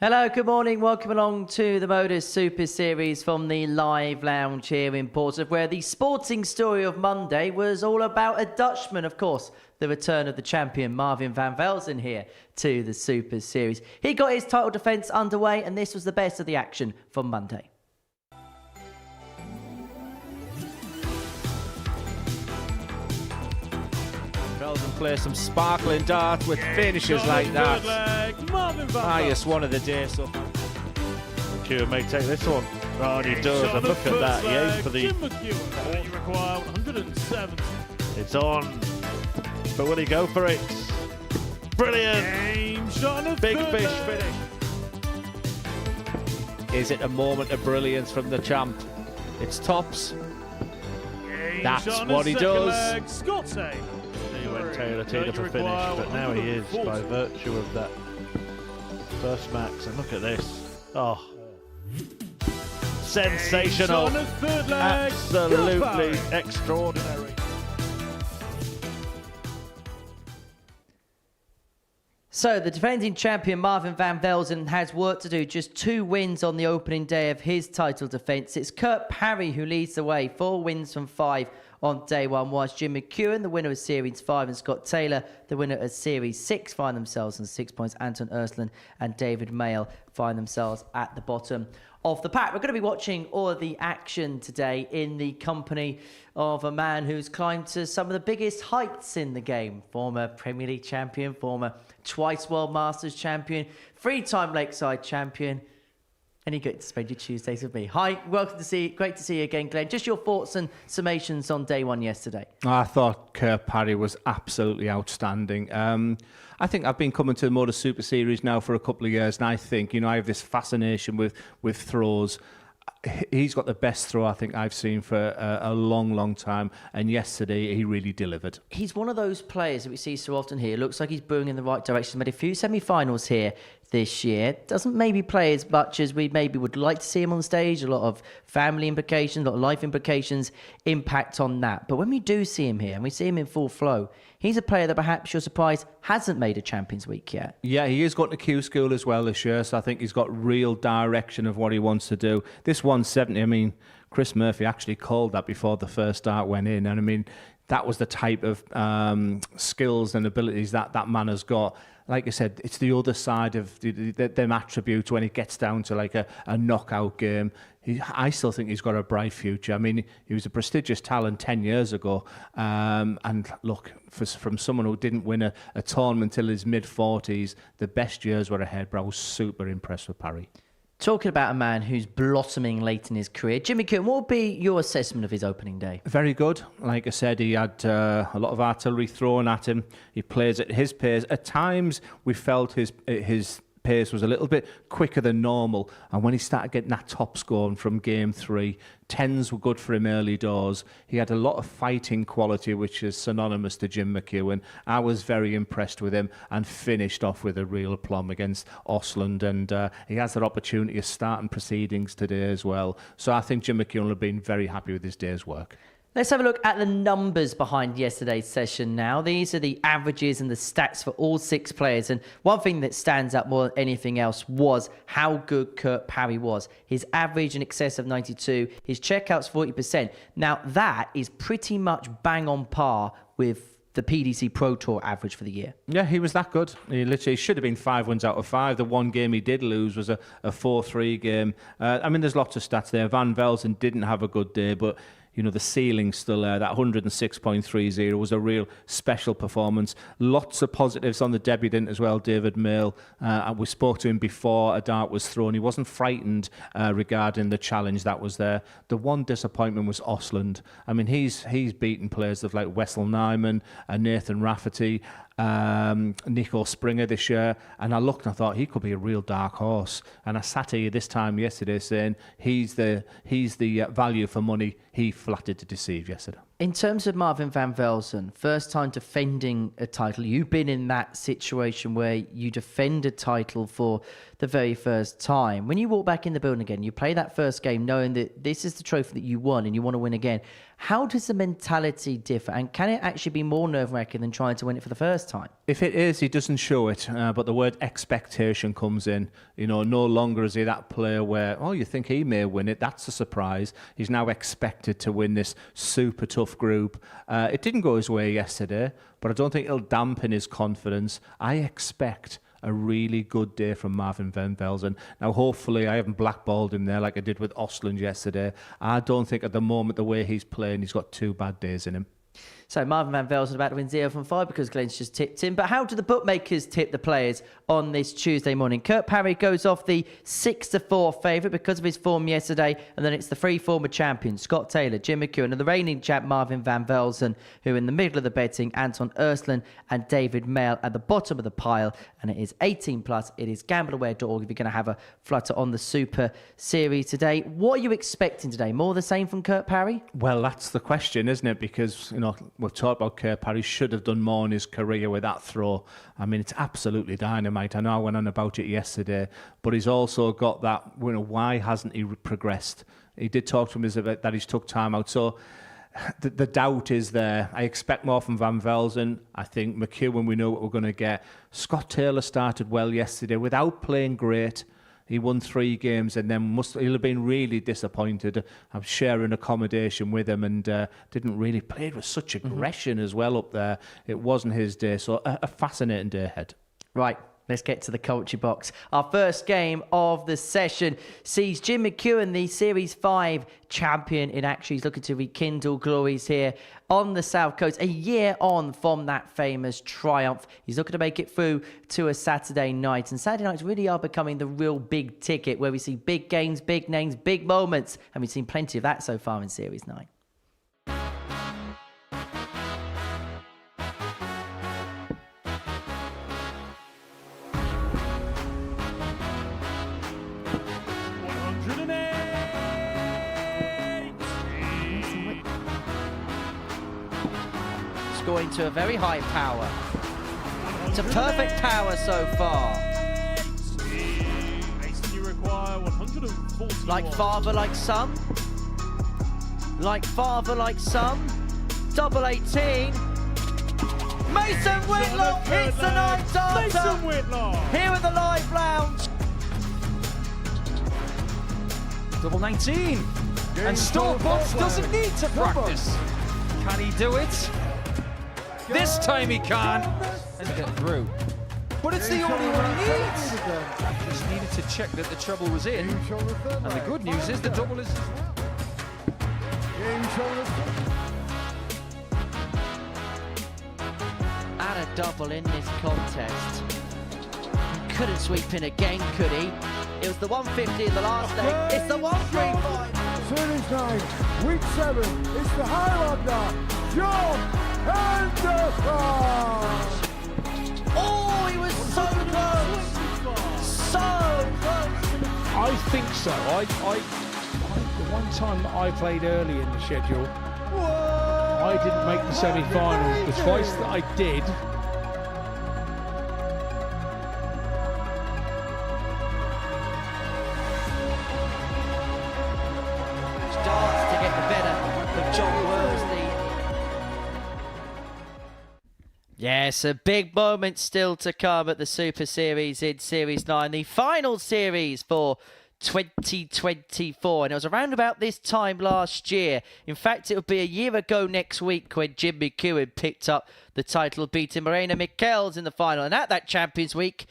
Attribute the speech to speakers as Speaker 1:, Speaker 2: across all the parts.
Speaker 1: Hello, good morning. Welcome along to the Modus Super Series from the Live Lounge here in Portsmouth, where the sporting story of Monday was all about a Dutchman, of course, the return of the champion Marvin van Velzen here to the Super Series. He got his title defence underway, and this was the best of the action from Monday.
Speaker 2: Velzen plays some sparkling dart with finishes like that. Highest one of the day so far.
Speaker 3: McEwan may take this one. Oh, and he does. And look at that. He aimed for the...
Speaker 4: You require 170.
Speaker 3: It's on. But will he go for it? Brilliant.
Speaker 4: Game shot on
Speaker 3: Big fish finish.
Speaker 2: Is it a moment of brilliance from the champ? It's tops. That's what he does.
Speaker 4: Scott save.
Speaker 3: He went Taylor for finish, but now he is by virtue of that first max. And look at this. Oh. Sensational. Absolutely extraordinary.
Speaker 1: So the defending champion Marvin van Velzen has work to do. Just 2 wins on the opening day of his title defence. It's Parry who leads the way. 4 wins from 5 on day 1, whilst Jim McEwan, the winner of Series 5, and Scott Taylor, the winner of Series 6, find themselves on 6 points. Anton, Ostlund and David Mayle find themselves at the bottom of the pack. We're going to be watching all of the action today in the company of a man who's climbed to some of the biggest heights in the game. Former Premier League champion, former twice World Masters champion, 3-time Lakeside champion. And you get to spend your Tuesdays with me. Hi, welcome to see you. Great to see you again, Glenn. Just your thoughts and summations on day 1 yesterday.
Speaker 2: I thought Parry was absolutely outstanding. I think I've been coming to the Modus Super Series now for a couple of years, and I think, I have this fascination with throws. He's got the best throw I think I've seen for a long, long time, and yesterday he really delivered.
Speaker 1: He's one of those players that we see so often here. Looks like he's brewing in the right direction. He's made a few semi-finals here this year. Doesn't maybe play as much as we maybe would like to see him on stage. A lot of family implications, a lot of life implications impact on that. But when we do see him here and we see him in full flow, he's a player that perhaps you're surprised hasn't made a Champions Week yet. Yeah,
Speaker 2: he has got the Q school as well this year, so I think he's got real direction of what he wants to do. This 170, Chris Murphy actually called that before the first start went in, and that was the type of skills and abilities that man has got. Like I said, it's the other side of them attributes when it gets down to like a knockout game. I still think he's got a bright future. He was a prestigious talent 10 years ago. And look, from someone who didn't win a tournament until his mid-40s, the best years were ahead, but I was super impressed with Parry.
Speaker 1: Talking about a man who's blossoming late in his career, Jim McEwan, what would be your assessment of his opening day?
Speaker 2: Very good. Like I said, he had a lot of artillery thrown at him. He plays at his pace. At times, we felt his pace was a little bit quicker than normal. And when he started getting that top score from game 3, 10s were good for him early doors. He had a lot of fighting quality, which is synonymous to Jim McEwan. I was very impressed with him and finished off with a real aplomb against Ostlund. And he has that opportunity of starting proceedings today as well. So I think Jim McEwan will have been very happy with his day's work.
Speaker 1: Let's have a look at the numbers behind yesterday's session now. These are the averages and the stats for all 6 players. And one thing that stands out more than anything else was how good Parry was. His average in excess of 92, his checkouts 40%. Now that is pretty much bang on par with the PDC Pro Tour average for the year.
Speaker 2: Yeah, he was that good. He literally should have been 5 wins out of 5. The one game he did lose was a 4-3 game. There's lots of stats there. Van Velzen didn't have a good day, but the ceiling's still there. That 106.30 was a real special performance. Lots of positives on the debutant as well, David Mayle. We spoke to him before a dart was thrown. He wasn't frightened regarding the challenge that was there. The one disappointment was Ostlund. He's beaten players of like Wessel Nyman and Nathan Rafferty, Nico Springer this year, and I looked and I thought he could be a real dark horse. And I sat here this time yesterday saying he's the value for money he flattered to deceive yesterday.
Speaker 1: In terms of Marvin van Velzen, first time defending a title, you've been in that situation where you defend a title for the very first time. When you walk back in the building again, you play that first game knowing that this is the trophy that you won and you want to win again. How does the mentality differ? And can it actually be more nerve-wracking than trying to win it for the first time?
Speaker 2: If it is, he doesn't show it, but the word expectation comes in. You know, no longer is he that player where, oh, you think he may win it. That's a surprise. He's now expected to win this super tough group. It didn't go his way yesterday, but I don't think it'll dampen his confidence. I expect a really good day from Marvin van Velzen. Now, hopefully, I haven't blackballed him there like I did with Ostlund yesterday. I don't think at the moment, the way he's playing, he's got 2 bad days in him.
Speaker 1: So Marvin van Velzen about to win 0 from 5 because Glenn's just tipped him. But how do the bookmakers tip the players on this Tuesday morning? Kurt Parry goes off the 6-4 favourite because of his form yesterday. And then it's the 3 former champions, Scott Taylor, Jim McEwan, and the reigning champ Marvin van Velzen, who in the middle of the betting, Anton, Ostlund and David Mayle at the bottom of the pile. And it is 18 plus. It is gambleaware.org if you're going to have a flutter on the Super Series today. What are you expecting today? More of the same from Kurt Parry?
Speaker 2: Well, that's the question, isn't it? Because, you know, we've talked about Kurt Parry should have done more in his career with that throw. I mean, it's absolutely dynamite. I know I went on about it yesterday, but he's also got that, you know, why hasn't he progressed? He did talk to him that he's took time out. So the doubt is there. I expect more from Van Velzen. I think McEwan, we know what we're going to get. Scott Taylor started well yesterday without playing great. He won 3 games and then he'll have been really disappointed. I'm sharing accommodation with him and didn't really play with such aggression as well up there. It wasn't his day, so a fascinating day ahead.
Speaker 1: Right. Let's get to the culture box. Our first game of the session sees Jim McEwan, the Series 5 champion, in action. He's looking to rekindle glories here on the South Coast, a year on from that famous triumph. He's looking to make it through to a Saturday night. And Saturday nights really are becoming the real big ticket where we see big games, big names, big moments. And we've seen plenty of that so far in Series 9. Going to a very high power. It's a perfect power so far. Like father, like son. Like father, like son. Double 18. Mason Whitlock hits the night starter. Here at the Live Lounge.
Speaker 5: Double 19. And Storebox doesn't need to practice. Can he do it? This time he can. Let's get through. But it's the only one he needs. Just needed to check that the treble was in. And the good news is the double is as well.
Speaker 1: And a double in this contest. He couldn't sweep in again, could he? It was the 150 in the last leg. It's the 135.
Speaker 6: Series 9, week 7. It's the Highlander, John Anderson!
Speaker 1: Oh, he was so close! So close!
Speaker 7: I think so. The one time that I played early in the schedule, I didn't make the semi-final. The twice that I did,
Speaker 1: starts to get the better of John Worsley. Yes, a big moment still to come at the Super Series in Series 9, the final series for 2024. And it was around about this time last year. In fact, it will be a year ago next week when Jim McEwan picked up the title, beating Marina Mikkels in the final. And at that Champions Week,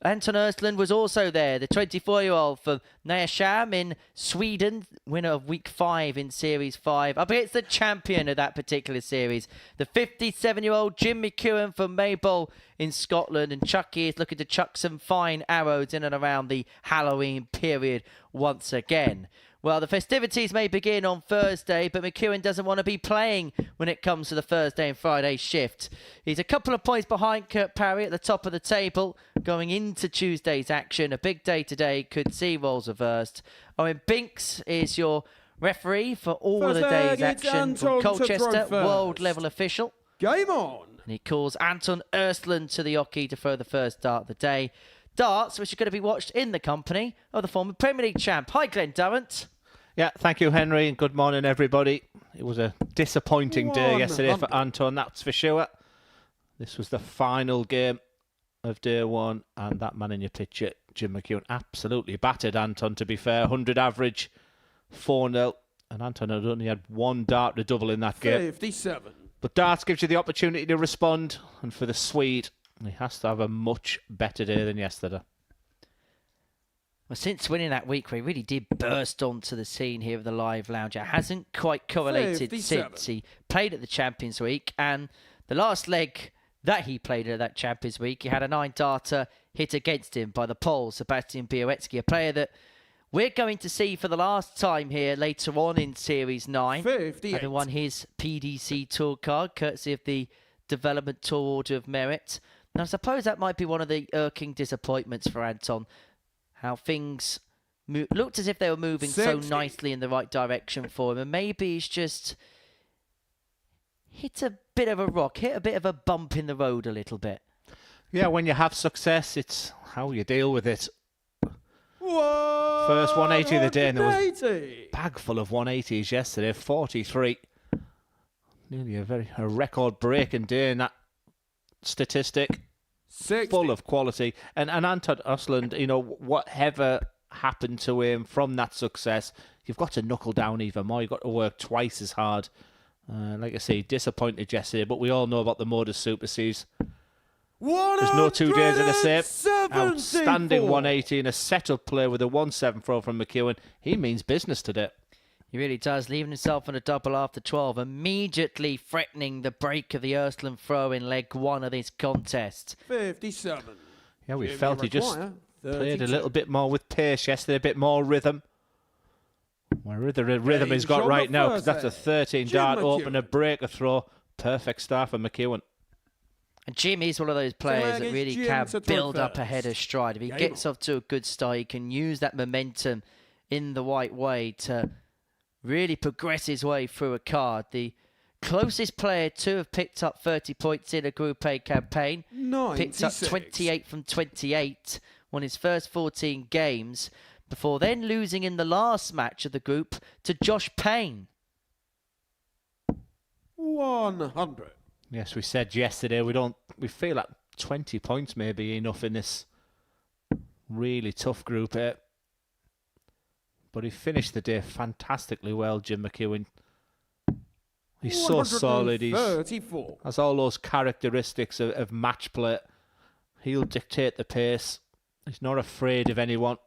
Speaker 1: Anton Ostlund was also there, the 24-year-old from Nyasham in Sweden, winner of Week 5 in Series 5, up against the champion of that particular series, the 57-year-old Jim McEwan from Mayle in Scotland. And Chucky is looking to chuck some fine arrows in and around the Halloween period once again. Well, the festivities may begin on Thursday, but McEwan doesn't want to be playing when it comes to the Thursday and Friday shift. He's a couple of points behind Kurt Parry at the top of the table going into Tuesday's action. A big day today could see roles reversed. Owen Binks is your Referee for all of the
Speaker 6: First
Speaker 1: day's
Speaker 6: leg, it's
Speaker 1: action from
Speaker 6: Anton to throw
Speaker 1: Colchester,
Speaker 6: first.
Speaker 1: world level official.
Speaker 6: Game on.
Speaker 1: And he calls Anton Ostlund to the hockey to throw the first dart of the day. Darts, which are going to be watched in the company of the former Premier League champ. Hi, Glenn Durrant.
Speaker 2: Yeah, thank you, Henry, and good morning, everybody. It was a disappointing day yesterday for Anton, that's for sure. This was the final game of day one, and that man in your picture, Jim McEwan, absolutely battered Anton, to be fair. 100 average, 4-0, and Anton had only had one dart to double in that game.
Speaker 6: 57.
Speaker 2: But darts gives you the opportunity to respond, and for the Swede, he has to have a much better day than yesterday.
Speaker 1: Well, since winning that week, where he really did burst onto the scene here of the Live Lounge, it hasn't quite correlated
Speaker 6: 57.
Speaker 1: since he played at the Champions Week. And the last leg that he played at that Champions Week, he had a 9-darter hit against him by the Pole, Sebastian Białecki, a player that we're going to see for the last time here later on in Series 9.
Speaker 6: 58.
Speaker 1: Having won his PDC Tour card, courtesy of the Development Tour Order of Merit. And I suppose that might be one of the irking disappointments for Anton. How things looked as if they were moving
Speaker 6: 60.
Speaker 1: so nicely in the right direction for him. And maybe he's just hit a bit of a rock, hit a bit of a bump in the road a little bit.
Speaker 2: Yeah, when you have success, it's how you deal with it. First 180 of the day, and there was a bag full of 180s yesterday, 43. Nearly a record-breaking day in that statistic.
Speaker 6: 60.
Speaker 2: Full of quality. And Anton Ostlund, you know, whatever happened to him from that success, you've got to knuckle down even more. You've got to work twice as hard. Like I say, disappointed yesterday, but we all know about the Modus Super Cs. There's no 2 days are the same. Outstanding 180 and a set-up play with a 1-7 throw from McEwan. He means business today.
Speaker 1: He really does, leaving himself on a double after 12, immediately threatening the break of the Ostlund throw in leg 1 of this contest.
Speaker 6: 57.
Speaker 2: Yeah, we felt he just played a little bit more with pace yesterday, a bit more rhythm. Where the rhythm he's got right now, because that's a 13-dart opener, breaker throw. Perfect start for McEwan.
Speaker 1: And Jim is one of those players that really can build up ahead of stride. If he gets off to a good start, he can use that momentum in the right way to really progress his way through a card. The closest player to have picked up 30 points in a Group A campaign.
Speaker 6: 96.
Speaker 1: Picked up 28 from 28, won his first 14 games, before then losing in the last match of the group to Josh Payne.
Speaker 6: 100.
Speaker 2: Yes, we said yesterday we feel like 20 points may be enough in this really tough Group A. But he finished the day fantastically well, Jim McEwan. He's so solid. He has all those characteristics of match play. He'll dictate the pace. He's not afraid of anyone.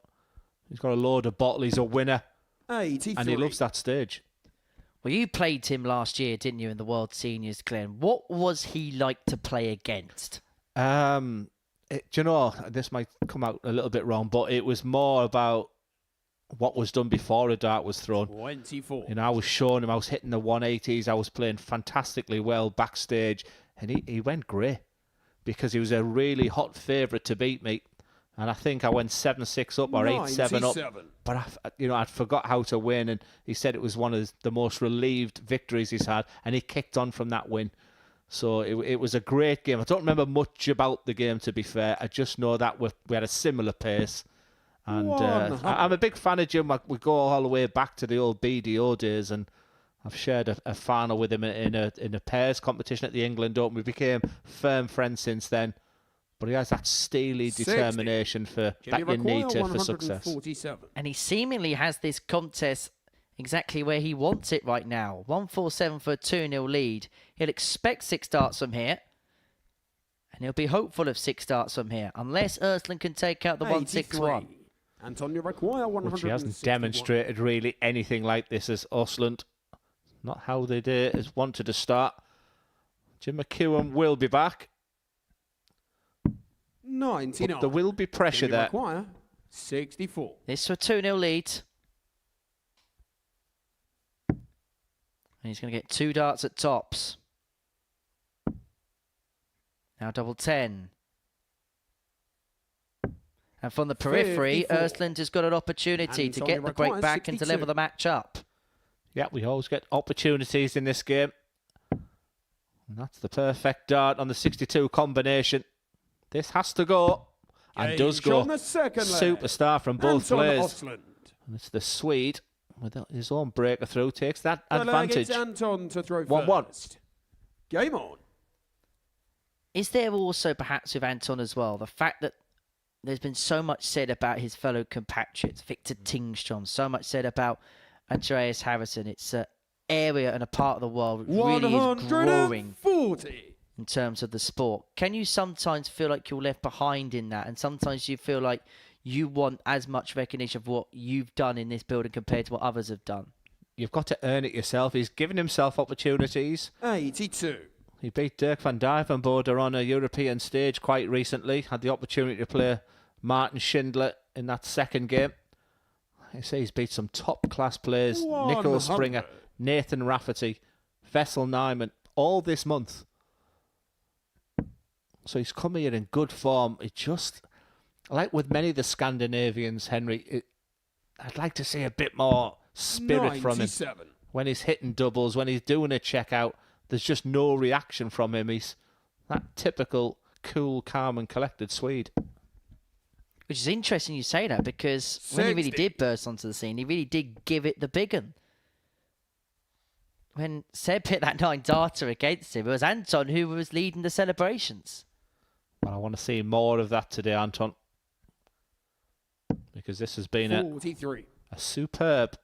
Speaker 2: He's got a load of bottle. He's a winner.
Speaker 6: 83.
Speaker 2: And he loves that stage.
Speaker 1: Well, you played him last year, didn't you, in the World Seniors, Glenn? What was he like to play against?
Speaker 2: Do you know, this might come out a little bit wrong, but it was more about what was done before a dart was thrown.
Speaker 6: 24.
Speaker 2: You know, I was showing him, I was hitting the 180s, I was playing fantastically well backstage, and he went grey because he was a really hot favourite to beat me. And I think I went 7-6 up or 8-7 up. But I'd forgot how to win, and he said it was one of the most relieved victories he's had, and he kicked on from that win. So it was a great game. I don't remember much about the game, to be fair. I just know that we had a similar pace. And I'm a big fan of Jim. We go all the way back to the old BDO days, and I've shared a final with him in a pairs competition at the England Open. We became firm friends since then. But he has that steely determination that you need to for success.
Speaker 1: And he seemingly has this contest exactly where he wants it right now. 1-4-7 for a 2-0 lead. He'll expect 6 darts from here. And he'll be hopeful of 6 darts from here. Unless Ostlund can take out the 1-6-1.
Speaker 6: Anton, you require 161.
Speaker 2: Which he hasn't demonstrated really anything like this as Ostlund. Not how they wanted to start. Jim McEwan will be back.
Speaker 6: 99.
Speaker 2: But there will be pressure there.
Speaker 6: 64.
Speaker 1: This for a 2-0 lead. And he's going to get 2 darts at tops. Now double 10. And from the periphery,
Speaker 6: 54.
Speaker 1: Ostlund has got an opportunity to get the break back 62. And to level the match up.
Speaker 2: Yeah, we always get opportunities in this game. And that's the perfect dart on the 62 combination. This has to go. And does go. Superstar from both players.
Speaker 6: Ostlund.
Speaker 2: And it's the Swede with his own breaker through takes that advantage.
Speaker 6: Anton to throw
Speaker 2: 1-1.
Speaker 6: first. Game on.
Speaker 1: Is there also perhaps with Anton as well the fact that there's been so much said about his fellow compatriots, Victor Tingstrom, so much said about Andreas Harrison. It's an area and a part of the world that really is growing in terms of the sport. Can you sometimes feel like you're left behind in that? And sometimes you feel like you want as much recognition of what you've done in this building compared to what others have done?
Speaker 2: You've got to earn it yourself. He's given himself opportunities.
Speaker 6: 82.
Speaker 2: He beat Dirk van Dijvenbode on a European stage quite recently. Had the opportunity to play Martin Schindler in that second game. I say he's beat some top-class players. Nico Springer, Nathan Rafferty, Vessel Nyman, all this month. So he's come here in good form. It just, like with many of the Scandinavians, Henry, I'd like to see a bit more spirit from him. When he's hitting doubles, when he's doing a checkout, there's just no reaction from him. He's that typical cool, calm and collected Swede.
Speaker 1: Which is interesting you say that, because when he really did burst onto the scene, he really did give it the big one. When Seb hit that 9 darter against him, it was Anton who was leading the celebrations.
Speaker 2: Well, I want to see more of that today, Anton. Because this has been a superb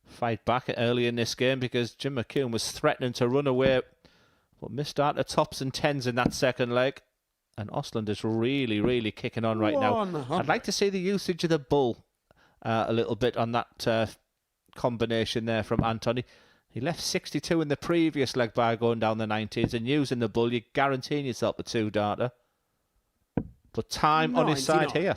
Speaker 2: fight back early in this game, because Jim McEwan was threatening to run away, but missed out the tops and tens in that second leg. And Ostlund is really, really kicking on right now. I'd like to see the usage of the bull a little bit on that combination there from Anton. He left 62 in the previous leg by going down the 19s, and using the bull, you're guaranteeing yourself a 2-darter. But time on his side here.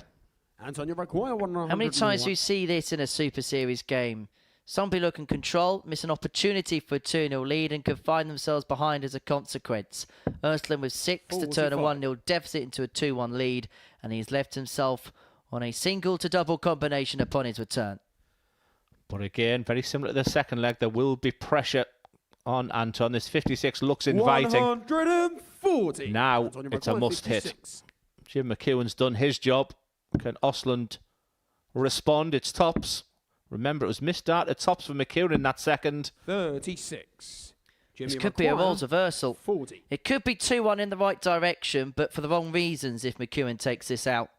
Speaker 6: Anton, you require 101.
Speaker 1: How many times do you see this in a Super Series game? Some people can control, miss an opportunity for a 2-0 lead and can find themselves behind as a consequence. Ostlund with 6 to turn a 1-0 deficit into a 2-1 lead, and he's left himself on a single to double combination upon his return.
Speaker 2: But again, very similar to the second leg, there will be pressure on Anton. This 56 looks inviting.
Speaker 6: 140.
Speaker 2: Now it's a must hit. Jim McEwan's done his job. Can Ostlund respond? It's tops. Remember, it was missed dart at tops for McEwan in that second.
Speaker 6: 36.
Speaker 1: This could be a roles reversal.
Speaker 6: 40.
Speaker 1: It could be 2-1 in the right direction, but for the wrong reasons if McEwan takes this out.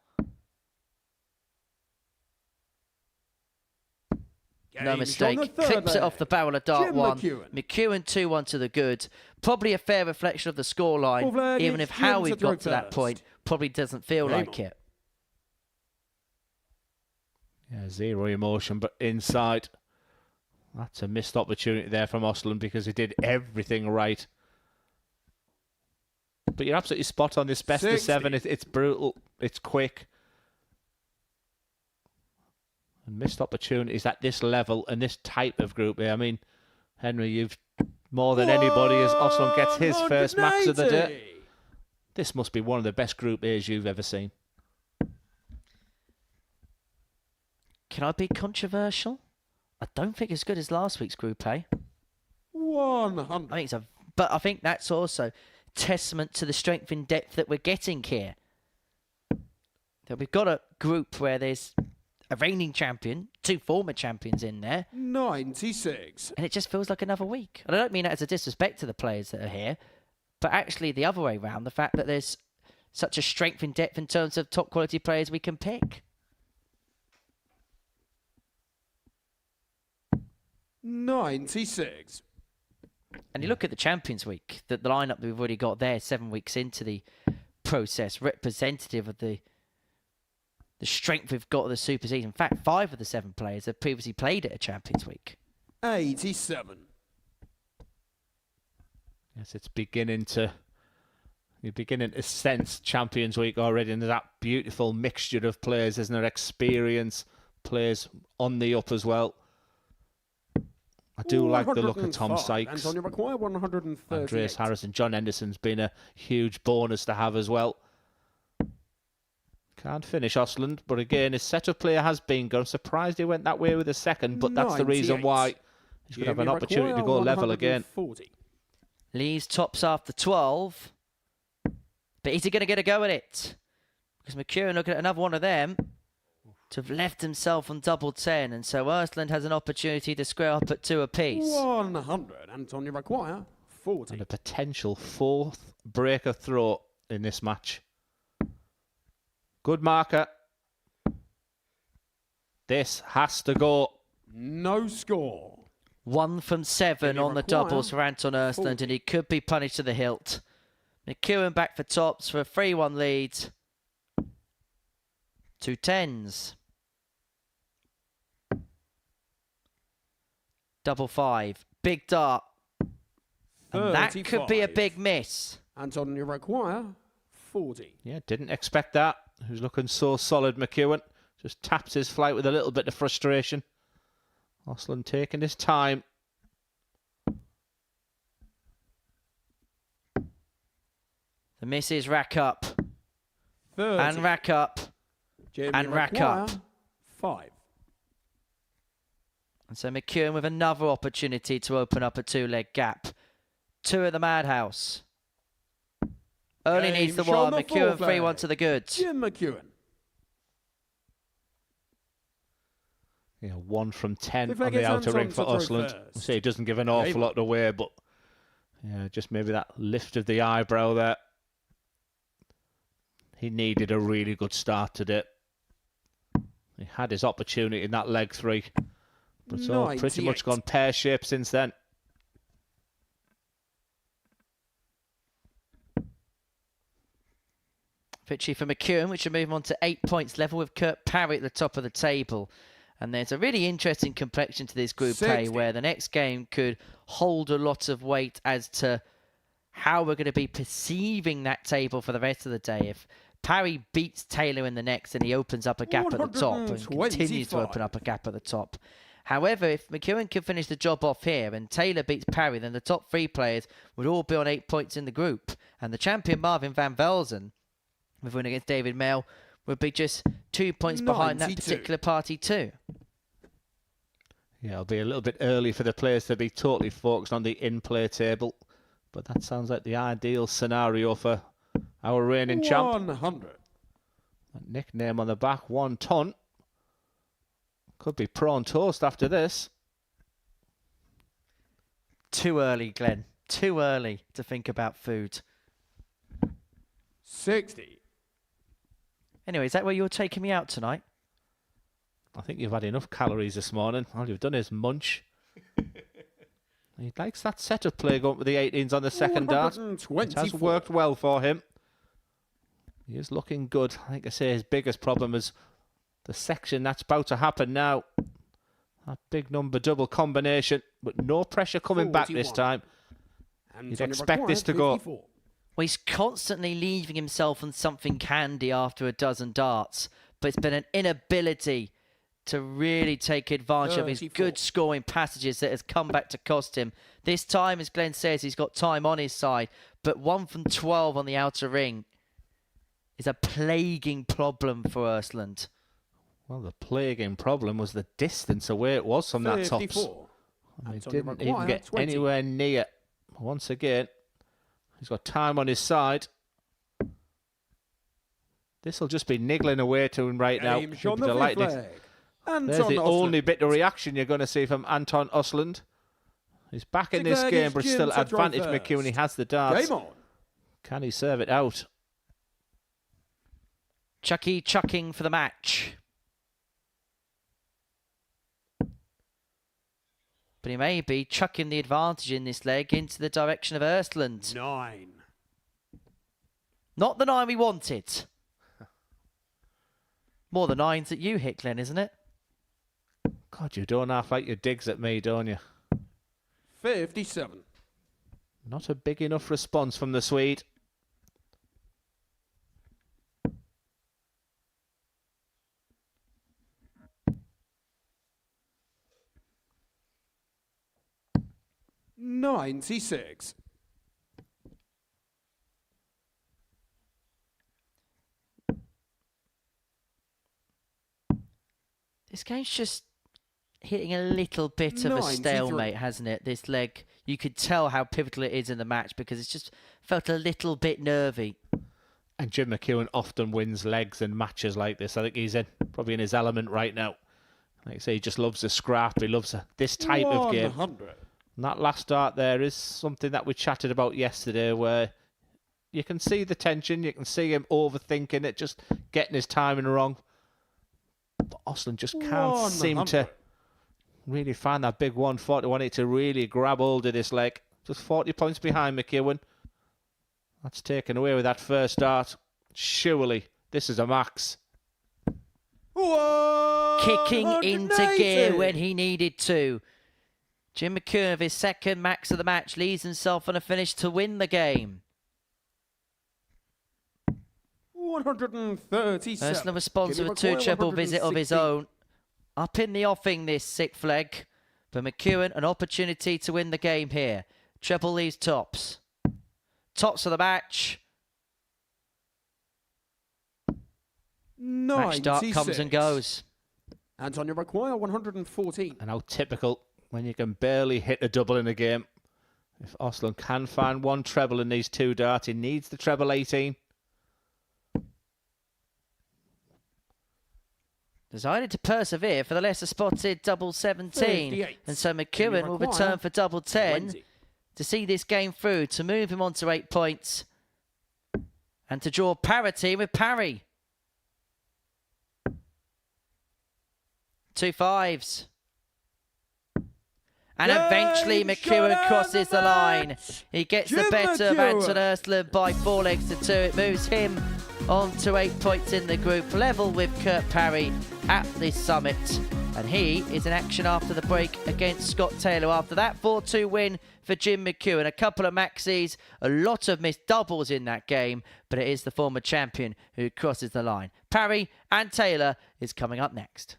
Speaker 1: No mistake. Clips it off the barrel of dart 1. McEwan 2-1 to the good. Probably a fair reflection of the scoreline, even if how we've got to that point probably doesn't feel like it.
Speaker 2: Yeah, zero emotion, but inside. That's a missed opportunity there from Ostlund, because he did everything right. But you're absolutely spot on. This best of 7, it's brutal, it's quick. And missed opportunities at this level and this type of group here. I mean, Henry, you've more than anybody as Ostlund gets his first max of the day. This must be one of the best Group A's you've ever seen.
Speaker 1: Can I be controversial? I don't think it's as good as last week's Group A.
Speaker 6: 100.
Speaker 1: But I think that's also testament to the strength in depth that we're getting here. That we've got a group where there's a reigning champion, 2 former champions in there.
Speaker 6: 96.
Speaker 1: And it just feels like another week. And I don't mean that as a disrespect to the players that are here, but actually the other way around, the fact that there's such a strength in depth in terms of top quality players we can pick.
Speaker 6: 96.
Speaker 1: And you look at the Champions Week, the lineup that we've already got there 7 weeks into the process, representative of the strength we've got of the Super Season. In fact, 5 of the 7 players have previously played at a Champions Week.
Speaker 6: 87.
Speaker 2: Yes, you're beginning to sense Champions Week already, and there's that beautiful mixture of players, isn't there? Experience, players on the up as well. I do like the look of Tom Sykes,
Speaker 6: Anton, you require 138.
Speaker 2: Andreas Harrison, John Henderson's been a huge bonus to have as well. Can't finish Ostlund, but again, his set of play has been good. I'm surprised he went that way with the second, but that's the reason why He's going to have an opportunity to go level again.
Speaker 6: 40.
Speaker 1: Leaves tops after 12. But is he going to get a go at it? Because McEwan looking at another one of them to have left himself on double 10. And so Ostlund has an opportunity to square up at 2 apiece.
Speaker 6: 100. Anton, you require 40.
Speaker 2: And a potential 4th breaker throw in this match. Good marker. This has to go.
Speaker 6: No score.
Speaker 1: 1 from 7 on the doubles for Anton Ostlund, and he could be punished to the hilt. McEwan back for tops for a 3-1 lead. 2 10s. Double 5. Big dart. And that could be a
Speaker 6: 35.
Speaker 1: big miss.
Speaker 6: Anton, you require 40.
Speaker 2: Yeah, didn't expect that. He was looking so solid, McEwan. Just taps his flight with a little bit of frustration. Ostlund taking his time.
Speaker 1: The misses rack up.
Speaker 6: 30.
Speaker 1: And rack up.
Speaker 6: Jim,
Speaker 1: and
Speaker 6: you
Speaker 1: rack
Speaker 6: require
Speaker 1: up.
Speaker 6: 5.
Speaker 1: And so McEwan with another opportunity to open up a 2-leg gap. 2 at the madhouse. Only
Speaker 6: Game
Speaker 1: needs the
Speaker 6: shown
Speaker 1: one.
Speaker 6: the
Speaker 1: McEwan
Speaker 6: fourth
Speaker 1: 3-1
Speaker 6: leg.
Speaker 1: to the goods.
Speaker 6: Jim McEwan.
Speaker 2: Yeah, 1 from 10
Speaker 6: If
Speaker 2: on
Speaker 6: I
Speaker 2: the
Speaker 6: get
Speaker 2: outer
Speaker 6: Anton
Speaker 2: ring
Speaker 6: to
Speaker 2: for
Speaker 6: throw
Speaker 2: Ostlund.
Speaker 6: first.
Speaker 2: Say he doesn't give an awful
Speaker 6: Game
Speaker 2: lot away, but yeah, just maybe that lift of the eyebrow there. He needed a really good start today. He had his opportunity in that leg 3, but it's all pretty
Speaker 6: 98.
Speaker 2: much gone pear-shaped since then.
Speaker 1: Victory for McEwan, which will move on to 8 points level with Parry at the top of the table. And there's a really interesting complexion to this group
Speaker 6: 60.
Speaker 1: A, where the next game could hold a lot of weight as to how we're going to be perceiving that table for the rest of the day. If Parry beats Taylor in the next, and he opens up a gap at the top and continues to open up a gap at the top. However, if McEwan can finish the job off here and Taylor beats Parry, then the top 3 players would all be on 8 points in the group. And the champion Marvin van Velzen, with win against David Mayle, would be just 2 points behind that
Speaker 6: 92.
Speaker 1: particular party too.
Speaker 2: Yeah, it'll be a little bit early for the players to be totally focused on the in-play table, but that sounds like the ideal scenario for our reigning champ.
Speaker 6: 100.
Speaker 2: That nickname on the back, 1 ton. Could be prawn toast after this.
Speaker 1: Too early, Glenn. Too early to think about food.
Speaker 6: 60.
Speaker 1: Anyway, is that where you're taking me out tonight?
Speaker 2: I think you've had enough calories this morning. All you've done is munch. He likes that setup play going with the 18s on the second dart. It has worked well for him. He is looking good. I think I say his biggest problem is the section that's about to happen now. That big number double combination, but no pressure coming back this
Speaker 6: 41.
Speaker 2: time. You'd expect this to go.
Speaker 1: Well, he's constantly leaving himself on something candy after a dozen darts, but it's been an inability to really take advantage of his
Speaker 6: 34.
Speaker 1: good scoring passages that has come back to cost him. This time, as Glenn says, he's got time on his side, but 1 from 12 on the outer ring is a plaguing problem for Ostlund.
Speaker 2: Well, the plaguing problem was the distance away it was from that tops.
Speaker 6: 54.
Speaker 2: He
Speaker 6: Anton
Speaker 2: didn't even
Speaker 6: McEwan,
Speaker 2: get
Speaker 6: 20.
Speaker 2: anywhere near. Once again, he's got time on his side. This will just be niggling away to him right now.
Speaker 6: Game
Speaker 2: He'll
Speaker 6: shot
Speaker 2: be
Speaker 6: the fifth
Speaker 2: delighted.
Speaker 6: leg. Anton
Speaker 2: There's the
Speaker 6: Ostlund.
Speaker 2: only bit of reaction you're going to see from Anton Ostlund. He's back in this
Speaker 6: Declared
Speaker 2: game,
Speaker 6: his
Speaker 2: but
Speaker 6: Jim
Speaker 2: still
Speaker 6: to throw
Speaker 2: advantage
Speaker 6: first.
Speaker 2: McEwan. He has the darts.
Speaker 6: Game on.
Speaker 2: Can he serve it out?
Speaker 1: Chucky chucking for the match. But he may be chucking the advantage in this leg into the direction of Ostlund.
Speaker 6: 9.
Speaker 1: Not the 9 we wanted. More the 9s that you hit, Glenn, isn't it?
Speaker 2: God, you don't half like your digs at me, don't you?
Speaker 6: 57.
Speaker 2: Not a big enough response from the Swede.
Speaker 6: $96.
Speaker 1: This game's just hitting a little bit of a stalemate, hasn't it? This leg, you could tell how pivotal it is in the match because it's just felt a little bit nervy.
Speaker 2: And Jim McEwan often wins legs and matches like this. I think he's probably in his element right now. Like I say, he just loves a scrap. He loves this type of game.
Speaker 6: 100.
Speaker 2: And that last start there is something that we chatted about yesterday, where you can see the tension, you can see him overthinking it, just getting his timing wrong. But Ostlund just can't seem to really find that big 140. Wanted to really grab hold of this leg. Just 40 points behind McEwan. That's taken away with that first start. Surely this is a max.
Speaker 1: Kicking into gear when he needed to. Jim McEwan, his second max of the match, leaves himself on a finish to win the game.
Speaker 6: 137.
Speaker 1: Personal responsive with two treble visit of his own. Up in the offing this sixth leg. For McEwan, an opportunity to win the game here. Treble leaves tops. Tops of the match. Match start comes and goes.
Speaker 6: Anton, you require 114.
Speaker 2: And how typical when you can barely hit a double in a game. If Ostlund can find one treble in these two darts, he needs the treble 18.
Speaker 1: Decided to persevere for the lesser spotted double 17. And so McEwan will return for double 10 to see this game through, to move him on to 8 points and to draw parity with Parry. 2 5s. And eventually McEwan crosses the line. He gets the better of Anton Ostlund by 4 legs to 2. It moves him on to 8 points in the group, level with Kurt Parry at this summit. And he is in action after the break against Scott Taylor. After that 4-2 win for Jim McEwan. A couple of maxis, a lot of missed doubles in that game, but it is the former champion who crosses the line. Parry and Taylor is coming up next.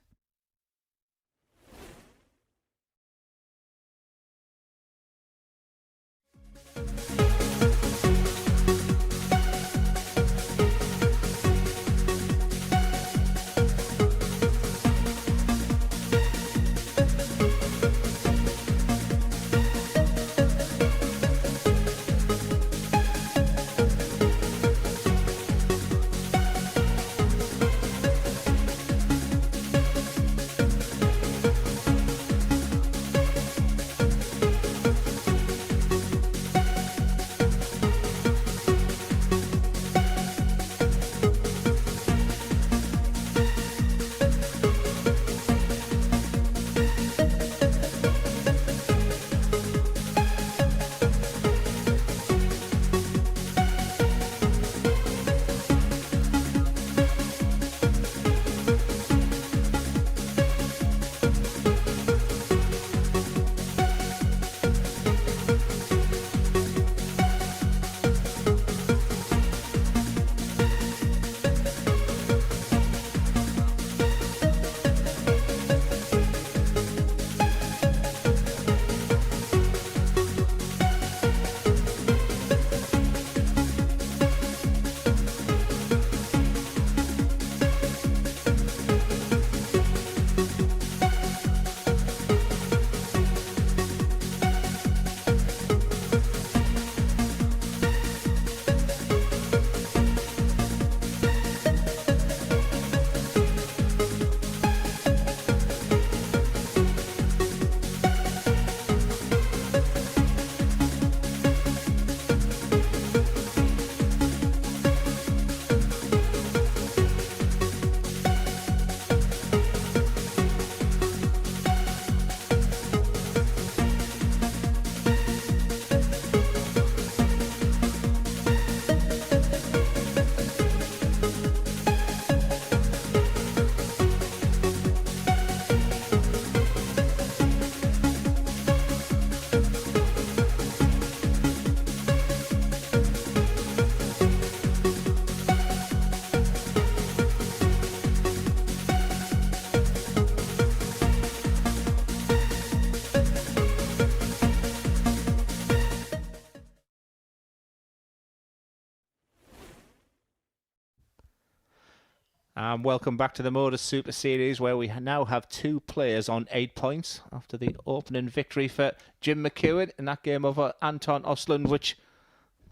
Speaker 2: Welcome back to the Modus Super Series, where we now have 2 players on 8 points after the opening victory for Jim McEwan in that game over Anton Ostlund, which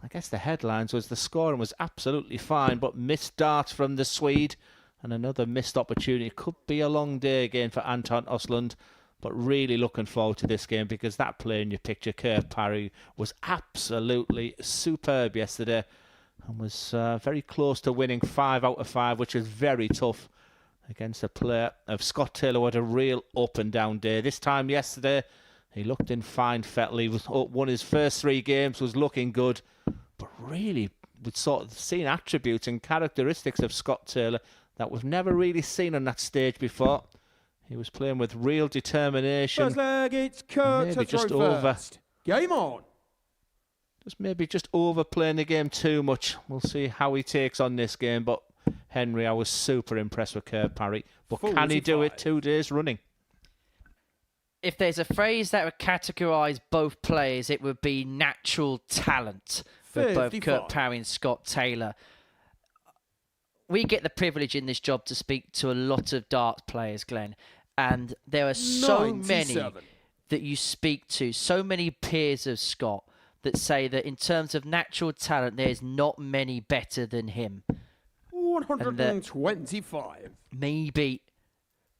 Speaker 2: I guess the headlines was the scoring was absolutely fine, but missed darts from the Swede and another missed opportunity. Could be a long day again for Anton Ostlund, but really looking forward to this game because that player in your picture, Parry, was absolutely superb yesterday and was very close to winning 5 out of 5, which is very tough against a player of Scott Taylor who had a real up and down day. This time yesterday, he looked in fine fettle. He won his first 3 games, was looking good, but really we'd sort of seen attributes and characteristics of Scott Taylor that we've never really seen on that stage before. He was playing with real determination.
Speaker 6: First leg, it's Kurt
Speaker 2: maybe
Speaker 6: to
Speaker 2: just
Speaker 6: throw first. Game on.
Speaker 2: Maybe just overplaying the game too much. We'll see how he takes on this game. But Henry, I was super impressed with Parry. But can he do it 2 days running?
Speaker 1: If there's a phrase that would categorise both players, it would be natural talent with both Kurt Parry and Scott Taylor. We get the privilege in this job to speak to a lot of darts players, Glenn, and there are so many that you speak to, so many peers of Scott, that say that in terms of natural talent, there's not many better than him.
Speaker 6: 125.
Speaker 1: Maybe,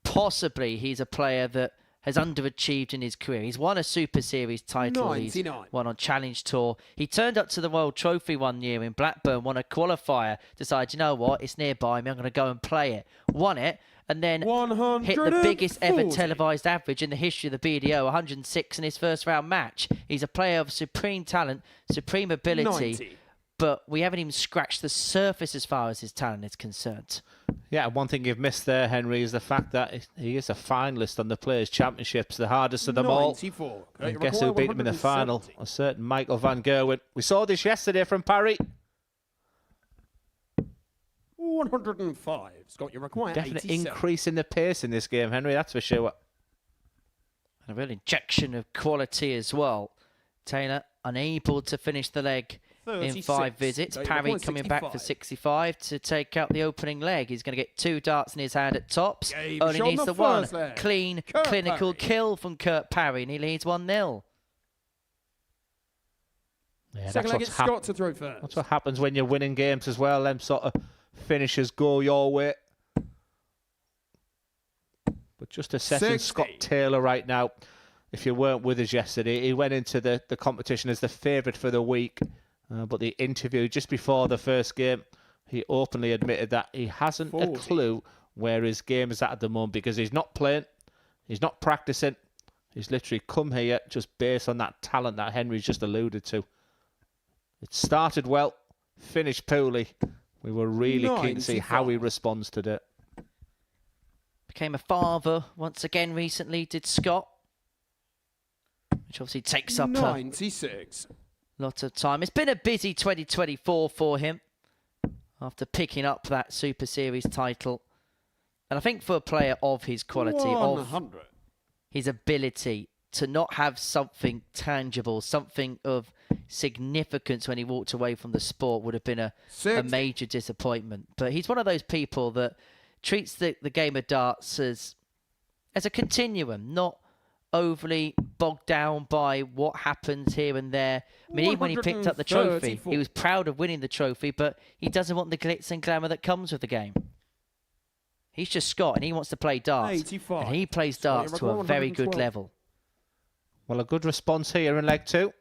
Speaker 1: possibly, he's a player that has underachieved in his career. He's won a Super Series title.
Speaker 6: 99.
Speaker 1: He's won on Challenge Tour. He turned up to the World Trophy one year in Blackburn, won a qualifier, decided, you know what, it's nearby me, I'm going to go and play it. Won it, and then hit the biggest ever televised average in the history of the BDO, 106 in his first round match. He's a player of supreme talent, supreme ability,
Speaker 6: 90.
Speaker 1: but we haven't even scratched the surface as far as his talent is concerned.
Speaker 2: Yeah, one thing you've missed there, Henry, is the fact that he is a finalist on the Players' Championships, the hardest of them all. And guess who beat him in the final? A certain Michael van Gerwen. We saw this yesterday from Parry.
Speaker 6: 105. Scott, you require
Speaker 2: Definite
Speaker 6: 87.
Speaker 2: increase in the pace in this game, Henry, that's for sure.
Speaker 1: And a real injection of quality as well. Taylor unable to finish the leg
Speaker 6: 36.
Speaker 1: in 5 visits.
Speaker 6: So
Speaker 1: Parry coming back for 65 to take out the opening leg. He's going to get 2 darts in his hand at tops. Only needs the one clean, clinical kill from Kurt Parry, and he leads 1-0.
Speaker 2: Yeah,
Speaker 6: Second leg, it's Scott to throw first.
Speaker 2: That's what happens when you're winning games as well. Them sort of finishes go your way. But just assessing
Speaker 6: 60.
Speaker 2: Scott Taylor right now, if you weren't with us yesterday, he went into the competition as the favourite for the week. But the interview just before the first game, he openly admitted that he hasn't
Speaker 6: 40.
Speaker 2: a clue where his game is at the moment because he's not playing, he's not practicing. He's literally come here just based on that talent that Henry's just alluded to. It started well, finished poorly. We were really keen to see how he responds to that.
Speaker 1: Became a father once again recently, did Scott. Which obviously takes up
Speaker 6: 96.
Speaker 1: a lot of time. It's been a busy 2024 for him after picking up that Super Series title. And I think for a player of his quality,
Speaker 6: 100.
Speaker 1: of his ability to not have something tangible, something of significance when he walked away from the sport would have been a major disappointment. But he's one of those people that treats the game of darts as a continuum, not overly bogged down by what happens here and there. I mean, even when he picked up the trophy, he was proud of winning the trophy, but he doesn't want the glitz and glamour that comes with the game. He's just Scott, and he wants to play darts.
Speaker 6: 85.
Speaker 1: And he plays darts to a very good level.
Speaker 2: Well, a good response here in leg 2.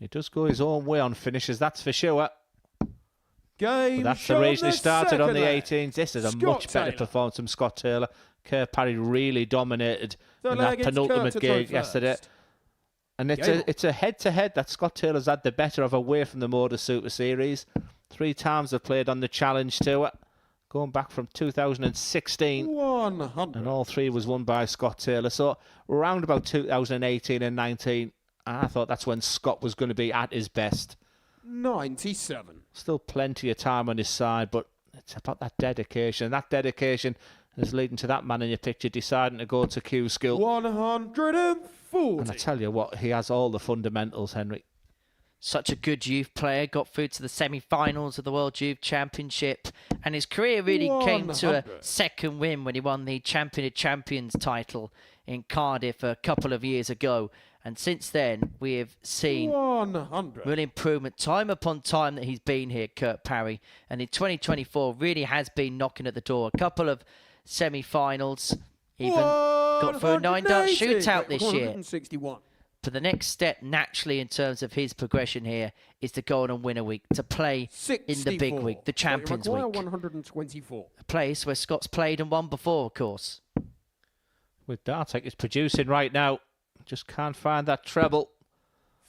Speaker 2: He does go his own way on finishes, that's for sure.
Speaker 6: Game.
Speaker 2: But that's the reason he started on the
Speaker 6: leg.
Speaker 2: 18s. This is a
Speaker 6: Scott
Speaker 2: much better
Speaker 6: Taylor.
Speaker 2: performance from Scott Taylor. Parry really dominated
Speaker 6: Third
Speaker 2: in that
Speaker 6: leg, it's
Speaker 2: penultimate
Speaker 6: Kurt to
Speaker 2: game
Speaker 6: throw
Speaker 2: yesterday.
Speaker 6: first.
Speaker 2: And it's a head-to-head that Scott Taylor's had the better of away from the Modus Super Series. 3 times they've played on the Challenge Tour, going back from 2016.
Speaker 6: 100.
Speaker 2: And all 3 was won by Scott Taylor. So around about 2018 and 19, I thought that's when Scott was going to be at his best.
Speaker 6: 97.
Speaker 2: Still plenty of time on his side, but it's about that dedication. That dedication is leading to that man in your picture deciding to go to Q School.
Speaker 6: 140.
Speaker 2: And I tell you what, he has all the fundamentals, Henry.
Speaker 1: such a good youth player, got through to the semi-finals of the World Youth Championship, and his career really came to a second win when he won the Champion of Champions title in Cardiff a couple of years ago. And since then, we have seen real improvement time upon time that he's been here, Kurt Parry. And in 2024, really has been knocking at the door. A couple of semi-finals, even got through a 9-dart shootout this year.
Speaker 6: 161.
Speaker 1: But the next step, naturally, in terms of his progression here, is to go on and win a week, to play in the big week, the Champions Week.
Speaker 6: 124.
Speaker 1: A place where Scott's played and won before, of course.
Speaker 2: With Dartek, it's producing right now. Just can't find that treble.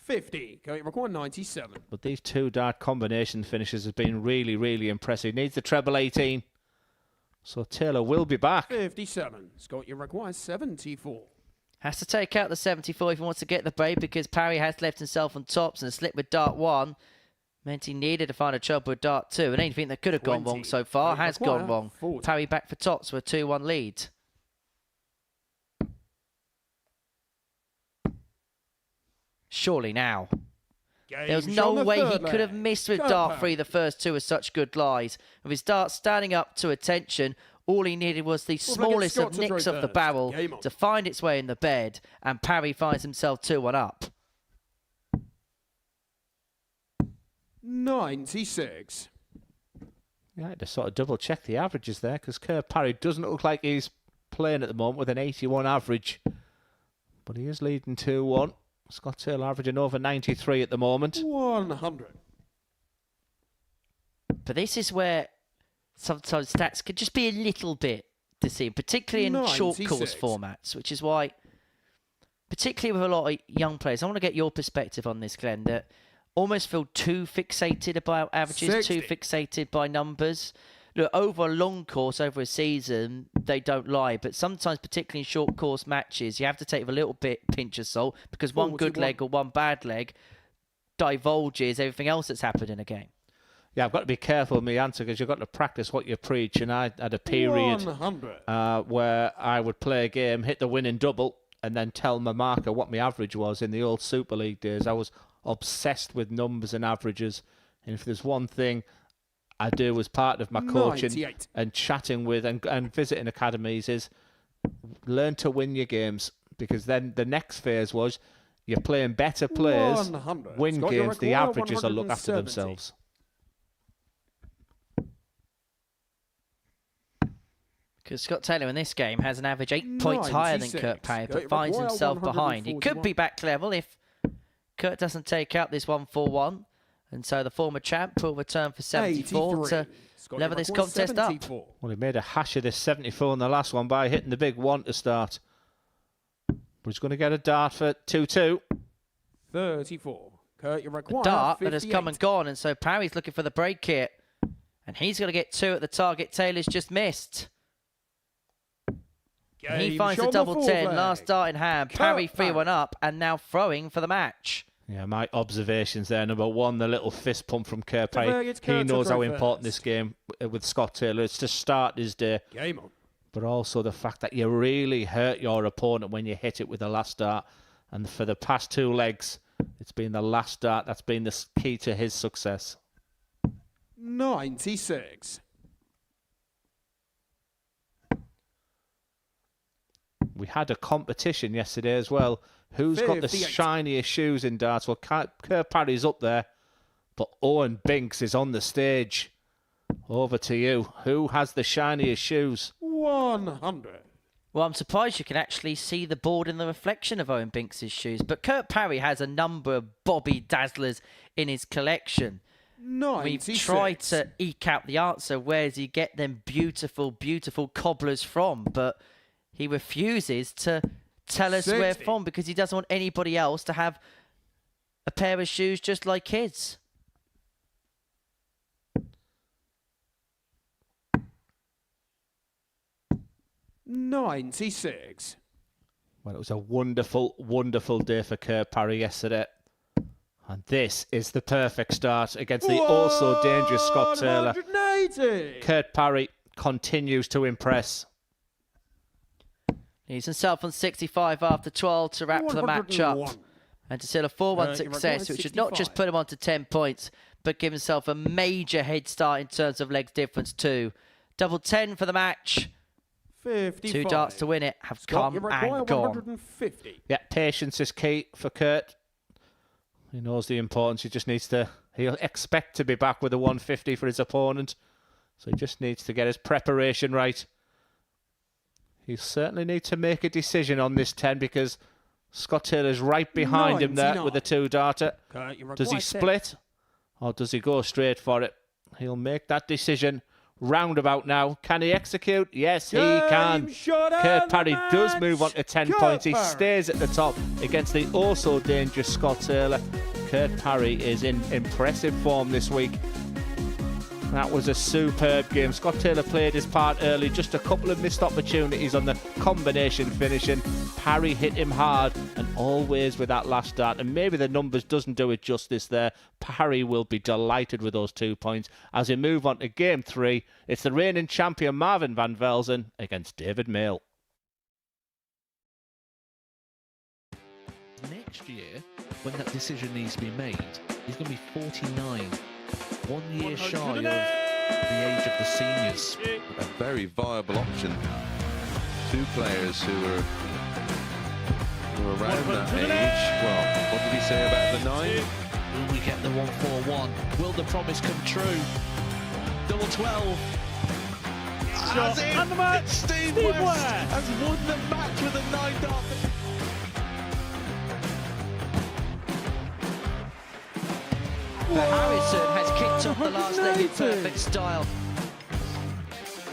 Speaker 6: 50. Going to require 97.
Speaker 2: But these 2 dart combination finishes have been really, really impressive. Needs the treble 18. So Taylor will be back.
Speaker 6: 57. Scott, you require 74.
Speaker 1: Has to take out the 74 if he wants to get the break, because Parry has left himself on tops, and a slip with dart 1 meant he needed to find a trouble with dart 2. And anything that could have gone wrong so far has gone wrong.
Speaker 6: 40.
Speaker 1: Parry back for tops with a 2-1 lead. Surely now. There was no way he could have missed with dart 3. The first 2 were such good lies. With his dart standing up to attention, all he needed was the smallest of nicks of the barrel to find its way in the bed, and Parry finds himself 2-1 up.
Speaker 6: 96.
Speaker 2: Yeah, I had to sort of double check the averages there, because Kurt Parry doesn't look like he's playing at the moment with an 81 average. But he is leading 2-1. Scott Taylor averaging over 93 at the moment.
Speaker 6: 100.
Speaker 1: But this is where sometimes stats could just be a little bit deceiving, particularly in short course formats, which is why, particularly with a lot of young players, I want to get your perspective on this, Glenn, that almost feel too fixated about averages,
Speaker 6: 60.
Speaker 1: too fixated by numbers. Look, over a long course, over a season, they don't lie. But sometimes, particularly in short course matches, you have to take with a little bit pinch of salt, because one good leg or one bad leg divulges everything else that's happened in a game.
Speaker 2: Yeah, I've got to be careful with my answer, because you've got to practice what you preach. And I had a period where I would play a game, hit the winning double, and then tell my marker what my average was in the old Super League days. I was obsessed with numbers and averages. And if there's one thing I do as part of my coaching
Speaker 6: 98.
Speaker 2: and chatting with and visiting academies is learn to win your games, because then the next phase was you're playing better players,
Speaker 6: 100.
Speaker 2: win
Speaker 6: Scott,
Speaker 2: games, the
Speaker 6: require
Speaker 2: averages will look after
Speaker 6: 170.
Speaker 2: themselves.
Speaker 1: Because Scott Taylor in this game has an average 8 points higher than
Speaker 6: 96.
Speaker 1: Kurt Parry, but
Speaker 6: It
Speaker 1: finds
Speaker 6: require
Speaker 1: himself behind. He could
Speaker 6: 141.
Speaker 1: be back level if Kurt doesn't take out this 1-4-1. And so the former champ will return for 74 to
Speaker 6: Scott,
Speaker 1: level this
Speaker 6: require
Speaker 1: contest up.
Speaker 6: 74.
Speaker 2: Well, he made a hash of this 74 in the last one by hitting the big 1 to start. But he's going to get a dart for 2-2.
Speaker 6: 34. Kurt, you require
Speaker 1: Dart
Speaker 6: 58.
Speaker 1: that has come and gone, and so Parry's looking for the break here. And he's going to get 2 at the target Taylor's just missed. And he finds the double 10, last dart in hand. Parry 3-1 up, and now throwing for the match.
Speaker 2: Yeah, my observations there. Number 1, the little fist pump from Kurt Parry. He knows how important this game with Scott Taylor is to start his day.
Speaker 6: Game on.
Speaker 2: But also the fact that you really hurt your opponent when you hit it with the last dart. And for the past 2 legs, it's been the last dart that's been the key to his success.
Speaker 6: 96.
Speaker 2: We had a competition yesterday as well. Who's got the
Speaker 6: 58.
Speaker 2: shiniest shoes in darts? Well, Kurt Parry's up there, but Owen Binks is on the stage. Over to you. Who has the shiniest shoes?
Speaker 6: 100.
Speaker 1: Well, I'm surprised you can actually see the board in the reflection of Owen Binks' shoes. But Kurt Parry has a number of Bobby Dazzlers in his collection.
Speaker 6: 96.
Speaker 1: We've tried to eke out the answer. Where does he get them beautiful, beautiful cobblers from? But he refuses to tell us where
Speaker 6: 60.
Speaker 1: from, because he doesn't want anybody else to have a pair of shoes just like his.
Speaker 6: $96.
Speaker 2: Well, it was a wonderful, wonderful day for Kurt Parry yesterday. And this is the perfect start against the also dangerous Scott Taylor.
Speaker 6: 180.
Speaker 2: Kurt Parry continues to impress.
Speaker 1: He's himself on 65 after 12 to wrap for the match up.
Speaker 6: 101.
Speaker 1: And to seal a 4-1 success, which would not just put him on to 10 points, but give himself a major head start in terms of legs difference too. Double 10 for the match.
Speaker 6: 55.
Speaker 1: 2 darts to win it have come
Speaker 6: You require
Speaker 1: and gone.
Speaker 6: 150.
Speaker 2: Yeah, patience is key for Kurt. He knows the importance. He just needs to... He'll expect to be back with a 150 for his opponent. So he just needs to get his preparation right. He'll certainly need to make a decision on this 10 because Scott Taylor's right behind him there with a 2-darter. Does he split or does he go straight for it? He'll make that decision roundabout now. Can he execute? Yes, he can. Kurt Parry does move on to 10 points. He stays at the top against the also dangerous Scott Taylor. Kurt Parry is in impressive form this week. That was a superb game. Scott Taylor played his part early, just a couple of missed opportunities on the combination finishing. Parry hit him hard and always with that last dart. And maybe the numbers doesn't do it justice there. Parry will be delighted with those 2 points. As we move on to game 3, it's the reigning champion Marvin van Velzen against David Mayle.
Speaker 8: Next year, when that decision needs to be made, he's going to be 49. 1 year shy of the age of the seniors.
Speaker 9: A very viable option. 2 players who are around that age. Well, what did he say about the 9?
Speaker 8: Will we get the 141? Will the promise come true? Double 12.
Speaker 4: Shot and the match.
Speaker 8: Steve
Speaker 4: West
Speaker 8: West has won the match with a 9-dart.
Speaker 1: Harrison has kicked off the last leg in perfect style.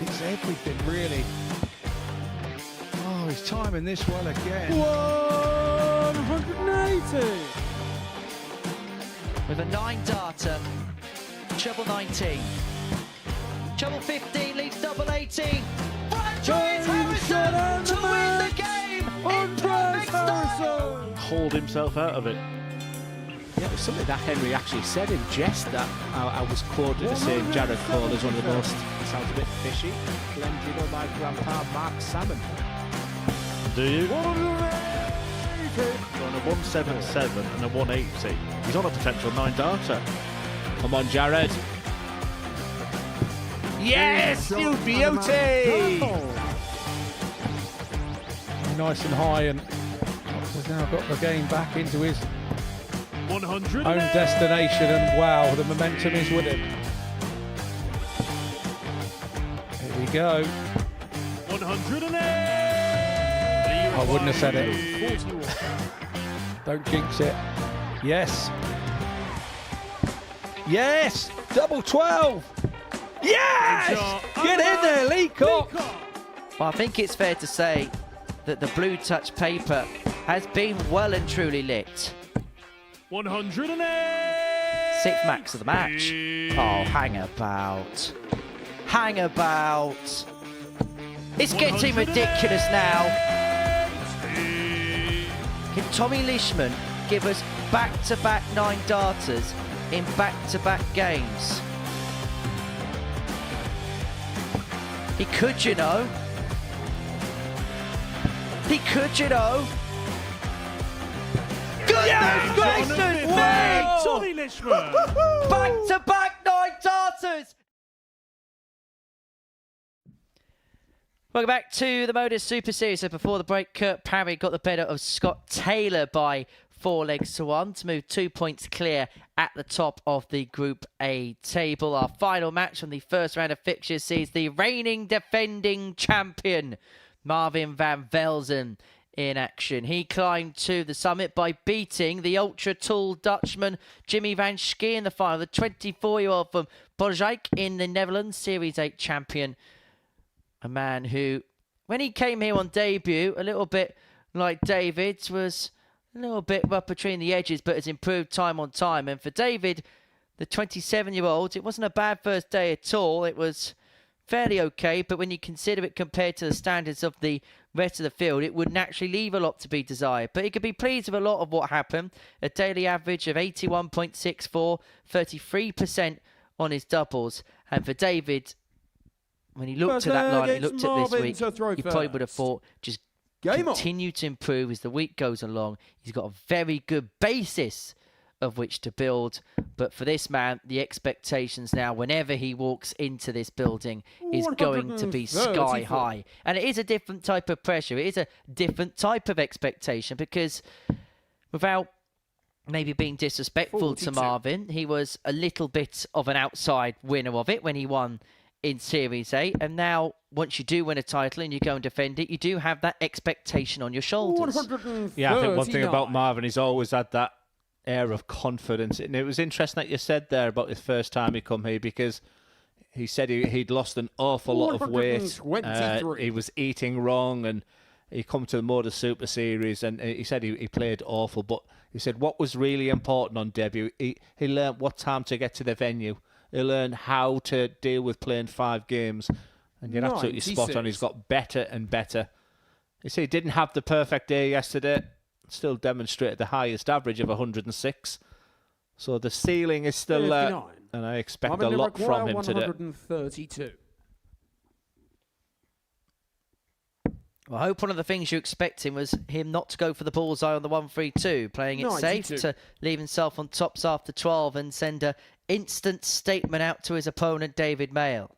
Speaker 7: It's everything, really. Oh, he's timing this well again.
Speaker 6: 180.
Speaker 1: With a 9-darter, treble 19. Treble 15 leaves double 18. Franchise Harrison to win the game in perfect style.
Speaker 3: Hold himself out of it.
Speaker 2: Yeah, it was something that Henry actually said in jest that I was quoted as saying Jared Cole is one of the most, sounds a bit fishy, blend, you know, my grandpa Mark Salmon.
Speaker 3: Do you? On a 177 and a 180. He's on a potential 9-darter.
Speaker 2: Come on, Jared. Yes, you beauty!
Speaker 7: Nice and high, and he's now got the game back into his
Speaker 4: 100.
Speaker 7: own destination, and wow, the momentum is with him. Here we go.
Speaker 4: 108.
Speaker 7: I wouldn't have said it. Don't jinx it. Yes. Yes! Double 12! Yes! Get in there, Lee Cook!
Speaker 1: Well, I think it's fair to say that the blue touch paper has been well and truly lit.
Speaker 4: 108.
Speaker 1: 6th max of the match. Oh, hang about. Hang about. It's getting ridiculous now. Can Tommy Leishman give us back-to-back 9-darters in back-to-back games? He could, you know. He could, you know. Goodness gracious me!
Speaker 4: Tommy Leishman.
Speaker 1: Back-to-back 9-darters! Welcome back to the Modus Super Series. So before the break, Kurt Parry got the better of Scott Taylor by 4 legs to 1 to move 2 points clear at the top of the Group A table. Our final match from the first round of fixtures sees the reigning defending champion, Marvin van Velzen, in action. He climbed to the summit by beating the ultra-tall Dutchman Jimmy van Schie in the final. The 24-year-old from Borjijk in the Netherlands, Series 8 champion. A man who, when he came here on debut, a little bit like David's, was a little bit rough between the edges, but has improved time on time. And for David, the 27-year-old, it wasn't a bad first day at all. It was fairly okay, but when you consider it compared to the standards of the rest of the field, it would naturally leave a lot to be desired. But he could be pleased with a lot of what happened. A daily average of 81.64, 33% on his doubles. And for David, when he looked at that line, he looked at this week, he probably would have thought, just continue to improve as the week goes along. He's got a very good basis of which to build. But for this man, the expectations now, whenever he walks into this building, is going to be sky high. And it is a different type of pressure. It is a different type of expectation because without maybe being disrespectful to Marvin, he was a little bit of an outside winner of it when he won in Series A. And now, once you do win a title and you go and defend it, you do have that expectation on your shoulders.
Speaker 2: Yeah, I think one thing about Marvin, he's always had that air of confidence. And it was interesting that you said there about his first time he come here, because he said he'd lost an awful lot of weight. He was eating wrong, and he come to the Modus Super Series, and he said he played awful. But he said what was really important on debut, he learned what time to get to the venue. He learned how to deal with playing 5 games. And you're absolutely spot on. He's got better and better. You see, he didn't have the perfect day yesterday. Still demonstrated the highest average of 106. So the ceiling is still there. And I expect a lot from him today.
Speaker 6: 132.
Speaker 1: Well, I hope one of the things you expecting was him not to go for the bullseye on the 1-3-2, playing it safe to leave himself on tops after 12 and send an instant statement out to his opponent, David Mayle.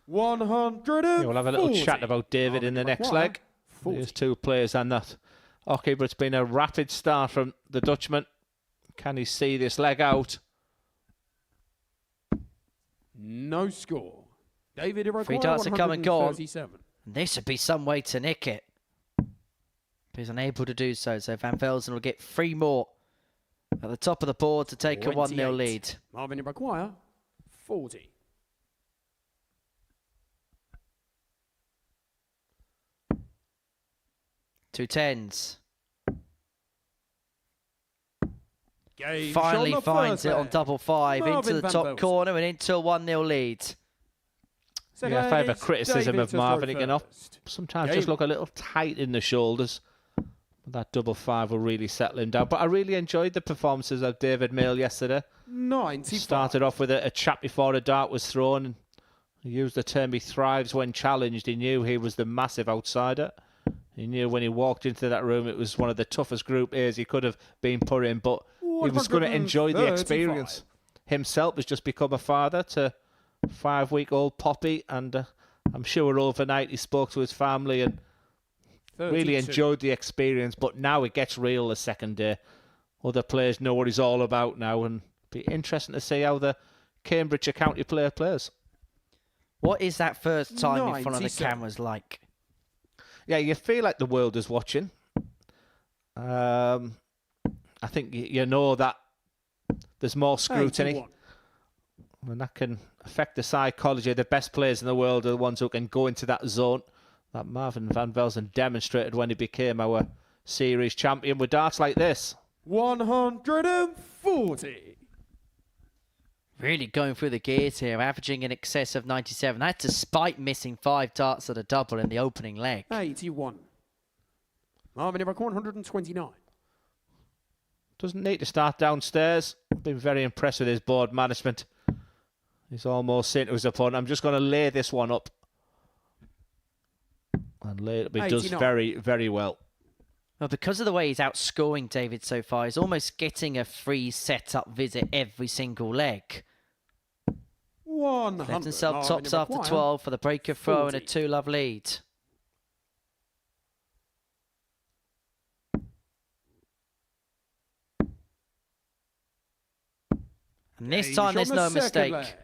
Speaker 6: 140.
Speaker 2: Yeah, we'll have a little chat about David in the next leg.
Speaker 6: 40.
Speaker 2: There's 2 players and that. Okay, but it's been a rapid start from the Dutchman. Can he see this leg out?
Speaker 6: No score. David,
Speaker 1: 3 darts are come and gone.
Speaker 6: 137.
Speaker 1: This would be some way to nick it. But he's unable to do so. So Van Velzen will get 3 more at the top of the board to take a 1-0 lead.
Speaker 6: Marvin McEwan, 40.
Speaker 1: Two 10s.
Speaker 6: Game
Speaker 1: Finally
Speaker 6: shot
Speaker 1: finds
Speaker 6: the
Speaker 1: it
Speaker 6: first
Speaker 1: on double 5
Speaker 6: Marvin
Speaker 1: into the
Speaker 6: Van
Speaker 1: top
Speaker 6: Velzen.
Speaker 1: corner and into a 1-0 lead.
Speaker 2: Yeah, if I have a
Speaker 6: It's
Speaker 2: criticism
Speaker 6: David
Speaker 2: of
Speaker 6: to
Speaker 2: Marvin,
Speaker 6: throw
Speaker 2: he can
Speaker 6: first.
Speaker 2: sometimes
Speaker 6: Game.
Speaker 2: just look a little tight in the shoulders. But that double 5 will really settle him down. But I really enjoyed the performances of David Mayle yesterday.
Speaker 6: 95.
Speaker 2: Started off with a chat before a dart was thrown. And he used the term he thrives when challenged. He knew he was the massive outsider. He knew when he walked into that room it was one of the toughest Group A's he could have been put in. But he was going to enjoy the experience. Himself has just become a father to 5-week-old Poppy. And I'm sure overnight he spoke to his family and
Speaker 6: 32.
Speaker 2: really enjoyed the experience. But now it gets real the second day. Other players know what he's all about now, and be interesting to see how the Cambridgeshire County player plays.
Speaker 1: What is that first time in front of the
Speaker 6: 97.
Speaker 1: cameras like?
Speaker 2: Yeah, you feel like the world is watching. I think you know that there's more scrutiny.
Speaker 6: 81.
Speaker 2: And that can affect the psychology. The best players in the world are the ones who can go into that zone that Marvin Van Velzen demonstrated when he became our series champion with darts like this.
Speaker 6: 140.
Speaker 1: Really going through the gears here, averaging in excess of 97. That's despite missing 5 darts at a double in the opening leg.
Speaker 6: 81. Marvin McEwan, 129.
Speaker 2: Doesn't need to start downstairs. Been very impressed with his board management. He's almost saying to his opponent, I'm just going to lay this one up. And lay it, but he does
Speaker 6: 89.
Speaker 2: very, very well.
Speaker 1: Well, because of the way he's outscoring David so far, he's almost getting a free setup visit every single leg.
Speaker 6: 100.
Speaker 1: Left himself
Speaker 6: Marvin
Speaker 1: tops after
Speaker 6: McEwan,
Speaker 1: 12 for the breaker throw and a
Speaker 6: 40.
Speaker 1: 2-love lead. And this time there's no mistake.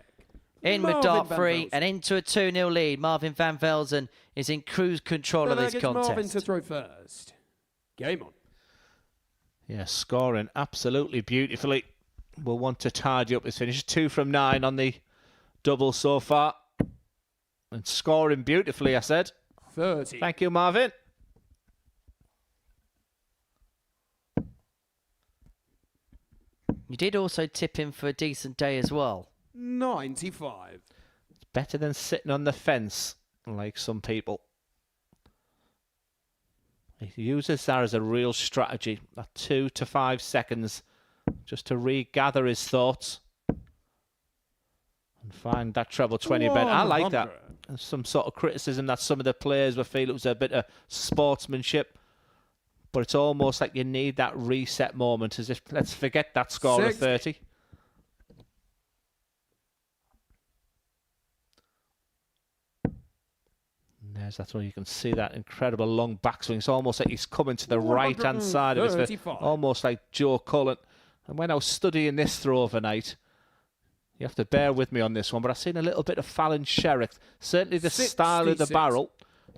Speaker 1: In with dart 3 and into a 2-0 lead. Marvin Van Velzen is in cruise control of this
Speaker 6: Marvin to
Speaker 1: contest.
Speaker 6: throw first. Game on.
Speaker 2: Yeah, scoring absolutely beautifully. We'll want to tidy up his finish. 2 from 9 on the double so far. And scoring beautifully, I said.
Speaker 6: 30.
Speaker 2: Thank you, Marvin.
Speaker 1: You did also tip him for a decent day as well.
Speaker 6: 95.
Speaker 2: It's better than sitting on the fence, like some people. He uses that as a real strategy. That 2 to 5 seconds just to regather his thoughts and find that treble 20 bet. I like that.
Speaker 6: 100.
Speaker 2: some sort of criticism that some of the players were feeling it was a bit of sportsmanship. But it's almost like you need that reset moment, as if, let's forget that score of 30. That's where you can see that incredible long backswing. It's almost like he's coming to the right-hand side of his, almost like Joe Cullen. And when I was studying this throw overnight, you have to bear with me on this one, but I've seen a little bit of Fallon Sherrick. Certainly the style of the barrel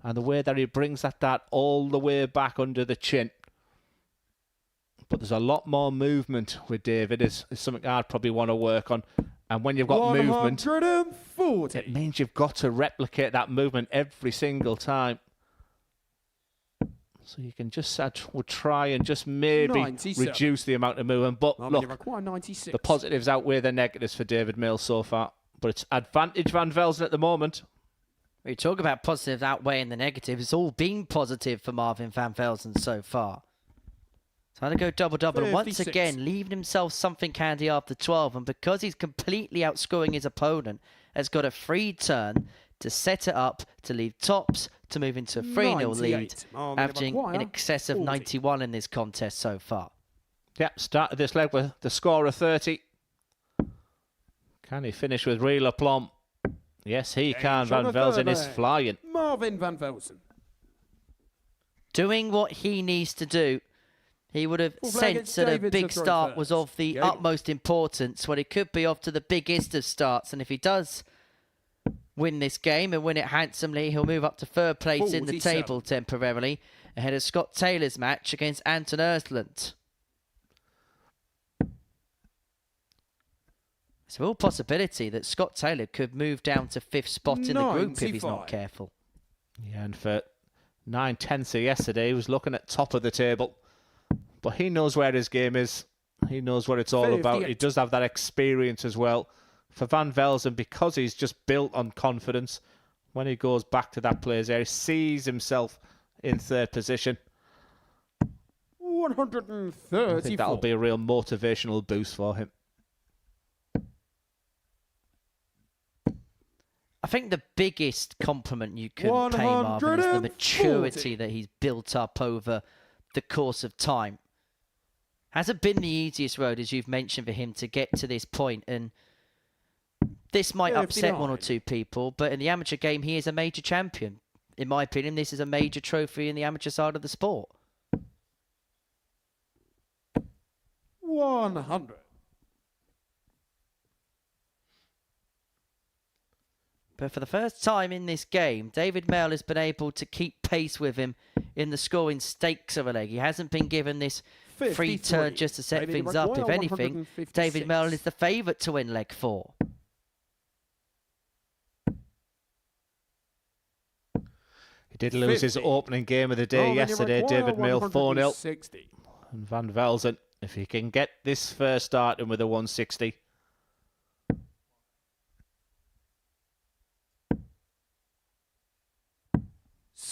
Speaker 2: and the way that he brings that dart all the way back under the chin. But there's a lot more movement with David. It's something I'd probably want to work on. And when you've got movement, it means you've got to replicate that movement every single time. So you can just try and just maybe reduce the amount of movement. But look, the positives outweigh the negatives for David Mayle so far. But it's advantage Van Velzen at the moment.
Speaker 1: We talk about positives outweighing the negatives. It's all been positive for Marvin Van Velzen so far. Trying to go double-double, and once again, leaving himself something handy after 12. And because he's completely outscoring his opponent, has got a free turn to set it up, to leave tops, to move into a 3-0 lead, averaging in excess of 91 in this contest so far.
Speaker 2: Yep, started this leg with the score of 30. Can he finish with real aplomb? Yes, he can. Van Velzen is flying.
Speaker 6: Marvin Van Velzen.
Speaker 1: Doing what he needs to do. He would have sensed that a big start was of the utmost importance when it could be off to the biggest of starts. And if he does win this game and win it handsomely, he'll move up to third place in the table temporarily, ahead of Scott Taylor's match against Anton Ostlund. It's a real possibility that Scott Taylor could move down to 5th spot in the group if he's not careful.
Speaker 2: Yeah, and for 9/10 yesterday, he was looking at top of the table. But he knows where his game is. He knows what it's all about. He does have that experience as well. For Van Velzen, because he's just built on confidence, when he goes back to that player's area, he sees himself in 3rd position.
Speaker 6: 134.
Speaker 2: I think that'll be a real motivational boost for him.
Speaker 1: I think the biggest compliment you can pay Marvin is the maturity that he's built up over the course of time. Hasn't been the easiest road, as you've mentioned, for him to get to this point, and this might upset one or two people, but in the amateur game, he is a major champion. In my opinion, this is a major trophy in the amateur side of the sport.
Speaker 6: 100.
Speaker 1: But for the first time in this game, David Mayle has been able to keep pace with him in the scoring stakes of a leg. He hasn't been given this free turn just to set things up. If anything, David Mayle is the favourite to win leg 4.
Speaker 2: He did lose his opening game of the day yesterday, David Mayle, 4-0. And Van Velzen, if he can get this first start in with a 160.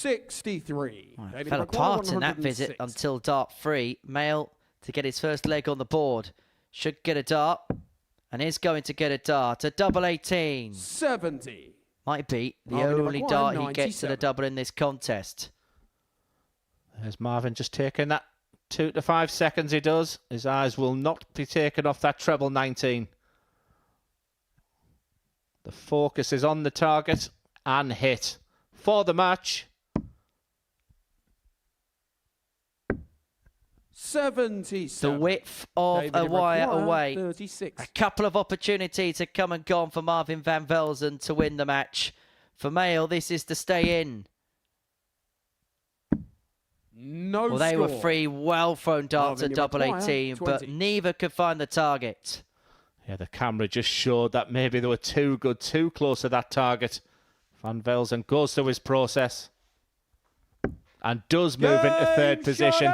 Speaker 1: Well, fell apart in that visit until dart 3. Mayle to get his first leg on the board. Should get a dart. And is going to get a dart. A double 18.
Speaker 6: 70.
Speaker 1: Might be the only dart he gets at a double in this contest.
Speaker 2: There's Marvin just taking that 2 to 5 seconds he does. His eyes will not be taken off that treble 19. The focus is on the target and hit for the match.
Speaker 6: 77.
Speaker 1: The width of a wire away.
Speaker 6: 36.
Speaker 1: A couple of opportunities have come and gone for Marvin Van Velzen to win the match. For Mayle, this is to stay in.
Speaker 6: No
Speaker 1: They
Speaker 6: score.
Speaker 1: were 3 well-thrown darts at double 18, but neither could find the target.
Speaker 2: Yeah, the camera just showed that maybe they were too good, too close to that target. Van Velzen goes through his process and does move into 3rd position.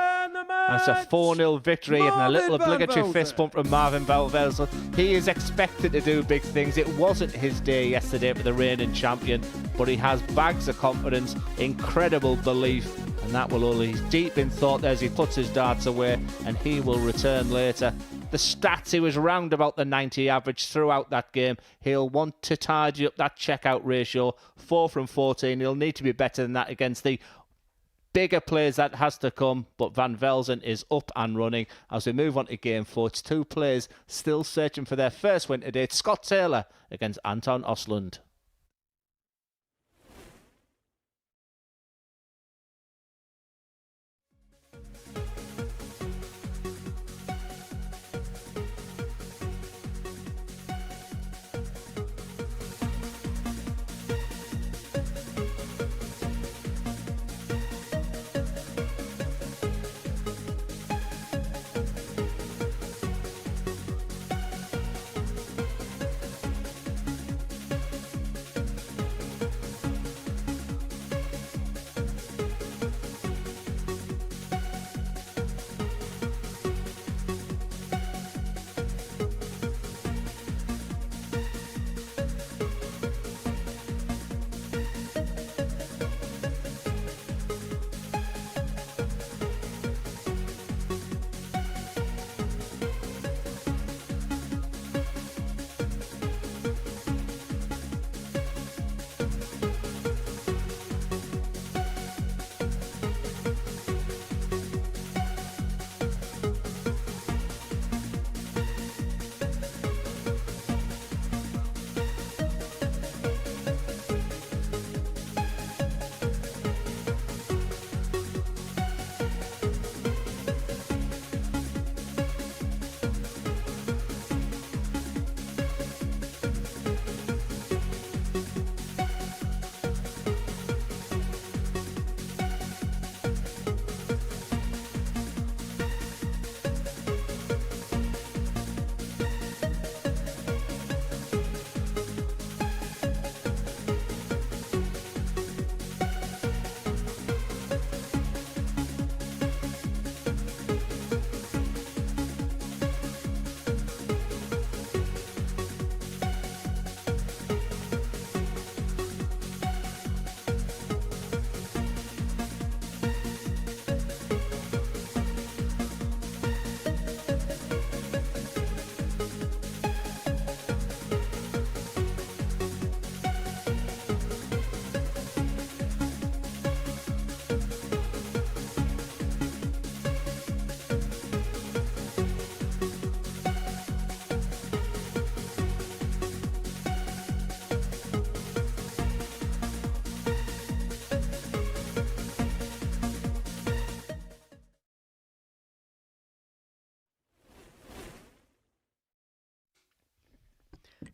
Speaker 2: That's a 4-0 victory and a little obligatory fist bump from Marvin Van Velzen. He is expected to do big things. It wasn't his day yesterday for the reigning champion, but he has bags of confidence, incredible belief, and that will only, he's deep in thought as he puts his darts away, and he will return later the stats, he was round about the 90 average throughout that game. He'll want to tidy up that checkout ratio. 4 from 14. He'll need to be better than that against the bigger players that has to come, but Van Velzen is up and running. As we move on to game 4, it's 2 players still searching for their first win today. It's Scott Taylor against Anton Ostlund.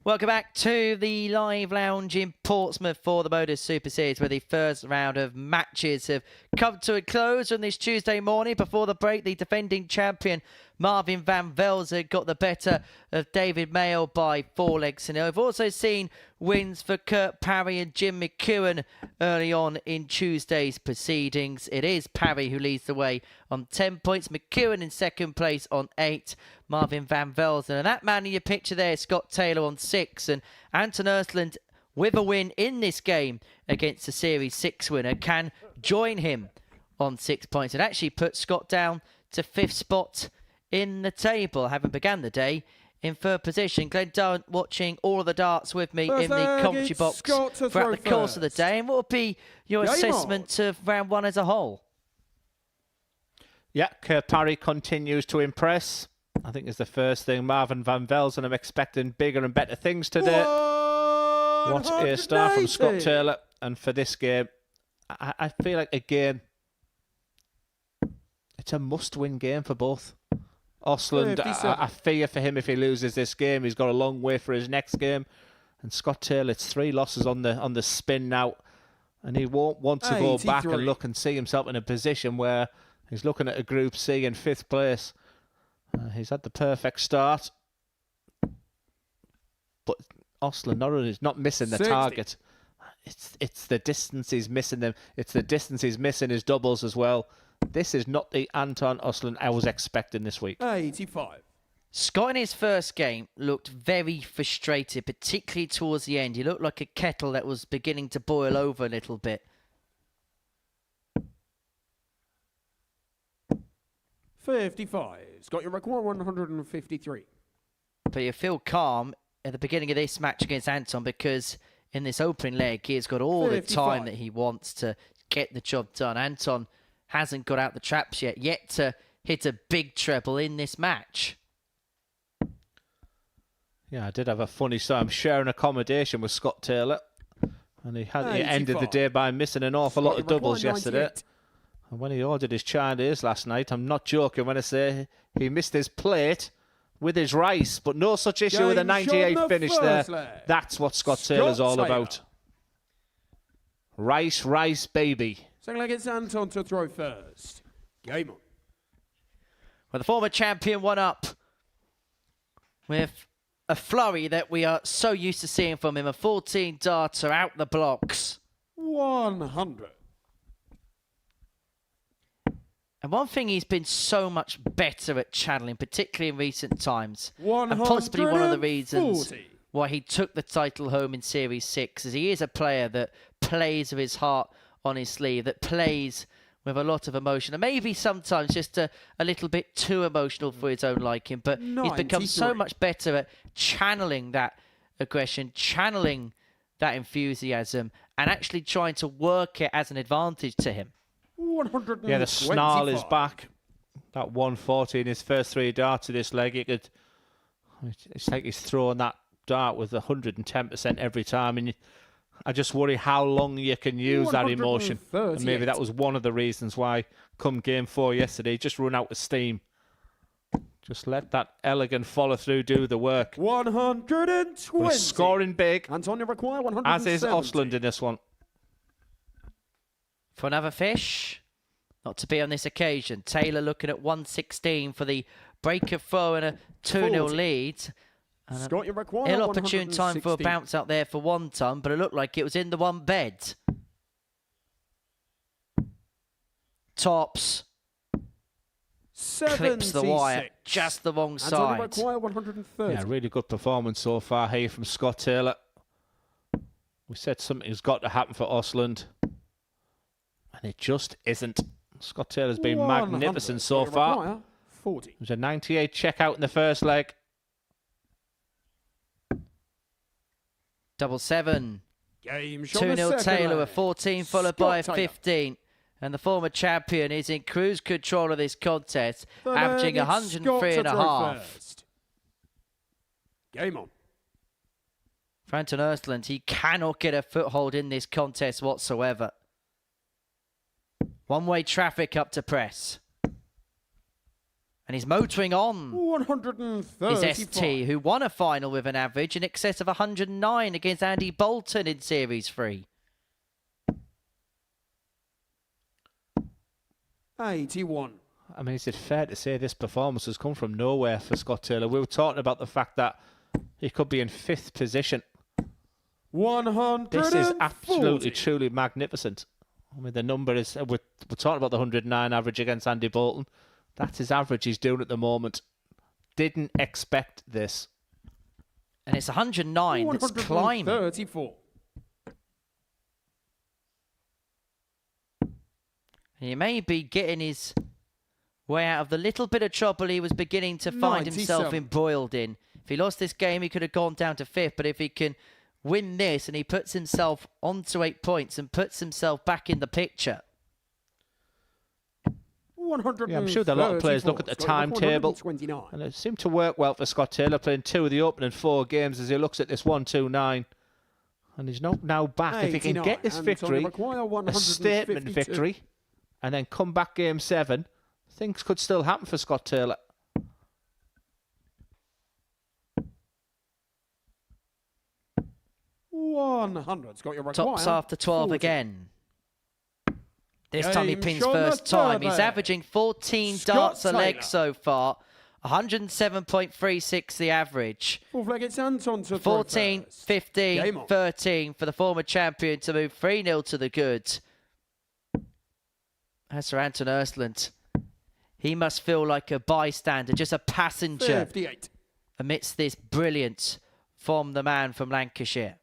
Speaker 1: Welcome back to the live lounge in Portsmouth for the Modus Super Series, where the first round of matches have come to a close on this Tuesday morning. Before the break, the defending champion Marvin Van Velzen got the better of David Mayle by 4 legs. And I've also seen wins for Kurt Parry and Jim McEwan early on in Tuesday's proceedings. It is Parry who leads the way on 10 points. McEwan in second place on 8. Marvin Van Velzen. And that man in your picture there, Scott Taylor on 6. And Anton Ostlund with a win in this game against the Series 6 winner can join him on 6 points and actually put Scott down to 5th spot in the table, having begun the day in 3rd position. Glenn Durant watching all of the darts with me in the commentary box throughout the course of the day. And what would be your assessment of round 1 as a whole?
Speaker 2: Yeah, Kurt Parry continues to impress. I think it's the first thing. Marvin Van Velzen, I'm expecting bigger and better things today. What a start from Scott Taylor. And for this game, I feel like, again, it's a must-win game for both. Ostlund, I fear for him if he loses this game. He's got a long way for his next game. And Scott Taylor, it's 3 losses on the spin now. And he won't want to go back and look and see himself in a position where he's looking at a Group C in 5th place. He's had the perfect start. But Ostlund is not missing the target. It's the distance he's missing them. It's the distance he's missing his doubles as well. This is not the Anton Ostlund I was expecting this week.
Speaker 6: 85.
Speaker 1: Scott in his first game looked very frustrated, particularly towards the end. He looked like a kettle that was beginning to boil over a little bit.
Speaker 6: 55. Scott, you require 153.
Speaker 1: But you feel calm at the beginning of this match against Anton because in this opening leg, he's got all
Speaker 6: 55.
Speaker 1: the time that he wants to get the job done. Anton hasn't got out the traps yet to hit a big treble in this match.
Speaker 2: Yeah, I did have a funny story. I'm sharing accommodation with Scott Taylor, and he ended the day by missing an awful lot of doubles yesterday. And when he ordered his Chinese last night, I'm not joking when I say he missed his plate with his rice, but no such issue with a 98 finish there. That's what Scott Taylor's all about. Rice, rice, baby.
Speaker 6: Second leg, it's Anton to throw first. Game on.
Speaker 1: Well, the former champion won up with a flurry that we are so used to seeing from him. A 14 darter out the blocks.
Speaker 6: 100.
Speaker 1: And one thing he's been so much better at channeling, particularly in recent times, and possibly one of the reasons why he took the title home in Series 6, is he is a player that plays with his heart on his sleeve, that plays with a lot of emotion, and maybe sometimes just a little bit too emotional for his own liking, but he's become so much better at channeling that aggression, channeling that enthusiasm, and actually trying to work it as an advantage to him.
Speaker 2: Yeah, the snarl is back. That 140 in his first 3 darts of this leg. It's like he's throwing that dart with 110% every time. And I just worry how long you can use that emotion. And maybe that was one of the reasons why, come game 4 yesterday, he just run out of steam. Just let that elegant follow through do the work.
Speaker 6: 120.
Speaker 2: We're scoring big.
Speaker 6: Anton, you require 170.
Speaker 2: As is Ostlund in this one.
Speaker 1: For another fish, not to be on this occasion. Taylor looking at 116 for the breaker throw and a 2-0 lead.
Speaker 6: Scott, you require
Speaker 1: ill opportune time for a bounce out there for 1 ton, but it looked like it was in the 1 bed. Tops. Clips the wire, just the wrong side.
Speaker 6: Require 130.
Speaker 2: Yeah, really good performance so far here from Scott Taylor. We said something's got to happen for Ostlund. And it just isn't. Scott Taylor's been magnificent so far.
Speaker 6: 40.
Speaker 2: It was a 98 check out in the first leg.
Speaker 1: 7-7.
Speaker 6: Game
Speaker 1: 2-0 Taylor, a 14 followed by a 15. And the former champion is in cruise control of this contest, averaging 103.5.
Speaker 6: Game on.
Speaker 1: For Anton Ostlund, he cannot get a foothold in this contest whatsoever. One-way traffic up to press. And he's motoring on.
Speaker 6: 130.
Speaker 1: Is ST, who won a final with an average in excess of 109 against Andy Bolton in Series 3.
Speaker 6: 81.
Speaker 2: I mean, is it fair to say this performance has come from nowhere for Scott Taylor? We were talking about the fact that he could be in 5th position.
Speaker 6: 100.
Speaker 2: This is absolutely, truly magnificent. I mean, the number is, we're talking about the 109 average against Andy Bolton. That's his average he's doing at the moment. Didn't expect this.
Speaker 1: And it's 109 that's climbing.
Speaker 6: 34.
Speaker 1: He may be getting his way out of the little bit of trouble he was beginning to find himself embroiled in. If he lost this game, he could have gone down to 5th, but if he can win this and he puts himself onto 8 points and puts himself back in the picture.
Speaker 2: Yeah, I'm sure that a lot of players look at the timetable and it seemed to work well for Scott Taylor, playing 2 of the opening 4 games as he looks at this 129. And he's now back. If he can get this victory, a statement victory, and then come back game 7, things could still happen for Scott Taylor.
Speaker 1: Tops after 12 again. This time he pins first time. He's averaging 14 darts a leg so far. 107.36 the average. 14, 15, 13 for the former champion to move 3-0 to the good. As for Anton Ostlund, he must feel like a bystander, just a passenger
Speaker 6: 58.
Speaker 1: Amidst this brilliance from the man from Lancashire.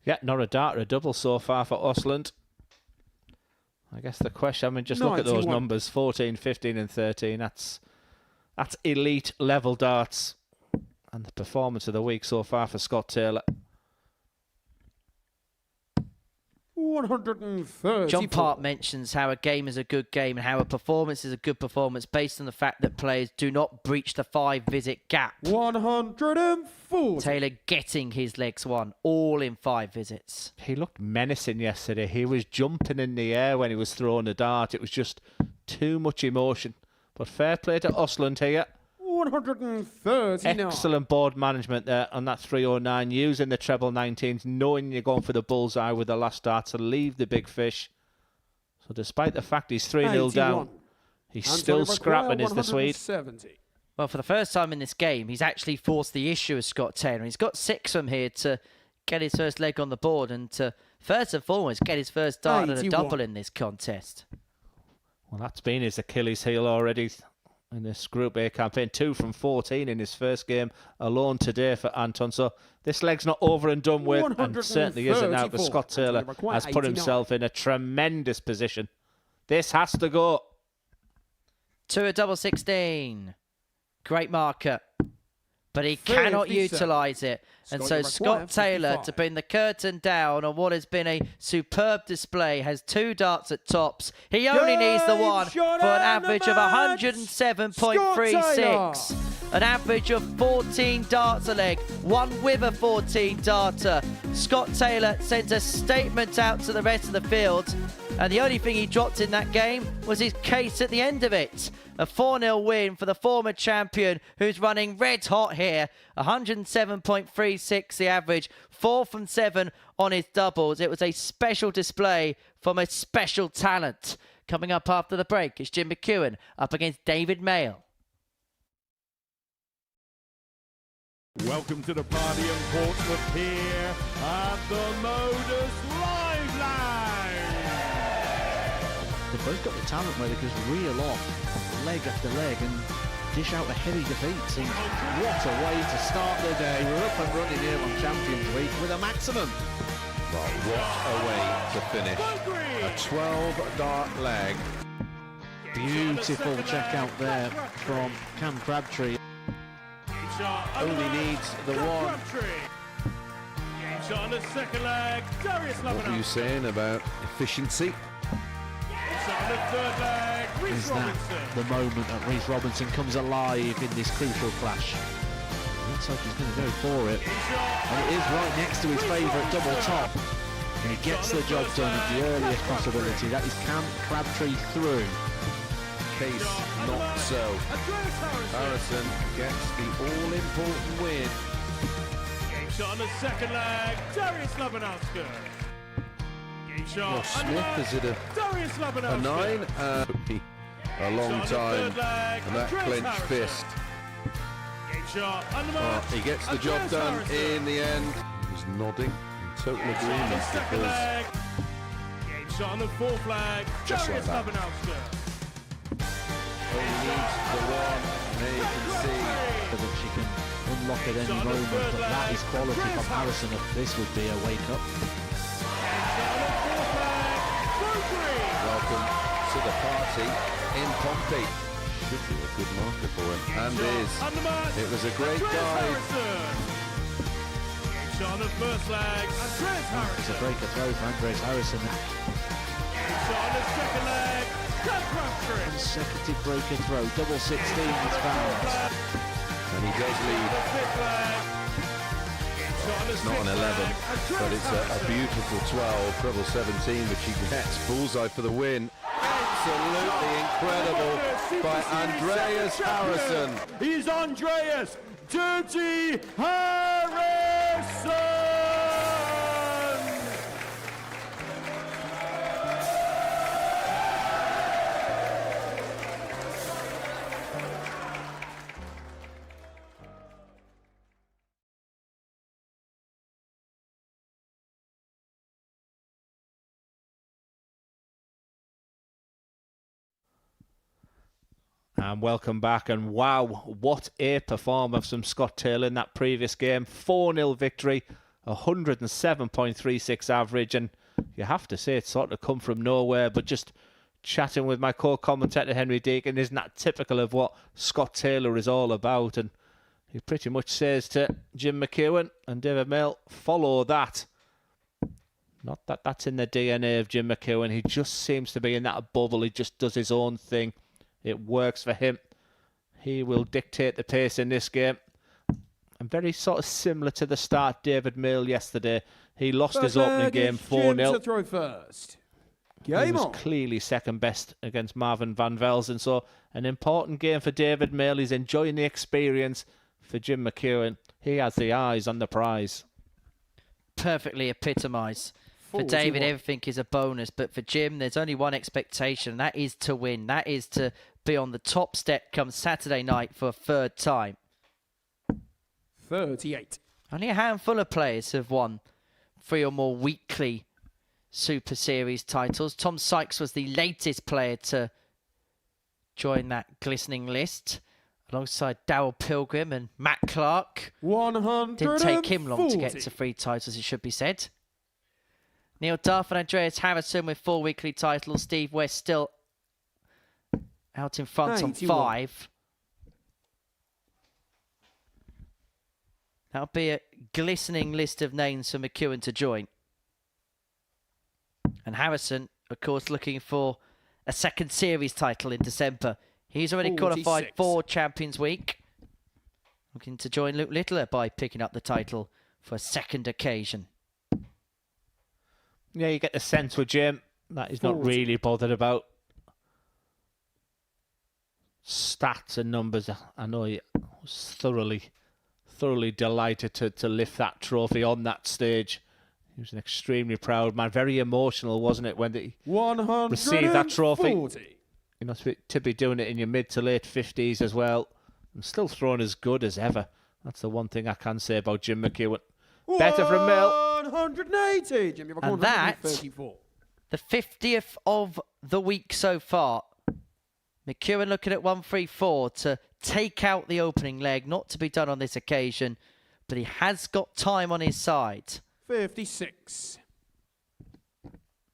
Speaker 2: Yeah, not a dart or a double so far for Ostlund. I guess the question, I mean, just look at those numbers, 14, 15 and 13. That's That's elite level darts. And the performance of the week so far for Scott Taylor.
Speaker 6: 130.
Speaker 1: John Park mentions how a game is a good game and how a performance is a good performance based on the fact that players do not breach the 5-visit gap.
Speaker 6: 140.
Speaker 1: Taylor getting his legs won, all in 5 visits.
Speaker 2: He looked menacing yesterday. He was jumping in the air when he was throwing the dart. It was just too much emotion. But fair play to Ostlund here.
Speaker 6: 139.
Speaker 2: Excellent board management there on that 309, using the treble 19s, knowing you're going for the bullseye with the last dart to leave the big fish. So despite the fact he's 3-0 down, he's still scrapping as the Swede.
Speaker 1: Well, for the first time in this game, he's actually forced the issue of Scott Taylor. He's got 6 from here to get his first leg on the board and to, first and foremost, get his first dart and a double in this contest.
Speaker 2: Well, that's been his Achilles heel already in this Group A campaign. 2 from 14 in his first game alone today for Anton. So this leg's not over and done with, and certainly isn't now, because Scott Taylor has put himself in a tremendous position. This has to go.
Speaker 1: To a double 16. Great marker. But he cannot utilise it. And so Scott Taylor, to bring the curtain down on what has been a superb display, has 2 darts at tops. He only needs the one for an average of 107.36. An average of 14 darts a leg, one with a 14 darter. Scott Taylor sends a statement out to the rest of the field. And the only thing he dropped in that game was his case at the end of it. A 4-0 win for the former champion, who's running red hot here. 107.36 the average, 4 from 7 on his doubles. It was a special display from a special talent. Coming up after the break, it's Jim McEwan up against David Mayle.
Speaker 4: Welcome to the party in Portsmouth here at the Modus Live Lounge.
Speaker 8: They've both got the talent where they can reel off leg after leg and dish out a heavy defeat. What a way to start the day. We're up and running here on Champions Week with a maximum.
Speaker 9: Well, what a way to finish. A 12-dart leg.
Speaker 8: Beautiful check out there from Cam Crabtree. Only needs the one.
Speaker 4: On the second leg, Darius
Speaker 9: What were you saying about efficiency?
Speaker 4: on the third leg,
Speaker 8: Is that the moment that Reece Robinson comes alive in this crucial clash? Looks like he's going to go for it. And it is right next to his favourite double top. And he gets the job done at the earliest possibility. That is Cam Crabtree through.
Speaker 9: Case not so. Harrison gets the all-important win.
Speaker 4: Game shot on the second leg, Darius Labanowski. Game shot
Speaker 9: Smith, is it a 9? A long time, and that clenched fist. He gets the job done in the end. He's nodding in total agreement because
Speaker 4: game shot on the fourth leg,
Speaker 9: just like that. Only needs the one. There you can see
Speaker 8: that she can unlock at any moment, but that is quality from Harrison. This would be a wake-up.
Speaker 9: welcome to the party in Pompey. Should be a good marker for him, and is. It was a great dive.
Speaker 4: Shot on the first leg, Andreas Harrison.
Speaker 8: It's a breaker throw for Andreas Harrison.
Speaker 4: Shot on the second leg, Crabtree.
Speaker 8: Consecutive breaker throw, double 16 is found.
Speaker 9: And he does lead. It's not an 11, but it's a beautiful 12, treble 17, which he gets. Bullseye for the win. Absolutely incredible by Andreas Harrison.
Speaker 6: He's Andreas Dirty Harrison!
Speaker 2: And welcome back, and wow, what a performance from Scott Taylor in that previous game. 4-0 victory, 107.36 average, and you have to say it's sort of come from nowhere, but just chatting with my co-commentator Henry Deacon, isn't that typical of what Scott Taylor is all about? And he pretty much says to Jim McEwan and David Mayle, follow that. Not that that's in the DNA of Jim McEwan. He just seems to be in that bubble. He just does his own thing. It works for him. He will dictate the pace in this game. And very sort of similar to the start David Mayle yesterday. He lost his opening game 4-0.
Speaker 6: To throw first.
Speaker 2: He was clearly second best against Marvin van Velzen. So an important game for David Mayle. He's enjoying the experience. For Jim McEwan, he has the eyes on the prize.
Speaker 1: Perfectly epitomised. For David, everything is a bonus. But for Jim, there's only one expectation, and that is to win. That is to be on the top step come Saturday night for a third time.
Speaker 6: 38.
Speaker 1: Only a handful of players have won 3 or more weekly Super Series titles. Tom Sykes was the latest player to join that glistening list, alongside Darryl Pilgrim and Matt Clark.
Speaker 6: 140.
Speaker 1: Didn't take him long to get to 3 titles, it should be said. Neil Duff and Andreas Harrison with 4 weekly titles. Steve West still out in front
Speaker 6: 91.
Speaker 1: on 5. That'll be a glistening list of names for McEwan to join. And Harrison, of course, looking for a second series title in December. He's already
Speaker 6: 46.
Speaker 1: qualified for Champions Week. Looking to join Luke Littler by picking up the title for a second occasion.
Speaker 2: Yeah, you get the sense with Jim that he's not really bothered about stats and numbers. I know he was thoroughly delighted to lift that trophy on that stage. He was an extremely proud man. Very emotional, wasn't it, when he received that trophy? You know, to be doing it in your mid to late 50s as well. And still throwing as good as ever. That's the one thing I can say about Jim McEwan. Better from Mayle.
Speaker 6: 180. Jim, you're
Speaker 1: And that,
Speaker 6: 134.
Speaker 1: the 50th of the week so far. McEwan looking at 134 to take out the opening leg. Not to be done on this occasion, but he has got time on his side.
Speaker 6: 56.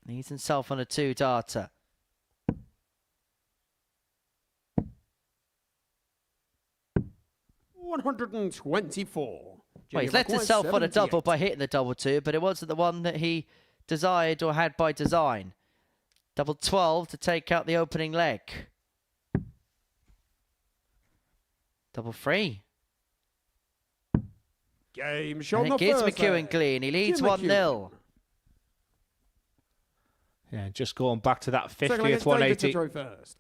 Speaker 1: He's himself on a 2-darter.
Speaker 6: $124.
Speaker 1: Well, he's left himself on a double by hitting the double 2, but it wasn't the one that he desired or had by design. Double 12 to take out the opening leg. Double 3.
Speaker 6: Game shot.
Speaker 1: And it gives McEwan clean. He leads 1-0.
Speaker 2: Yeah, just going back to that 50th 180.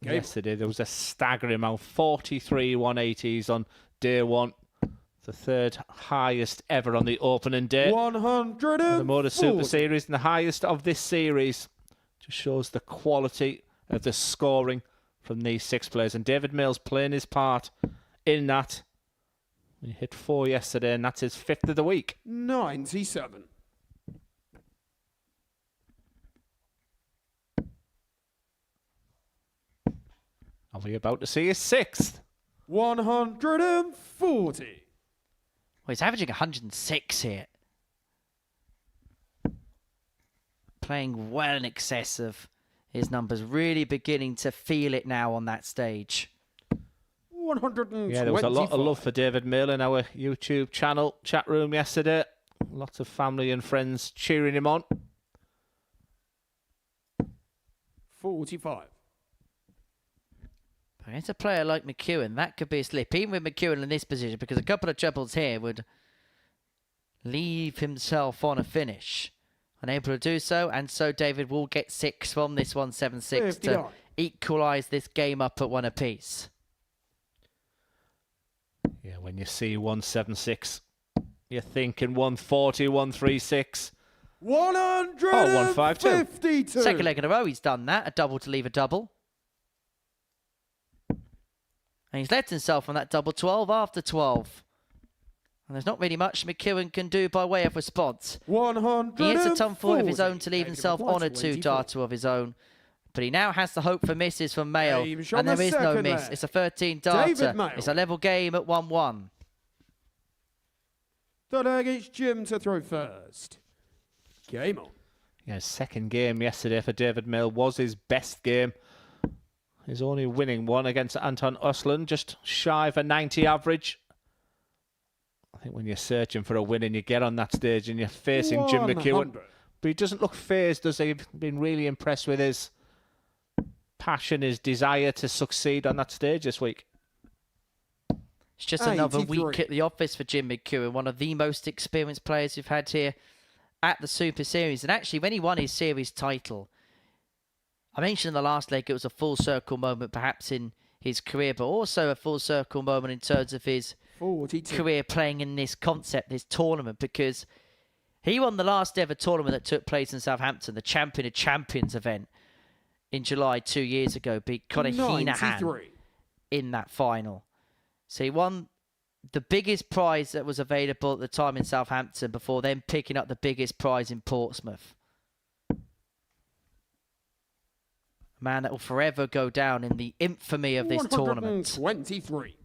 Speaker 2: Yesterday, there was a staggering amount. 43 180s on day 1. The third highest ever on the opening day.
Speaker 6: 100.
Speaker 2: The Modus Super Series, and the highest of this series. Just shows the quality of the scoring from these 6 players. And David Mayle's playing his part in that. He hit 4 yesterday, and that's his 5th of the week.
Speaker 6: 97.
Speaker 2: Are we about to see his 6th?
Speaker 6: 140.
Speaker 1: Well, he's averaging 106 here. Playing well in excess of his numbers. Really beginning to feel it now on that stage.
Speaker 6: 125.
Speaker 2: Yeah, there was a lot of love for David Mayle in our YouTube channel chat room yesterday. Lots of family and friends cheering him on.
Speaker 6: 45.
Speaker 1: Against a player like McEwan, that could be a slip. Even with McEwan in this position, because a couple of trebles here would leave himself on a finish. Unable to do so, and so David will get 6 from this 176 to equalise this game up at 1 apiece.
Speaker 2: Yeah, when you see 176, you're thinking 140, 136.
Speaker 6: 152.
Speaker 1: Second leg in a row, he's done that. A double to leave a double. And he's left himself on that double 12 after 12. And there's not really much McEwan can do by way of response.
Speaker 6: 140.
Speaker 1: He hits a ton for it of his own to leave himself on a 2-darter of his own. But he now has to hope for misses from Mayle. And there is no miss. It's a 13-darter. It's a level game at 1-1.
Speaker 6: The leg is Jim to throw first. Game on.
Speaker 2: Yeah, his second game yesterday for David Mayle was his best game His only winning one against Anton Ostlund, just shy of a 90 average. I think when you're searching for a win and you get on that stage and you're facing Jim McEwan, but he doesn't look phased, does he? Been really impressed with his passion, his desire to succeed on that stage this week.
Speaker 1: It's just another week at the office for Jim McEwan, one of the most experienced players we've had here at the Super Series. And actually, when he won his series title, I mentioned in the last leg it was a full circle moment perhaps in his career, but also a full circle moment in terms of his career playing in this concept, this tournament, because he won the last ever tournament that took place in Southampton, the Champion of Champions event in July 2 years ago, beat Conor Heenahan in that final. So he won the biggest prize that was available at the time in Southampton before then picking up the biggest prize in Portsmouth. A man that will forever go down in the infamy of this tournament.
Speaker 6: 123.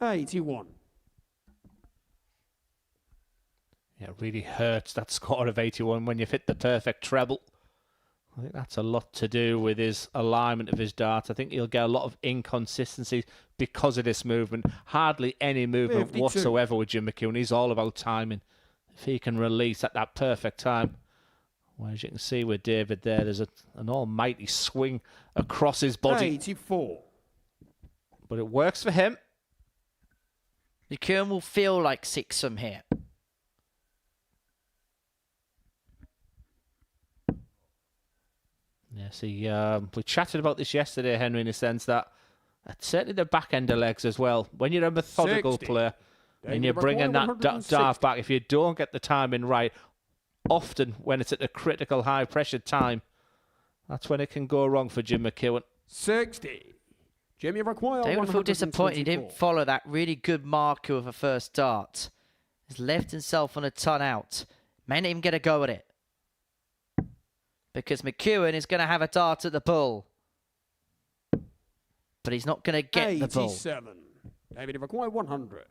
Speaker 6: $81.
Speaker 2: Yeah, it really hurts, that score of 81, when you've hit the perfect treble. I think that's a lot to do with his alignment of his dart. I think he'll get a lot of inconsistencies because of this movement. Hardly any movement
Speaker 6: 52.
Speaker 2: whatsoever with Jim McEwan. He's all about timing. If he can release at that perfect time. Well, as you can see with David there, there's an almighty swing across his body.
Speaker 6: 84.
Speaker 2: But it works for him.
Speaker 1: McEwan will feel like 6 from here.
Speaker 2: Yes, we chatted about this yesterday, Henry, in the sense that certainly the back end of legs as well. When you're a methodical
Speaker 6: 60.
Speaker 2: player and you're bringing that dart back, if you don't get the timing right, often when it's at a critical high pressure time, that's when it can go wrong for Jim McEwan.
Speaker 6: 60. Jimmy require
Speaker 1: David will feel disappointed he didn't follow that really good marker of a first dart. He's left himself on a ton out. May not even get a go at it. Because McEwan is going to have a dart at the bull. But he's not going to get the bull.
Speaker 6: 87. David require 100.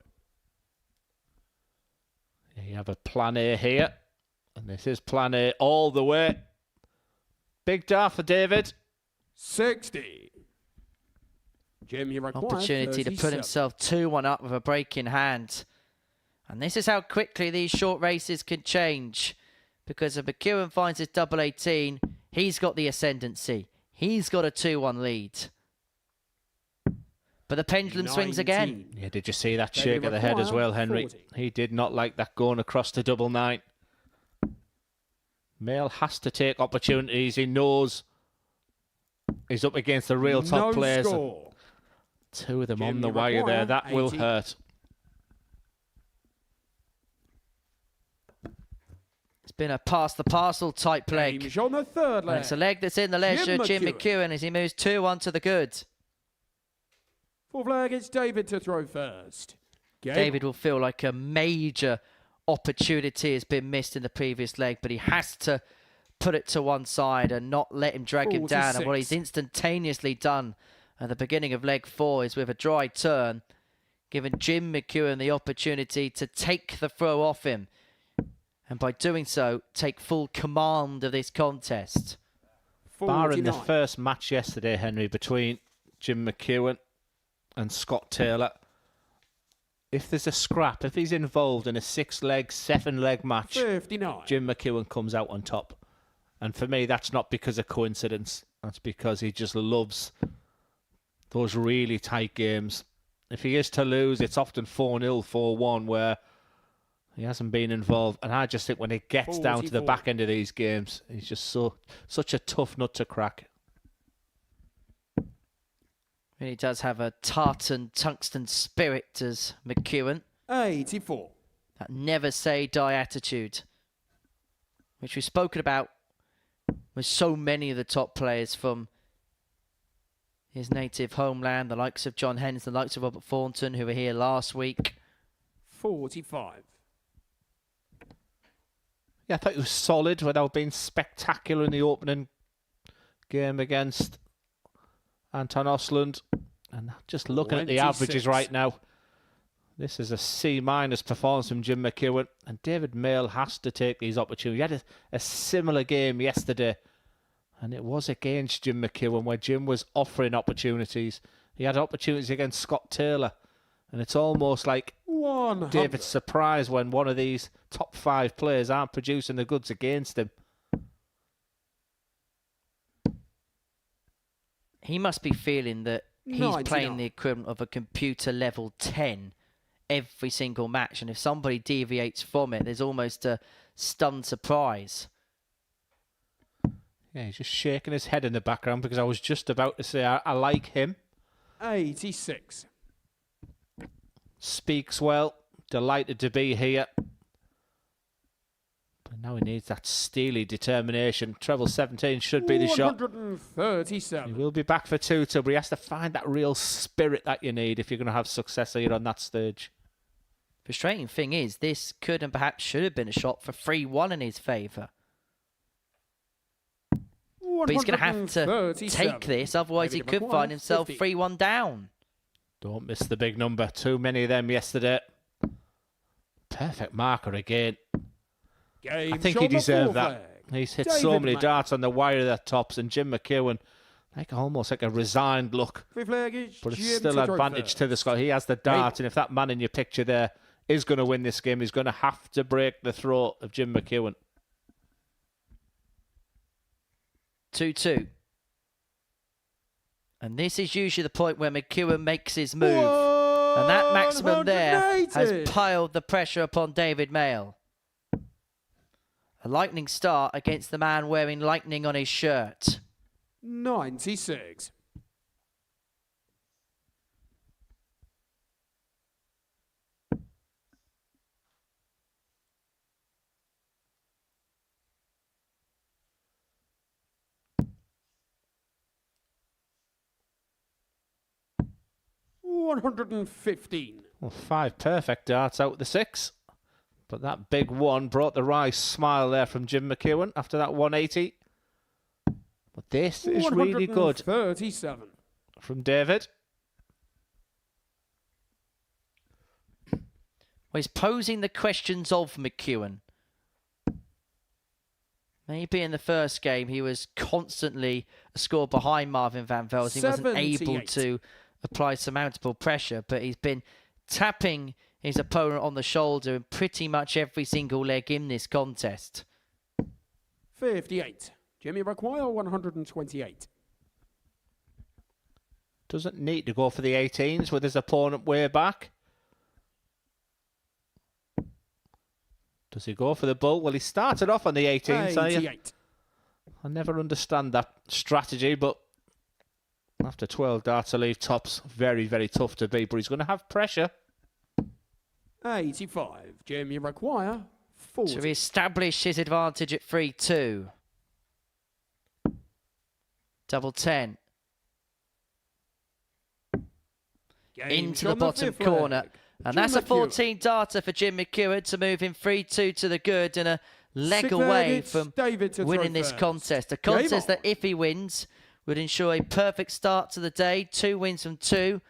Speaker 2: You have a plan A here. And this is plan A all the way. Big dart for David.
Speaker 6: 60. Jimmy require
Speaker 1: Opportunity
Speaker 6: 37.
Speaker 1: to put himself 2-1 up with a break in hand. And this is how quickly these short races can change. Because if McEwan finds his double 18, he's got the ascendancy. He's got a 2-1 lead. But the pendulum swings again.
Speaker 2: Yeah, did you see that shake of the head as well, Henry?
Speaker 6: 40.
Speaker 2: He did not like that going across the double 9. Mayle has to take opportunities. He knows he's up against the real top players.
Speaker 6: Score.
Speaker 2: 2 of them
Speaker 6: Jimmy
Speaker 2: on the wire there. That
Speaker 6: 80.
Speaker 2: will hurt.
Speaker 1: It's been a pass the parcel type leg.
Speaker 6: James on the third
Speaker 1: And
Speaker 6: leg.
Speaker 1: it's a leg that's in the leisure of Jim McEwan as he moves 2-1 to the good.
Speaker 6: Fourth leg, it's David to throw first.
Speaker 1: David will feel like a major opportunity has been missed in the previous leg, but he has to put it to one side and not let him drag him down. And what he's instantaneously done at the beginning of leg 4 is with a dry turn, giving Jim McEwan the opportunity to take the throw off him. And by doing so, take full command of this contest.
Speaker 2: Barring the first match yesterday, Henry, between Jim McEwan and Scott Taylor, if there's a scrap, if he's involved in a 6-leg, 7-leg match,
Speaker 6: 59.
Speaker 2: Jim McEwan comes out on top. And for me, that's not because of coincidence. That's because he just loves those really tight games. If he is to lose, it's often 4-0, 4-1, where he hasn't been involved. And I just think when it gets down to the back end of these games, he's just such a tough nut to crack.
Speaker 1: Really does have a tartan tungsten spirit as McEwan.
Speaker 6: 84.
Speaker 1: That never say die attitude, which we've spoken about with so many of the top players from his native homeland, the likes of John Henderson, the likes of Robert Thornton, who were here last week.
Speaker 6: 45.
Speaker 2: Yeah, I thought he was solid without being spectacular in the opening game against Anton Ostlund. And just looking at the averages right now, This is a C- performance from Jim McEwan, and David Mayle has to take these opportunities. He had a similar game yesterday, and it was against Jim McEwan where Jim was offering opportunities. He had opportunities against Scott Taylor, and it's almost like David's surprised when one of these top 5 players aren't producing the goods against him.
Speaker 1: He must be feeling that he's playing the equivalent of a computer level 10 every single match, and if somebody deviates from it, there's almost a stunned surprise.
Speaker 2: Yeah, he's just shaking his head in the background because I was just about to say I like him.
Speaker 6: 86.
Speaker 2: Speaks well, delighted to be here. But now he needs that steely determination. Treble 17 should be the shot.
Speaker 6: 137.
Speaker 2: He will be back for 2-2, but he has to find that real spirit that you need if you're going to have success here on that stage.
Speaker 1: Frustrating thing is, this could and perhaps should have been a shot for 3-1 in his favour. But he's going to have to take this, otherwise he could find himself 3-1 down.
Speaker 2: Don't miss the big number. Too many of them yesterday. Perfect marker again. I think he deserved that. He's hit so many darts on the wire of the tops, and Jim McEwan, almost like a resigned look. But it's still advantage to the Scot. He has the dart, and if that man in your picture there is going to win this game, he's going to have to break the throat of Jim McEwan.
Speaker 1: 2-2. And this is usually the point where McEwan makes his move. And that maximum there has piled the pressure upon David Mayle. A lightning start against the man wearing lightning on his shirt.
Speaker 6: 96. $115.
Speaker 2: Well, 5 perfect darts out the 6. But that big one brought the wry smile there from Jim McEwan after that 180. But this is really good
Speaker 6: 37.
Speaker 2: from David.
Speaker 1: Well, he's posing the questions of McEwan. Maybe in the first game he was constantly a score behind Marvin van Velzen. He wasn't able to apply surmountable pressure, but he's been tapping his opponent on the shoulder in pretty much every single leg in this contest.
Speaker 6: 58. Jimmy require 128.
Speaker 2: Doesn't need to go for the 18s with his opponent way back. Does he go for the bull? Well, he started off on the 18s.
Speaker 6: 88.
Speaker 2: I never understand that strategy, but after 12 darts to leave tops, very, very tough to beat. But he's going to have pressure.
Speaker 6: 85. Jamie require 40.
Speaker 1: To establish his advantage at 3-2. Double 10. Into the bottom corner. And that's a 14 darter for Jim McEwan to move him 3-2 to the good and a leg away from winning this contest. A contest that, if he wins, would ensure a perfect start to the day. 2 wins from 2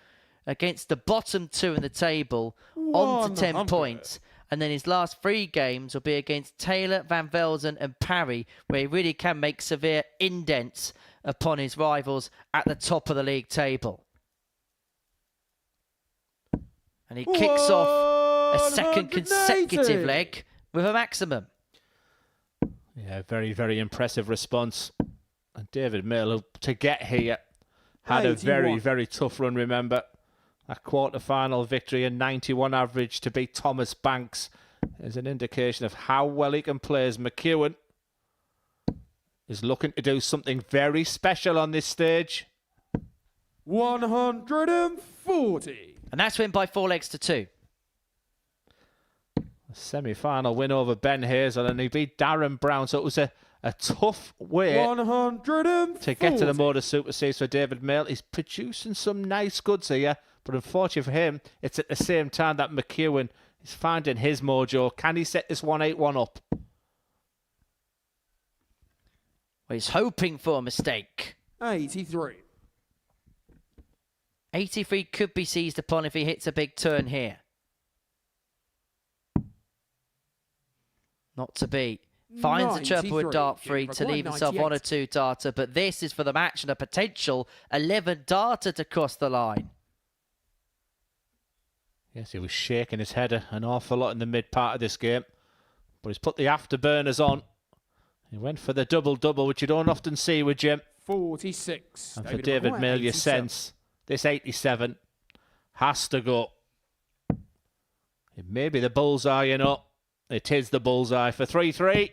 Speaker 1: against the bottom 2 in the table, on to 10 points. And then his last 3 games will be against Taylor, Van Velzen and Parry, where he really can make severe indents upon his rivals at the top of the league table. And he kicks off a second consecutive leg with a maximum.
Speaker 2: Yeah, very, very impressive response. And David Mayle, to get here, had a very, very tough run, remember. A quarter-final victory and 91 average to beat Thomas Banks is an indication of how well he can play, as McEwan is looking to do something very special on this stage.
Speaker 6: 140.
Speaker 1: And that's win by 4 legs to 2.
Speaker 2: A semi-final win over Ben Hazel, and he beat Darren Brown, so it was a tough way to get to the Modus Super Series for David Mayle. He's producing some nice goods here, but unfortunately for him, it's at the same time that McEwan is finding his mojo. Can he set this 181 up?
Speaker 1: Well, he's hoping for a mistake.
Speaker 6: 83.
Speaker 1: 83 could be seized upon if he hits a big turn here. Not to beat. Finds a chopper with dart 3 to leave himself on a 2 darter, but this is for the match and a potential 11 darter to cross the line.
Speaker 2: Yes, he was shaking his head an awful lot in the mid part of this game, but he's put the afterburners on. He went for the double-double, which you don't often see with Jim.
Speaker 6: 46.
Speaker 2: And for David Mayle, you sense this 87 has to go. It may be the bullseye, you know. It is the bullseye for 3-3.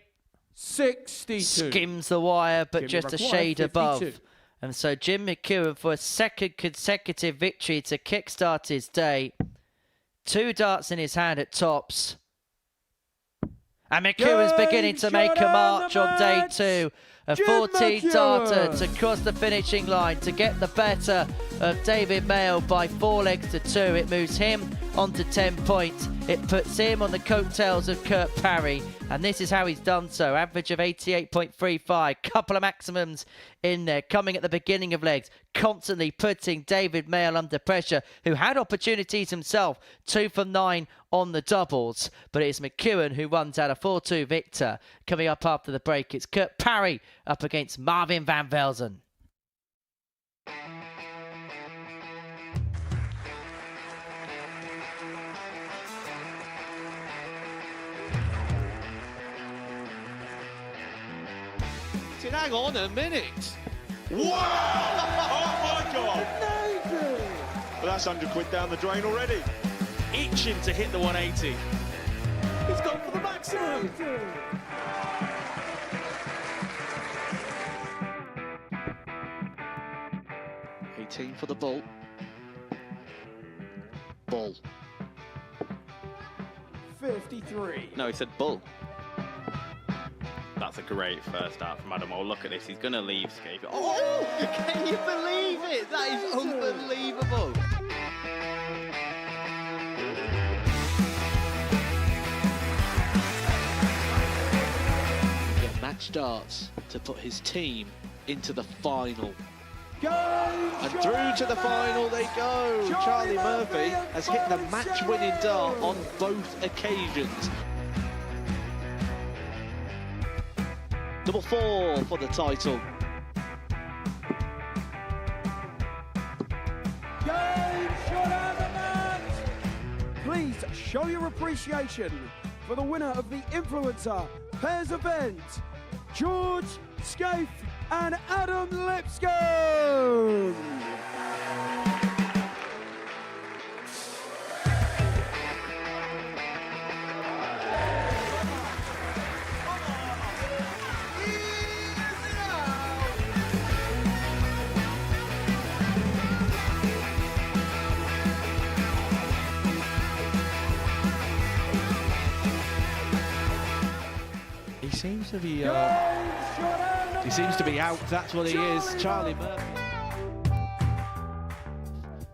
Speaker 6: 62.
Speaker 1: Skims the wire, but just a shade
Speaker 6: 52.
Speaker 1: above. And so Jim McEwan for a second consecutive victory to kickstart his day. 2 darts in his hand at tops. And McEwan's beginning to make a march on day 2. A 14 darter to cross the finishing line to get the better of David Mayle by 4 legs to 2. It moves him on to 10 points. It puts him on the coattails of Kurt Parry. And this is how he's done so. Average of 88.35. Couple of maximums in there coming at the beginning of legs. Constantly putting David Mayle under pressure, who had opportunities himself. 2 from 9 on the doubles. But it's McEwan who runs out a 4-2 victor. Coming up after the break, it's Kurt Parry up against Marvin van Velzen.
Speaker 8: Hang on a minute.
Speaker 4: Wow! Oh my God! Well, that's 100 quid down the drain already.
Speaker 10: Itching to hit the 180.
Speaker 6: He's gone for the maximum.
Speaker 8: 18 for the bull. Bull.
Speaker 6: 53.
Speaker 10: No, he said bull. That's a great first out from Adam. Oh, look at this. He's going to leave Scape. Oh, can you believe it? That is unbelievable.
Speaker 8: Get match darts to put his team into the final. And through to the final they go. Charlie Murphy has hit the match-winning dart on both occasions. Double 4 for the title.
Speaker 6: Please show your appreciation for the winner of the Influencer Pairs event, George Scaife and Adam Lipscomb.
Speaker 8: He seems to be out, that's what he is. Charlie Murphy.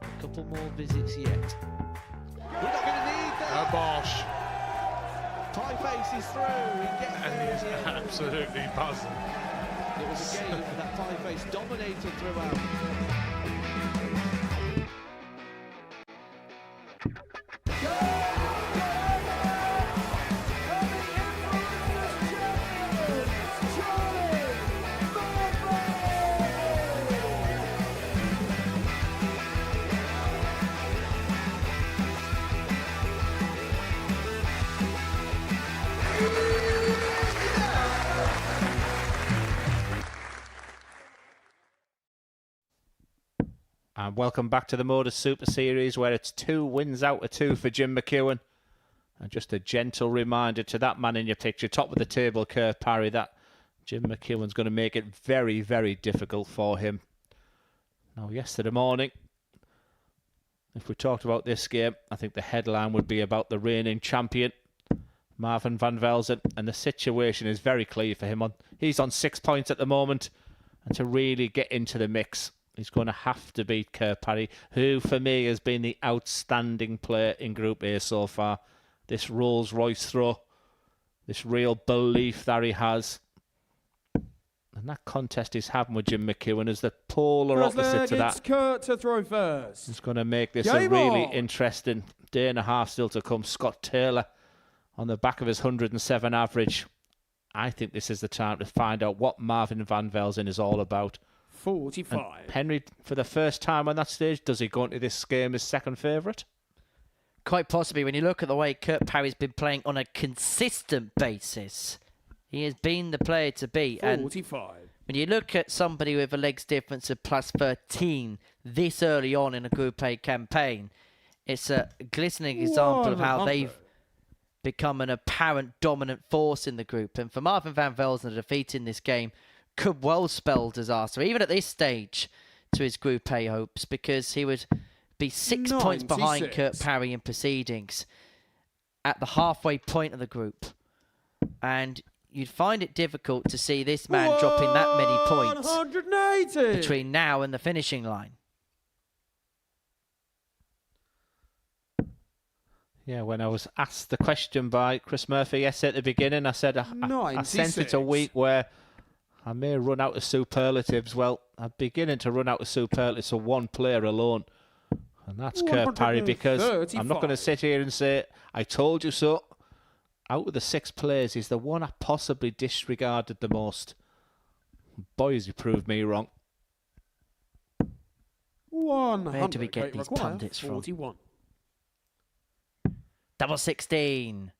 Speaker 8: A couple more visits yet. We're not going to need that.
Speaker 7: Bosh.
Speaker 8: Pie Face is through. He gets
Speaker 7: And he's absolutely buzzing.
Speaker 8: It was a game that Pie Face dominated throughout.
Speaker 2: And welcome back to the Modus Super Series, where it's 2 wins out of 2 for Jim McEwan. And just a gentle reminder to that man in your picture, top of the table, Kurt Parry, that Jim McEwan's going to make it very, very difficult for him. Now, yesterday morning, if we talked about this game, I think the headline would be about the reigning champion, Marvin van Velzen. And the situation is very clear for him. He's on 6 points at the moment. And to really get into the mix, he's going to have to beat Kurt Parry, who for me has been the outstanding player in Group A so far. This Rolls Royce throw, this real belief that he has. And that contest he's having with Jim McEwan is the polar opposite to that.
Speaker 6: Kurt to throw first.
Speaker 2: It's going to make this a really interesting day and a half still to come. Scott Taylor on the back of his 107 average. I think this is the time to find out what Marvin van Velzen is all about.
Speaker 6: 45.
Speaker 2: And Henry, for the first time on that stage, does he go into this game as second favourite?
Speaker 1: Quite possibly, when you look at the way Kurt Parry's been playing on a consistent basis, he has been the player to beat.
Speaker 6: 45.
Speaker 1: And when you look at somebody with a legs difference of plus 13 this early on in a Group A campaign, it's a glistening example of how they've become an apparent dominant force in the group. And for Marvin van Velzen, a defeat in this game could well spell disaster, even at this stage, to his Group A hopes, because he would be 6 points behind Kurt Parry in proceedings at the halfway point of the group. And you'd find it difficult to see this man dropping that many points
Speaker 6: 180.
Speaker 1: between now and the finishing line.
Speaker 2: Yeah, when I was asked the question by Chris Murphy yesterday at the beginning, I said I sense it's a week where I may run out of superlatives. Well, I'm beginning to run out of superlatives for one player alone, and that's Kurt Parry, because I'm not going to sit here and say, I told you so. Out of the 6 players, he's the one I possibly disregarded the most. Boys, you proved me wrong.
Speaker 6: 100.
Speaker 1: Where do we get these pundits from?
Speaker 6: 41.
Speaker 1: Double 16.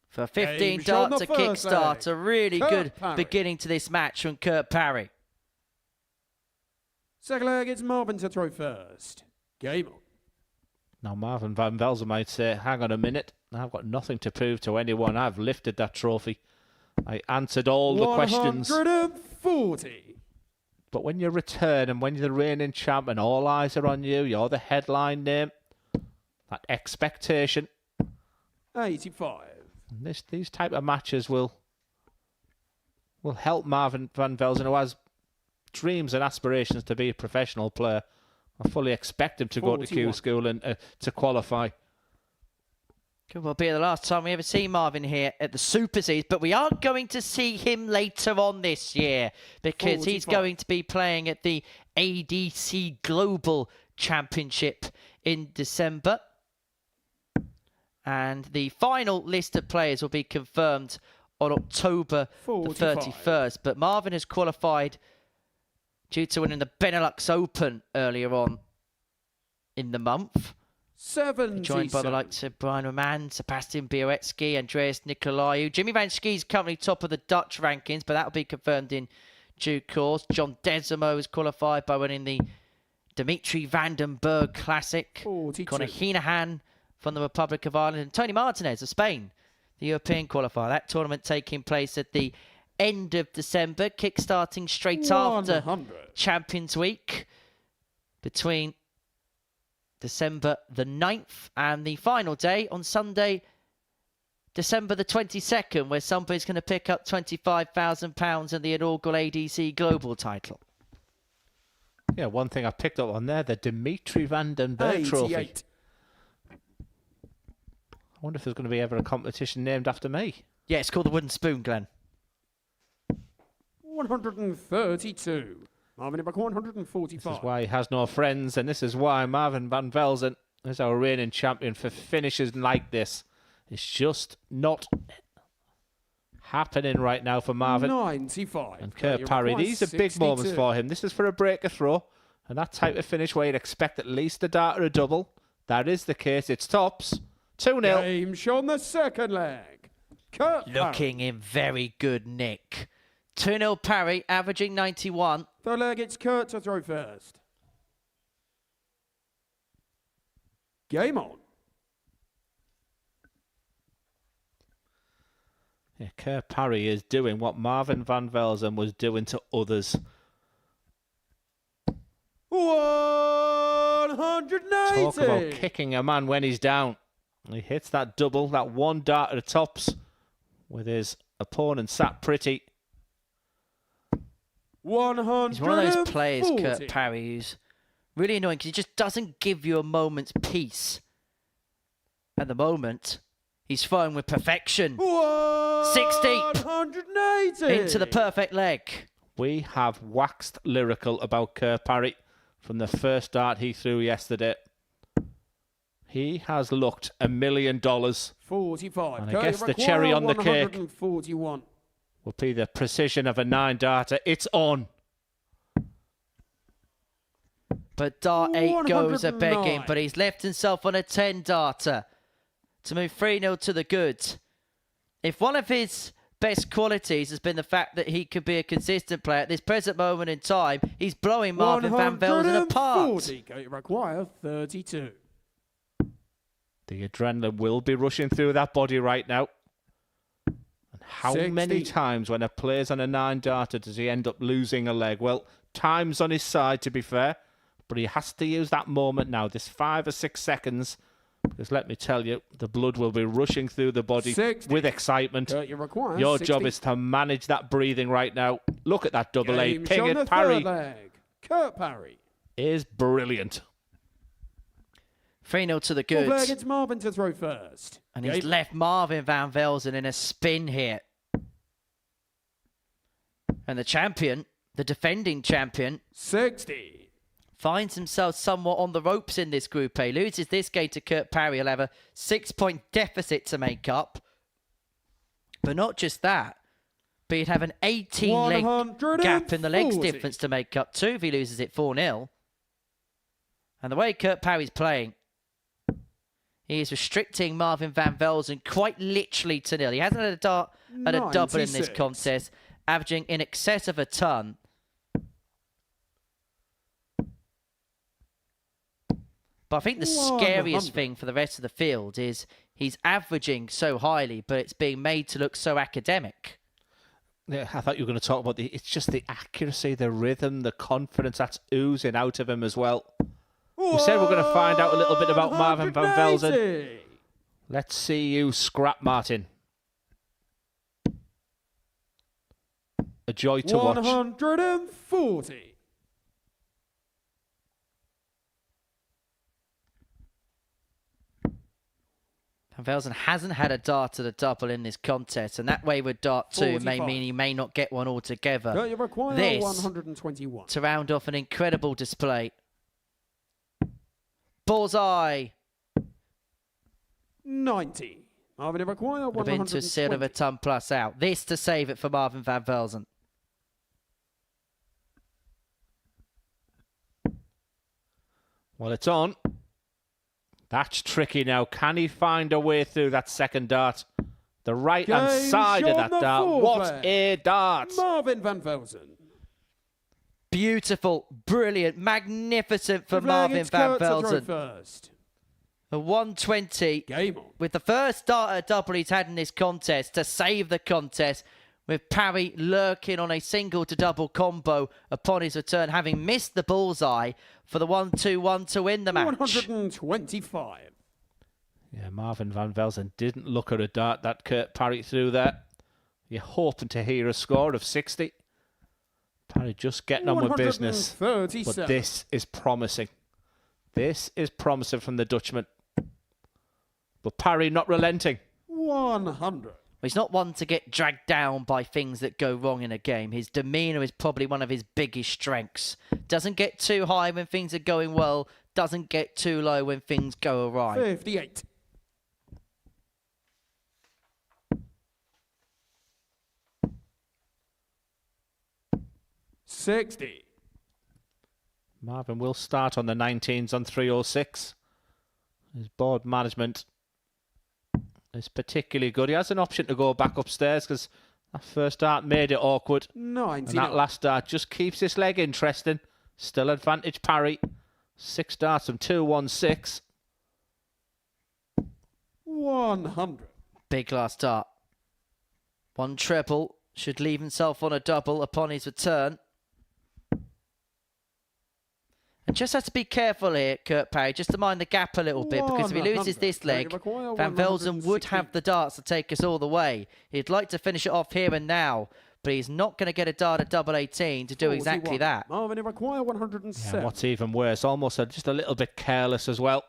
Speaker 1: For 15 darts, a kickstart. A really good beginning to this match from Kurt Parry.
Speaker 6: Second leg, it's Marvin to throw first. Game on.
Speaker 2: Now, Marvin van Velzen might say, hang on a minute, I've got nothing to prove to anyone. I've lifted that trophy. I answered all the questions.
Speaker 6: 140.
Speaker 2: But when you return and when you're the reigning champ and all eyes are on you, you're the headline name, that expectation.
Speaker 6: 85.
Speaker 2: These type of matches will help Marvin van Velzen, who has dreams and aspirations to be a professional player. I fully expect him to go to Q School and to qualify.
Speaker 1: Could well be the last time we ever see Marvin here at the Super Series, but we are going to see him later on this year, because he's going to be playing at the ADC Global Championship in December. And the final list of players will be confirmed on October the 31st. But Marvin has qualified due to winning the Benelux Open earlier on in the month.
Speaker 6: 70.
Speaker 1: Joined by the likes of Brian Roman, Sebastian Bioretsky, Andreas Nicolaou. Jimmy Van Schie is currently top of the Dutch rankings, but that will be confirmed in due course. John Desimo is qualified by winning the Dimitri Vandenberg Classic.
Speaker 6: 42.
Speaker 1: Conor Heenahan from the Republic of Ireland, and Tony Martinez of Spain, the European qualifier. That tournament taking place at the end of December, kick-starting straight after Champions Week between December the 9th and the final day on Sunday, December the 22nd, where somebody's going to pick up £25,000 and the inaugural ADC Global title.
Speaker 2: Yeah, one thing I picked up on there, the Dimitri Vandenberg Trophy. I wonder if there's going to be ever a competition named after me.
Speaker 1: Yeah, it's called the Wooden Spoon, Glenn.
Speaker 6: 132. Marvin back 145.
Speaker 2: This is why he has no friends, and this is why Marvin van Velzen is our reigning champion. For finishes like this, it's just not happening right now for Marvin.
Speaker 6: 95.
Speaker 2: And Kurt Parry, these are big moments for him. This is for a breaker throw, and that type of finish where you'd expect at least a dart or a double. That is the case. It's tops. 2-0.
Speaker 6: Game shown the second leg. Kurt
Speaker 1: Looking in very good nick. 2-0 Parry, averaging 91.
Speaker 6: Third leg, it's Kurt to throw first. Game on.
Speaker 2: Yeah, Kurt Parry is doing what Marvin van Velzen was doing to others.
Speaker 6: 180.
Speaker 2: Talk about kicking a man when he's down. He hits that double, that one dart at the tops with his opponent sat pretty.
Speaker 6: 140.
Speaker 1: He's one of those players, Kurt Parry, who's really annoying because he just doesn't give you a moment's peace. At the moment, he's throwing with perfection. 60.
Speaker 6: 180.
Speaker 1: Into the perfect leg.
Speaker 2: We have waxed lyrical about Kurt Parry from the first dart he threw yesterday. He has looked $1 million.
Speaker 6: 45.
Speaker 2: And I guess the cherry on the cake
Speaker 6: 141.
Speaker 2: will be the precision of a 9-darter. It's on.
Speaker 1: But dart 8 goes a
Speaker 6: 109.
Speaker 1: begging, but he's left himself on a 10-darter to move 3-0 to the good. If one of his best qualities has been the fact that he could be a consistent player at this present moment in time, he's blowing Marvin van Velzen apart.
Speaker 6: 140. Going to require 32.
Speaker 2: The adrenaline will be rushing through that body right now. And how
Speaker 6: 60.
Speaker 2: many times when a player's on a 9-darter does he end up losing a leg? Well, time's on his side, to be fair. But he has to use that moment now, this 5 or 6 seconds. Because let me tell you, the blood will be rushing through the body
Speaker 6: 60.
Speaker 2: with excitement.
Speaker 6: You require
Speaker 2: Your
Speaker 6: 60.
Speaker 2: job is to manage that breathing right now. Look at that double A.
Speaker 6: Game
Speaker 2: Ping
Speaker 6: shot
Speaker 2: it,
Speaker 6: the
Speaker 2: Parry
Speaker 6: third leg. Kurt Parry.
Speaker 2: is brilliant.
Speaker 1: 3-0 to the
Speaker 6: Full flag,
Speaker 1: good.
Speaker 6: it's Marvin to throw first.
Speaker 1: And he's
Speaker 6: Game.
Speaker 1: left Marvin van Velzen in a spin here. And the champion, the defending champion,
Speaker 6: 60.
Speaker 1: finds himself somewhat on the ropes in this Group A. Loses this game to Kurt Parry. He'll have a 6-point deficit to make up. But not just that, but he'd have an 18-leg gap in the legs
Speaker 6: 140.
Speaker 1: difference to make up too if he loses it 4-0. And the way Kurt Parry's playing, he is restricting Marvin van Velzen quite literally to nil. He hasn't had a dart and a double in this
Speaker 6: 96.
Speaker 1: contest, averaging in excess of a ton. But I think the scariest
Speaker 6: 100.
Speaker 1: thing for the rest of the field is he's averaging so highly, but it's being made to look so academic.
Speaker 2: Yeah, I thought you were going to talk about it's just the accuracy, the rhythm, the confidence that's oozing out of him as well. We said we're going to find out a little bit about Marvin van Velzen.
Speaker 6: 180.
Speaker 2: Let's see you scrap, Martin. A joy to watch.
Speaker 6: 140.
Speaker 1: Van Velzen hasn't had a dart at a double in this contest, and that wayward dart 2 may
Speaker 6: 45.
Speaker 1: mean he may not get one altogether.
Speaker 6: You require
Speaker 1: This
Speaker 6: 121.
Speaker 1: to round off an incredible display. Bullseye.
Speaker 6: 90. Marvin, you require
Speaker 1: Would have been to a seal of a
Speaker 6: 120.
Speaker 1: ton plus out. This to save it for Marvin van Velzen.
Speaker 2: Well, it's on. That's tricky now. Can he find a way through that second dart? The right-hand
Speaker 6: Game
Speaker 2: side of
Speaker 6: shot
Speaker 2: that
Speaker 6: the
Speaker 2: dart.
Speaker 6: fourth
Speaker 2: What
Speaker 6: leg.
Speaker 2: a dart!
Speaker 6: Marvin van Velzen.
Speaker 1: Beautiful, brilliant, magnificent for
Speaker 6: The flag,
Speaker 1: Marvin
Speaker 6: it's
Speaker 1: van
Speaker 6: Kurt to throw
Speaker 1: Velzen.
Speaker 6: first.
Speaker 1: A 120
Speaker 6: Game on.
Speaker 1: with the first dart at double he's had in this contest to save the contest, with Parry lurking on a single to double combo upon his return, having missed the bullseye for the 1-2-1 to win the match.
Speaker 6: 125.
Speaker 2: Yeah, Marvin van Velzen didn't look at a dart that Kurt Parry threw there. You're hoping to hear a score of 60. Parry just getting on with business.
Speaker 6: 137.
Speaker 2: But this is promising. This is promising from the Dutchman. But Parry not relenting.
Speaker 6: 100.
Speaker 1: He's not one to get dragged down by things that go wrong in a game. His demeanour is probably one of his biggest strengths. Doesn't get too high when things are going well. Doesn't get too low when things go awry.
Speaker 6: 58. $60.
Speaker 2: Marvin will start on the 19s on 306. His board management is particularly good. He has an option to go back upstairs because that first dart made it awkward.
Speaker 6: 90.
Speaker 2: And that last dart just keeps this leg interesting. Still advantage Parry. 6 darts from 216.
Speaker 6: 100.
Speaker 1: Big last dart. 1 treble. Should leave himself on a double upon his return. And just has to be careful here, Kurt Parry, just to mind the gap a little bit, because if he loses
Speaker 6: 100.
Speaker 1: this leg, Van Velzen would have the darts to take us all the way. He'd like to finish it off here and now, but he's not going to get a dart at double 18 to do exactly
Speaker 6: 41.
Speaker 1: that.
Speaker 6: Marvin, you require 107.
Speaker 2: Yeah, what's even worse, almost just a little bit careless as well.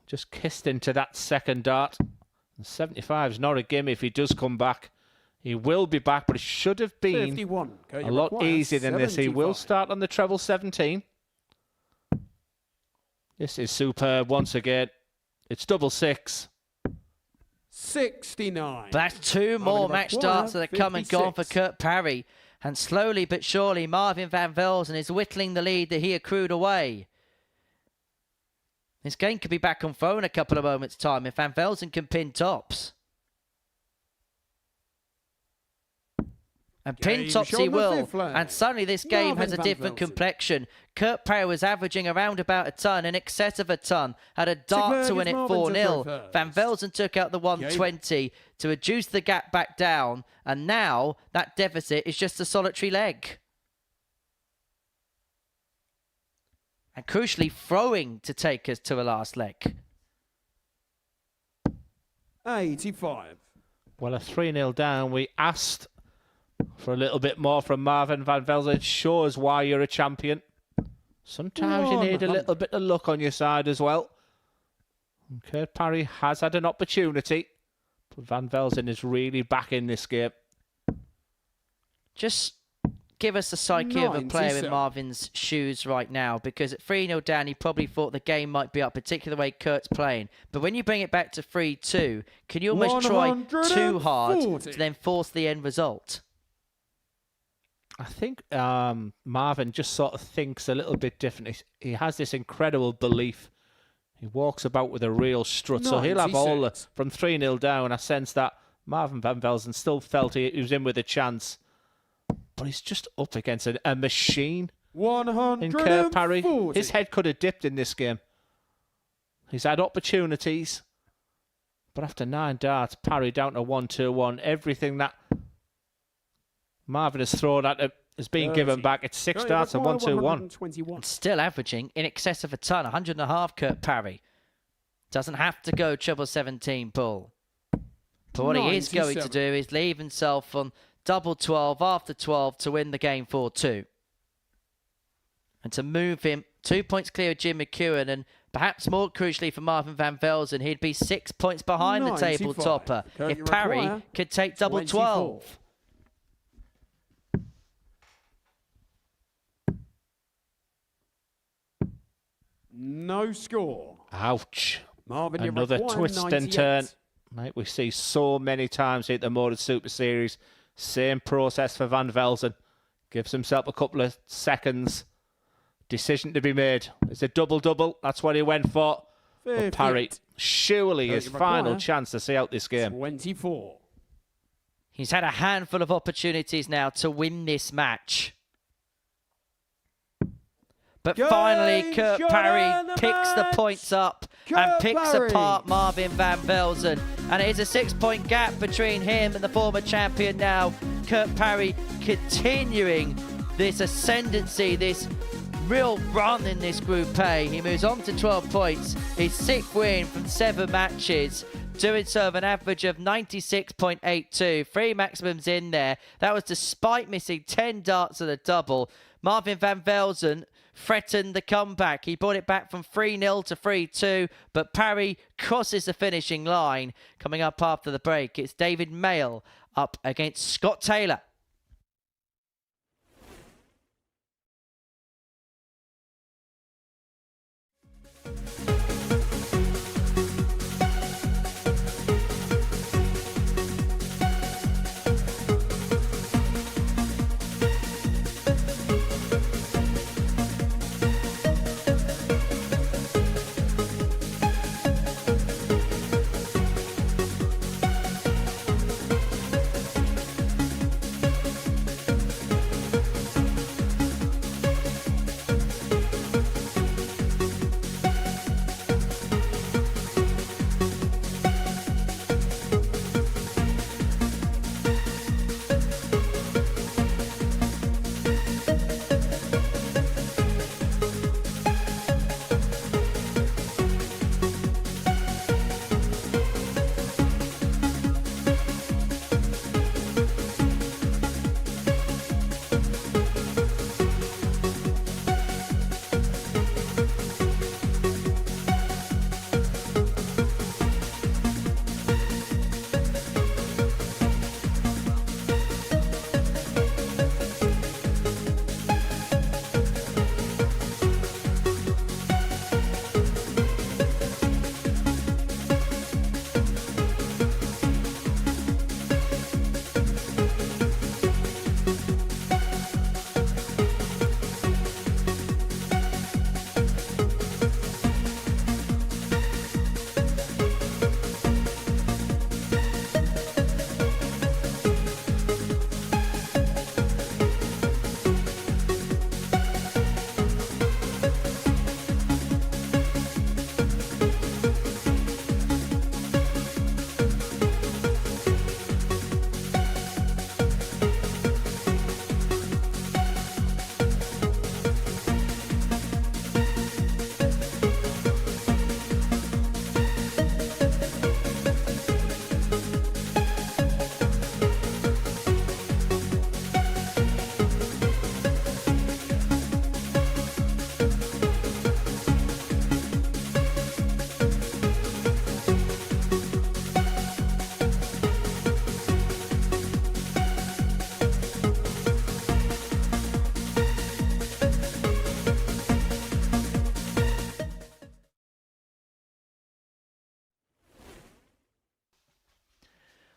Speaker 2: Just kissed into that second dart. 75 is not a gimme if he does come back. He will be back, but it should have been
Speaker 6: 51.
Speaker 2: a lot easier than this. He will start on the treble 17. This is superb once again. It's double 6.
Speaker 6: 69.
Speaker 1: That's two more match starts that are come and gone for Kurt Parry. And slowly but surely, Marvin van Velzen is whittling the lead that he accrued away. This game could be back on phone in a couple of moments' time if van Velzen can pin tops. And pin tops he will. And suddenly this game has a different complexion. Kurt Parry was averaging around about a ton, in excess of a ton, had a dart to win it 4-0. Van Velzen took out the 120 to reduce the gap back down. And now that deficit is just a solitary leg. And crucially, throwing to take us to a last leg.
Speaker 6: 85.
Speaker 2: Well, a 3-0 down. We asked for a little bit more from Marvin van Velzen. It shows why you're a champion. Sometimes you need a little bit of luck on your side as well. And Kurt Parry has had an opportunity, but van Velzen is really back in this game.
Speaker 1: Just give us the psyche of a player in Marvin's shoes right now, because at 3-0 down, he probably thought the game might be up, particularly the way Kurt's playing. But when you bring it back to 3-2, can you almost try too hard to then force the end result?
Speaker 2: I think Marvin just sort of thinks a little bit different. He has this incredible belief. He walks about with a real strut. So he'll have all the, from 3-0 down. I sense that Marvin van Velzen still felt he was in with a chance. But he's just up against a machine in Kurt Parry. His head could have dipped in this game. He's had opportunities. But after 9 darts, Parry down to 1-2-1. Everything that Marvin has thrown at him is being given back. It's 6 darts and 1-2-1.
Speaker 1: Still averaging in excess of a ton, 100.5 Kurt Parry. Doesn't have to go treble 17 pull. But what he is going to do is leave himself on double 12 after 12 to win the game 4-2. And to move him 2 points clear of Jim McEwan, and perhaps more crucially for Marvin van Velzen, he'd be 6 points behind the table topper if Parry could take double 12.
Speaker 6: No score.
Speaker 2: Ouch.
Speaker 6: Marvin,
Speaker 2: another twist and turn. Like we see so many times at the Modus Super Series. Same process for van Velzen. Gives himself a couple of seconds. Decision to be made. It's a double-double. That's what he went for. But Parry, surely his final chance to see out this game.
Speaker 6: 24.
Speaker 1: He's had a handful of opportunities now to win this match. But finally, Kurt Parry picks the points up and picks apart Marvin van Velzen. And it is a 6-point gap between him and the former champion now. Kurt Parry continuing this ascendancy, this real run in this Group A. He moves on to 12 points. His 6th win from 7 matches. Doing so of an average of 96.82. 3 maximums in there. That was despite missing 10 darts at a double. Marvin van Velzen threatened the comeback. He brought it back from 3-0 to 3-2, but Parry crosses the finishing line. Coming up after the break, it's David Mayle up against Scott Taylor.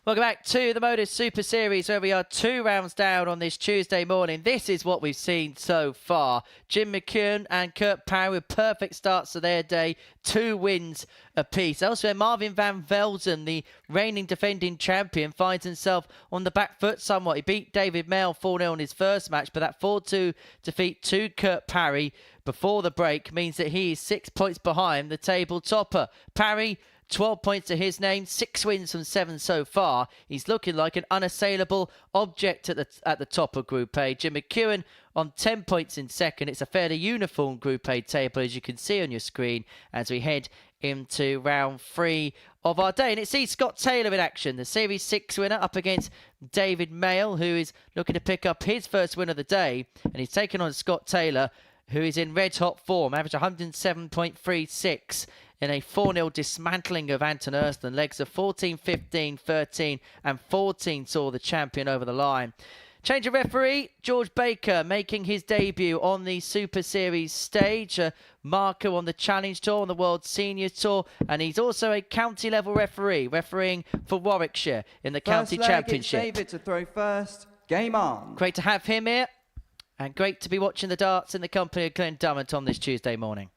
Speaker 1: Welcome back to the Modus Super Series, where we are 2 rounds down on this Tuesday morning. This is what we've seen so far. Jim McEwan and Kurt Parry with perfect starts to their day, 2 wins apiece. Elsewhere, Marvin van Velzen, the reigning defending champion, finds himself on the back foot somewhat. He beat David Mayle 4-0 in his first match, but that 4-2 defeat to Kurt Parry before the break means that he is 6 points behind the table topper. Parry, 12 points to his name, 6 wins from 7 so far. He's looking like an unassailable object at the top of Group A. Jim McEwan on 10 points in second. It's a fairly uniform Group A table, as you can see on your screen, as we head into round 3 of our day. And it sees Scott Taylor in action, the Series 6 winner, up against David Mayle, who is looking to pick up his first win of the day. And he's taken on Scott Taylor, who is in red-hot form, average 107.36 in a 4-0 dismantling of Anton Ostlund. Legs of 14, 15, 13 and 14 saw the champion over the line. Change of referee, George Baker making his debut on the Super Series stage. Marco on the Challenge Tour, on the World Senior Tour, and he's also a county level referee, refereeing for Warwickshire in the County Championship.
Speaker 11: David to throw first. Game on.
Speaker 1: Great to have him here, and great to be watching the darts in the company of Glenn Dummett on this Tuesday morning.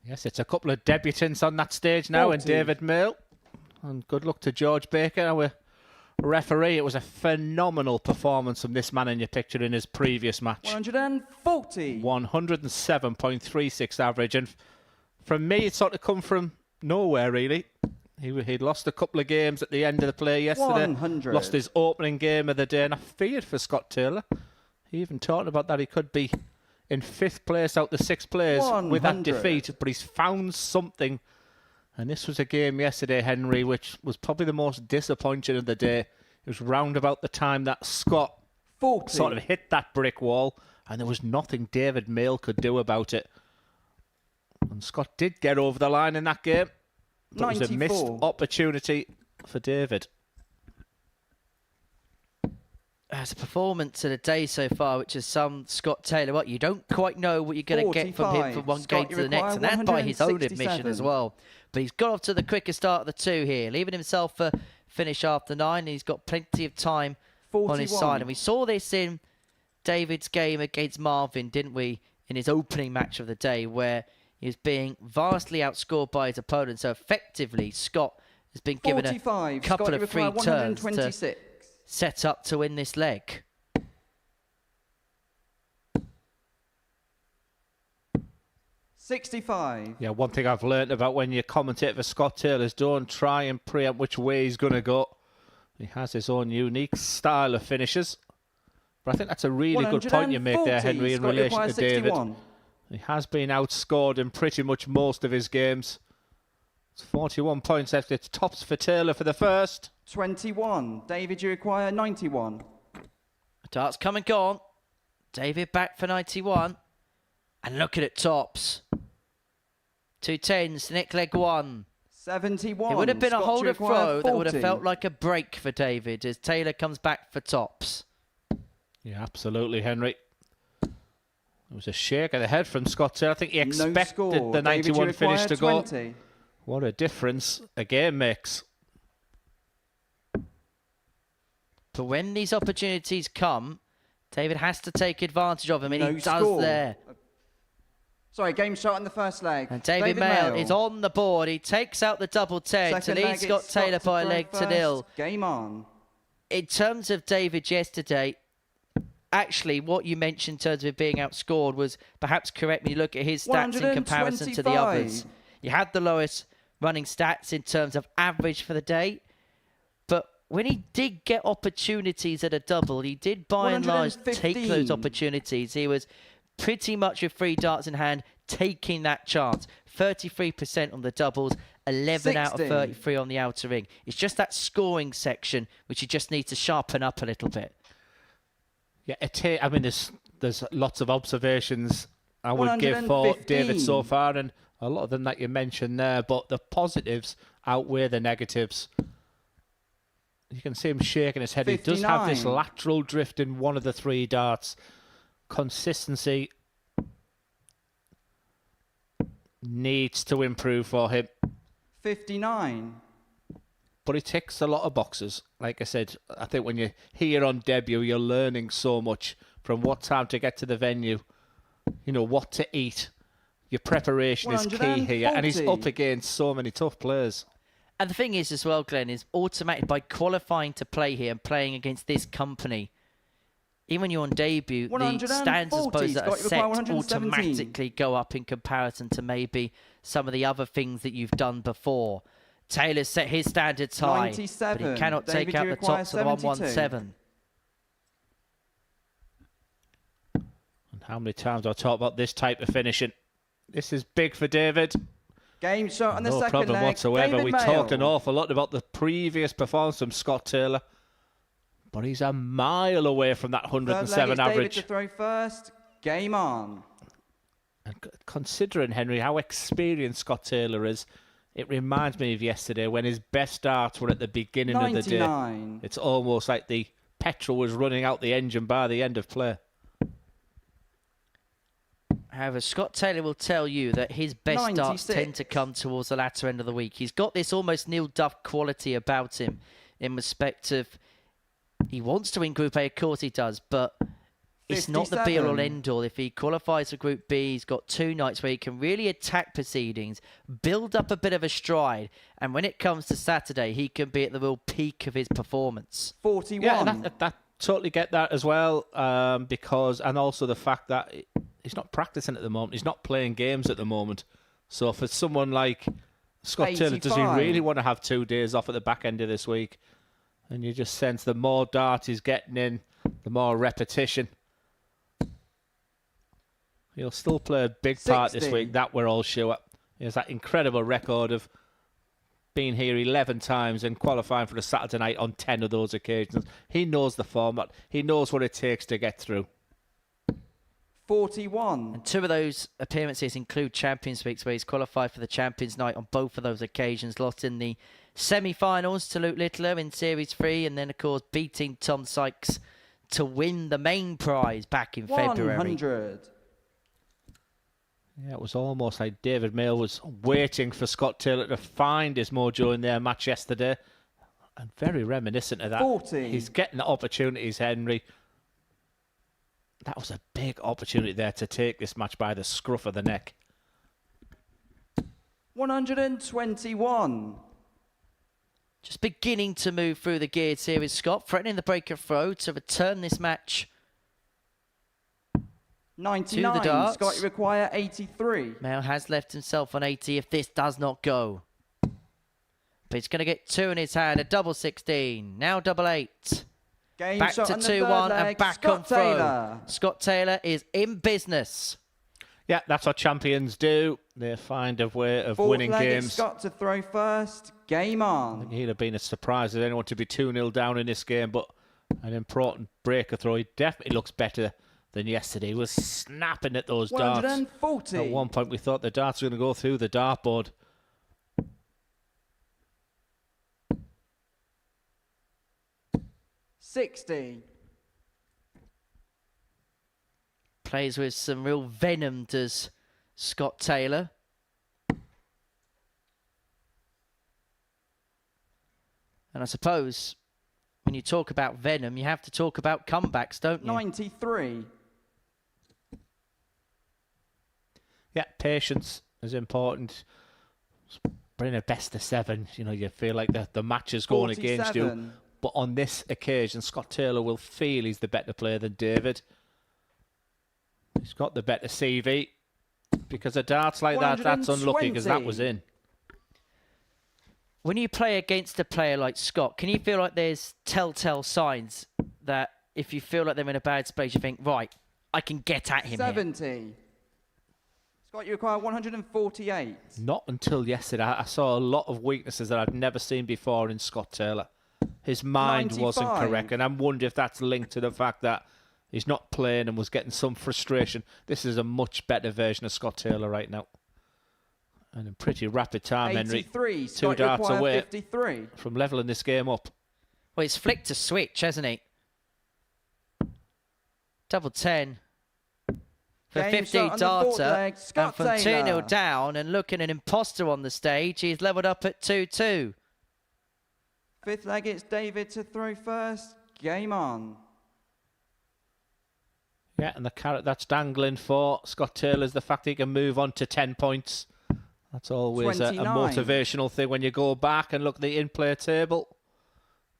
Speaker 2: Yes, it's a couple of debutants on that stage now, and David Mayle. And good luck to George Baker, our referee. It was a phenomenal performance from this man in your picture in his previous match.
Speaker 11: 140.
Speaker 2: 107.36 average. And from me, it sort of come from nowhere, really. He'd lost a couple of games at the end of the play yesterday.
Speaker 11: 100.
Speaker 2: Lost his opening game of the day, and I feared for Scott Taylor. He even talked about that he could be in 5th place out the 6 players with that defeat, but he's found something. And this was a game yesterday, Henry, which was probably the most disappointing of the day. It was round about the time that Scott sort of hit that brick wall, and there was nothing David Mayle could do about it. And Scott did get over the line in that game, but it was a missed opportunity for David.
Speaker 1: As a performance of the day so far, which is some Scott Taylor, what you don't quite know what you're going to get from him from one game to the next, and that's by his own admission as well. But he's got off to the quicker start of the 2 here, leaving himself for finish after 9. He's got plenty of time 41 on his side, and we saw this in David's game against Marvin, didn't we, in his opening match of the day, where he was being vastly outscored by his opponent. So effectively, Scott has been given a couple of free turns to set up to win this leg.
Speaker 11: 65.
Speaker 2: Yeah, one thing I've learned about when you commentate for Scott Taylor is don't try and preempt which way he's going to go. He has his own unique style of finishes. But I think that's a really good point you make there, Henry, in relation to David. He has been outscored in pretty much most of his games. It's 41 points left. It's tops for Taylor for the first.
Speaker 11: 21. David, you require 91.
Speaker 1: Darts come and gone. David back for 91. And looking at tops. 2 10s, Nick leg 1.
Speaker 11: 71.
Speaker 1: It would have been a holder throw that would have felt like a break for David as Taylor comes back for tops.
Speaker 2: Yeah, absolutely, Henry. It was a shake of the head from Scott Taylor. I think he expected the 91 finish to go. What a difference a game makes.
Speaker 1: But when these opportunities come, David has to take advantage of them, and he does there.
Speaker 11: Sorry, game shot in the first leg.
Speaker 1: And David Mayle is on the board. He takes out the double 10 to lead Scott Taylor by a leg to 0.
Speaker 11: Game on.
Speaker 1: In terms of David yesterday, actually, what you mentioned in terms of it being outscored was perhaps correct when you look at his stats in comparison to the others. You had the lowest running stats in terms of average for the day, but when he did get opportunities at a double, he did by and large take those opportunities. He was pretty much with 3 darts in hand, taking that chance. 33% on the doubles, 11 out of 33 on the outer ring. It's just that scoring section which you just need to sharpen up a little bit.
Speaker 2: Yeah, I mean, there's lots of observations I would give for David so far, and a lot of them that you mentioned there, but the positives outweigh the negatives. You can see him shaking his head. 59. He does have this lateral drift in one of the 3 darts. Consistency needs to improve for him.
Speaker 11: 59.
Speaker 2: but he ticks a lot of boxes. Like I said, I think when you're here on debut, you're learning so much from what time to get to the venue, you know, what to eat. Your preparation is key here, and he's up against so many tough players.
Speaker 1: And the thing is as well, Glenn, is automated by qualifying to play here and playing against this company. Even when you're on debut, the standards, I suppose, that are set automatically go up in comparison to maybe some of the other things that you've done before. Taylor's set his standards high, but he cannot take out the tops of the 117.
Speaker 2: And how many times I talk about this type of finishing? This is big for David.
Speaker 11: Game shot on the second leg.
Speaker 2: No problem whatsoever.
Speaker 11: David
Speaker 2: We
Speaker 11: Mayle.
Speaker 2: talked an awful lot about the previous performance from Scott Taylor, but he's a mile away from that 107 average.
Speaker 11: David to throw first. Game on.
Speaker 2: And considering, Henry, how experienced Scott Taylor is, it reminds me of yesterday when his best darts were at the beginning of the day. It's almost like the petrol was running out the engine by the end of play.
Speaker 1: However, Scott Taylor will tell you that his best darts tend to come towards the latter end of the week. He's got this almost Neil Duff quality about him in respect of he wants to win Group A, of course he does, but it's not the be-all end-all. If he qualifies for Group B, he's got 2 nights where he can really attack proceedings, build up a bit of a stride, and when it comes to Saturday, he can be at the real peak of his performance.
Speaker 11: 41.
Speaker 2: Yeah, that totally get that as well, because, and also the fact that he's not practicing at the moment. He's not playing games at the moment. So for someone like Scott Taylor, does he really want to have 2 days off at the back end of this week? And you just sense the more dart he's getting in, the more repetition. He'll still play a big part this week, that we're all sure. He has that incredible record of being here 11 times and qualifying for the Saturday night on 10 of those occasions. He knows the format. He knows what it takes to get through.
Speaker 11: 41.
Speaker 1: And 2 of those appearances include Champions Weeks, where he's qualified for the Champions Night on both of those occasions. Lost in the semi-finals to Luke Littler in Series 3, and then, of course, beating Tom Sykes to win the main prize back in February.
Speaker 11: 100.
Speaker 2: Yeah, it was almost like David Mayle was waiting for Scott Taylor to find his mojo in their match yesterday. And very reminiscent of that.
Speaker 11: 40.
Speaker 2: He's getting the opportunities, Henry. That was a big opportunity there to take this match by the scruff of the neck.
Speaker 11: 121.
Speaker 1: Just beginning to move through the gears here is Scott, threatening the break of throw to return this match
Speaker 11: 99.
Speaker 1: to the darts.
Speaker 11: Scott, you require 83.
Speaker 1: Mayle has left himself on 80 if this does not go. But he's going to get 2 in his hand, a double 16, now double 8.
Speaker 11: Game
Speaker 1: back
Speaker 11: shot
Speaker 1: to
Speaker 11: on the
Speaker 1: 2-1
Speaker 11: third
Speaker 1: and
Speaker 11: leg.
Speaker 1: back
Speaker 11: Scott
Speaker 1: on throw.
Speaker 11: Taylor.
Speaker 1: Scott Taylor is in business.
Speaker 2: Yeah, that's what champions do. They find a way of winning games.
Speaker 11: Scott to throw first. Game on.
Speaker 2: He'd have been as surprised as anyone to be 2-0 down in this game, but an important breaker throw. He definitely looks better than yesterday. He was snapping at those darts.
Speaker 11: 140.
Speaker 2: At one point, we thought the darts were going to go through the dartboard.
Speaker 11: $60.
Speaker 1: Plays with some real venom, does Scott Taylor. And I suppose when you talk about venom, you have to talk about comebacks, don't you?
Speaker 11: 93.
Speaker 2: Yeah, patience is important. Bring a best of 7. You know, you feel like the match is going against you. But on this occasion, Scott Taylor will feel he's the better player than David. He's got the better CV. Because a darts like that, that's unlucky because that was in.
Speaker 1: When you play against a player like Scott, can you feel like there's telltale signs that if you feel like they're in a bad space, you think, right, I can get at him
Speaker 11: 70.
Speaker 1: here?
Speaker 11: Scott, you require 148.
Speaker 2: Not until yesterday. I saw a lot of weaknesses that I'd never seen before in Scott Taylor. His mind
Speaker 11: 95.
Speaker 2: wasn't correct, and I'm wondering if that's linked to the fact that he's not playing and was getting some frustration. This is a much better version of Scott Taylor right now. And in pretty rapid time,
Speaker 11: 83.
Speaker 2: Henry.
Speaker 11: Scott,
Speaker 2: 2 darts away
Speaker 11: 53.
Speaker 2: from levelling this game up.
Speaker 1: Well, he's flicked a switch, hasn't he? Double 10 for 50 darter. And from 2-0 down and looking an imposter on the stage, he's levelled up at 2-2.
Speaker 11: Fifth leg, it's David to throw first. Game on.
Speaker 2: Yeah, and the carrot that's dangling for Scott Taylor is the fact he can move on to 10 points. That's always a
Speaker 11: 29.
Speaker 2: motivational thing when you go back and look at the in-play table.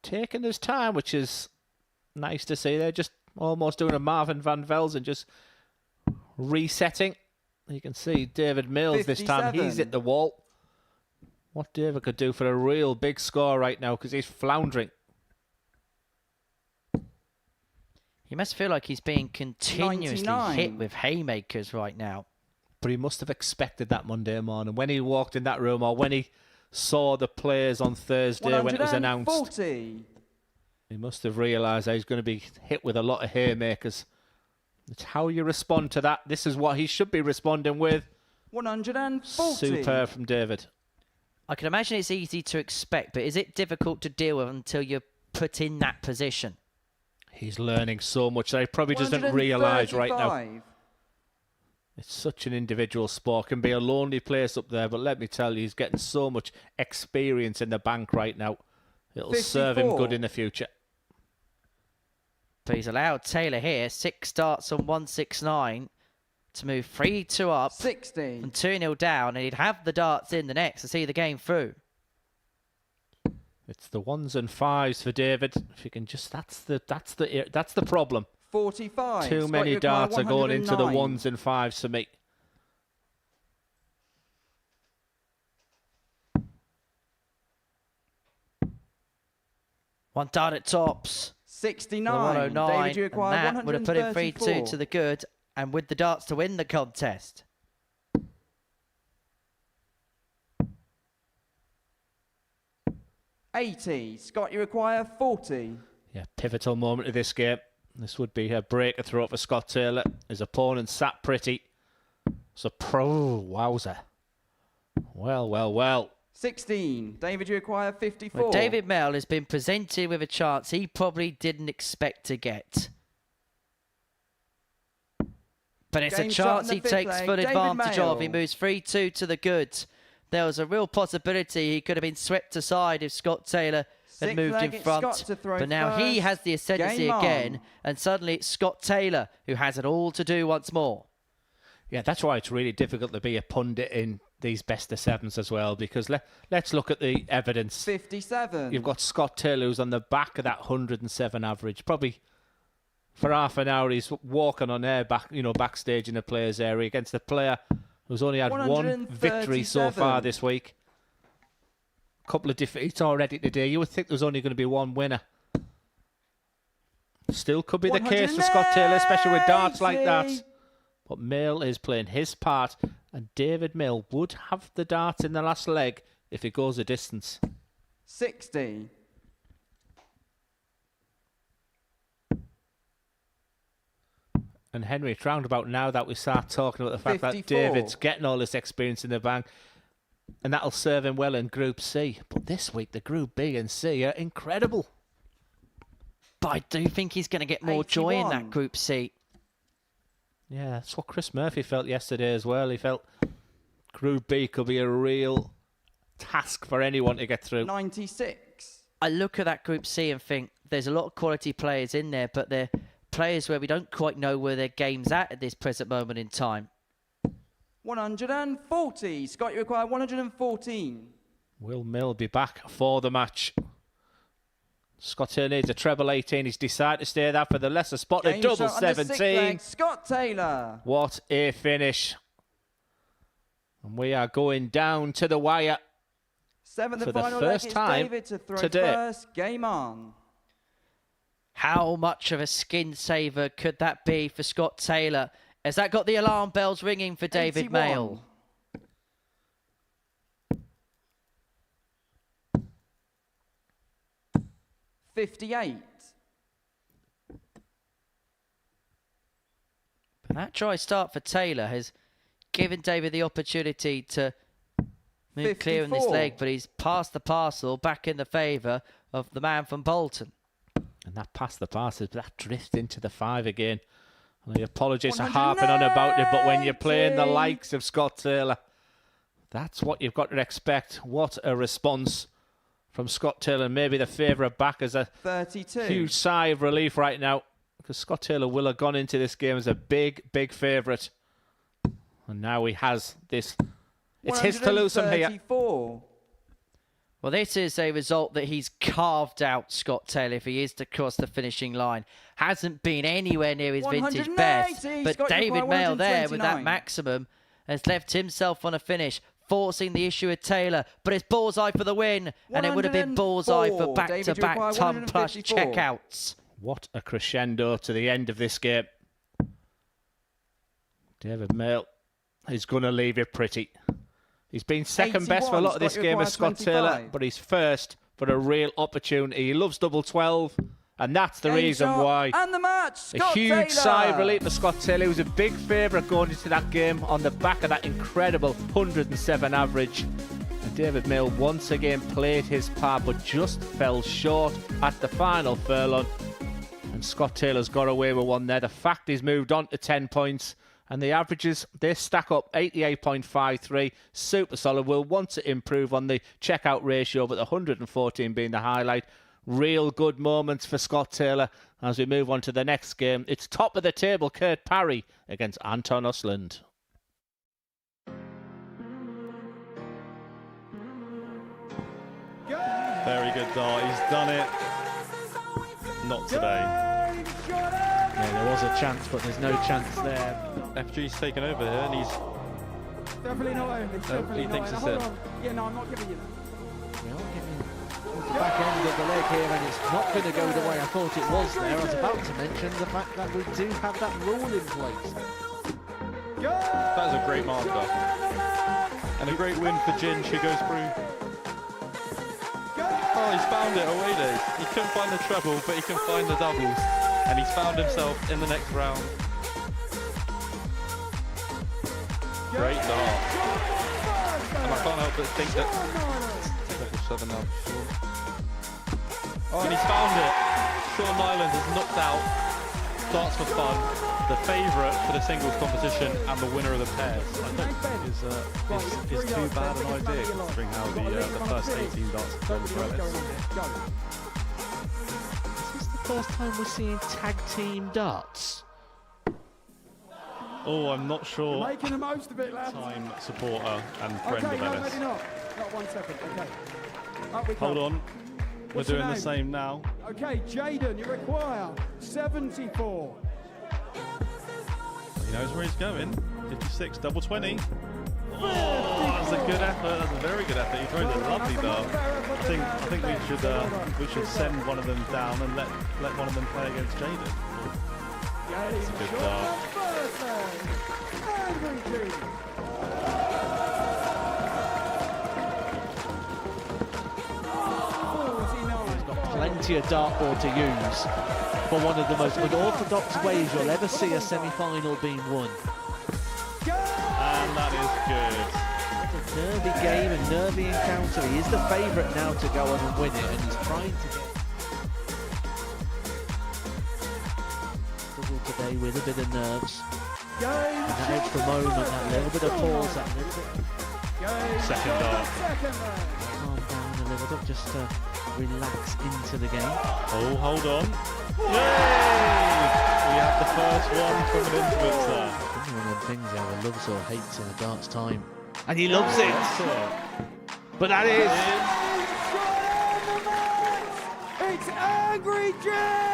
Speaker 2: Taking his time, which is nice to see. They're just almost doing a Marvin van Velzen, just resetting. You can see David Mills this time. He's hit the wall. What David could do for a real big score right now, because he's floundering.
Speaker 1: He must feel like he's being continuously
Speaker 11: 99.
Speaker 1: hit with haymakers right now.
Speaker 2: But he must have expected that Monday morning. When he walked in that room, or when he saw the players on Thursday when it was announced,
Speaker 11: 140.
Speaker 2: he must have realised that he's going to be hit with a lot of haymakers. It's how you respond to that. This is what he should be responding with.
Speaker 11: 140.
Speaker 2: Superb from David.
Speaker 1: I can imagine it's easy to expect, but is it difficult to deal with until you're put in that position?
Speaker 2: He's learning so much that he probably doesn't realise right now. It's such an individual sport. It can be a lonely place up there, but let me tell you, he's getting so much experience in the bank right now. It'll serve him good in the future.
Speaker 1: But he's allowed Taylor here 6 starts on 169 to move 3-2 up
Speaker 11: 60
Speaker 1: and 2-0 down, and he'd have the darts in the next to see the game through.
Speaker 2: It's the 1s and 5s for David. If you can just, that's the problem.
Speaker 11: 45.
Speaker 2: Too many darts are going into the 1s and 5s for me.
Speaker 1: One dart at tops.
Speaker 11: 69.
Speaker 1: 109.
Speaker 11: David, you require
Speaker 1: And that would have put him 3-2 to the good, and with the darts to win the contest.
Speaker 11: $80. Scott, you require 40.
Speaker 2: Yeah, pivotal moment of this game. This would be a breaker throw for Scott Taylor. His opponent sat pretty. So wowzer. Well.
Speaker 11: 16. David, you require 54.
Speaker 1: Well, David Mayle has been presented with a chance he probably didn't expect to get. But it's
Speaker 11: Game
Speaker 1: a
Speaker 11: shot
Speaker 1: chance
Speaker 11: in
Speaker 1: he
Speaker 11: the fifth
Speaker 1: takes
Speaker 11: leg.
Speaker 1: full
Speaker 11: David
Speaker 1: advantage of. He
Speaker 11: Mayle.
Speaker 1: moves 3-2 to the good. There was a real possibility he could have been swept aside if Scott Taylor had
Speaker 11: Sixth
Speaker 1: moved
Speaker 11: leg,
Speaker 1: in
Speaker 11: it's
Speaker 1: front.
Speaker 11: Scott to throw
Speaker 1: But now he
Speaker 11: first.
Speaker 1: has the ascendancy
Speaker 11: Game
Speaker 1: again,
Speaker 11: on.
Speaker 1: and suddenly it's Scott Taylor who has it all to do once more.
Speaker 2: Yeah, that's why it's really difficult to be a pundit in these best of sevens as well, because let's look at the evidence.
Speaker 11: 57.
Speaker 2: You've got Scott Taylor, who's on the back of that 107 average. Probably for half an hour he's walking on air backstage in the players' area against a player who's only had one victory so far this week. A couple of defeats already today. You would think there's only going to be one winner. Still could be the case for Scott Taylor, especially with darts like that. But Mayle is playing his part, and David Mayle would have the dart in the last leg if it goes a distance.
Speaker 11: 60.
Speaker 2: And Henry, it's round about now that we start talking about the fact
Speaker 11: 54.
Speaker 2: that David's getting all this experience in the bank, and that'll serve him well in Group C. But this week, the Group B and C are incredible.
Speaker 1: But I do think he's going to get more joy in
Speaker 11: 81.
Speaker 1: that Group C.
Speaker 2: Yeah, that's what Chris Murphy felt yesterday as well. He felt Group B could be a real task for anyone to get through.
Speaker 11: 96.
Speaker 1: I look at that Group C and think there's a lot of quality players in there, but they're players where we don't quite know where their game's at this present moment in time.
Speaker 11: 140. Scott, you require 114.
Speaker 2: Will Mill be back for the match? Scott Taylor needs a treble 18. He's decided to stay there for the lesser spot. A
Speaker 11: Game
Speaker 2: double
Speaker 11: shot on the sixth
Speaker 2: 17.
Speaker 11: leg. Scott Taylor.
Speaker 2: What a finish. And we are going down to the wire
Speaker 11: Seventh
Speaker 2: for
Speaker 11: and
Speaker 2: the
Speaker 11: final
Speaker 2: first
Speaker 11: leg, it's
Speaker 2: time
Speaker 11: David to throw
Speaker 2: today.
Speaker 11: first. Game on.
Speaker 1: How much of a skin saver could that be for Scott Taylor? Has that got the alarm bells ringing for David
Speaker 11: 81.
Speaker 1: Mayle?
Speaker 11: $58.
Speaker 1: But that try start for Taylor has given David the opportunity to move clear in this
Speaker 11: 54.
Speaker 1: leg, but he's passed the parcel back in the favour of the man from Bolton.
Speaker 2: And that past the passes, that drift into the 5 again. And I apologise for harping on about it, but when you're playing the likes of Scott Taylor, that's what you've got to expect. What a response from Scott Taylor. Maybe the favourite back as a
Speaker 11: 32.
Speaker 2: huge sigh of relief right now, because Scott Taylor will have gone into this game as a big favourite. And now he has this. It's his to lose from here.
Speaker 11: 134.
Speaker 1: Well, this is a result that he's carved out, Scott Taylor, if he is to cross the finishing line. Hasn't been anywhere near his vintage
Speaker 11: 180.
Speaker 1: best.
Speaker 11: He's
Speaker 1: But
Speaker 11: got you
Speaker 1: David
Speaker 11: by
Speaker 1: Mayle there with that
Speaker 11: 129.
Speaker 1: maximum has left himself on a finish, forcing the issue with Taylor. But it's bullseye for the win, and it would have been bullseye for
Speaker 11: 104. David, you
Speaker 1: back-to-back
Speaker 11: require
Speaker 1: ton plus
Speaker 11: 154.
Speaker 1: checkouts.
Speaker 2: What a crescendo to the end of this game. David Mayle is going to leave it pretty. He's been second best for a lot of this game as Scott Taylor, but he's first for a real opportunity. He loves double 12, and that's the reason why.
Speaker 11: And the match, Scott
Speaker 2: A huge
Speaker 11: Taylor.
Speaker 2: sigh of relief for Scott Taylor, who was a big favourite going into that game on the back of that incredible 107 average. And David Mayle once again played his part, but just fell short at the final furlong. And Scott Taylor's got away with one there. The fact he's moved on to 10 points. And the averages, they stack up 88.53. Super solid. We'll want to improve on the checkout ratio, but the 114 being the highlight. Real good moments for Scott Taylor as we move on to the next game. It's top of the table, Kurt Parry against Anton Ostlund.
Speaker 10: Very good dart. He's done it. Not today.
Speaker 8: Yeah, there was a chance, but there's no chance there.
Speaker 10: FG's taken over here, and he's
Speaker 6: Definitely not only. Definitely not.
Speaker 10: thinks it's
Speaker 6: Hold
Speaker 10: it.
Speaker 6: on. Yeah, no, I'm not giving you that.
Speaker 8: We are getting the back end of the leg here, and it's not going to go the way I thought it was there. I was about to mention the fact that we do have that rule in place.
Speaker 10: that was a great marker. And a great win for Ginge, who goes through. Oh, he's found it away days. He couldn't find the treble, but he can find the doubles. And he's found himself in the next round. Great dart. And I can't help but think that... Double 7 now. Oh, and he's found it. Sean Nyland has knocked out Darts for Fun, the favourite for the singles competition and the winner of the pairs.
Speaker 4: I don't think is too bad an idea, considering how the first 18 darts have gone for Ellis.
Speaker 8: Is this the first time we're seeing tag team darts?
Speaker 4: Oh, I'm not sure.
Speaker 6: Making the most of it, lads.
Speaker 4: Time supporter and friend
Speaker 6: Okay,
Speaker 4: of
Speaker 6: no,
Speaker 4: Ellis.
Speaker 6: maybe not. Not 1 second. Okay. Up we
Speaker 4: Hold
Speaker 6: come.
Speaker 4: on.
Speaker 6: What's
Speaker 4: We're
Speaker 6: your
Speaker 4: doing the
Speaker 6: name?
Speaker 4: same now.
Speaker 6: Okay, Jaden, you require 74.
Speaker 4: He knows where he's going. 56, double 20. Oh, that's a good effort. That's a very good effort. He throws a lovely dart. I think we should send one of them down and let one of them play against Jaden. That's a good dart.
Speaker 8: Plenty of dartboard to use for one of the most unorthodox ways you'll ever see a semi-final being won.
Speaker 4: And that is good.
Speaker 8: It's a nervy game, a nervy encounter. He is the favourite now to go on and win it, and he's trying to get... Struggled today with a bit of nerves. And that extra moment, that little bit of pause, that little bit...
Speaker 4: Second dart.
Speaker 8: Calm down a little bit, just relax into the game.
Speaker 4: Oh, hold on. Yay! We have the first one from an influencer.
Speaker 8: It's one of them things he either loves or hates in a darts time. And he loves it! But that is...
Speaker 6: It's Angry Jim!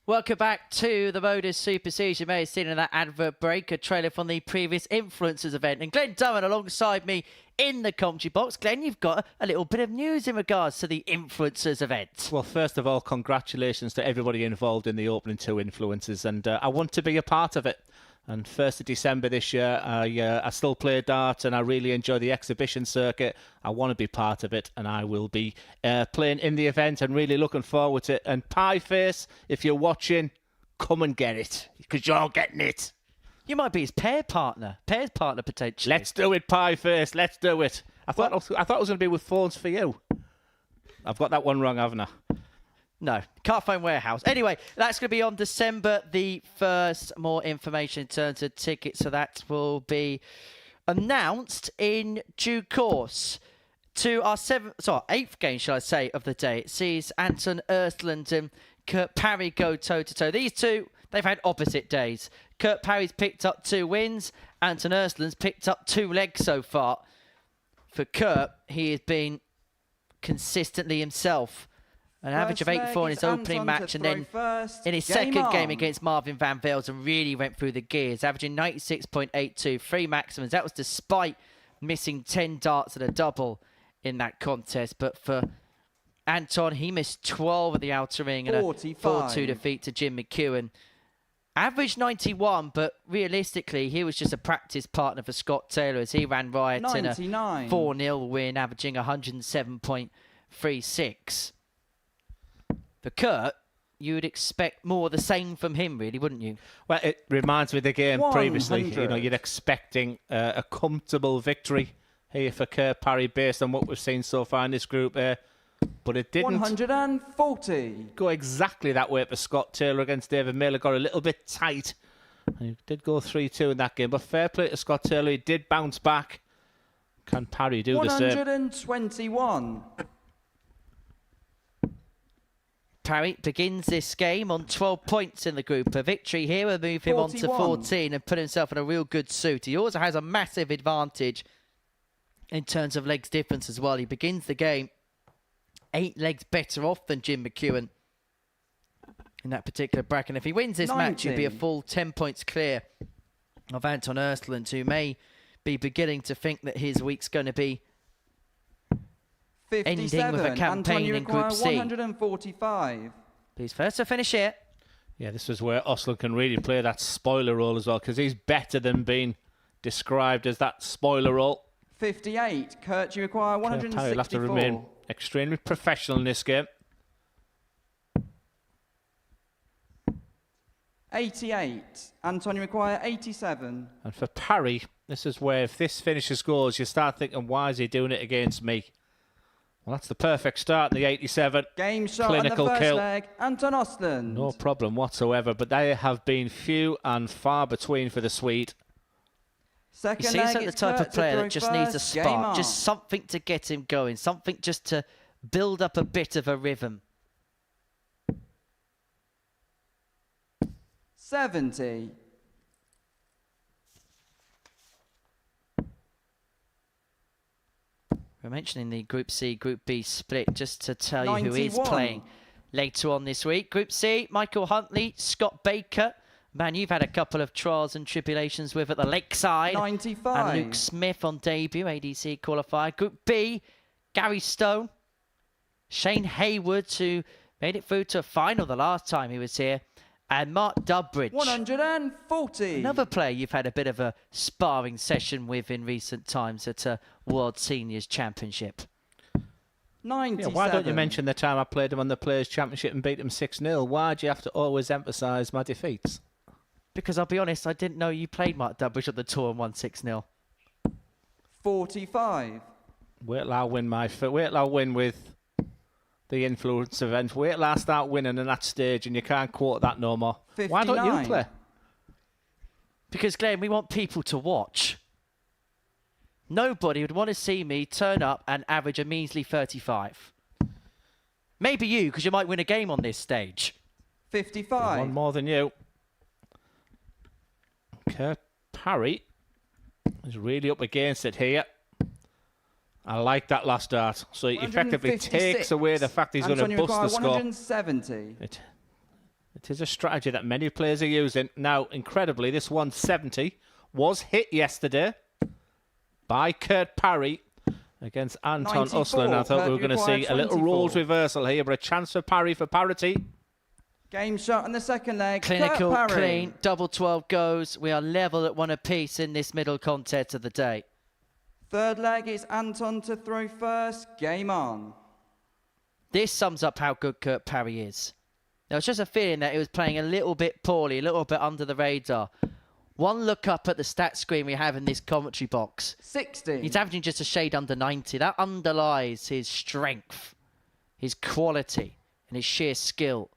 Speaker 1: Welcome back to the Modus Super Series. You may have seen in that advert break a trailer from the previous Influencers event. And Glenn Durham alongside me in the commentary box. Glenn, you've got a little bit of news in regards to the Influencers event.
Speaker 2: Well, first of all, congratulations to everybody involved in the opening 2 Influencers, and I want to be a part of it. And 1st of December this year, I still play darts and I really enjoy the exhibition circuit. I want to be part of it, and I will be playing in the event and really looking forward to it. And Pieface, if you're watching, come and get it, because you're getting it.
Speaker 1: You might be his pairs partner potentially.
Speaker 2: Let's do it, Pieface. Let's do it. I thought it was going to be with Phones for You. I've got that one wrong, haven't I?
Speaker 1: No, can't find warehouse. Anyway, that's going to be on December the 1st. More information in terms of tickets, so that will be announced in due course. To our 8th game, shall I say, of the day. It sees Anton, Ostlund and Kurt Parry go toe-to-toe. These two, they've had opposite days. Kurt Parry's picked up 2 wins. Anton Ostlund's picked up 2 legs so far. For Kurt, he has been consistently himself. An average of 8-4 in his opening match, and then in his second game against Marvin van Velzen really went through the gears, averaging 96.82, 3 maximums. That was despite missing 10 darts and a double in that contest. But for Anton, he missed 12 at the outer ring and a 4-2 defeat to Jim McEwan. Averaged 91, but realistically, he was just a practice partner for Scott Taylor as he ran riot in a 4-0 win, averaging 107.36. For Kurt, you would expect more of the same from him, really, wouldn't you?
Speaker 2: Well, it reminds me of the game previously. You know, you're expecting a comfortable victory here for Kurt Parry based on what we've seen so far in this group. But it didn't
Speaker 11: 140.
Speaker 2: go exactly that way for Scott Taylor against David Mayle. Got a little bit tight. And he did go 3-2 in that game. But fair play to Scott Taylor. He did bounce back. Can Parry do the same?
Speaker 11: 121.
Speaker 1: Parry begins this game on 12 points in the group. A victory here will move him on to 14 and put himself in a real good suit. He also has a massive advantage in terms of legs difference as well. He begins the game 8 legs better off than Jim McEwan in that particular bracket. And if he wins this match, he'll be a full 10 points clear of Anton Ostlund, who may be beginning to think that his week's going to be ending with a campaign in Group C.
Speaker 11: 145.
Speaker 1: He's first to finish here.
Speaker 2: Yeah, this is where Ostlund can really play that spoiler role as well, because he's better than being described as that spoiler role.
Speaker 11: 58. Kurt, you require 164.
Speaker 2: He'll have to remain extremely professional in this game.
Speaker 11: 88. Anton, you require 87.
Speaker 2: And for Parry, this is where if this finishes scores, you start thinking, why is he doing it against me? Well, that's the perfect start in the 87.
Speaker 11: Game shot
Speaker 2: Clinical
Speaker 11: on the first
Speaker 2: kill.
Speaker 11: leg. Anton Ostlund.
Speaker 2: No problem whatsoever, but they have been few and far between for the Swede.
Speaker 11: Second
Speaker 1: he seems
Speaker 11: leg,
Speaker 1: like the type of player that just needs a spark, just something to get him going, something just to build up a bit of a rhythm.
Speaker 11: 70.
Speaker 1: We're mentioning the Group C, Group B split just to tell you
Speaker 11: 91.
Speaker 1: who is playing later on this week. Group C, Michael Huntley, Scott Baker. Man, you've had a couple of trials and tribulations with at the Lakeside.
Speaker 11: 95.
Speaker 1: And Luke Smith on debut, ADC qualifier. Group B, Gary Stone, Shane Hayward, who made it through to a final the last time he was here, and Mark Dubbridge.
Speaker 11: 140.
Speaker 1: Another player you've had a bit of a sparring session with in recent times at a World Seniors Championship.
Speaker 11: 97.
Speaker 2: Yeah, why don't you mention the time I played him on the Players' Championship and beat him 6-0? Why do you have to always emphasise my defeats?
Speaker 1: Because I'll be honest, I didn't know you played Mark Dubbridge on the tour and won 6-0.
Speaker 11: 45.
Speaker 2: Wait till I win with the influence event. Wait till I start winning in that stage and you can't quote that no more.
Speaker 11: 59.
Speaker 2: Why don't you play?
Speaker 1: Because, Glenn, we want people to watch. Nobody would want to see me turn up and average a measly 35. Maybe you, because you might win a game on this stage.
Speaker 11: 55.
Speaker 2: One more than you. Kurt Parry is really up against it here. I like that last dart. So he effectively takes away the fact he's going to bust the score.
Speaker 11: 170.
Speaker 2: It is a strategy that many players are using. Now, incredibly, this 170 was hit yesterday by Kurt Parry against Anton
Speaker 11: 94.
Speaker 2: Ostlund. I thought we were going to see a little roles reversal here, but a chance for Parry for parity.
Speaker 11: Game shot on the second leg.
Speaker 1: Clinical,
Speaker 11: Kurt Parry.
Speaker 1: clean, double 12 goes. We are level at 1 apiece in this middle contest of the day.
Speaker 11: Third leg is Anton to throw first. Game on.
Speaker 1: This sums up how good Kurt Parry is. There was just a feeling that he was playing a little bit poorly, a little bit under the radar. One look up at the stat screen we have in this commentary box.
Speaker 11: 60.
Speaker 1: He's averaging just a shade under 90. That underlies his strength, his quality, his sheer skill.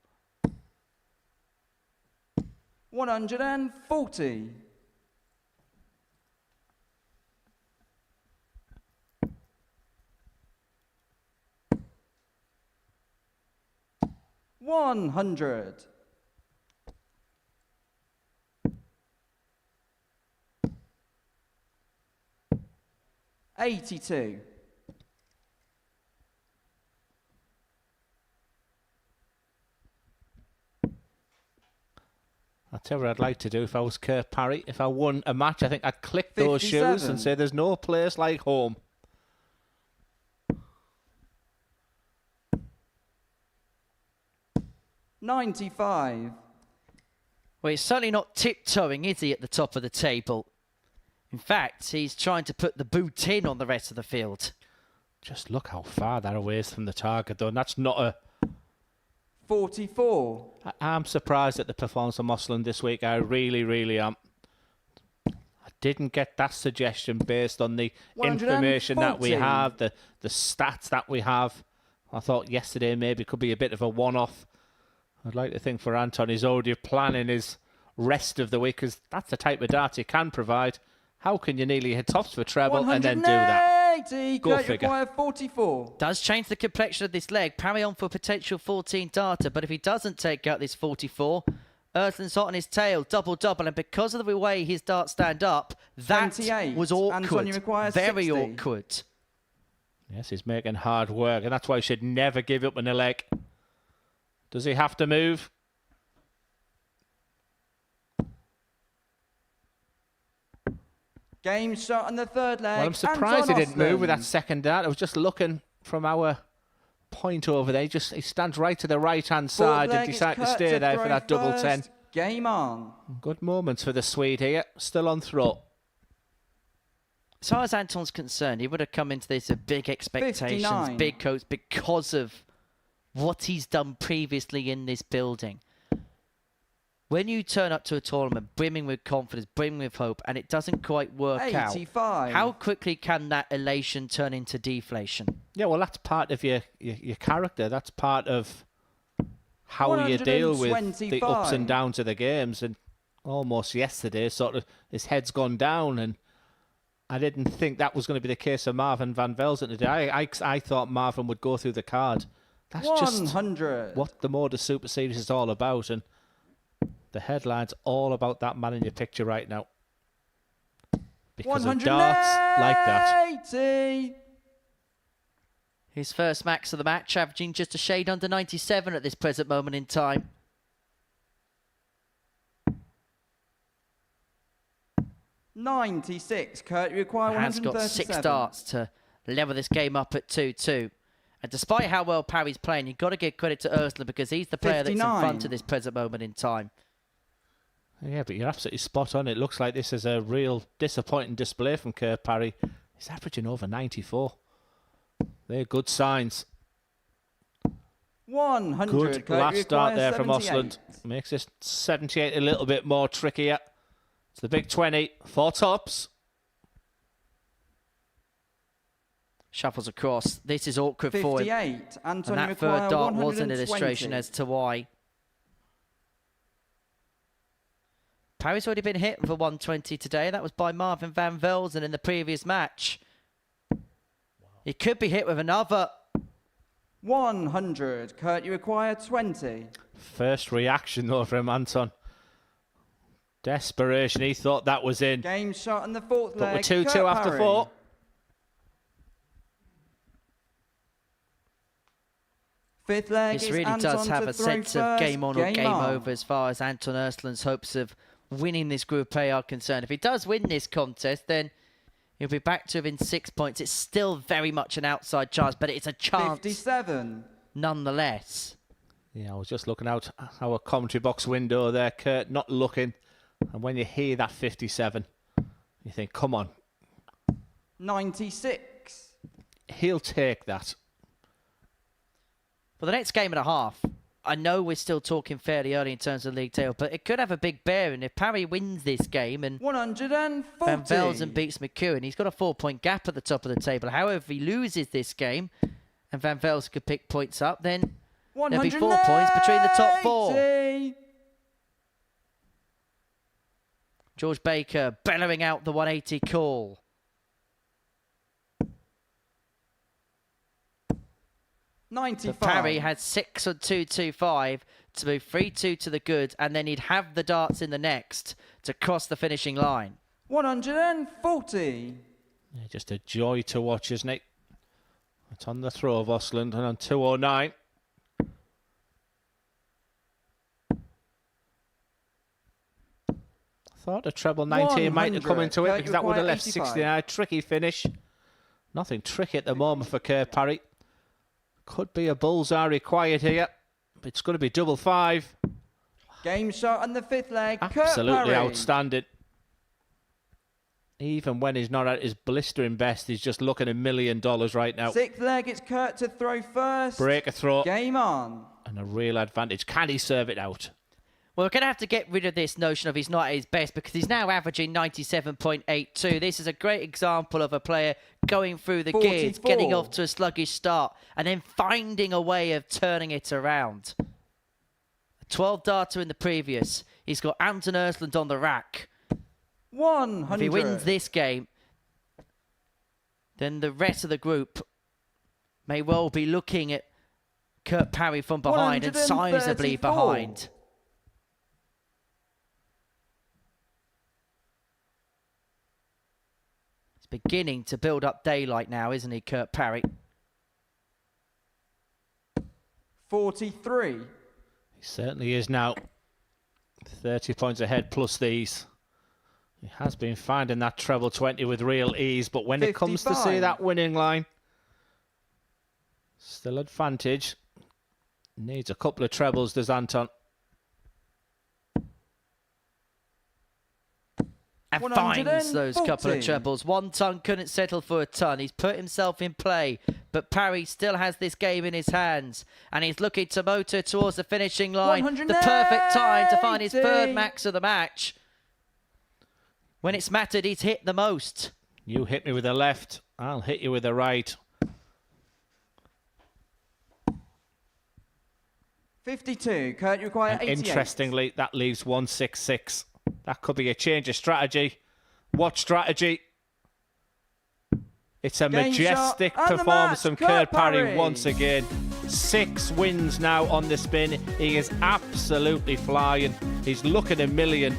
Speaker 11: 140. $100. 82.
Speaker 2: I'll tell you what I'd like to do if I was Kurt Parry. If I won a match, I think I'd click those shoes
Speaker 11: 57.
Speaker 2: and say there's no place like home.
Speaker 11: $95.
Speaker 1: Well, he's certainly not tiptoeing, is he, at the top of the table? In fact, he's trying to put the boot in on the rest of the field.
Speaker 2: Just look how far that away is from the target, though. And that's not a...
Speaker 11: 44.
Speaker 2: I'm surprised at the performance of Ostlund this week. I really, really am. I didn't get that suggestion based on the information that we
Speaker 11: 140.
Speaker 2: have, the stats that we have. I thought yesterday maybe could be a bit of a one-off. I'd like to think for Anton, he's already planning his rest of the week, because that's the type of dart he can provide. How can you nearly hit tops for treble and then do that?
Speaker 11: 180.
Speaker 2: Go
Speaker 11: Kurt, you
Speaker 2: figure.
Speaker 11: require 44.
Speaker 1: Does change the complexion of this leg. Parry on for potential 14 darter, but if he doesn't take out this 44, Ostlund's hot on his tail, double, and because of the way his darts stand up, that
Speaker 11: 28.
Speaker 1: was
Speaker 11: Anton, you
Speaker 1: awkward.
Speaker 11: require
Speaker 1: Very
Speaker 11: 60.
Speaker 1: awkward.
Speaker 2: Yes, he's making hard work, and that's why he should never give up on a leg. Does he have to move?
Speaker 11: Game shot on the third leg.
Speaker 2: Well, I'm surprised he
Speaker 11: Anton
Speaker 2: didn't move with that
Speaker 11: Ostlund.
Speaker 2: second dart. I was just looking from our point over there. He stands right to the right-hand side and decided to stay there for that double 10.
Speaker 11: Game on.
Speaker 2: Good moments for the Swede here. Still on throw.
Speaker 1: As far as Anton's concerned, he would have come into this with big expectations,
Speaker 11: 59.
Speaker 1: big hopes, because of what he's done previously in this building. When you turn up to a tournament brimming with confidence, brimming with hope, and it doesn't quite work
Speaker 11: 85.
Speaker 1: out, how quickly can that elation turn into deflation?
Speaker 2: Yeah, well, that's part of your character. That's part of how you deal with the ups and
Speaker 11: 125.
Speaker 2: downs of the games. And almost yesterday, sort of, his head's gone down, and I didn't think that was going to be the case of Marvin van Velzen today. I thought Marvin would go through the card. That's
Speaker 11: 100.
Speaker 2: just what the Modus Super Series is all about, and the headline's all about that man in your picture right now. Because of darts like that.
Speaker 11: 180.
Speaker 1: His first max of the match, averaging just a shade under 97 at this present moment in time.
Speaker 11: $96. Kurt, you require
Speaker 1: Has
Speaker 11: 137.
Speaker 1: got 6 darts to level this game up at 2-2. And despite how well Parry's playing, you've got to give credit to Ostlund, because he's the player that's in
Speaker 11: 59.
Speaker 1: front at this present moment in time.
Speaker 2: Yeah, but you're absolutely spot on. It looks like this is a real disappointing display from Kurt Parry. He's averaging over 94. They're good signs.
Speaker 11: 100.
Speaker 2: Good
Speaker 11: Kurt,
Speaker 2: last
Speaker 11: you
Speaker 2: start
Speaker 11: require
Speaker 2: there from
Speaker 11: 78.
Speaker 2: Ostlund. Makes this 78 a little bit more trickier. It's the big 20. 4 tops.
Speaker 1: Shuffles across. This is awkward for him.
Speaker 11: 58. Anton,
Speaker 1: And
Speaker 11: you
Speaker 1: that
Speaker 11: require
Speaker 1: third dart was an
Speaker 11: 120.
Speaker 1: illustration as to why. Parry's already been hit for 120 today. That was by Marvin van Velzen in the previous match. He could be hit with another.
Speaker 11: 100. Kurt, you require 20.
Speaker 2: First reaction, though, from Anton. Desperation. He thought that was in.
Speaker 11: Game shot on the fourth
Speaker 2: But
Speaker 11: leg.
Speaker 2: we're 2-2
Speaker 11: Kurt
Speaker 2: after
Speaker 11: Parry.
Speaker 2: 4.
Speaker 11: Fifth leg
Speaker 1: This
Speaker 11: is
Speaker 1: really
Speaker 11: Anton
Speaker 1: does have
Speaker 11: to
Speaker 1: a
Speaker 11: throw
Speaker 1: sense of
Speaker 11: first.
Speaker 1: game on or game
Speaker 11: on.
Speaker 1: over as far as Anton Ostlund's hopes of winning this Group A are concerned. If he does win this contest, then he'll be back to within 6 points. It's still very much an outside chance, but it's a chance
Speaker 11: 57.
Speaker 1: nonetheless.
Speaker 2: Yeah, I was just looking out our commentary box window there, Kurt, not looking. And when you hear that 57, you think, come on.
Speaker 11: 96.
Speaker 2: He'll take that.
Speaker 1: For the next game and a half, I know we're still talking fairly early in terms of league table, but it could have a big bearing. If Parry wins this game and
Speaker 11: 140.
Speaker 1: Van Velzen beats McEwan, he's got a 4-point gap at the top of the table. However, if he loses this game and Van Velzen could pick points up, then There'll be 4 points between the top 4.
Speaker 11: 180.
Speaker 1: George Baker bellowing out the 180 call. But
Speaker 11: 95.
Speaker 1: Parry had 6 on 225 to move 3-2 to the good, and then he'd have the darts in the next to cross the finishing line.
Speaker 11: 140.
Speaker 2: Yeah, just a joy to watch, isn't it? It's on the throw of Ostlund and on 209. Thought a treble 19 might have come into it because that would have left 69. Tricky finish. Nothing tricky at the moment for Kerr Parry. Could be a bullseye required here. It's going to be double 5.
Speaker 11: Game shot on the 5th leg.
Speaker 2: Absolutely
Speaker 11: Parry.
Speaker 2: outstanding. Even when he's not at his blistering best, he's just looking $1 million right now.
Speaker 11: 6th leg, it's Kurt to throw first.
Speaker 2: Break a throw.
Speaker 11: Game on.
Speaker 2: And a real advantage. Can he serve it out?
Speaker 1: Well, we're going to have to get rid of this notion of he's not at his best, because he's now averaging 97.82. This is a great example of a player going through the gears,
Speaker 11: 44.
Speaker 1: getting off to a sluggish start, and then finding a way of turning it around. A 12 darter in the previous. He's got Anton Ostlund on the rack.
Speaker 11: 100.
Speaker 1: If he wins this game, then the rest of the group may well be looking at Kurt Parry from behind and sizably
Speaker 11: 134.
Speaker 1: behind. He's beginning to build up daylight now, isn't he, Kurt Parry?
Speaker 11: 43.
Speaker 2: He certainly is now. 30 points ahead plus these. He has been finding that treble 20 with real ease, but when it comes to see
Speaker 11: 55.
Speaker 2: that winning line, still advantage. Needs a couple of trebles, does Anton.
Speaker 1: And finds those couple of
Speaker 11: 140.
Speaker 1: trebles. 1 ton couldn't settle for a ton. He's put himself in play, but Parry still has this game in his hands, and he's looking to motor towards the finishing line. The perfect time to find his 3rd max of the match. When it's mattered, he's hit the most.
Speaker 2: You hit me with the left, I'll hit you with the right.
Speaker 11: 52. Kurt, you require
Speaker 2: And
Speaker 11: 88.
Speaker 2: interestingly, that leaves 166. That could be a change of strategy. What strategy? It's a
Speaker 11: Game
Speaker 2: majestic
Speaker 11: shot and the
Speaker 2: performance from
Speaker 11: match,
Speaker 2: Kurt
Speaker 11: Kurt
Speaker 2: Parry
Speaker 11: Parry.
Speaker 2: once again. 6 wins now on the spin. He is absolutely flying. He's looking $1 million.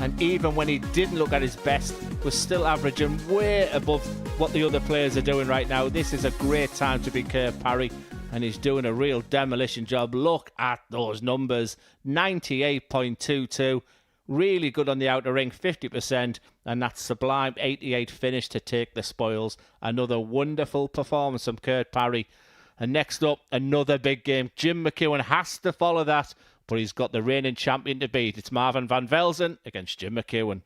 Speaker 2: And even when he didn't look at his best, was still averaging way above what the other players are doing right now. This is a great time to be Kurt Parry. And he's doing a real demolition job. Look at those numbers. 98.22. Really good on the outer ring, 50%, and that sublime 88 finish to take the spoils. Another wonderful performance from Kurt Parry. And next up, another big game. Jim McEwan has to follow that, but he's got the reigning champion to beat. It's Marvin van Velzen against Jim McEwan.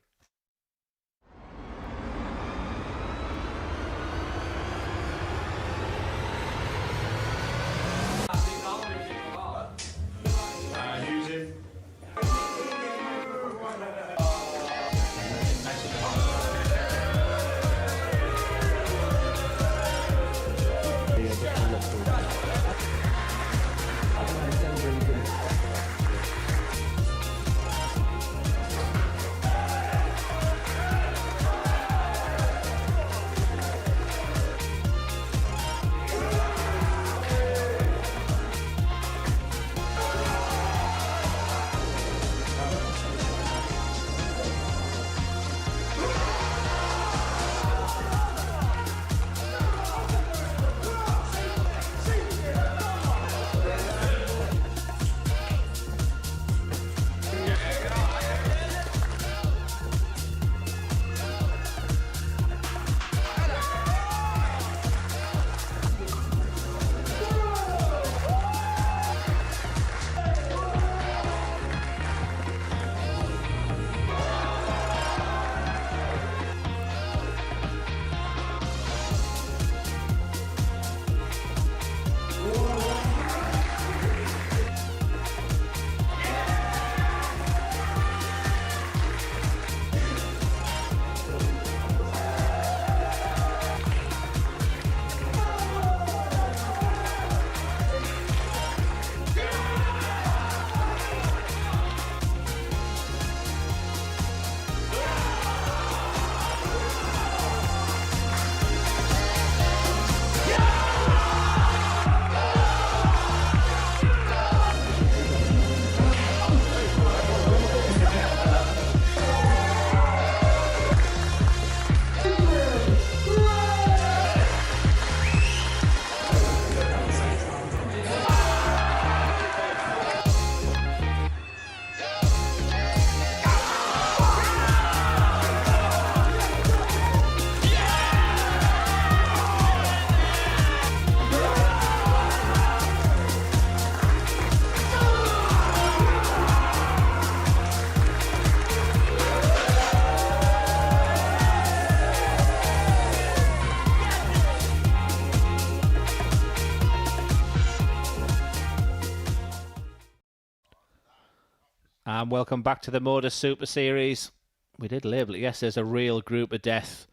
Speaker 2: And welcome back to the Modus Super Series. We did label it yesterday as a real group of death.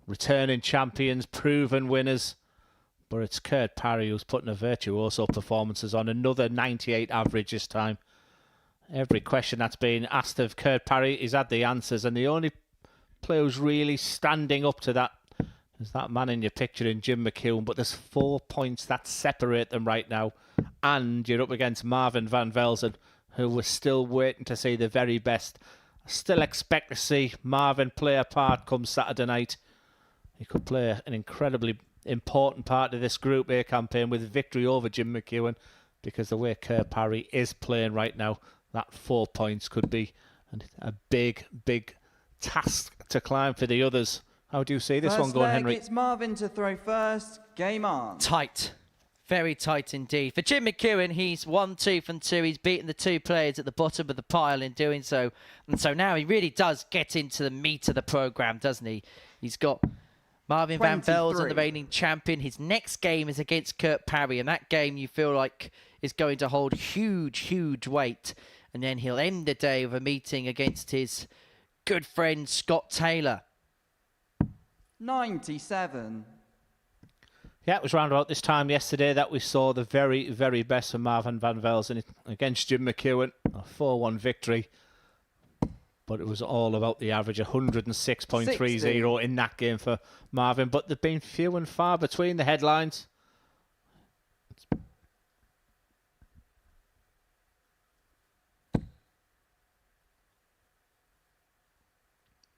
Speaker 2: Returning champions, proven winners. But it's Kurt Parry who's putting a virtuoso performances on. Another 98 average this time. Every question that's been asked of Kurt Parry, he's had the answers. And the only player who's really standing up to that is that man in your picture in Jim McEwan. But there's 4 points that separate them right now. And you're up against Marvin van Velzen, who was still waiting to see the very best. I still expect to see Marvin play a part come Saturday night. He could play an incredibly important part of this Group A campaign with victory over Jim McEwan, because the way Kurt Parry is playing right now, that 4 points could be a big, big task to climb for the others. How do you see this one going, Henry?
Speaker 11: It's Marvin to throw first. Game on.
Speaker 1: Tight. Very tight indeed. For Jim McEwan, he's 1, 2 from 2. He's beaten the 2 players at the bottom of the pile in doing so. And so now he really does get into the meat of the programme, doesn't he? He's got Marvin van Velzen, the reigning champion. His next game is against Kurt Parry, and that game you feel like is going to hold huge, huge weight. And then he'll end the day with a meeting against his good friend Scott Taylor.
Speaker 11: 97.
Speaker 2: Yeah, it was round about this time yesterday that we saw the very, very best of Marvin van Velzen against Jim McEwan. A 4-1 victory. But it was all about the average, 106.30 in that game for Marvin. But they've been few and far between the headlines.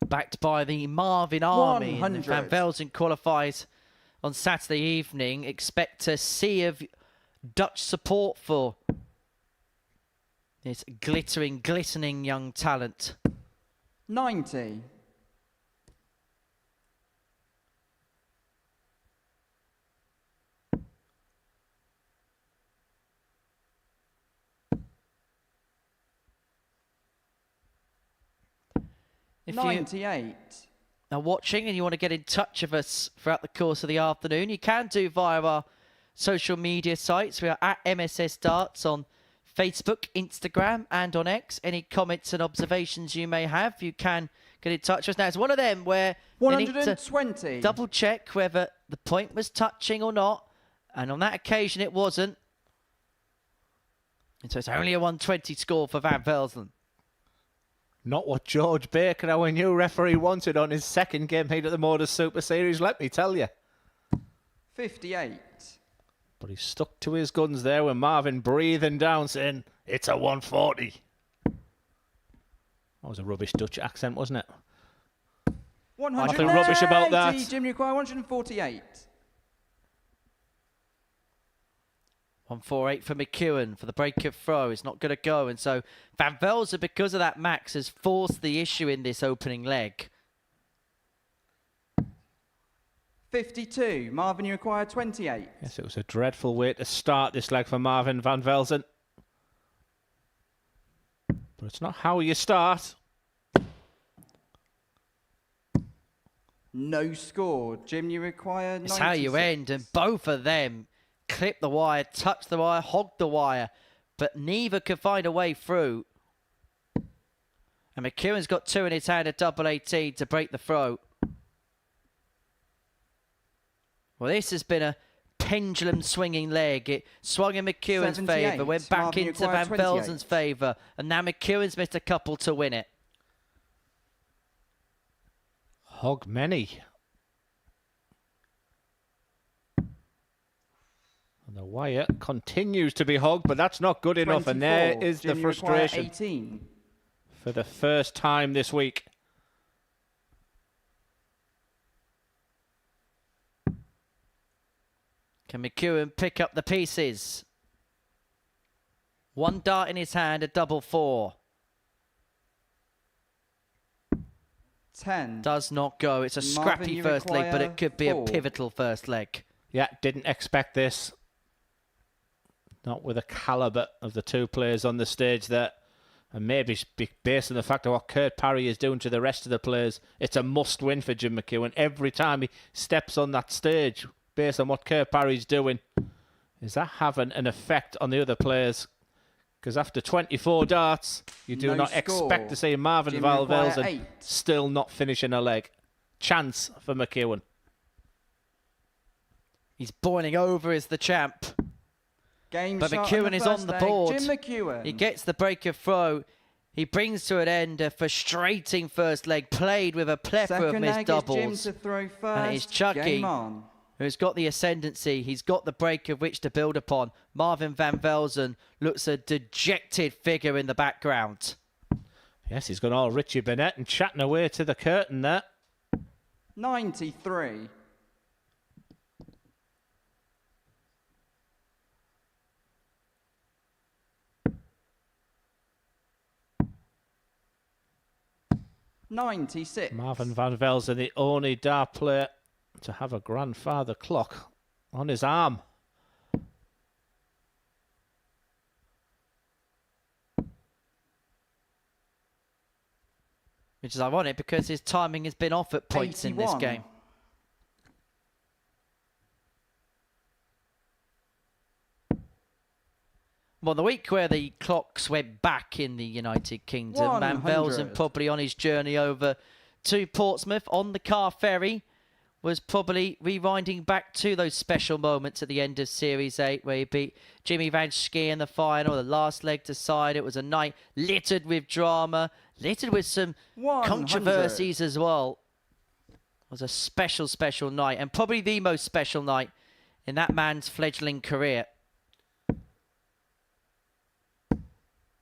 Speaker 1: Backed by the Marvin Army.
Speaker 11: 100.
Speaker 1: Van Velzen qualifies on Saturday evening. Expect a sea of Dutch support for this glittering, glistening young talent.
Speaker 11: 90.
Speaker 1: If
Speaker 11: 98.
Speaker 1: you are watching and you want to get in touch with us throughout the course of the afternoon, you can do via our social media sites. We are at MSS Darts on Facebook, Instagram and on X. Any comments and observations you may have, you can get in touch with us. Now, it's one of them where
Speaker 11: 120.
Speaker 1: you need to double check whether the point was touching or not. And on that occasion, it wasn't. And so it's only a 120 score for Van Velzen.
Speaker 2: Not what George Baker, our new referee, wanted on his second game heat at the Modus Super Series, let me tell you.
Speaker 11: 58.
Speaker 2: But he stuck to his guns there with Marvin breathing down, saying, it's a 140. That was a rubbish Dutch accent, wasn't it?
Speaker 11: 180.
Speaker 2: Nothing rubbish about that.
Speaker 11: Jim require 148.
Speaker 1: 148 for McEwan for the break of throw. It's not going to go. And so Van Velzen, because of that max, has forced the issue in this opening leg.
Speaker 11: 52. Marvin, you require 28.
Speaker 2: Yes, it was a dreadful way to start this leg for Marvin van Velzen. But it's not how you start.
Speaker 11: No score. Jim, you require 96.
Speaker 1: It's how you end. And both of them clip the wire, touch the wire, hog the wire. But neither could find a way through. And McEwan's got 2 in his hand, a double 18 to break the throw. Well, this has been a pendulum swinging leg. It swung in McEwan's favour, went back
Speaker 11: Marvin,
Speaker 1: into Van Velzen's favour, and now McEwan's missed a couple to win it.
Speaker 2: Hog many. And the wire continues to be hogged, but that's not good enough.
Speaker 11: 24.
Speaker 2: And there is
Speaker 11: Jim,
Speaker 2: the
Speaker 11: you require
Speaker 2: frustration
Speaker 11: 18.
Speaker 2: for the first time this week.
Speaker 1: Can McEwan pick up the pieces? 1 dart in his hand, a double 4.
Speaker 11: 10.
Speaker 1: Does not go. It's a scrappy
Speaker 11: you
Speaker 1: first leg, but it could be
Speaker 11: 4.
Speaker 1: a pivotal first leg.
Speaker 2: Yeah, didn't expect this. Not with the calibre of the 2 players on the stage there. And maybe based on the fact of what Kurt Parry is doing to the rest of the players, it's a must-win for Jim McEwan. Every time he steps on that stage, based on what Kurt Parry's doing, is that having an effect on the other players? Because after 24 darts, you do
Speaker 11: No
Speaker 2: not
Speaker 11: score.
Speaker 2: expect to see Marvin
Speaker 11: Jim
Speaker 2: van
Speaker 11: require
Speaker 2: Velzen
Speaker 11: 8.
Speaker 2: still not finishing a leg. Chance for McEwan.
Speaker 1: He's boiling over as the champ.
Speaker 11: Game
Speaker 1: But
Speaker 11: shot
Speaker 1: McEwan
Speaker 11: the
Speaker 1: is on
Speaker 11: first
Speaker 1: the
Speaker 11: leg.
Speaker 1: board.
Speaker 11: Jim McEwan.
Speaker 1: He gets the break of throw. He brings to an end a frustrating first leg, played with a plethora of
Speaker 11: Second
Speaker 1: missed
Speaker 11: leg
Speaker 1: doubles.
Speaker 11: is Jim to throw first.
Speaker 1: And it is Chucky
Speaker 11: Game on.
Speaker 1: who's got the ascendancy. He's got the break of which to build upon. Marvin van Velzen looks a dejected figure in the background.
Speaker 2: Yes, he's gone all Richie Burnett and chatting away to the curtain there.
Speaker 11: 93.
Speaker 2: Marvin van Velzen, the only dart player to have a grandfather clock on his arm.
Speaker 1: Which is ironic because his timing has been off at points in this
Speaker 11: 81.
Speaker 1: game. Well, the week where the clocks went back in the United Kingdom, Van
Speaker 11: 100.
Speaker 1: Velzen probably on his journey over to Portsmouth on the car ferry was probably rewinding back to those special moments at the end of Series 8 where he beat Jimmy Van Schie in the final, the last leg to side. It was a night littered with drama, littered with some
Speaker 11: 100.
Speaker 1: controversies as well. It was a special, special night, and probably the most special night in that man's fledgling career.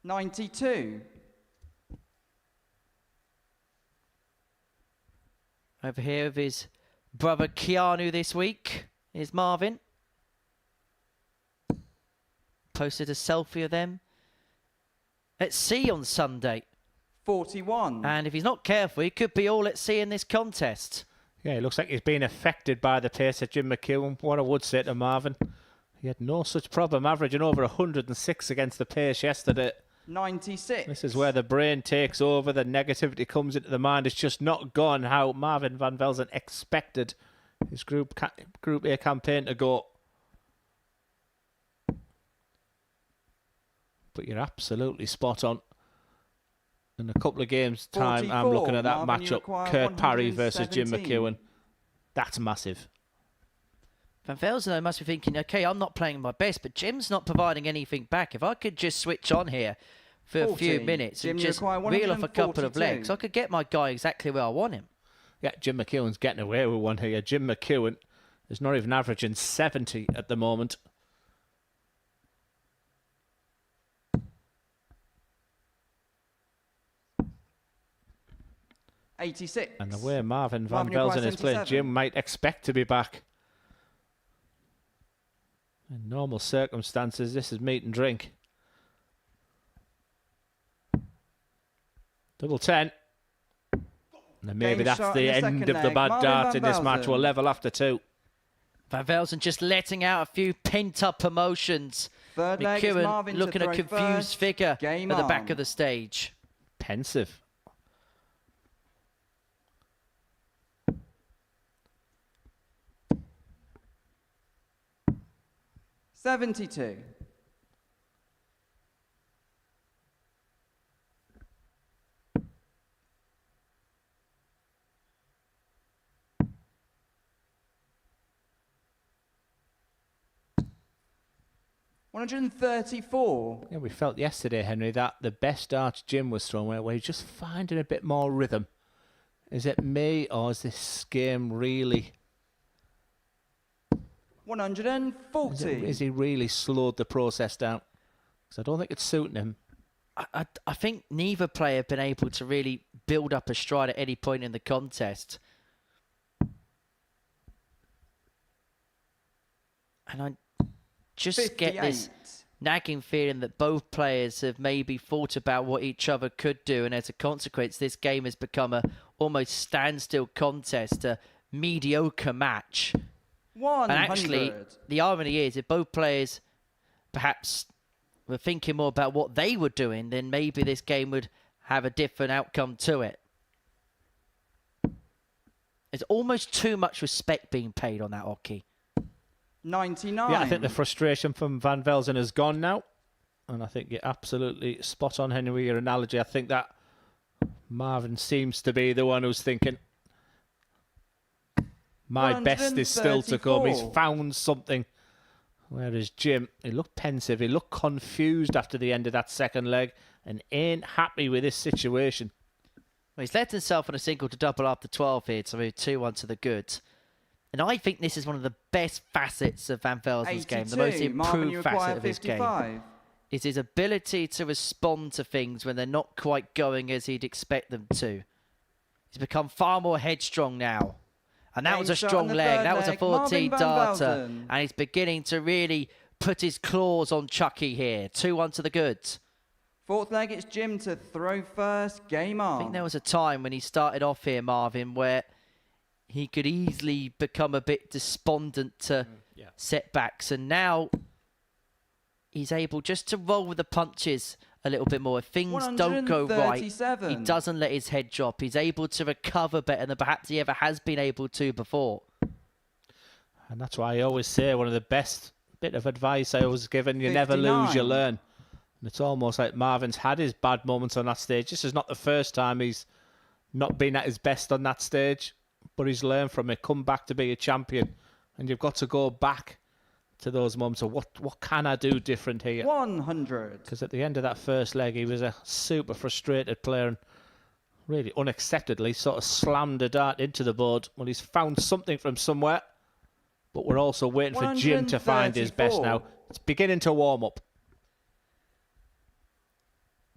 Speaker 11: 92.
Speaker 1: Over here with his brother Keanu this week is Marvin. Posted a selfie of them at sea on Sunday.
Speaker 11: 41.
Speaker 1: And if he's not careful, he could be all at sea in this contest.
Speaker 2: Yeah, it looks like he's been affected by the pace of Jim McEwan. What I would say to Marvin, he had no such problem averaging over 106 against the pace yesterday.
Speaker 11: 96.
Speaker 2: This is where the brain takes over, the negativity comes into the mind. It's just not gone how Marvin van Velzen expected his Group A campaign to go. But you're absolutely spot on. In a couple of games' time,
Speaker 11: 44,
Speaker 2: I'm looking at that
Speaker 11: Marvin, you
Speaker 2: matchup.
Speaker 11: require
Speaker 2: Kurt Parry versus Jim
Speaker 11: 117.
Speaker 2: McEwan. That's massive.
Speaker 1: Van Velzen though must be thinking, okay, I'm not playing my best, but Jim's not providing anything back. If I could just switch on here for a few
Speaker 11: 40.
Speaker 1: minutes
Speaker 11: Jim,
Speaker 1: and
Speaker 11: you
Speaker 1: just
Speaker 11: require
Speaker 1: reel off a couple of
Speaker 11: 142.
Speaker 1: legs, I could get my guy exactly where I want him.
Speaker 2: Yeah, Jim McEwan's getting away with one here. Jim McEwan is not even averaging 70 at the moment.
Speaker 11: '86.
Speaker 2: And the way Marvin van
Speaker 11: Marvin, you require
Speaker 2: Velzen is playing,
Speaker 11: 77.
Speaker 2: Jim might expect to be back. In normal circumstances, this is meat and drink. Double 10. And maybe
Speaker 11: Game
Speaker 2: that's
Speaker 11: shot
Speaker 2: the
Speaker 11: in the
Speaker 2: end
Speaker 11: second
Speaker 2: of the
Speaker 11: leg.
Speaker 2: bad
Speaker 11: Marvin
Speaker 2: dart
Speaker 11: van
Speaker 2: in this match.
Speaker 11: Velzen.
Speaker 2: We'll level after 2.
Speaker 1: Van Velzen just letting out a few pent-up emotions.
Speaker 11: Third leg is
Speaker 1: McEwan
Speaker 11: Marvin to
Speaker 1: looking a
Speaker 11: throw
Speaker 1: confused
Speaker 11: first.
Speaker 1: figure
Speaker 11: Game
Speaker 1: at the back
Speaker 11: on.
Speaker 1: of the stage.
Speaker 2: Pensive.
Speaker 11: '72. $134.
Speaker 2: Yeah, we felt yesterday, Henry, that the best darts Jim was throwing where he's just finding a bit more rhythm. Is it me, or is this game really...
Speaker 11: 140.
Speaker 2: Is he really slowed the process down? Because I don't think it's suiting him.
Speaker 1: I think neither player have been able to really build up a stride at any point in the contest. And I just get this
Speaker 11: 58.
Speaker 1: nagging feeling that both players have maybe thought about what each other could do, and as a consequence, this game has become a almost standstill contest, a mediocre match.
Speaker 11: 100.
Speaker 1: And actually, the irony is, if both players perhaps were thinking more about what they were doing, then maybe this game would have a different outcome to it. There's almost too much respect being paid on that hockey.
Speaker 11: 99.
Speaker 2: Yeah, I think the frustration from Van Velzen has gone now. And I think you're absolutely spot on, Henry, with your analogy. I think that Marvin seems to be the one who's thinking, my best is still to come. He's found something. Whereas Jim, he looked pensive. He looked confused after the end of that second leg and ain't happy with this situation.
Speaker 1: Well, he's left himself on a single to double after 12 here to move 2-1 to the good. And I think this is one of the best facets of Van Velzen's game, the most improved facet of his game, is his ability to respond to things when they're not quite going as he'd expect them to. He's become far more headstrong now. And that was a strong leg. That was a 14 darter. And he's beginning to really put his claws on Chucky here. 2-1 to the good.
Speaker 11: Fourth leg, it's Jim to throw first. Game on.
Speaker 1: I think there was a time when he started off here, Marvin, where he could easily become a bit despondent to setbacks. And now he's able just to roll with the punches a little bit more. If things don't go right, he doesn't let his head drop. He's able to recover better than perhaps he ever has been able to before.
Speaker 2: And that's why I always say one of the best bit of advice I always given, you never lose, you learn. And it's almost like Marvin's had his bad moments on that stage. This is not the first time he's not been at his best on that stage, but he's learned from it, come back to be a champion. And you've got to go back to those moments of what can I do different here?
Speaker 11: 100.
Speaker 2: Because at the end of that first leg, he was a super frustrated player and really unacceptedly sort of slammed a dart into the board. Well, he's found something from somewhere, but we're also waiting for Jim to find his best now. It's beginning to warm up.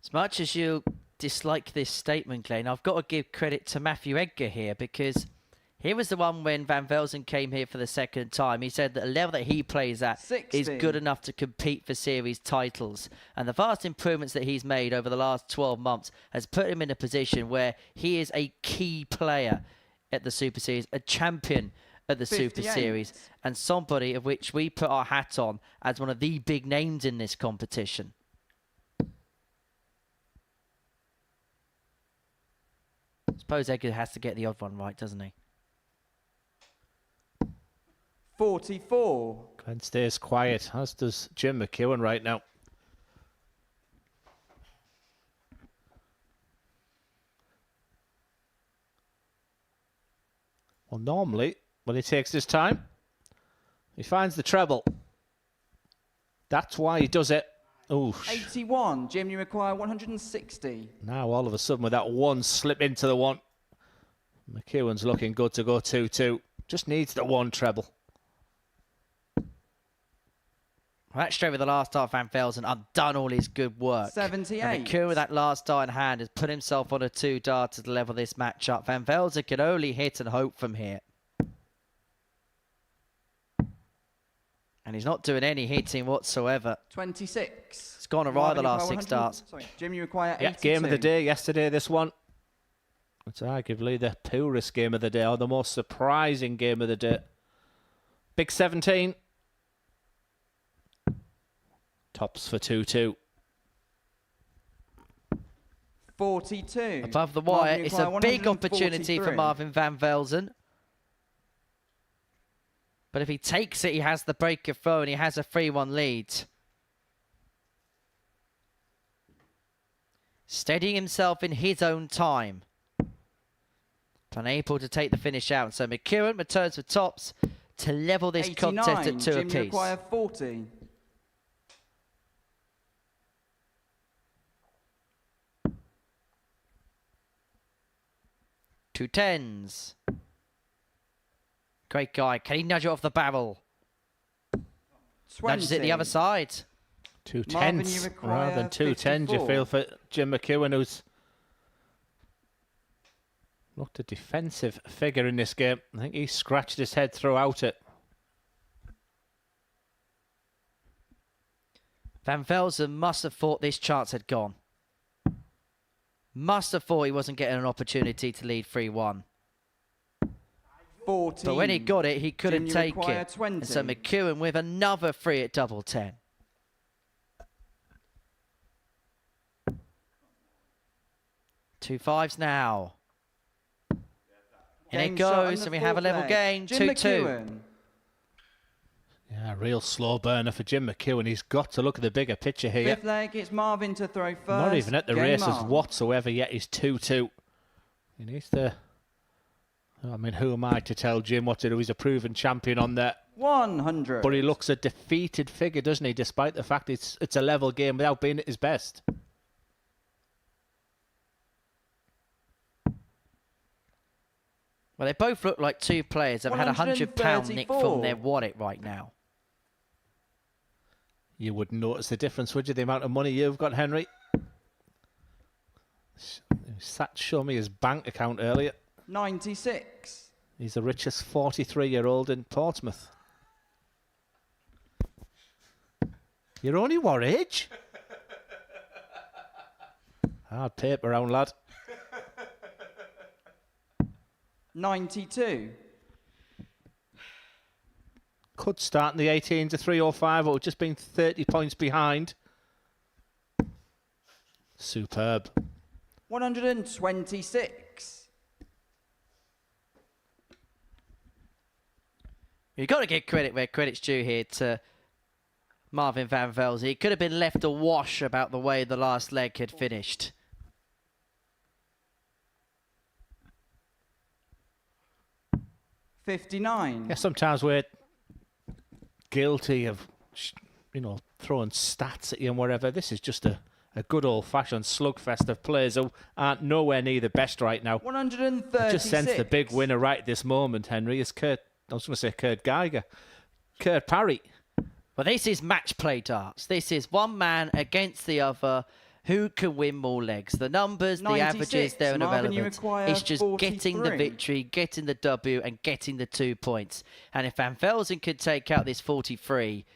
Speaker 1: As much as you dislike this statement, Glenn, I've got to give credit to Matthew Edgar here, because he was the one when Van Velzen came here for the second time. He said that the level that he plays at
Speaker 11: 60.
Speaker 1: is good enough to compete for series titles. And the vast improvements that he's made over the last 12 months has put him in a position where he is a key player at the Super Series, a champion at the
Speaker 11: 58.
Speaker 1: Super Series, and somebody of which we put our hat on as one of the big names in this competition. I suppose Edgar has to get the odd one right, doesn't he?
Speaker 11: 44.
Speaker 2: Glenn stays quiet, as does Jim McEwan right now. Well, normally, when he takes his time, he finds the treble. That's why he does it. Ooh.
Speaker 11: 81. Jim, you require 160.
Speaker 2: Now, all of a sudden, with that one slip into the one, McEwan's looking good to go 2-2. Just needs the one treble.
Speaker 1: Well, that straight with the last dart, Van Velzen undone all his good work.
Speaker 11: 78.
Speaker 1: And McEwan with that last dart in hand has put himself on a 2 dart to level this match up. Van Velzen can only hit and hope from here. And he's not doing any hitting whatsoever.
Speaker 11: 26.
Speaker 1: It's gone awry the last 6 darts.
Speaker 11: Sorry, Jim, you require 82.
Speaker 2: Yeah, game of the day yesterday, this one. It's arguably the poorest game of the day, or the most surprising game of the day. Big 17. Tops for 2-2.
Speaker 11: 42.
Speaker 1: Above the wire, it's a big opportunity for Marvin Van Velzen. But if he takes it, he has the break of throw and he has a 3-1 lead. Steadying himself in his own time. Unable to take the finish out. So McEwan returns for tops to level this
Speaker 11: 89.
Speaker 1: contest at 2
Speaker 11: Jim,
Speaker 1: apiece.
Speaker 11: You require 40.
Speaker 1: Two tens. Great guy. Can he nudge it off the barrel?
Speaker 11: 20.
Speaker 1: Nudges it the other side.
Speaker 2: 2
Speaker 11: Marvin,
Speaker 2: tens
Speaker 11: you require
Speaker 2: rather than 2 tens, you
Speaker 11: 54.
Speaker 2: feel, for Jim McEwan, who's looked a defensive figure in this game. I think he scratched his head throughout it.
Speaker 1: Van Velzen must have thought this chance had gone. Must have thought he wasn't getting an opportunity to lead 3-1.
Speaker 11: 14.
Speaker 1: But when he got it, he couldn't
Speaker 11: Jim, you
Speaker 1: take
Speaker 11: require
Speaker 1: it.
Speaker 11: 20.
Speaker 1: And so McEwan with another 3 at double 10. Two fives now. And it
Speaker 11: Game shot in
Speaker 1: goes,
Speaker 11: the
Speaker 1: and we have a
Speaker 11: fourth
Speaker 1: level
Speaker 11: leg.
Speaker 1: game,
Speaker 11: Jim
Speaker 1: 2-2.
Speaker 11: McEwan.
Speaker 2: Yeah, A real slow burner for Jim McEwan. He's got to look at the bigger picture here.
Speaker 11: Fifth leg, it's Marvin to throw first.
Speaker 2: Not even at the
Speaker 11: Game
Speaker 2: races
Speaker 11: on.
Speaker 2: whatsoever yet. He's 2-2. He needs to... I mean, who am I to tell Jim what to do? He's a proven champion on there.
Speaker 11: 100.
Speaker 2: But he looks a defeated figure, doesn't he? Despite the fact it's a level game without being at his best.
Speaker 1: Well, they both look like two players have had £100 nicked from their
Speaker 11: 134.
Speaker 1: wallet right now.
Speaker 2: You wouldn't notice the difference, would you? The amount of money you've got, Henry. He sat to show me his bank account earlier.
Speaker 11: 96.
Speaker 2: He's the richest 43-year-old in Portsmouth. You're only what age? Hard paper round, lad.
Speaker 11: 92.
Speaker 2: Could start in the 18 to 305, or just been 30 points behind. Superb.
Speaker 11: 126.
Speaker 1: You've got to give credit where credit's due here to Marvin van Velzen. He could have been left awash about the way the last leg had finished.
Speaker 11: $59.
Speaker 2: Yeah, sometimes we're guilty of, throwing stats at you and whatever. This is just a good old-fashioned slugfest of players who aren't nowhere near the best right now.
Speaker 11: 136.
Speaker 2: I just sense the big winner right at this moment, Henry, is Kurt Geiger. Kurt Parry.
Speaker 1: Well, this is match play darts. This is one man against the other. Who can win more legs? The numbers, the
Speaker 11: 96.
Speaker 1: averages, they're
Speaker 11: Marvin, you
Speaker 1: irrelevant.
Speaker 11: require
Speaker 1: It's just getting the
Speaker 11: 43.
Speaker 1: victory, getting the W, and getting the 2 points. And if Van Velzen could take out this 43,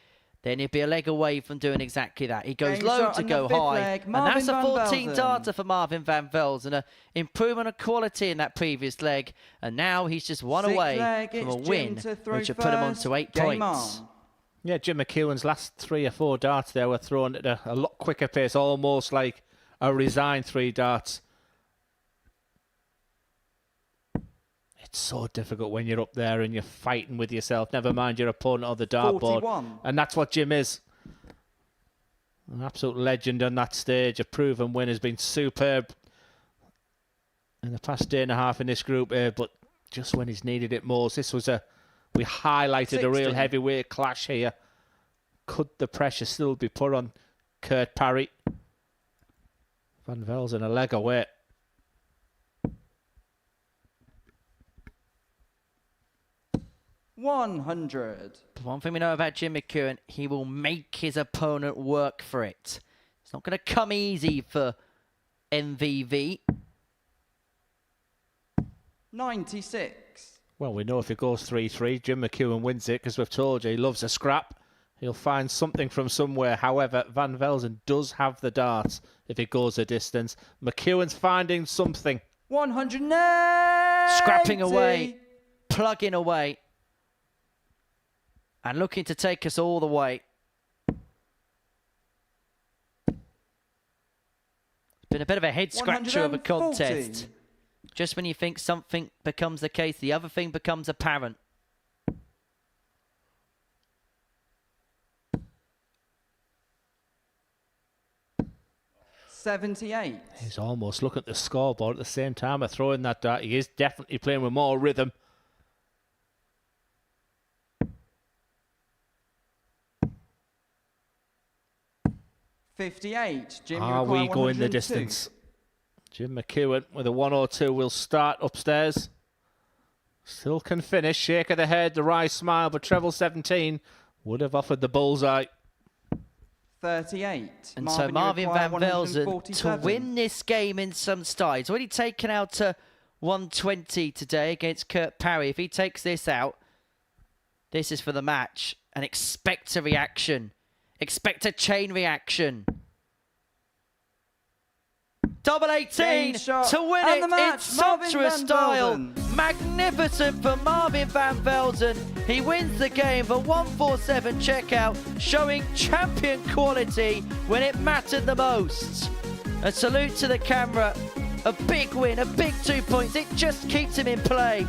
Speaker 1: then he'd be a leg away from doing exactly that. He goes
Speaker 11: Game
Speaker 1: low
Speaker 11: shot
Speaker 1: to
Speaker 11: on
Speaker 1: go
Speaker 11: the fifth
Speaker 1: high,
Speaker 11: leg,
Speaker 1: and
Speaker 11: Marvin
Speaker 1: that's a
Speaker 11: van
Speaker 1: 14
Speaker 11: Velzen.
Speaker 1: darter for Marvin van Velzen. An improvement of quality in that previous leg, and now he's just one
Speaker 11: Sixth
Speaker 1: away
Speaker 11: leg,
Speaker 1: from a
Speaker 11: it's
Speaker 1: win,
Speaker 11: Jim to throw
Speaker 1: which would put him on
Speaker 11: first.
Speaker 1: to 8
Speaker 11: Game
Speaker 1: points.
Speaker 11: on.
Speaker 2: Yeah, Jim McEwan's last 3 or 4 darts there were thrown at a lot quicker pace, almost like a resigned 3 darts. It's so difficult when you're up there and you're fighting with yourself, never mind your opponent or the dartboard.
Speaker 11: 41.
Speaker 2: And that's what Jim is. An absolute legend on that stage. A proven win, has been superb in the past day and a half in this group here, but just when he's needed it most. We highlighted a real
Speaker 11: 60.
Speaker 2: heavyweight clash here. Could the pressure still be put on Kurt Parry? Van Velzen a leg away.
Speaker 11: $100.
Speaker 1: One thing we know about Jim McEwan, he will make his opponent work for it. It's not going to come easy for MVV.
Speaker 11: 96.
Speaker 2: Well, we know if it goes 3-3, Jim McEwan wins it, because we've told you he loves a scrap. He'll find something from somewhere. However, Van Velzen does have the darts if it goes a distance. McEwan's finding something.
Speaker 11: 180.
Speaker 1: Scrapping away, plugging away, and looking to take us all the way. It's been a bit of a head scratcher of a
Speaker 11: 140.
Speaker 1: contest. Just when you think something becomes the case, the other thing becomes apparent.
Speaker 11: $78.
Speaker 2: He's almost looking at the scoreboard at the same time of throwing that dart. He is definitely playing with more rhythm.
Speaker 11: $58. Jim, you
Speaker 2: Are
Speaker 11: require
Speaker 2: we going the
Speaker 11: 102.
Speaker 2: distance? Jim McEwan with a 102 will start upstairs. Still can finish. Shake of the head, the wry smile, but treble 17 would have offered the bullseye.
Speaker 11: 38.
Speaker 1: And so Marvin
Speaker 11: you
Speaker 1: van
Speaker 11: require
Speaker 1: Velzen, to
Speaker 11: 147.
Speaker 1: win this game in some style, he's already taken out to 120 today against Kurt Parry. If he takes this out, this is for the match. And expect a reaction. Expect a chain reaction. Double 18
Speaker 11: Game shot
Speaker 1: to win
Speaker 11: and
Speaker 1: it
Speaker 11: the match,
Speaker 1: in
Speaker 11: Marvin
Speaker 1: sumptuous
Speaker 11: van
Speaker 1: style.
Speaker 11: Velzen.
Speaker 1: Magnificent for Marvin van Velzen. He wins the game for 147 checkout, showing champion quality when it mattered the most. A salute to the camera. A big win, a big 2 points. It just keeps him in play.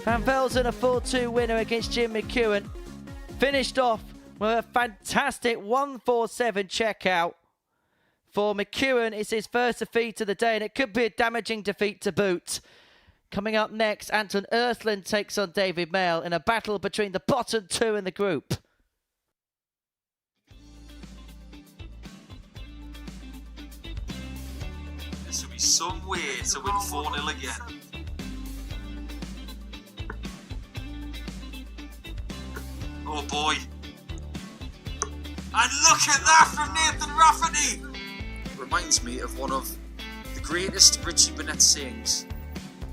Speaker 1: Van Velzen a 4-2 winner against Jim McEwan. Finished off with a fantastic 147 checkout. For McEwan, it's his first defeat of the day, and it could be a damaging defeat to boot. Coming up next, Anton Ostlund takes on David Mayle in a battle between the bottom two in the group.
Speaker 12: This will be some way to win 4-0 again. Oh boy. And look at that from Nathan Rafferty! Reminds me of one of the greatest Richie Burnett sayings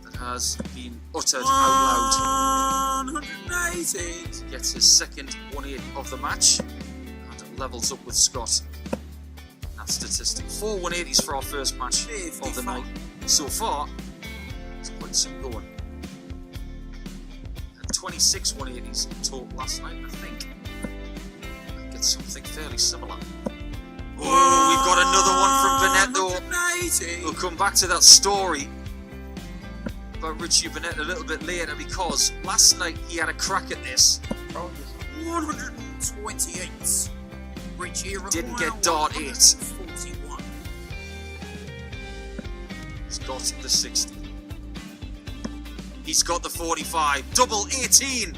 Speaker 12: that has been uttered out loud. 180! He gets his second 1-8 of the match and levels up with Scott. That statistic. 4 180s for our first match of the night. So far, it's quite some going. And 26 180s in total last night, I think. I get something fairly similar. Oh, we've got another one from Burnett though. We'll come back to that story about Richie Burnett a little bit later, because last night he had a crack at this. 128. Richie didn't get dart 8. 41. He's got the 60. He's got the 45. Double 18.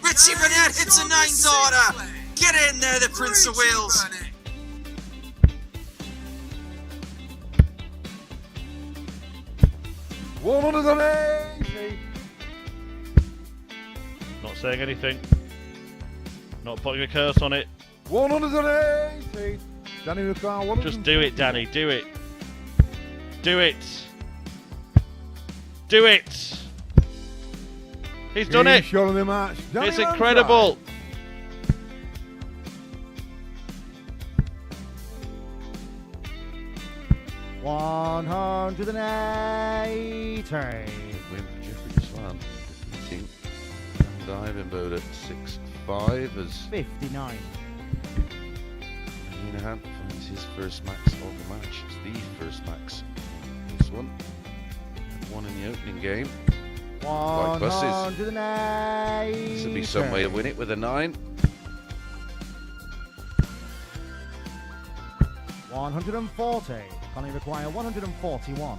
Speaker 12: Richie Burnett hits a 9 darter. Get in there, the Prince of Wales.
Speaker 3: Not saying anything. Not putting a curse on it.
Speaker 6: 180. Danny require
Speaker 3: Just do it, Danny. Do it. Do it. Do it. He's done it.
Speaker 6: Showing the match. Danny
Speaker 3: It's incredible.
Speaker 6: $180.
Speaker 9: Win for Jeffrey Swan, defeating Diving Bird at 6-5 as
Speaker 6: 59.
Speaker 9: Hinahan finds his first max of the match. It's the first max. This one. One in the opening game. Like buses.
Speaker 6: 180.
Speaker 9: This will be some way to win it with a 9.
Speaker 6: 140. Can he require 141?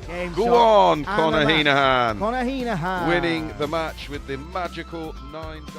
Speaker 6: Game
Speaker 9: Go
Speaker 6: shot
Speaker 9: on,
Speaker 6: and
Speaker 9: Conor
Speaker 6: the match.
Speaker 9: Hinahan.
Speaker 6: Conor Hinahan
Speaker 9: Winning the match with the magical 9 darts.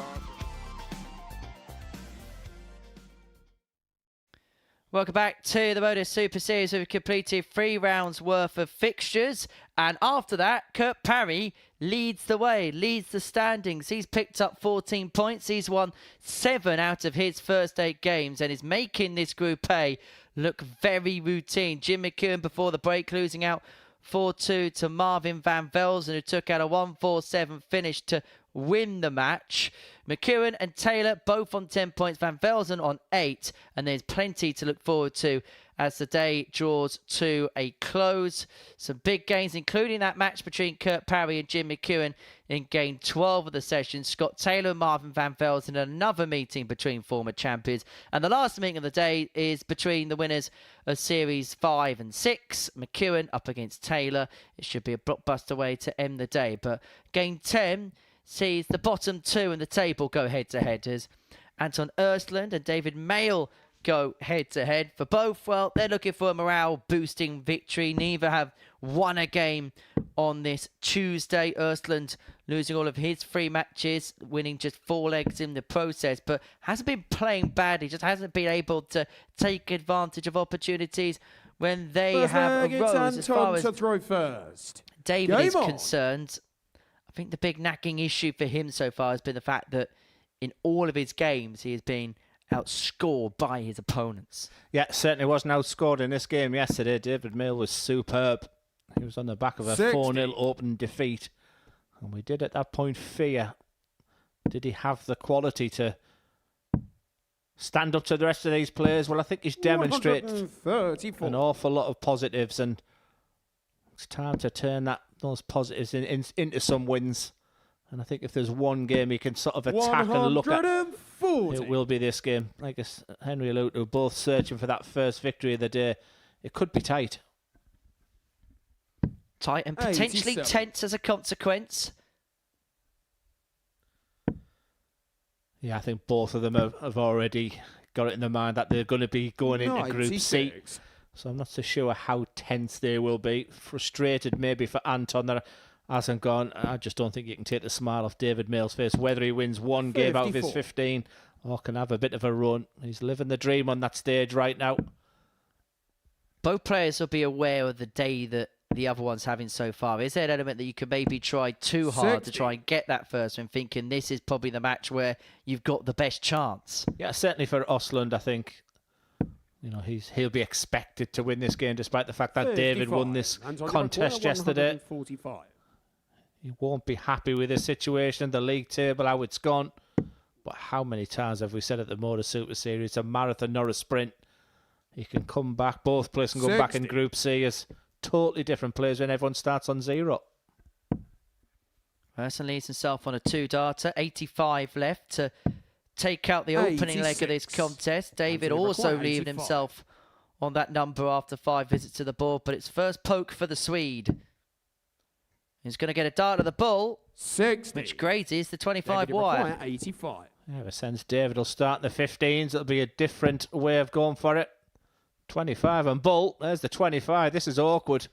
Speaker 1: Welcome back to the Modus Super Series. We've completed 3 rounds worth of fixtures. And after that, Parry leads the way, leads the standings. He's picked up 14 points. He's won 7 out of his first 8 games and is making this Group A look very routine. Jim McEwan before the break losing out 4-2 to Marvin van Velzen, who took out a 1-4-7 finish to win the match. McEwan and Taylor both on 10 points, Van Velzen on 8, and there's plenty to look forward to as the day draws to a close. Some big games, including that match between Parry and Jim McEwan in game 12 of the session. Scott Taylor and Marvin van Velzen, another meeting between former champions. And the last meeting of the day is between the winners of Series 5 and 6. McEwan up against Taylor. It should be a blockbuster way to end the day. But game 10 sees the bottom 2 in the table go head-to-head as Anton Ostlund and David Mayle go head-to-head. For both, well, they're looking for a morale-boosting victory. Neither have won a game on this Tuesday. Ostlund losing all of his 3 matches, winning just 4 legs in the process, but hasn't been playing badly, just hasn't been able to take advantage of opportunities when they have arose. As far as
Speaker 6: to throw first.
Speaker 1: David
Speaker 6: Game
Speaker 1: is
Speaker 6: on.
Speaker 1: concerned, I think the big nagging issue for him so far has been the fact that in all of his games, he has been outscored by his opponents.
Speaker 2: Yeah, certainly wasn't outscored in this game yesterday. David Mayle was superb. He was on the back of a 4-0 opening defeat. And we did at that point fear, did he have the quality to stand up to the rest of these players? Well, I think he's demonstrated an awful lot of positives, and it's time to turn those positives into some wins. And I think if there's one game he can sort of attack and look at, it will be this game. Like Henry alluded to, both searching for that first victory of the day. It could be tight.
Speaker 1: Tight and potentially
Speaker 6: 87.
Speaker 1: tense as a consequence.
Speaker 2: Yeah, I think both of them have already got it in their mind that they're going to be going into Group C.
Speaker 6: 96.
Speaker 2: So I'm not so sure how tense they will be. Frustrated maybe for Anton that hasn't gone. I just don't think you can take the smile off David Mayle's face, whether he wins one game out of his
Speaker 6: 54.
Speaker 2: 15 or can have a bit of a run. He's living the dream on that stage right now.
Speaker 1: Both players will be aware of the day that the other one's having so far. Is there an element that you could maybe try too hard to try and get that first one, thinking this is probably the match where you've got the best chance?
Speaker 2: Yeah, certainly for Ostlund, I think, you know, he'll be expected to win this game, despite the fact that David won this contest yesterday.
Speaker 6: 145.
Speaker 2: He won't be happy with the situation, the league table, how it's gone. But how many times have we said at the Modus Super Series, it's a marathon, not a sprint. He can come back, both players can go back in Group C as totally different players when everyone starts on 0.
Speaker 1: Velzen leads himself on a 2-darter, 85 left to take out the opening leg of this contest. David also leaving himself on that number after 5 visits to the board, but it's first poke for the Swede. He's going to get a dart of the bull,
Speaker 6: 60.
Speaker 1: which grazes the 25
Speaker 6: David
Speaker 1: wire.
Speaker 6: Require, 85.
Speaker 2: I have a sense David will start in the 15s. It'll be a different way of going for it. 25 and Bull. There's the 25. This is awkward.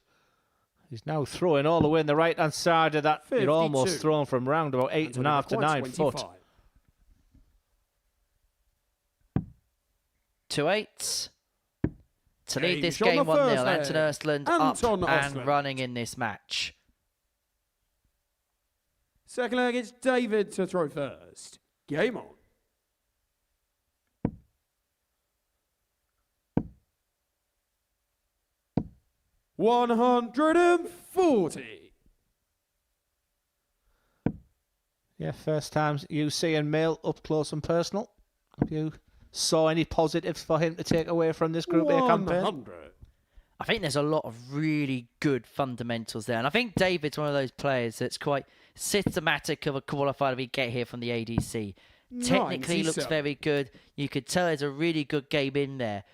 Speaker 2: He's now throwing all the way in the right-hand side of that.
Speaker 6: 52.
Speaker 2: You're almost thrown from round about 8.5 to 9 foot.
Speaker 1: 2 8s. To lead this
Speaker 6: James
Speaker 1: game
Speaker 6: on the
Speaker 1: 1-0.
Speaker 6: first
Speaker 1: Anton
Speaker 6: leg.
Speaker 1: Ostlund
Speaker 6: Anton
Speaker 1: up and
Speaker 6: Ostlund.
Speaker 1: running in this match.
Speaker 6: Second leg, it's David to throw first. Game on. $140.
Speaker 2: Yeah, first time you seeing Mayle up close and personal. Have you saw any positives for him to take away from this Group A campaign?
Speaker 6: 100.
Speaker 1: I think there's a lot of really good fundamentals there. And I think David's one of those players that's quite systematic of a qualifier we get here from the ADC. Technically looks
Speaker 6: 97.
Speaker 1: very good. You could tell there's a really good game in there.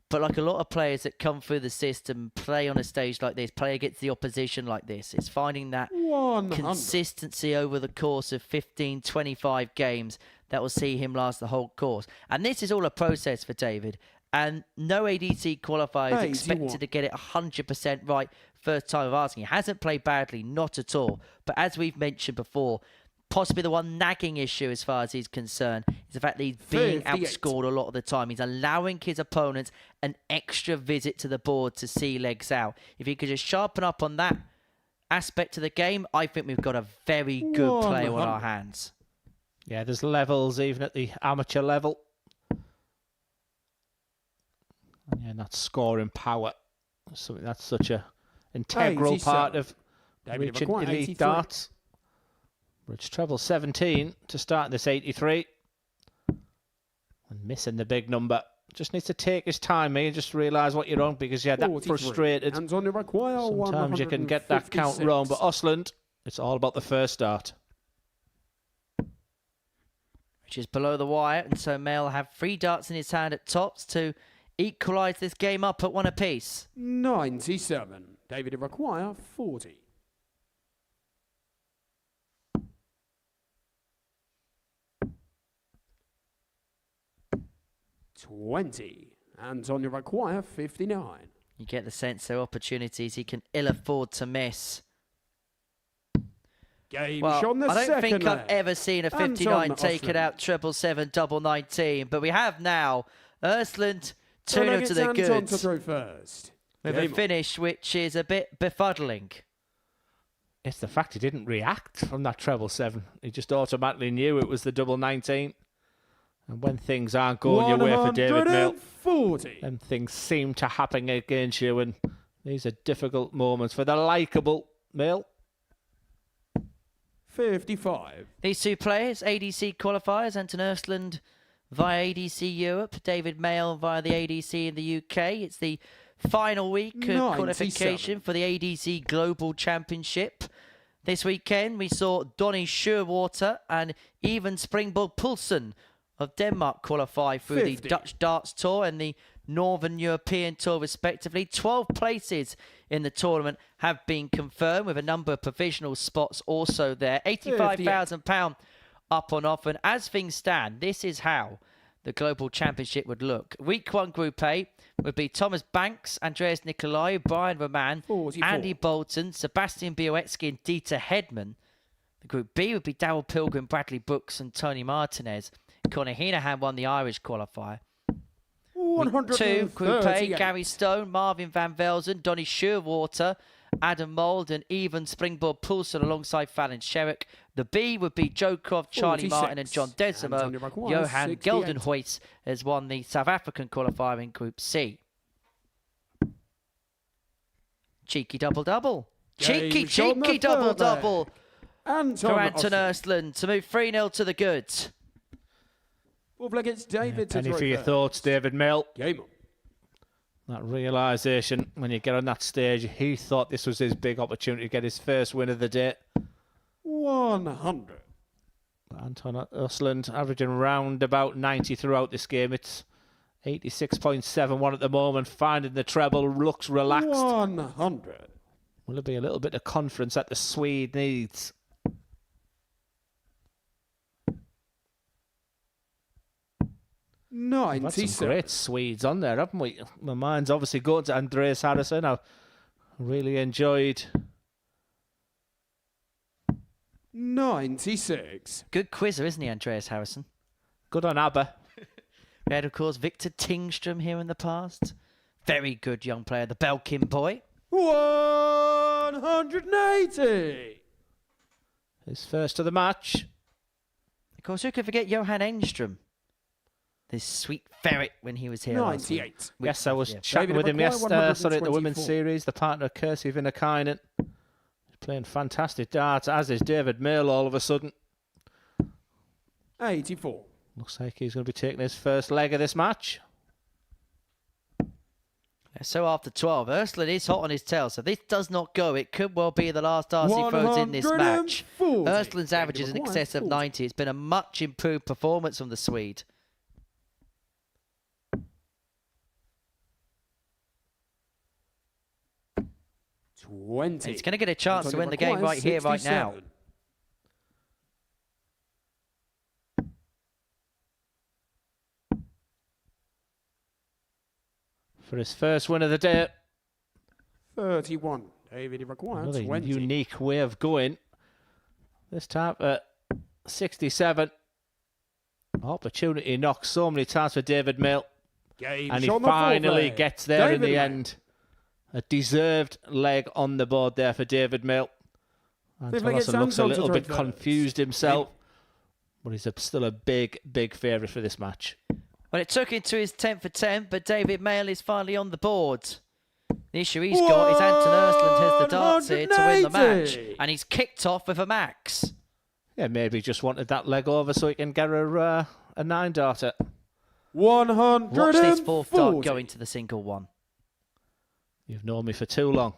Speaker 1: But like a lot of players that come through the system, play on a stage like this, play against the opposition like this, it's finding that
Speaker 6: 100.
Speaker 1: consistency over the course of 15, 25 games that will see him last the whole course. And this is all a process for David. And no ADC qualifier is expected to get it 100% right first time of asking. He hasn't played badly, not at all. But as we've mentioned before, possibly the one nagging issue as far as he's concerned is the fact that he's being
Speaker 6: 58.
Speaker 1: outscored a lot of the time. He's allowing his opponents an extra visit to the board to see legs out. If he could just sharpen up on that aspect of the game, I think we've got a very good player on our hands.
Speaker 2: Yeah, there's levels even at the amateur level. Yeah, and that scoring power, something that's such a integral part of reaching elite
Speaker 6: 83.
Speaker 2: darts. Rich treble 17 to start this 83. And missing the big number. Just needs to take his time, mate, and just realise what you're on, because you're that
Speaker 6: 43.
Speaker 2: frustrated.
Speaker 6: Hands on the require.
Speaker 2: Sometimes you can get that count
Speaker 6: 156.
Speaker 2: wrong, but Ostlund, it's all about the first dart.
Speaker 1: Which is below the wire, and so Mayle have 3 darts in his hand at tops to equalise this game up at 1 apiece.
Speaker 6: 97. David require 40. $20. Anton require 59.
Speaker 1: You get the sense there are opportunities he can ill afford to miss.
Speaker 6: Game
Speaker 1: Well,
Speaker 6: on the
Speaker 1: I don't
Speaker 6: second
Speaker 1: think I've
Speaker 6: leg.
Speaker 1: ever seen a 59
Speaker 6: Anton
Speaker 1: take it
Speaker 6: Ostlund.
Speaker 1: out 777 double 19, but we have now Ostlund
Speaker 6: Second
Speaker 1: 2-0
Speaker 6: leg,
Speaker 1: to
Speaker 6: it's
Speaker 1: the
Speaker 6: Anton to
Speaker 1: goods
Speaker 6: throw first.
Speaker 1: with a
Speaker 6: Game on.
Speaker 1: finish which is a bit befuddling.
Speaker 2: It's the fact he didn't react from that treble 7. He just automatically knew it was the double 19. And when things aren't going your way for David Mayle,
Speaker 6: 140.
Speaker 2: then things seem to happen against you, and these are difficult moments for the likeable Mayle.
Speaker 6: 55.
Speaker 1: These two players, ADC qualifiers, Anton Ostlund via ADC Europe, David Mayle via the ADC in the UK. It's the final week of
Speaker 6: 97.
Speaker 1: qualification for the ADC Global Championship. This weekend we saw Donny Shearwater and even Springborg Poulsen of Denmark qualify through
Speaker 6: 50.
Speaker 1: the Dutch Darts Tour, and the Northern European Tour respectively. 12 places in the tournament have been confirmed, with a number of provisional spots also there. £85,000 up on offer. And as things stand, this is how the Global Championship would look. Week 1 Group A would be Thomas Banks, Andreas Nicolai, Brian Roman,
Speaker 6: 44.
Speaker 1: Andy Bolton, Sebastian Bioetsky and Dieter Hedman. The Group B would be Darryl Pilgrim, Bradley Brooks and Tony Martinez. Conor Heenahan won the Irish qualifier. Week 2 Group A, Gary Stone, Marvin van Velzen, Donny Shearwater, Adam Mould and Even Springboard Poulsen alongside Fallon Sherrick. The B would be Joe Croft, Charlie
Speaker 6: 46.
Speaker 1: Martin and John Desimo. Johan
Speaker 6: 68.
Speaker 1: Geldenhuys has won the South African qualifier in Group C. Cheeky double-double. Cheeky double-double for Anton Ostlund to move 3-0 to the goods.
Speaker 6: Against David
Speaker 2: Penny for your thoughts, David Mayle.
Speaker 6: Game on.
Speaker 2: That realisation when you get on that stage, he thought this was his big opportunity to get his first win of the day.
Speaker 6: 100.
Speaker 2: Anton Ostlund averaging around about 90 throughout this game. It's 86.71 at the moment, finding the treble, looks relaxed.
Speaker 6: 100.
Speaker 2: Will it be a little bit of confidence that the Swede needs? We've had some great Swedes on there, haven't we? My mind's obviously going to Andreas Harrison. I really enjoyed
Speaker 6: 96.
Speaker 1: Good quizzer, isn't he, Andreas Harrison?
Speaker 2: Good on ABBA.
Speaker 1: We had, of course, Victor Tingström here in the past. Very good young player, the Belkin boy.
Speaker 6: 180.
Speaker 2: His first of the match.
Speaker 1: Of course, who could forget Johan Engström? This sweet ferret when he was here.
Speaker 6: 98.
Speaker 2: Yes, I was chatting with him yesterday at the Women's Series, the partner of Kirsi Vinnakainen. He's playing fantastic darts, as is David Mayle all of a sudden.
Speaker 6: 84.
Speaker 2: Looks like he's going to be taking his first leg of this match.
Speaker 1: So after 12, Ostlund is hot on his tail, so this does not go. It could well be the last dart he throws in this match. Ostlund's average is in excess of 90. It's been a much improved performance from the Swede.
Speaker 6: 20.
Speaker 1: He's going to get a chance to win the game right here, right now.
Speaker 2: For his first win of the day.
Speaker 6: 31. David, he requires
Speaker 2: Another
Speaker 6: 20.
Speaker 2: unique way of going. This time at 67. Opportunity knocked so many times for David Mayle. And he finally gets there in the end. A deserved leg on the board there for David Mayle. Anton looks a little bit confused himself. But he's still a big, big favourite for this match.
Speaker 1: Well, it took him to his 10 for 10, but David Mayle is finally on the board. The issue he's got is Anton Ostlund has the darts here to win the match. And he's kicked off with a max.
Speaker 2: Yeah, maybe he just wanted that leg over so he can get a 9-darter.
Speaker 6: 140.
Speaker 1: Watch this fourth dart going to the single one.
Speaker 2: You've known me for too long.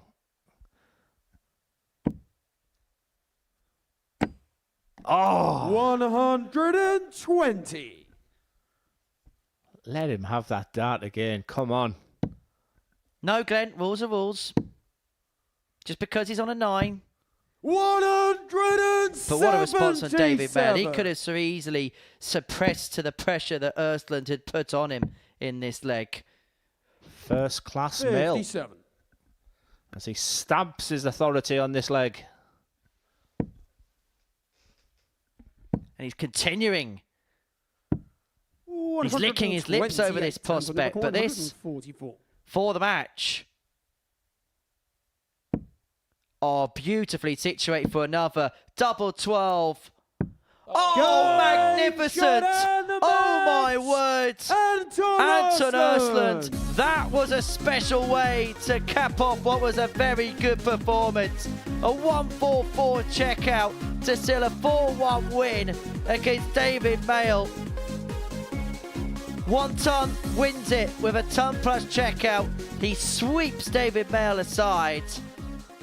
Speaker 2: Oh!
Speaker 6: 120.
Speaker 2: Let him have that dart again. Come on.
Speaker 1: No, Glenn. Rules are rules. Just because he's on a 9.
Speaker 6: 177.
Speaker 1: But what a response on David Mayle. He could have so easily suppressed to the pressure that Ostlund had put on him in this leg.
Speaker 2: First class Mayle.
Speaker 6: 57.
Speaker 2: As he stamps his authority on this leg.
Speaker 1: And he's continuing. He's licking his lips over this prospect. But this, for the match. Oh, beautifully situated for another double 12. Oh, magnificent! Oh, my words! Anton Ostlund. That was a special way to cap off what was a very good performance. A 144 checkout to seal a 4-1 win against David Mayle. 1 ton wins it with a ton plus checkout. He sweeps David Mayle aside.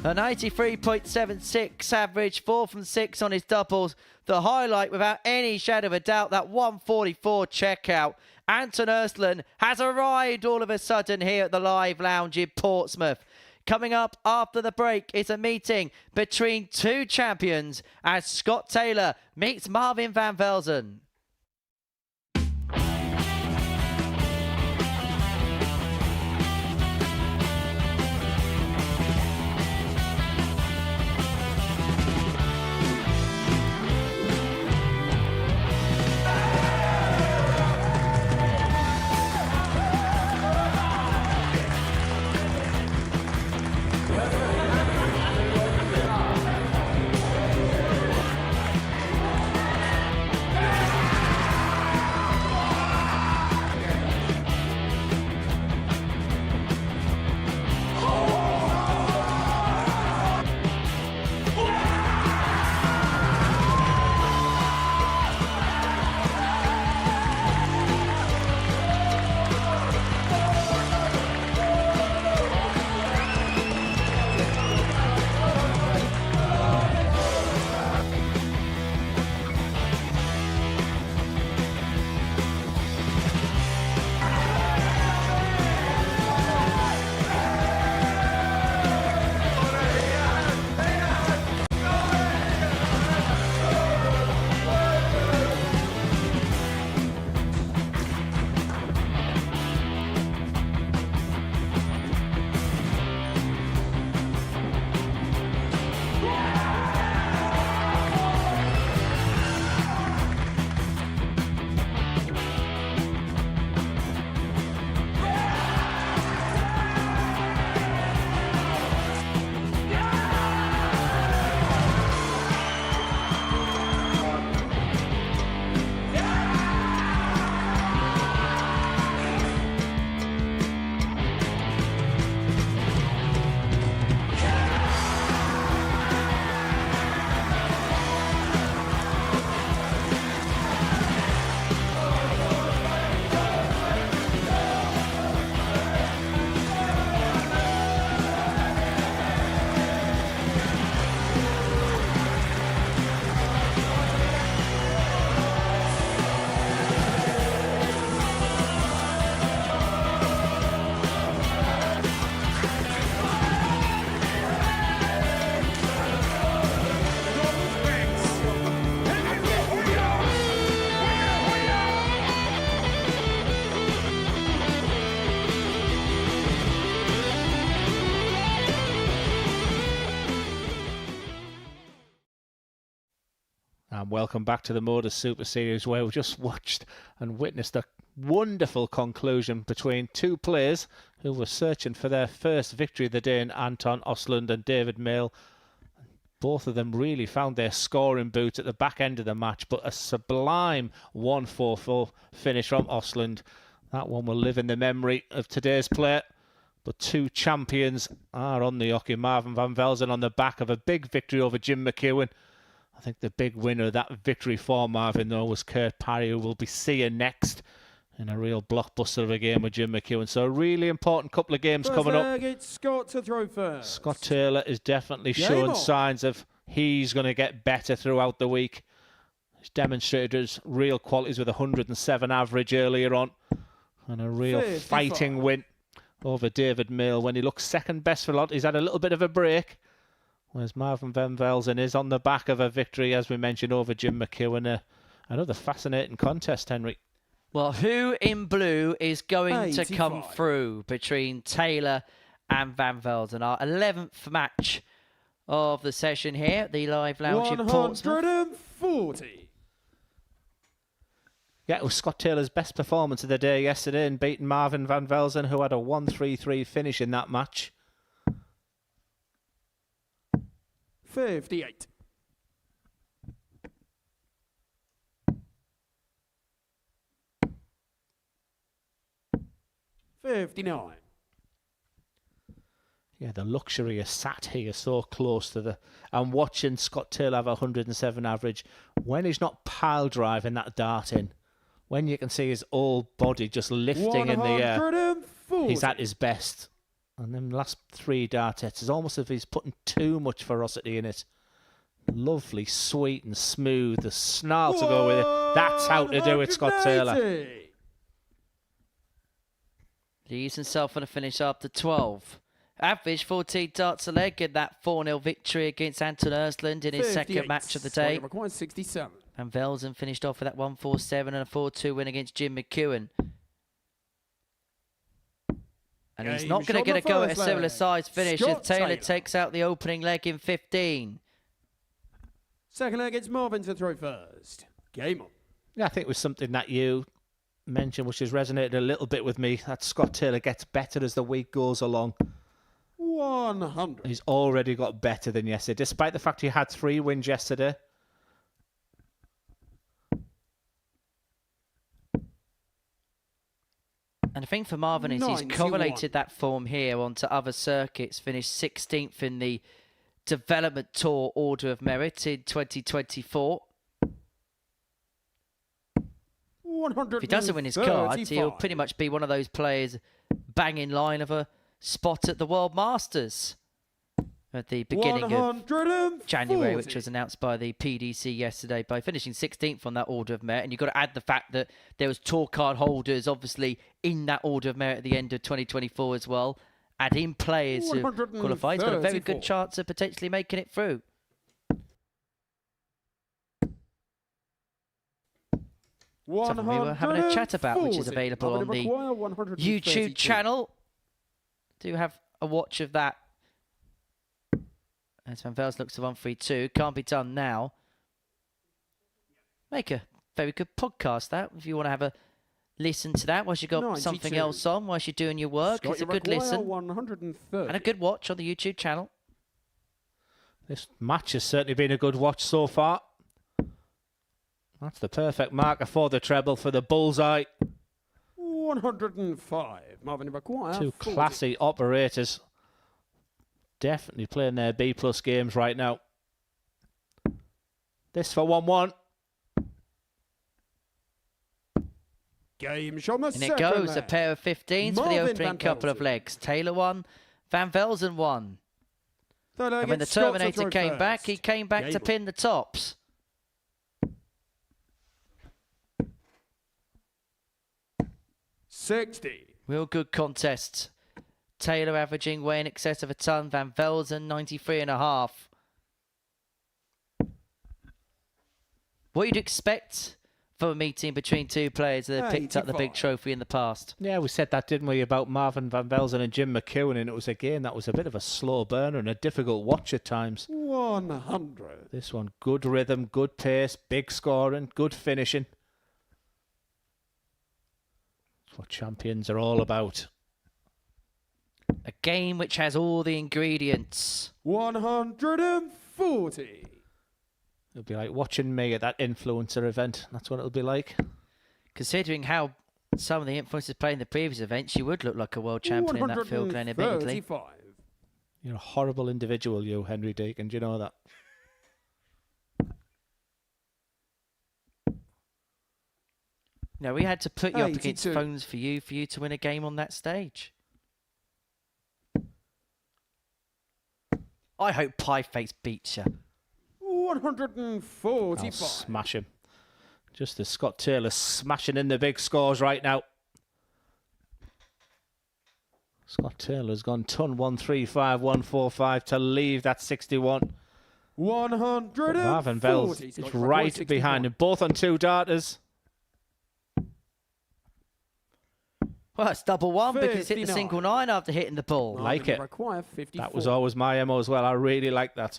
Speaker 1: A 93.76 average, 4 from 6 on his doubles. The highlight, without any shadow of a doubt, that 144 checkout. Anton Ostlund has arrived all of a sudden here at the Live Lounge in Portsmouth. Coming up after the break is a meeting between two champions as Scott Taylor meets Marvin van Velzen.
Speaker 2: And welcome back to the Modus Super Series, where we just watched and witnessed a wonderful conclusion between two players who were searching for their first victory of the day in Anton Ostlund and David Mayle. Both of them really found their scoring boot at the back end of the match, but a sublime 1-4-4 finish from Ostlund. That one will live in the memory of today's player. But two champions are on the hockey. Marvin van Velzen on the back of a big victory over Jim McEwan. I think the big winner of that victory for Marvin, though, was Parry, who we'll be seeing next in a real blockbuster of a game with Jim McEwan. So a really important couple of games coming up.
Speaker 6: It's Scott to throw first.
Speaker 2: Scott Taylor is definitely showing signs of he's going to get better throughout the week. He's demonstrated his real qualities with a 107 average earlier on and a real fighting win over David Mayle when he looks second best for a lot. He's had a little bit of a break, whereas Marvin van Velzen is on the back of a victory, as we mentioned, over Jim McEwan. Another fascinating contest, Henry.
Speaker 1: Well, who in blue is going to come through between Taylor and van Velzen? Our 11th match of the session here at the Live Lounge in Portsmouth.
Speaker 6: 140.
Speaker 2: Yeah, it was Scott Taylor's best performance of the day yesterday in beating Marvin van Velzen, who had a 1-3-3 finish in that match.
Speaker 6: 58. $59.
Speaker 2: Yeah, the luxury of sat here so close to the... and watching Scott Taylor have a 107 average when he's not pile driving that dart in. When you can see his whole body just lifting in the air, he's at his best. And them last three dart hits, it's almost as if he's putting too much ferocity in it. Lovely, sweet and smooth, the snarl to go with it. That's how to do it, Scott Taylor.
Speaker 1: Leaves himself on a finish after 12. Average 14 darts a leg in that 4-0 victory against Anton Ostlund in his second match of the day.
Speaker 6: Requires 67.
Speaker 1: And Velzen finished off with that 1-4-7 and a 4-2 win against Jim McEwan. And he's not going to get a go at a similar size finish as Taylor takes out the opening leg in 15.
Speaker 6: Second leg, it's Marvin to throw first. Game on.
Speaker 2: Yeah, I think it was something that you mentioned which has resonated a little bit with me, that Scott Taylor gets better as the week goes along.
Speaker 6: 100.
Speaker 2: He's already got better than yesterday, despite the fact he had 3 wins yesterday.
Speaker 1: And the thing for Marvin is he's correlated that form here onto other circuits, finished 16th in the Development Tour Order of Merit in 2024. If he doesn't win his cards, he'll pretty much be one of those players bang in line of a spot at the World Masters at the beginning of January, which was announced by the PDC yesterday by finishing 16th on that Order of Merit. And you've got to add the fact that there was tour card holders, obviously, in that Order of Merit at the end of 2024 as well. Add in players who qualified. He's got a very good chance of potentially making it through. Something we were having a chat about, which is available on the YouTube channel. Do have a watch of that. As Van Velzen looks to 1-3-2. Can't be done now. Make a very good podcast, that. If you want to have a listen to that whilst you've got something else on, whilst you're doing your work. It's a good listen. 130. And a good watch on the YouTube channel.
Speaker 2: This match has certainly been a good watch so far. That's the perfect marker for the treble, for the bullseye.
Speaker 6: 105. Marvin McEwan.
Speaker 2: 2 classy operators. Definitely playing their B+ games right now. This for 1-1.
Speaker 6: Game show.
Speaker 1: And it goes, a pair of 15s for the opening couple of legs. Taylor won, Van Velzen won. And when the Terminator came back, he came back to pin the tops. Real good contests. Taylor averaging way in excess of a ton. Van Velzen 93.5. What you'd expect for a meeting between two players that have picked up the big trophy in the past.
Speaker 2: Yeah, we said that, didn't we, about Marvin Van Velzen and Jim McEwan, and it was a game that was a bit of a slow burner and a difficult watch at times.
Speaker 6: 100.
Speaker 2: This one, good rhythm, good pace, big scoring, good finishing. That's what champions are all about.
Speaker 1: A game which has all the ingredients.
Speaker 6: 140.
Speaker 2: It'll be like watching me at that influencer event. That's what it'll be like.
Speaker 1: Considering how some of the influencers played in the previous events, you would look like a world champion in that field, Glenn, admittedly.
Speaker 2: You're a horrible individual, you, Henry Deacon. Do you know that?
Speaker 1: No, we had to put you up against phones for you to win a game on that stage. I hope Pieface beats you.
Speaker 6: 145.
Speaker 2: I'll smash him. Just as Scott Taylor smashing in the big scores right now. Scott Taylor's gone ton 135, 145 to leave that 61.
Speaker 6: 140.
Speaker 2: Marvin Velzen is right behind him, both on 2 darters.
Speaker 1: Well, it's double one because it's hit the single 9 after hitting the ball.
Speaker 2: Like it. That was always my MO as well. I really like that.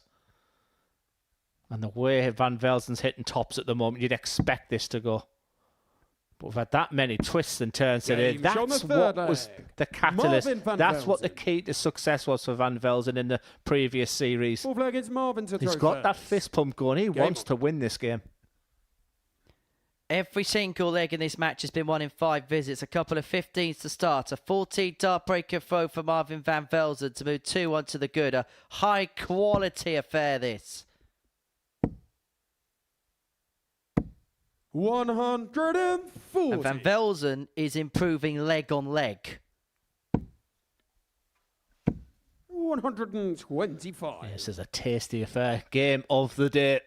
Speaker 2: And the way Van Velzen's hitting tops at the moment, you'd expect this to go. But we've had that many twists and turns today. That's what was the catalyst. That's what the key to success was for Van Velzen in the previous series. He's got that fist pump going. He wants to win this game.
Speaker 1: Every single leg in this match has been won in 5 visits. A couple of 15s to start. A 14 dart breaker throw for Marvin Van Velzen to move 2-1 to the good. A high quality affair, this.
Speaker 6: 140.
Speaker 1: And Van Velzen is improving leg on leg.
Speaker 6: 125.
Speaker 2: This is a tasty affair. Game of the day.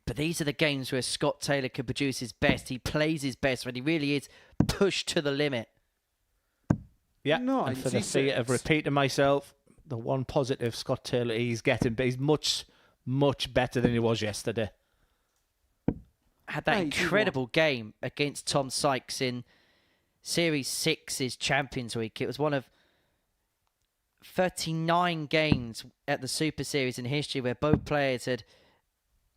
Speaker 1: But these are the games where Scott Taylor can produce his best. He plays his best when he really is pushed to the limit.
Speaker 2: Yeah, and for the fear of repeating myself, the one positive Scott Taylor he's getting, but he's much, much better than he was yesterday.
Speaker 1: Had that incredible game against Tom Sykes in Series 6's Champions Week. It was one of 39 games at the Super Series in history where both players had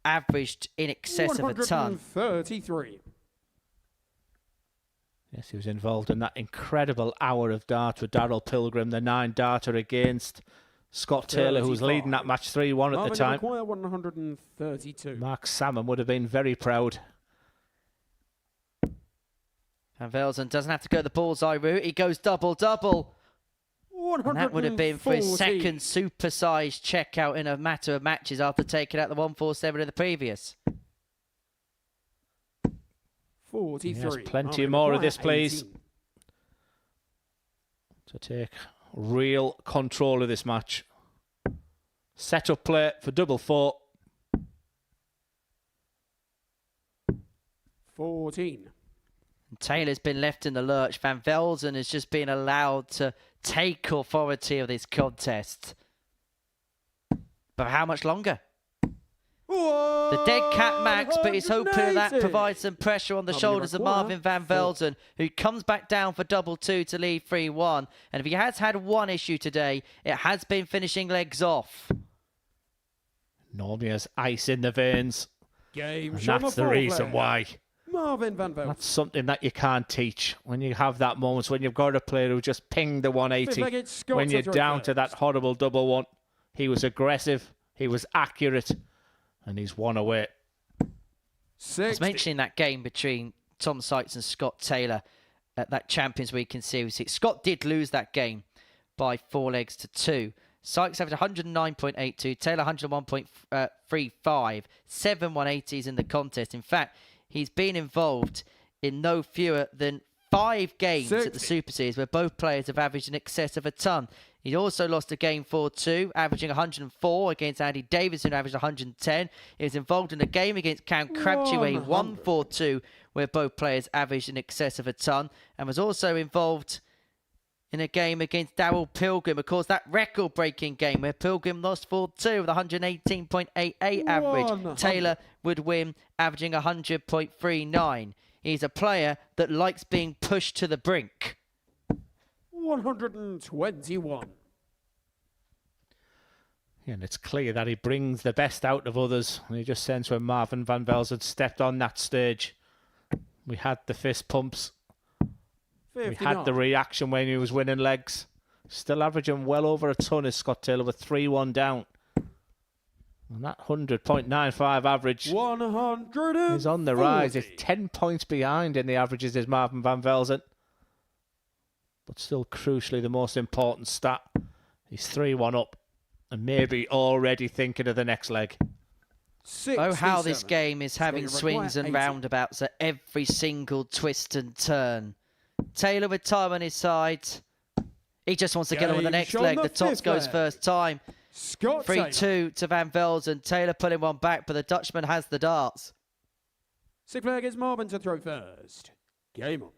Speaker 1: averaged in excess of a ton.
Speaker 6: 133.
Speaker 2: Yes, he was involved in that incredible hour of dart with Darryl Pilgrim, the 9-darter against Scott Taylor, who was leading that match 3-1 at the time.
Speaker 6: 132.
Speaker 2: Mark Salmon would have been very proud.
Speaker 1: And Velzen doesn't have to go the bullseye route. He goes double-double. And that would have been for his second supersized checkout in a matter of matches after taking out the 147 in the previous.
Speaker 6: 43.
Speaker 2: Yes, plenty more of this, please. To take real control of this match. Set up play for double 4.
Speaker 6: 14.
Speaker 1: Taylor's been left in the lurch. Van Velzen has just been allowed to take authority of this contest. But how much longer? The dead cat Max, but he's hoping that provides some pressure on the shoulders of Marvin Van Velzen, who comes back down for double 2 to lead 3-1. And if he has had one issue today, it has been finishing legs off.
Speaker 2: Normally has ice in the veins.
Speaker 6: Game
Speaker 2: and that's the reason why.
Speaker 6: Marvin Van Velzen.
Speaker 2: That's something that you can't teach. When you have that moment, when you've got a player who just pinged the 180, when you're down to that horrible double 1, he was aggressive, he was accurate, and he's one away.
Speaker 1: I was mentioning that game between Tom Sykes and Scott Taylor at that Champions Week in Series 6. Scott did lose that game by 4 legs to 2. Sykes averaged 109.82, Taylor 101.35, 7 180s in the contest. In fact, he's been involved in no fewer than 5 games at the Super Series where both players have averaged in excess of a ton. He also lost a game 4-2, averaging 104 against Andy Davis, who averaged 110. He was involved in a game against Cam Crabtree where he won 4-2, where both players averaged in excess of a ton, and was also involved in a game against Darryl Pilgrim. Of course, that record-breaking game where Pilgrim lost 4-2 with 118.88 average. Taylor would win, averaging 100.39. He's a player that likes being pushed to the brink.
Speaker 6: 121.
Speaker 2: Yeah, and it's clear that he brings the best out of others. And he just sense when Marvin Van Velzen stepped on that stage. We had the fist pumps.
Speaker 6: 59.
Speaker 2: We had the reaction when he was winning legs. Still averaging well over a ton is Scott Taylor with 3-1 down. And that 100.95 average is on the rise. It's 10 points behind in the averages is Marvin Van Velzen. But still crucially the most important stat. He's 3-1 up and maybe already thinking of the next leg.
Speaker 1: Oh, how this game is having swings and roundabouts at every single twist and turn. Taylor with time on his side. He just wants to get on with the next leg. The tops goes first time. 3-2 to Van Velzen. Taylor pulling one back, but the Dutchman has the darts.
Speaker 6: 6th player gets Marvin to throw first. Game on.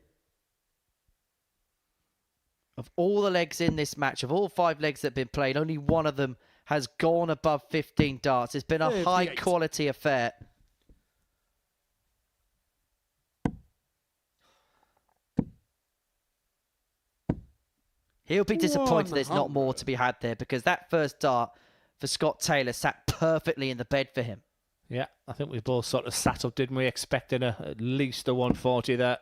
Speaker 1: Of all the legs in this match, of all 5 legs that have been played, only one of them has gone above 15 darts. It's been a high-quality affair. He'll be disappointed there's not more to be had there, because that first dart for Scott Taylor sat perfectly in the bed for him.
Speaker 2: Yeah, I think we both sort of sat up, didn't we, expecting at least a 140 there.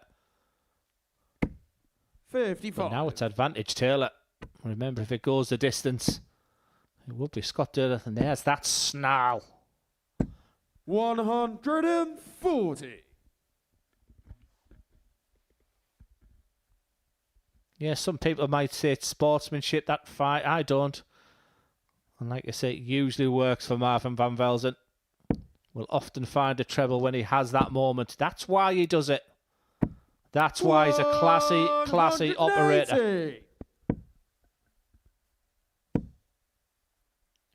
Speaker 6: 55.
Speaker 2: But now it's advantage Taylor. Remember, if it goes the distance, it would be Scott Taylor. And there's that snarl.
Speaker 6: 140.
Speaker 2: Yeah, some people might say it's sportsmanship, that fight. I don't. And like I say, it usually works for Marvin Van Velzen. Will often find a treble when he has that moment. That's why he does it. That's why he's a classy operator.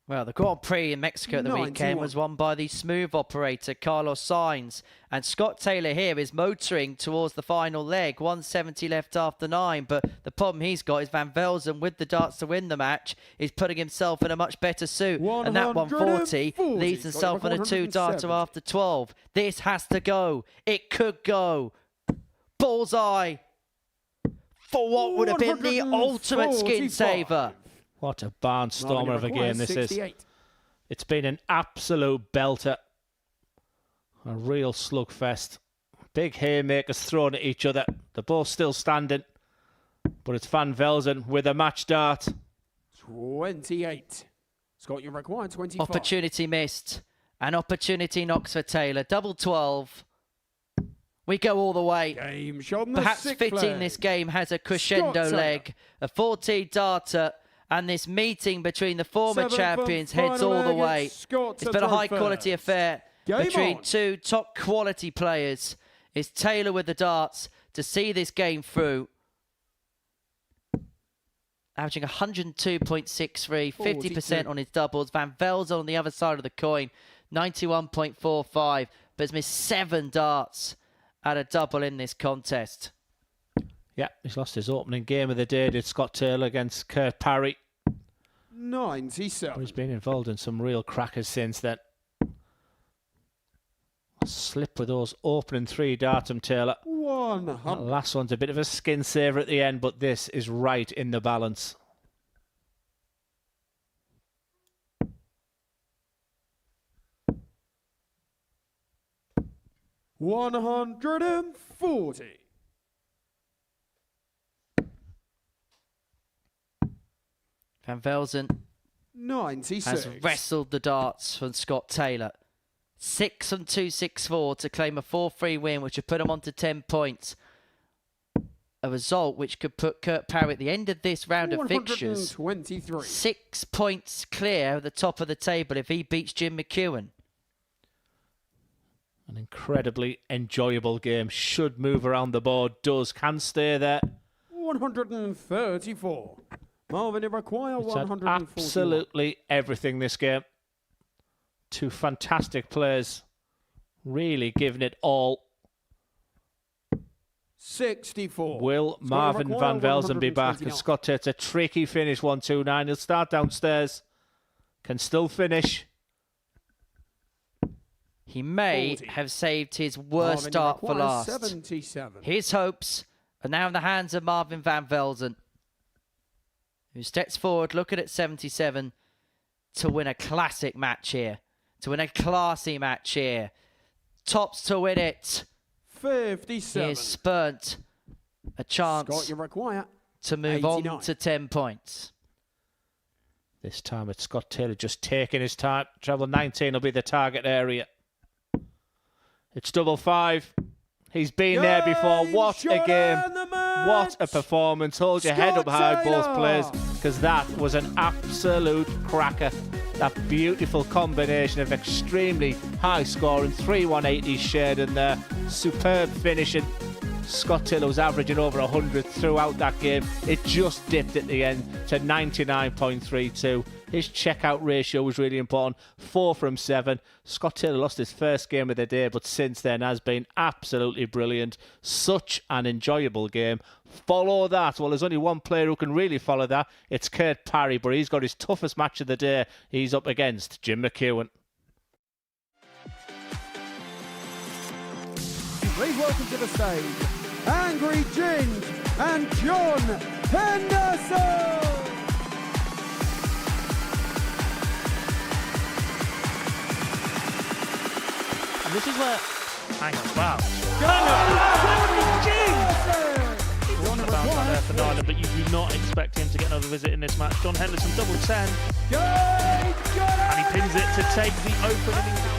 Speaker 1: Well, the Grand Prix in Mexico at the weekend was won by the smooth operator, Carlos Sainz. And Scott Taylor here is motoring towards the final leg. 170 left after 9. But the problem he's got is Van Velzen, with the darts to win the match, is putting himself in a much better suit. And that 140 leaves himself on a 2-darter after 12. This has to go. It could go. Bullseye for what would have been the ultimate skin saver.
Speaker 2: What a barnstormer of a game this is. It's been an absolute belter. A real slugfest. Big haymakers thrown at each other. They're both still standing. But it's Van Velzen with a match dart.
Speaker 6: 28. Scott, you require 25.
Speaker 1: Opportunity missed. An opportunity knocks for Taylor. Double 12. We go all the way.
Speaker 6: Game shot on the
Speaker 1: Perhaps
Speaker 6: sixth
Speaker 1: fitting
Speaker 6: leg.
Speaker 1: this game has a crescendo leg. A 14-darter. And this meeting between the former champions heads all the way. It's been a high-quality affair between two top-quality players. It's Taylor with the darts to see this game through. Averaging 102.63, 50% on his doubles. Van Velzen on the other side of the coin, 91.45. But has missed 7 darts at a double in this contest.
Speaker 2: Yeah, he's lost his opening game of the day, did Scott Taylor against Kurt Parry.
Speaker 6: 97.
Speaker 2: But he's been involved in some real crackers since then. Slip with those opening 3 darts from Taylor.
Speaker 6: 100.
Speaker 2: That last one's a bit of a skin saver at the end, but this is right in the balance.
Speaker 6: $140.
Speaker 1: Van Velzen
Speaker 6: 96.
Speaker 1: has wrestled the darts from Scott Taylor. 6 on 2-6-4 to claim a 4-3 win, which would put him on to 10 points. A result which could put Kurt Parry at the end of this round of fixtures 6 points clear at the top of the table if he beats Jim McEwan.
Speaker 2: An incredibly enjoyable game. Should move around the board. Does. Can stay there.
Speaker 6: 134. Marvin, you require
Speaker 2: It's
Speaker 6: 141.
Speaker 2: absolutely everything this game. 2 fantastic players. Really giving it all.
Speaker 6: 64.
Speaker 2: Will Marvin Van Velzen be back? And Scott Taylor, it's a tricky finish, 1-2-9. He'll start downstairs. Can still finish.
Speaker 1: He may
Speaker 6: 40.
Speaker 1: have saved his worst
Speaker 6: Marvin,
Speaker 1: start for
Speaker 6: requires
Speaker 1: last.
Speaker 6: 77.
Speaker 1: His hopes are now in the hands of Marvin Van Velzen, who steps forward looking at 77 to win a classic match here, to win a classy match here. Tops to win it.
Speaker 6: 57.
Speaker 1: He has spurnt a chance
Speaker 6: Scott, you require
Speaker 1: to move
Speaker 6: 89.
Speaker 1: on to 10 points.
Speaker 2: This time it's Scott Taylor just taking his time. Treble 19 will be the target area. It's double 5. He's been there before. What a game. What a performance. Hold your head up high, both players, because that was an absolute cracker. That beautiful combination of extremely high scoring, 3-180 shared in there. Superb finishing. Scott Taylor was averaging over 100 throughout that game. It just dipped at the end to 99.32. His checkout ratio was really important. 4 from 7. Scott Taylor lost his first game of the day, but since then has been absolutely brilliant. Such an enjoyable game. Follow that. Well, there's only one player who can really follow that. It's Kurt Parry, but he's got his toughest match of the day. He's up against Jim McEwan.
Speaker 6: Please welcome to the stage, Angry Ginge and John Henderson.
Speaker 10: And this is where... Hang on, wow. One about that there for Nyland, but you do not expect him to get another visit in this match. John Henderson, double 10. And he pins it to take the opening.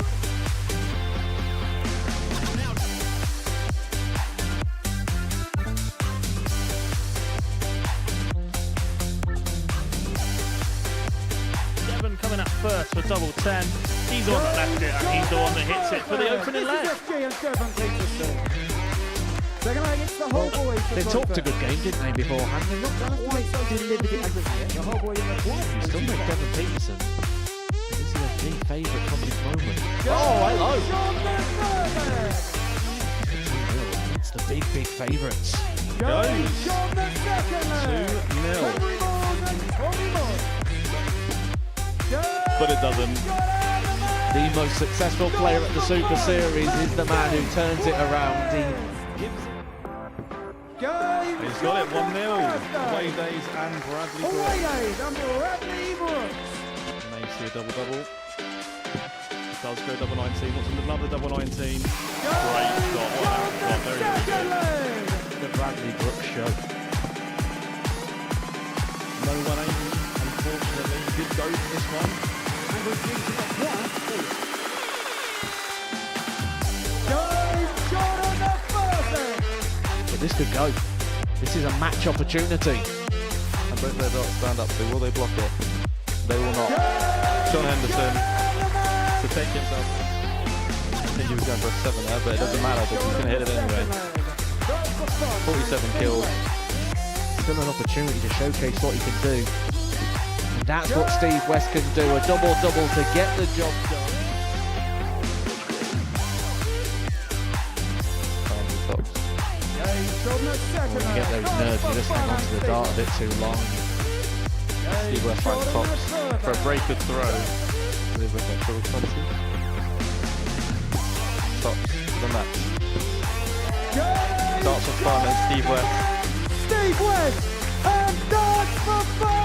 Speaker 10: Coming up first for double 10. He's the one that left it, and he's the one that hits it for the opening leg.
Speaker 5: They talked a good game, didn't they, beforehand? They're not quite so delivered it as of yet. He's done with Devon Peterson.
Speaker 8: big favourite from this moment.
Speaker 7: Oh, hello.
Speaker 8: It's the big favourites.
Speaker 4: Goes 2-0. But it doesn't.
Speaker 8: The most successful player at the Super Series is the man who turns it around.
Speaker 4: He's got it 1-0. Away days and Bradley Brooks. May see a double-double. Does go double 19. What's another double 19? Great shot. What a shot. Very good.
Speaker 8: The Bradley Brooks show.
Speaker 4: No 180, unfortunately. He did go for this one. And we're due to get
Speaker 8: But this could go. This is a match opportunity.
Speaker 9: And both their dots stand up. Will they block it? They will not. John Henderson to take himself. I think he was going for a 7 there, but it doesn't matter because he's going to hit it anyway. 47 kills.
Speaker 8: Still an opportunity to showcase what he can do. And that's what Steve West can do. A double-double to get the job done. When you get those nerves, you just hang on to the dart a bit too long.
Speaker 9: Steve West finds Tops for a breaker throw. Steve West got triple 20. Tops for the match. Darts for fun and Steve West.
Speaker 6: Steve West and Darts for Fun!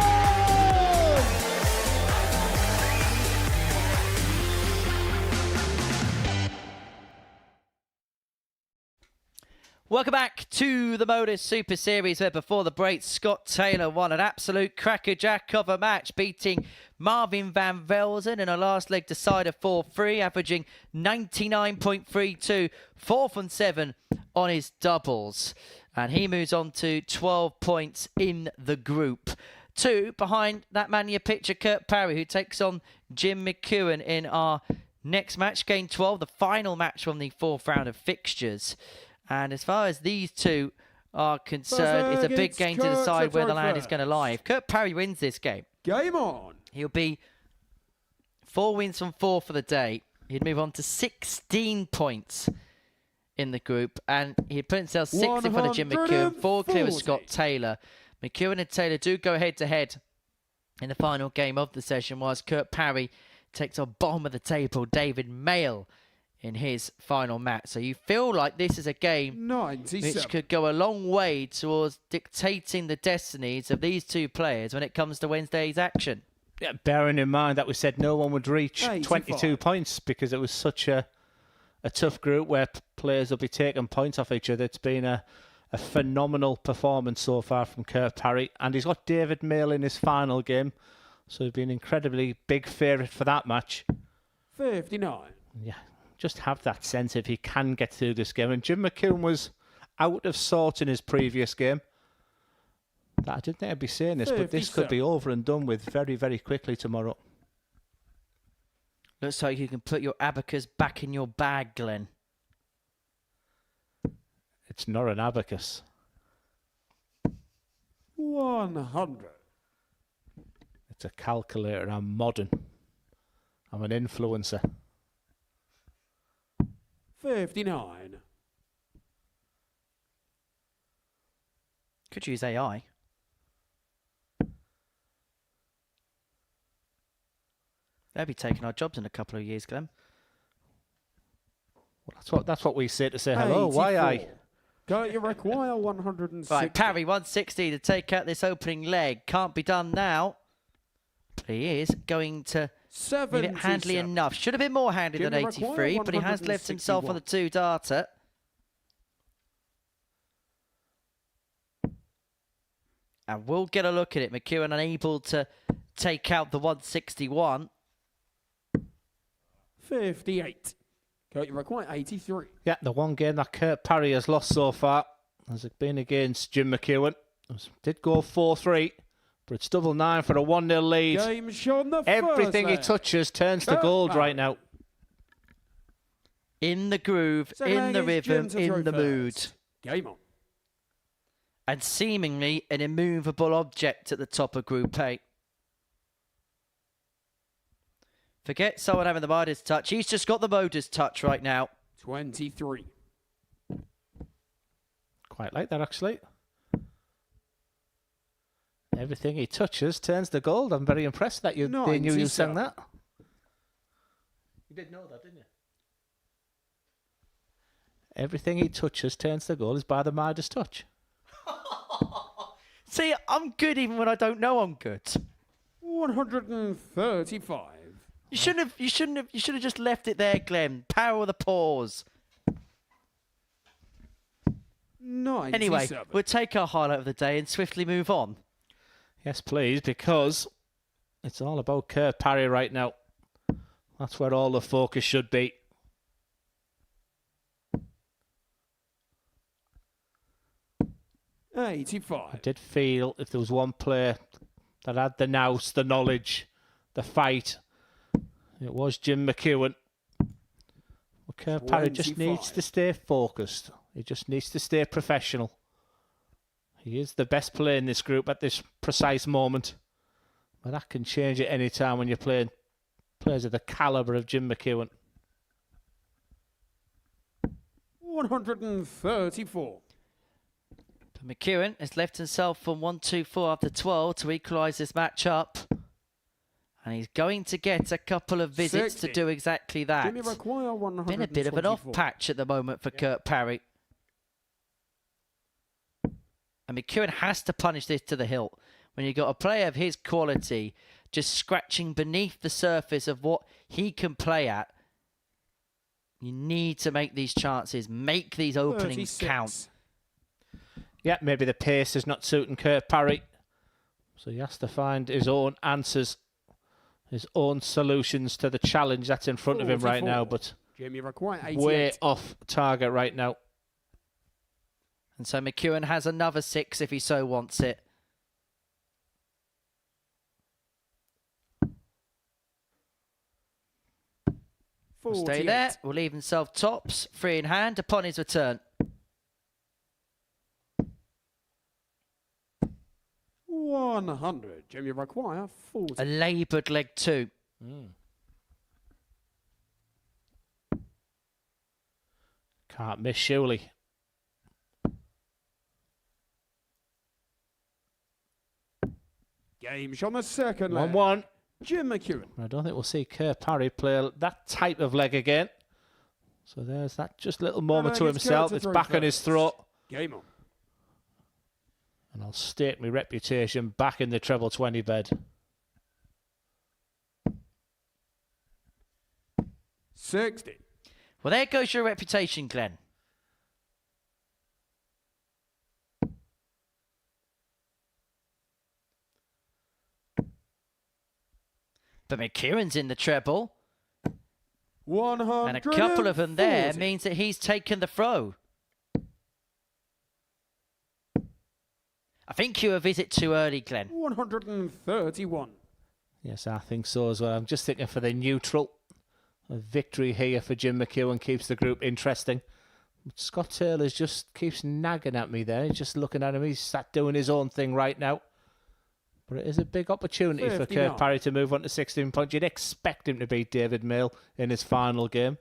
Speaker 1: Welcome back to the Modus Super Series, where before the break, Scott Taylor won an absolute crackerjack of a match, beating Marvin van Velzen in a last leg decider 4-3, averaging 99.32, 4 from 7 on his doubles. And he moves on to 12 points in the group. 2 behind that man in your picture, Kurt Parry, who takes on Jim McEwan in our next match, game 12, the final match from the 4th round of fixtures. And as far as these two are concerned, it's a big game to decide where the land is going to lie. If Kurt Parry wins this game,
Speaker 6: game on.
Speaker 1: He'll be 4 wins from 4 for the day. He'd move on to 16 points in the group, and he'd put himself 6 in front of Jim McEwan, 4 clear of Scott Taylor. McEwan and Taylor do go head-to-head in the final game of the session, whilst Kurt Parry takes on bottom of the table David Mayle in his final match. So you feel like this is a game which could go a long way towards dictating the destinies of these two players when it comes to Wednesday's action.
Speaker 2: Yeah, bearing in mind that we said no one would reach
Speaker 6: 85.
Speaker 2: 22 points because it was such a tough group where players will be taking points off each other. It's been a phenomenal performance so far from Kurt Parry, and he's got David Mayle in his final game, so he'd be an incredibly big favourite for that match.
Speaker 6: 59.
Speaker 2: Yeah, just have that sense if he can get through this game. And Jim McEwan was out of sorts in his previous game. I didn't think I'd be saying this, but this could be over and done with very, very quickly tomorrow.
Speaker 1: Looks like you can put your abacus back in your bag, Glenn.
Speaker 2: It's not an abacus.
Speaker 6: 100.
Speaker 2: It's a calculator. I'm modern. I'm an influencer.
Speaker 6: 59.
Speaker 1: Could use AI. They'll be taking our jobs in a couple of years, Glenn.
Speaker 2: Well, that's what we say to say hello. Why I?
Speaker 6: Go, you require 160.
Speaker 1: Right, Parry 160 to take out this opening leg. Can't be done now. But he is going to leave it handily enough. Should have been more handy than 83, but he has left himself on the 2-darter. And we'll get a look at it. McEwan unable to take out the 161.
Speaker 6: 58. Go, you require 83.
Speaker 2: Yeah, the one game that Kurt Parry has lost so far has been against Jim McEwan. Did go 4-3, but it's double 9 for a 1-0 lead.
Speaker 6: Game shown the
Speaker 2: Everything he
Speaker 6: first
Speaker 2: touches turns to gold right now.
Speaker 1: In the groove, in the rhythm, in the mood.
Speaker 6: Game on.
Speaker 1: And seemingly an immovable object at the top of Group A. Forget someone having the Modus touch. He's just got the Modus touch right now.
Speaker 6: 23.
Speaker 2: Quite like that, actually. Everything he touches turns to gold. I'm very impressed that they knew you sang that. You did know that, didn't you? Everything he touches turns to gold is by the Midas touch.
Speaker 1: See, I'm good even when I don't know I'm good.
Speaker 6: 135.
Speaker 1: You should have just left it there, Glenn. Power of the pause.
Speaker 6: 97.
Speaker 1: Anyway, we'll take our highlight of the day and swiftly move on.
Speaker 2: Yes, please, because it's all about Parry right now. That's where all the focus should be. I did feel if there was one player that had the nous, the knowledge, the fight, it was Jim McEwan. Well, Parry just needs to stay focused. He just needs to stay professional. He is the best player in this group at this precise moment. But that can change at any time when you're playing players of the calibre of Jim McEwan.
Speaker 6: 134.
Speaker 1: McEwan has left himself from 1-2-4 after 12 to equalise this match up. And he's going to get a couple of visits
Speaker 6: 60.
Speaker 1: to do exactly that.
Speaker 6: Been
Speaker 1: a bit of an off patch at the moment for Parry. And McEwan has to punish this to the hilt. When you've got a player of his quality just scratching beneath the surface of what he can play at, you need to make these chances, make these openings
Speaker 6: 36.
Speaker 1: count.
Speaker 2: Yeah, maybe the pace is not suiting Parry. So he has to find his own answers, his own solutions to the challenge that's in front of him right now. But way off target right now.
Speaker 1: And so McEwan has another 6 if he so wants it. We'll stay there. Will leave himself tops, free in hand upon his return.
Speaker 6: 100. Jim, you require 40.
Speaker 1: A laboured leg 2.
Speaker 2: Can't miss, surely.
Speaker 6: Game on the second
Speaker 2: 1-1.
Speaker 6: Jim McEwan.
Speaker 2: I don't think we'll see Parry play that type of leg again. So there's that just little moment to himself. It's back on his throat.
Speaker 6: Game on.
Speaker 2: And I'll stake my reputation back in the treble 20 bed.
Speaker 6: 60.
Speaker 1: Well, there goes your reputation, Glenn. But McEwan's in the treble.
Speaker 6: 140.
Speaker 1: And a couple of them there means that he's taken the throw. I think you were a visit too early, Glenn.
Speaker 6: 131.
Speaker 2: Yes, I think so as well. I'm just thinking for the neutral. A victory here for Jim McEwan keeps the group interesting. Scott Taylor just keeps nagging at me there. He's just looking at him. He's sat doing his own thing right now. But it is a big opportunity for Parry to move on to 16 points. You'd expect him to beat David Mayle in his final game.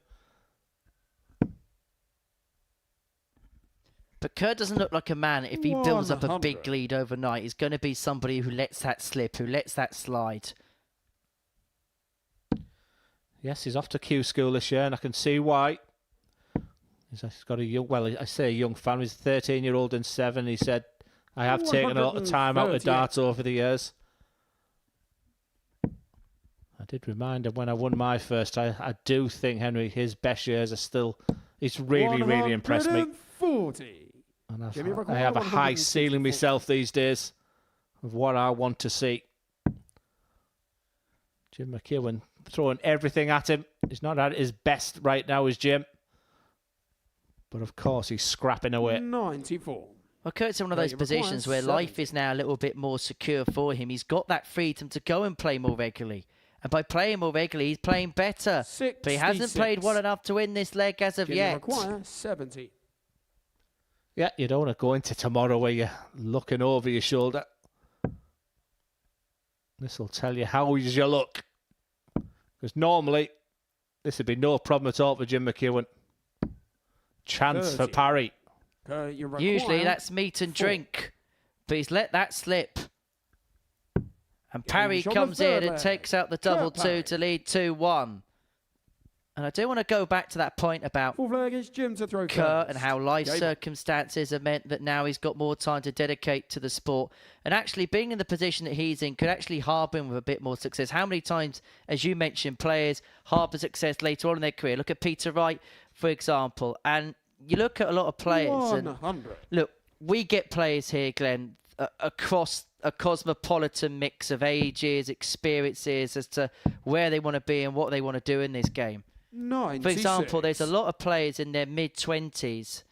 Speaker 1: But Kerr doesn't look like a man, if he builds up a big lead overnight, he's going to be somebody who lets that slip, who lets that slide.
Speaker 2: Yes, he's off to Q school this year, and I can see why. He's got a young, well, I say a young family. He's a 13-year-old and 7. He said, I have taken a lot of time out of darts over the years. I did remind him when I won my first. I do think, Henry, his best years are still... He's really, really impressed me.
Speaker 6: 140.
Speaker 2: And I have a high ceiling myself these days of what I want to see. Jim McEwan throwing everything at him. He's not at his best right now, is Jim. But of course, he's scrapping away.
Speaker 6: 94.
Speaker 1: Well, Kurt's in one of those positions where life is now a little bit more secure for him. He's got that freedom to go and play more regularly. And by playing more regularly, he's playing better.
Speaker 6: 66.
Speaker 1: But he hasn't played well enough to win this leg as of yet.
Speaker 6: Require 70.
Speaker 2: Yeah, you don't want to go into tomorrow where you're looking over your shoulder. This will tell you how you look. Because normally, this would be no problem at all for Jim McEwan. Chance for Parry.
Speaker 1: Usually that's meat and drink, but he's let that slip. And Parry comes in and takes out the double two to lead 2-1. And I do want to go back to that point about Kurt and how life circumstances have meant that now he's got more time to dedicate to the sport. And actually being in the position that he's in could actually harbour him with a bit more success. How many times, as you mentioned, players harbour success later on in their career? Look at Peter Wright, for example. And you look at a lot of players. And look, we get players here, Glenn, across a cosmopolitan mix of ages, experiences as to where they want to be and what they want to do in this game.
Speaker 6: 96.
Speaker 1: For example, there's a lot of players in their mid-20s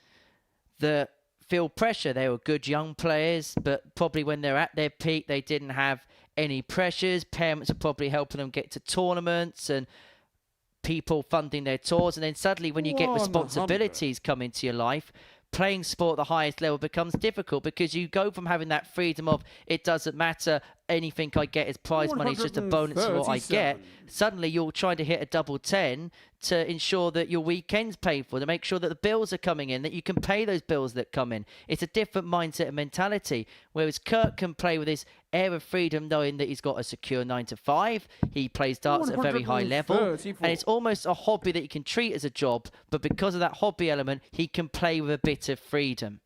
Speaker 1: that feel pressure. They were good young players, but probably when they're at their peak, they didn't have any pressures. Parents are probably helping them get to tournaments and people funding their tours. And then suddenly when you get responsibilities come into your life, playing sport at the highest level becomes difficult because you go from having that freedom of it doesn't matter, anything I get is prize money, it's just a bonus for what I get. Suddenly you're trying to hit a double 10 to ensure that your weekend's paid for, to make sure that the bills are coming in, that you can pay those bills that come in. It's a different mindset and mentality. Whereas Kurt can play with this air of freedom knowing that he's got a secure 9 to 5. He plays darts at a very high level. And it's almost a hobby that you can treat as a job. But because of that hobby element, he can play with a bit of freedom.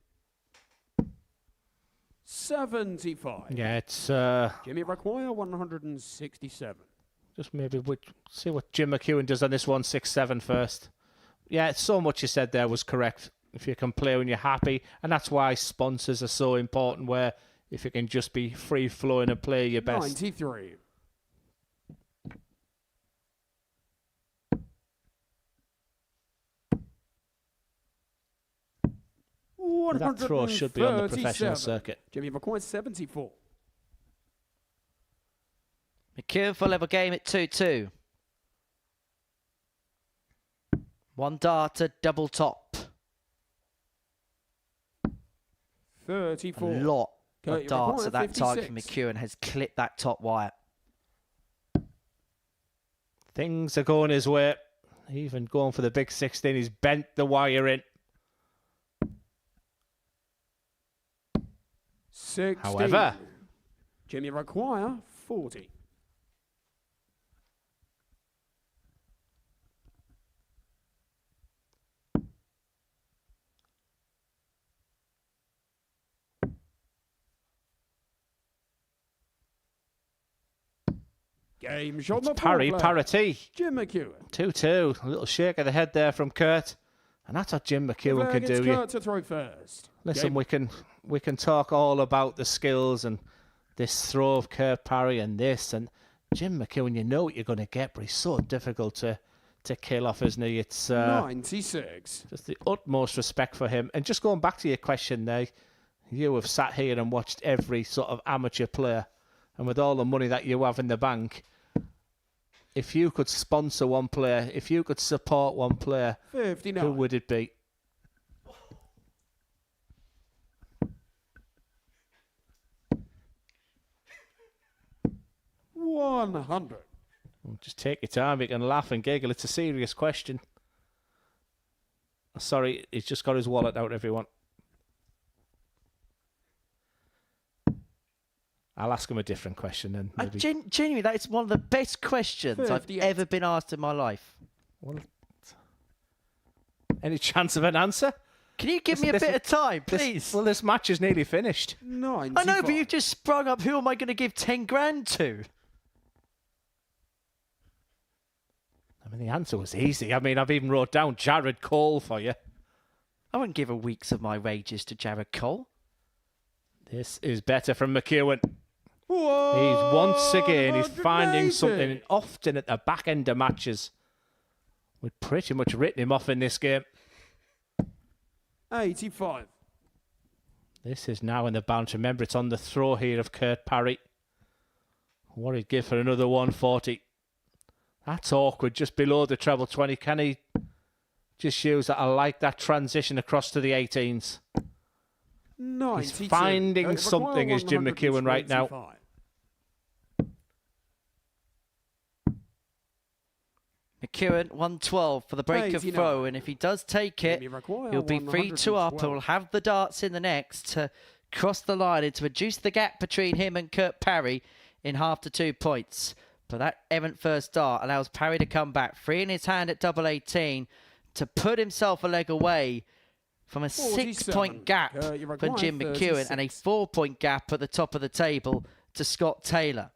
Speaker 6: 75.
Speaker 2: Yeah, it's...
Speaker 6: Jimmy require 167.
Speaker 2: Just maybe see what Jim McEwan does on this 167 first. Yeah, so much you said there was correct. If you can play when you're happy, and that's why sponsors are so important, where if you can just be free-flowing and play your best.
Speaker 6: 93.
Speaker 2: That throw should be on the professional circuit.
Speaker 6: Jimmy requires 74.
Speaker 1: McEwan full level game at 2-2. One darter, double top.
Speaker 6: 34.
Speaker 1: A lot of darts at that time for McEwan has clipped that top wire.
Speaker 2: Things are going his way. Even going for the big 16, he's bent the wire in.
Speaker 6: 16.
Speaker 2: However,
Speaker 6: Jimmy require 40. Game shot the
Speaker 2: Parry, parity.
Speaker 6: Jim McEwan.
Speaker 2: 2-2. A little shake of the head there from Kurt. And that's what Jim McEwan can do.
Speaker 6: Kurt to throw first.
Speaker 2: Listen, we can talk all about the skills and this throw of Kurt Parry and this. And Jim McEwan, you know what you're going to get, but he's so difficult to kill off, isn't he? It's
Speaker 6: 96.
Speaker 2: Just the utmost respect for him. And just going back to your question there, you have sat here and watched every sort of amateur player. And with all the money that you have in the bank, if you could sponsor one player, if you could support one player,
Speaker 6: 59.
Speaker 2: Who would it be?
Speaker 6: $100.
Speaker 2: Just take your time. You can laugh and giggle. It's a serious question. Sorry, he's just got his wallet out, everyone. I'll ask him a different question then.
Speaker 1: Genuinely, that is one of the best questions
Speaker 6: 58.
Speaker 1: I've ever been asked in my life.
Speaker 2: Well, any chance of an answer?
Speaker 1: Can you give me a bit of time, please?
Speaker 2: This match is nearly finished.
Speaker 6: 95.
Speaker 1: I know, but you've just sprung up. Who am I going to give 10 grand to?
Speaker 2: I mean, the answer was easy. I mean, I've even wrote down Jared Cole for you.
Speaker 1: I wouldn't give a week's of my wages to Jared Cole.
Speaker 2: This is better from McEwan. He's once again, he's finding something, and often at the back end of matches. We've pretty much written him off in this game.
Speaker 6: 85.
Speaker 2: This is now in the balance. Remember, it's on the throw here of Kurt Parry. What he'd give for another 140. That's awkward, just below the treble 20. Can he just shows that I like that transition across to the 18s?
Speaker 6: 92.
Speaker 2: He's finding something as Jim McEwan right now.
Speaker 1: McEwan, 112 for the break of throw, and if he does take it, he'll be 3-2 up and will have the darts in the next to cross the line and to reduce the gap between him and Kurt Parry in half to 2 points. But that errant first dart allows Parry to come back, free in his hand at double 18 to put himself a leg away from a 6-point gap for Jim McEwan and a 4-point gap at the top of the table to Scott Taylor.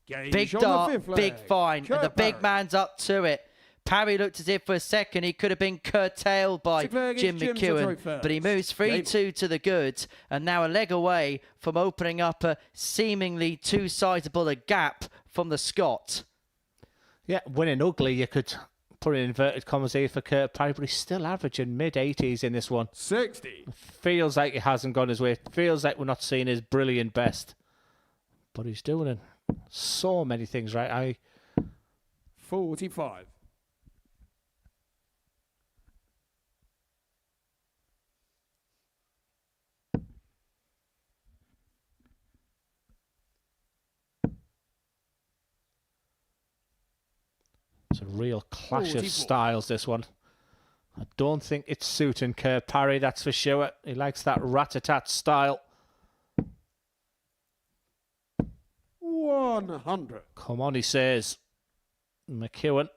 Speaker 1: Big dart, big find, and the big man's up to it. Parry looked as if for a second he could have been curtailed by Jim McEwan, but he moves 3-2 to the goods, and now a leg away from opening up a seemingly too sizable a gap from the Scot.
Speaker 2: Yeah, winning ugly, you could put in inverted commas here for Kurt Parry, but he's still averaging mid-80s in this one.
Speaker 6: 60.
Speaker 2: Feels like it hasn't gone his way. Feels like we're not seeing his brilliant best. But he's doing it. So many things right.
Speaker 6: 45.
Speaker 2: It's a real clash of styles, this one. I don't think it's suiting Kurt Parry, that's for sure. He likes that rat-a-tat style.
Speaker 6: 100.
Speaker 2: Come on, he says. McEwan,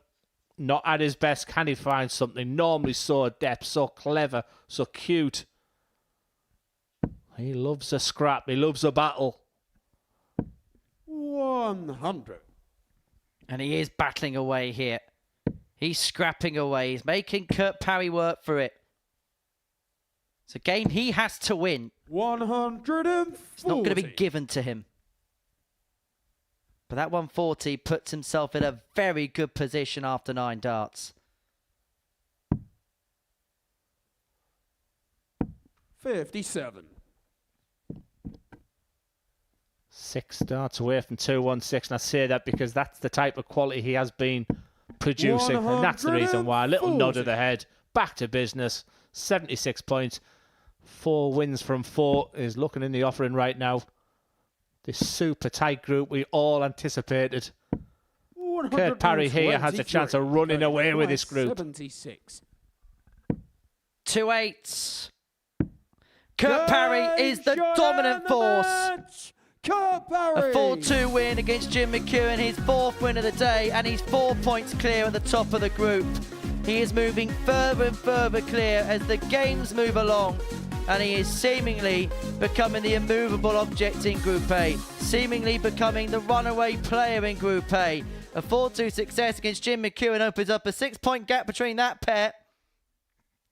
Speaker 2: not at his best. Can he find something? Normally so adept, so clever, so cute. He loves a scrap. He loves a battle.
Speaker 6: 100.
Speaker 1: And he is battling away here. He's scrapping away. He's making Kurt Parry work for it. It's a game he has to win.
Speaker 6: 140.
Speaker 1: It's not going to be given to him. But that 140 puts himself in a very good position after 9 darts.
Speaker 6: 57.
Speaker 2: 6 darts away from 216, and I say that because that's the type of quality he has been producing, and that's the reason why. A little nod of the head, back to business, 76 points, 4 wins from 4 is looking in the offering right now. This super tight group we all anticipated. Kurt Parry here has a chance of running away with this group.
Speaker 6: 76.
Speaker 1: 2 8s. Kurt Parry is the dominant force.
Speaker 6: Kurt Parry.
Speaker 1: A 4-2 win against Jim McEwan, his 4th win of the day, and he's 4 points clear at the top of the group. He is moving further and further clear as the games move along, and he is seemingly becoming the immovable object in Group A, seemingly becoming the runaway player in Group A. A 4-2 success against Jim McEwan opens up a 6-point gap between that pair.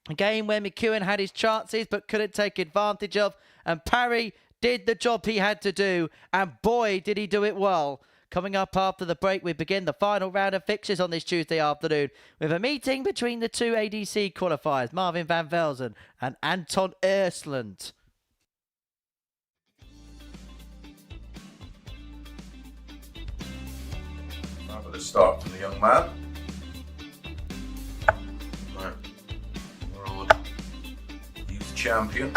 Speaker 1: A game where McEwan had his chances but couldn't take advantage of, and Parry did the job he had to do, and boy did he do it well. Coming up after the break, we begin the final round of fixtures on this Tuesday afternoon with a meeting between the 2 ADC qualifiers, Marvin van Velzen and Anton Ostlund.
Speaker 9: Fabulous start from the young man. Right. World Youth Champion.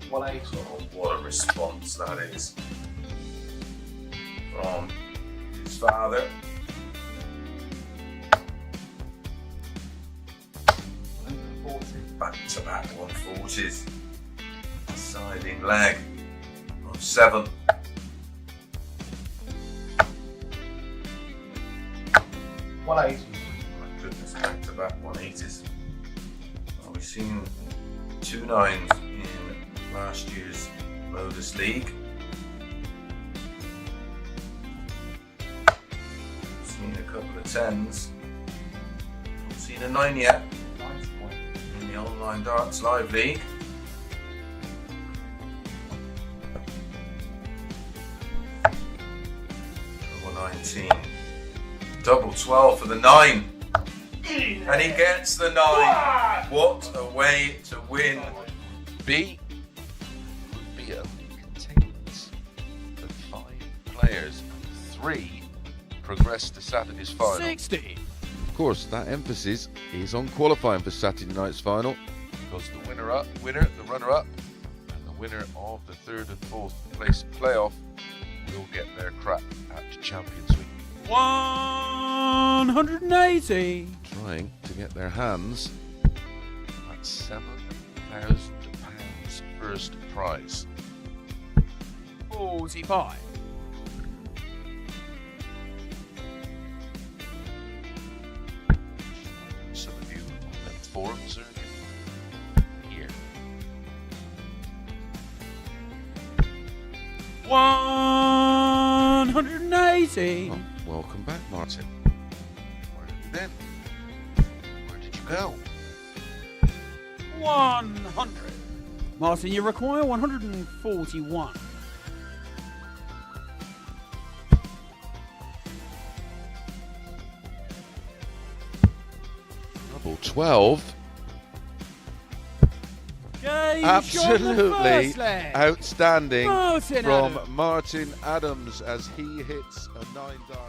Speaker 9: What a response that is from his father. Back-to-back 140s. Siding leg on 7. My goodness, back-to-back 180s. Well, we've seen 2 9s in last year's Modus League. Seen a couple of 10s. Not seen a 9 yet in the Online Darts Live League. Double 19. Double 12 for the 9. And he gets the 9. What a way to win.
Speaker 13: B would be a league contains the 5 players. 3 progress to Saturday's final.
Speaker 6: 60.
Speaker 13: Of course, that emphasis is on qualifying for Saturday night's final, because the the runner-up, and the winner of the 3rd and 4th place playoff will get their crack at Champions League.
Speaker 4: 100.
Speaker 6: 180.
Speaker 13: Trying to get their hands at £7,000 first prize.
Speaker 6: 45.
Speaker 13: Some of you on them forums are here.
Speaker 6: 180.
Speaker 13: Oh, welcome back, Martin. Where have you been? Where did you go?
Speaker 6: 100. Martin, you require 141.
Speaker 13: Double 12. Absolutely outstanding from Martin Adams as he hits a 9-darter.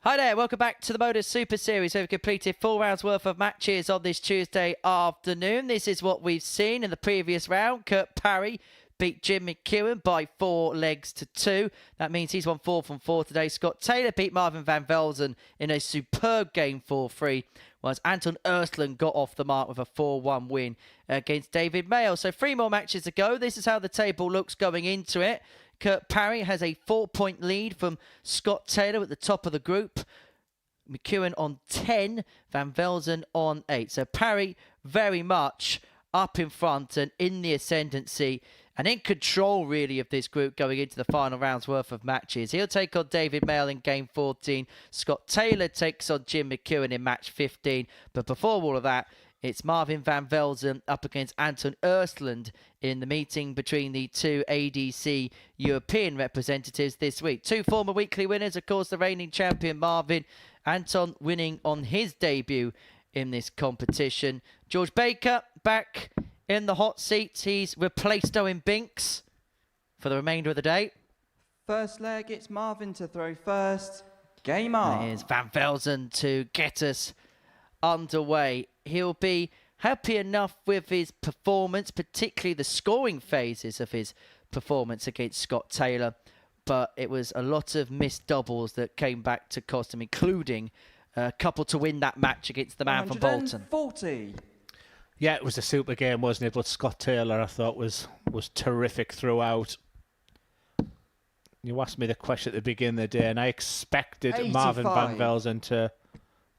Speaker 1: Hi there, welcome back to the Modus Super Series. We've completed 4 rounds worth of matches on this Tuesday afternoon. This is what we've seen in the previous round. Parry beat Jim McEwan by 4 legs to 2. That means he's won 4 from 4 today. Scott Taylor beat Marvin van Velzen in a superb game 4-3, whilst Anton Ostlund got off the mark with a 4-1 win against David Mayle. So 3 more matches to go. This is how the table looks going into it. Parry has a 4-point lead from Scott Taylor at the top of the group. McEwan on 10, Van Velzen on 8. So Parry very much up in front and in the ascendancy and in control really of this group going into the final round's worth of matches. He'll take on David Mayle in game 14. Scott Taylor takes on Jim McEwan in match 15. But before all of that, it's Marvin van Velzen up against Anton Ostlund in the meeting between the 2 ADC European representatives this week. 2 former weekly winners, of course, the reigning champion Marvin. Anton winning on his debut in this competition. George Baker back in the hot seat. He's replaced Owen Binks for the remainder of the day.
Speaker 11: First leg, it's Marvin to throw first. Game on.
Speaker 1: Here's Van Velzen to get us underway. He'll be happy enough with his performance, particularly the scoring phases of his performance against Scott Taylor. But it was a lot of missed doubles that came back to cost him, including a couple to win that match against the man from Bolton.
Speaker 11: 140.
Speaker 2: Yeah, it was a super game, wasn't it? But Scott Taylor, I thought, was terrific throughout. You asked me the question at the beginning of the day, and I expected
Speaker 11: 85.
Speaker 2: Marvin van Velzen to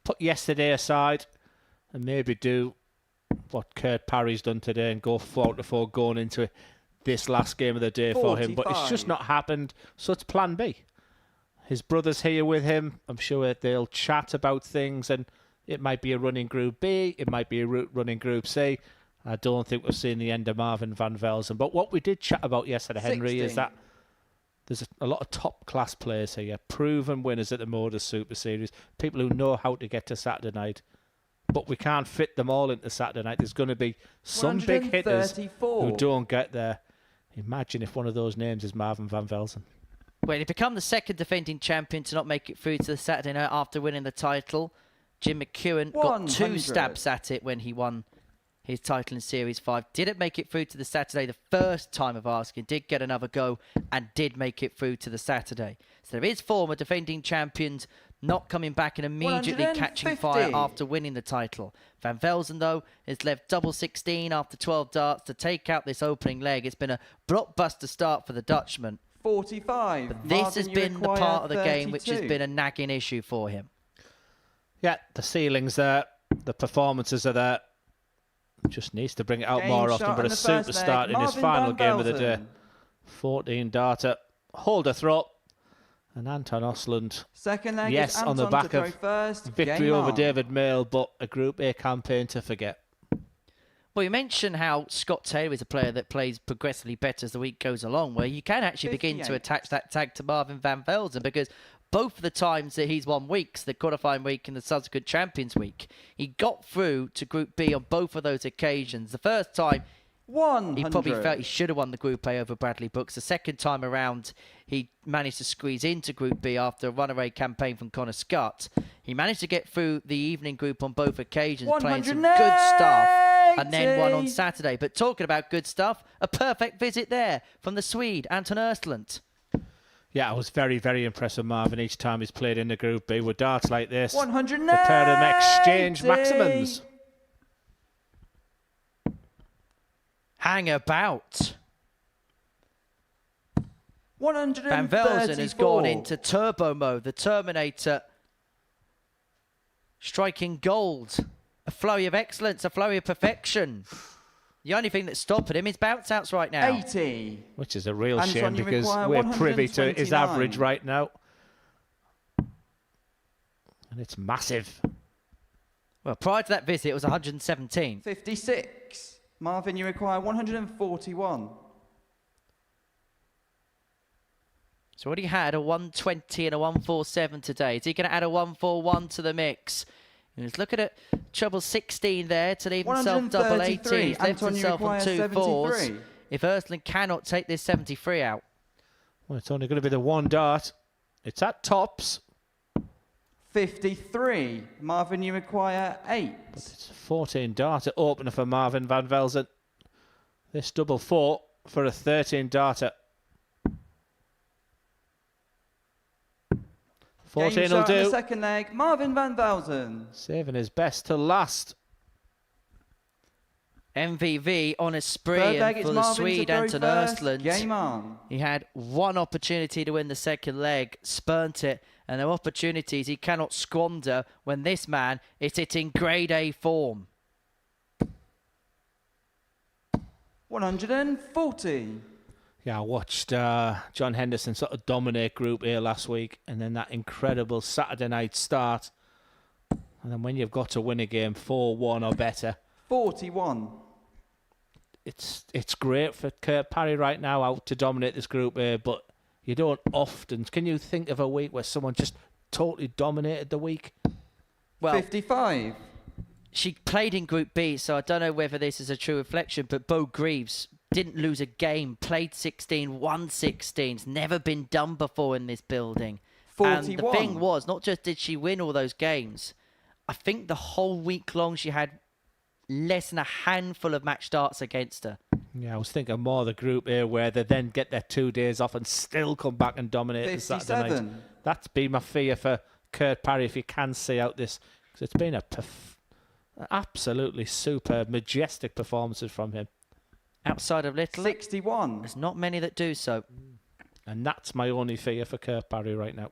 Speaker 2: put yesterday aside and maybe do what Parry's done today and go 4-4 going into this last game of the day 45. For him. But it's just not happened, so it's plan B. His brother's here with him. I'm sure they'll chat about things, and it might be a running Group B, it might be a running Group C. I don't think we've seen the end of Marvin van Velzen. But what we did chat about yesterday, Henry,
Speaker 11: 16.
Speaker 2: is that there's a lot of top-class players here, proven winners at the Modus Super Series, people who know how to get to Saturday night. But we can't fit them all into Saturday night. There's going to be some big hitters who don't get there. Imagine if one of those names is Marvin van Velzen.
Speaker 1: Well, he become the second defending champion to not make it through to the Saturday night after winning the title. Jim McEwan got 2 stabs at it when he won his title in Series 5. Didn't make it through to the Saturday the first time of asking. Did get another go and did make it through to the Saturday. So there is former defending champions not coming back and immediately catching fire after winning the title. Van Velzen, though, has left double 16 after 12 darts to take out this opening leg. It's been a blockbuster start for the Dutchman.
Speaker 11: 45.
Speaker 1: But this has been the part of the game which has been a nagging issue for him.
Speaker 2: Yeah, the ceiling's there. The performances are there. Just needs to bring it out more often. But a super start in his final game of the day. 14 darter. Hold a throw. And Anton Ostlund,
Speaker 11: second leg,
Speaker 2: yes, on the back of victory over David Mayle, but a Group A campaign to forget.
Speaker 1: Well, you mentioned how Scott Taylor is a player that plays progressively better as the week goes along, where you can actually begin to attach that tag to Marvin van Velzen, because both of the times that he's won weeks, the qualifying week and the subsequent Champions Week, he got through to Group B on both of those occasions. The first time,
Speaker 11: 100.
Speaker 1: He probably felt he should have won the Group A over Bradley Brooks. The second time around, he managed to squeeze into Group B after a runaway campaign from Connor Scott. He managed to get through the evening group on both occasions, playing some good stuff, and then won on Saturday. But talking about good stuff, a perfect visit there from the Swede, Anton Ostlund.
Speaker 2: Yeah, I was very, very impressed with Marvin each time he's played in the Group B. With darts like this,
Speaker 11: 180.
Speaker 2: the pair of them exchange maximums.
Speaker 1: Hang about.
Speaker 11: 134.
Speaker 1: Van Velzen has gone into turbo mode. The Terminator striking gold. A flurry of excellence, a flurry of perfection. The only thing that's stopping him is bounce outs right now.
Speaker 11: 80.
Speaker 2: Which is a real
Speaker 11: Anton,
Speaker 2: shame
Speaker 11: you
Speaker 2: because
Speaker 11: require
Speaker 2: we're privy to his
Speaker 11: 129.
Speaker 2: average right now. And it's massive.
Speaker 1: Well, prior to that visit, it was 117.
Speaker 11: 56. Marvin, you require 141.
Speaker 1: So what he had, a 120 and a 147 today. Is he going to add a 141 to the mix? He's looking at treble 16 there to leave himself double 18. He's left
Speaker 11: Anton, you
Speaker 1: himself on
Speaker 11: require
Speaker 1: 2 fours.
Speaker 11: 73.
Speaker 1: If Ostlund cannot take this 73 out.
Speaker 2: Well, it's only going to be the one dart. It's at tops.
Speaker 11: 53. Marvin, you require 8.
Speaker 2: But it's a 14 darter opener for Marvin van Velzen. This double 4 for a 13 darter. 14 will do.
Speaker 11: The second leg, Marvin van Velzen.
Speaker 2: Saving his best to last.
Speaker 1: MVV on a spree,
Speaker 11: Third leg,
Speaker 1: and
Speaker 11: it's
Speaker 1: for the
Speaker 11: Marvin to
Speaker 1: Swede,
Speaker 11: throw
Speaker 1: Anton
Speaker 11: first.
Speaker 1: Ostlund.
Speaker 11: Game on.
Speaker 1: He had one opportunity to win the second leg, spurned it, and there are opportunities he cannot squander when this man is hitting grade A form.
Speaker 11: 140.
Speaker 2: Yeah, I watched John Henderson sort of dominate Group A last week, and then that incredible Saturday night start. And then when you've got to win a game 4-1 or better,
Speaker 11: 41.
Speaker 2: it's great for Kurt Parry right now out to dominate this Group A, but you don't often. Can you think of a week where someone just totally dominated the week?
Speaker 1: Well,
Speaker 11: 55.
Speaker 1: She played in Group B, so I don't know whether this is a true reflection, but Bo Greaves didn't lose a game, played 16, won 16. It's never been done before in this building.
Speaker 11: 41.
Speaker 1: And the thing was, not just did she win all those games, I think the whole week long she had less than a handful of match starts against her.
Speaker 2: Yeah, I was thinking more of the Group A where they then get their 2 days off and still come back and dominate the Saturday night. That's been my fear for Kurt Parry if you can see out this. Because it's been a absolutely superb, majestic performances from him.
Speaker 1: Outside of Little,
Speaker 11: 61.
Speaker 1: There's not many that do so.
Speaker 2: And that's my only fear for Kurt Parry right now.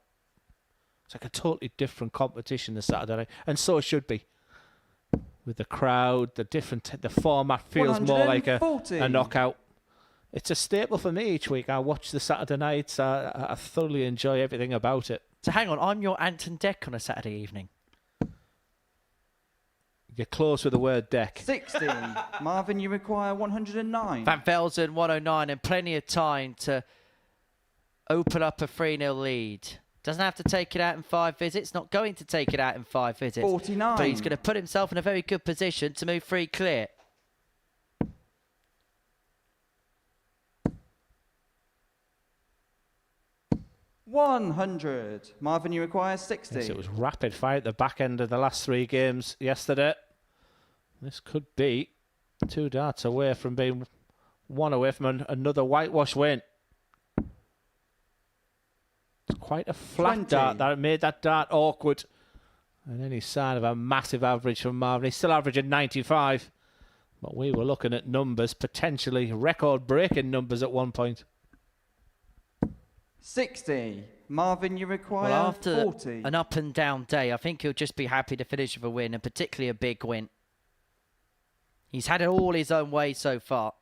Speaker 2: It's like a totally different competition this Saturday night. And so it should be. With the crowd, the format feels more like a knockout. It's a staple for me each week. I watch the Saturday nights. I thoroughly enjoy everything about it.
Speaker 1: So hang on, I'm your Anton Deck on a Saturday evening.
Speaker 2: You're close with the word deck.
Speaker 11: 60. Marvin, you require 109.
Speaker 1: Van Velzen 109 and plenty of time to open up a 3-0 lead. Doesn't have to take it out in 5 visits. Not going to take it out in 5 visits.
Speaker 11: 49.
Speaker 1: But he's going to put himself in a very good position to move 3 clear.
Speaker 11: $100. Marvin, you require 60.
Speaker 2: Yes, it was rapid fire at the back end of the last 3 games yesterday. This could be 2 darts away from being 1 away from another whitewash win. It's quite a flat
Speaker 11: 20.
Speaker 2: dart that made that dart awkward. And any sign of a massive average from Marvin. He's still averaging 95. But we were looking at numbers, potentially record-breaking numbers at one point.
Speaker 11: 60. Marvin, you require
Speaker 1: Well, after
Speaker 11: 40.
Speaker 1: an up and down day, I think he'll just be happy to finish with a win, and particularly a big win. He's had it all his own way so far.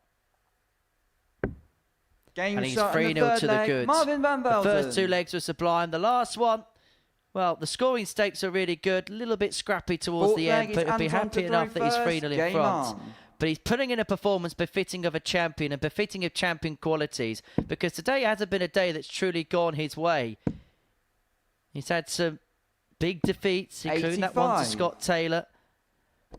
Speaker 11: Game
Speaker 1: and he's
Speaker 11: shot
Speaker 1: 3-0 to the good.
Speaker 11: Marvin van Velzen.
Speaker 1: The first 2 legs were sublime. The last one, well, the scoring stakes are really good. A little bit scrappy towards
Speaker 11: Fourth
Speaker 1: the
Speaker 11: leg
Speaker 1: end, but
Speaker 11: is
Speaker 1: he'll be
Speaker 11: Anton
Speaker 1: happy
Speaker 11: to
Speaker 1: enough
Speaker 11: throw
Speaker 1: that he's
Speaker 11: first.
Speaker 1: 3-0 in
Speaker 11: Game
Speaker 1: front.
Speaker 11: on.
Speaker 1: But he's putting in a performance befitting of a champion and befitting of champion qualities, because today hasn't been a day that's truly gone his way. He's had some big defeats, including that one to
Speaker 11: 85.
Speaker 1: Scott Taylor.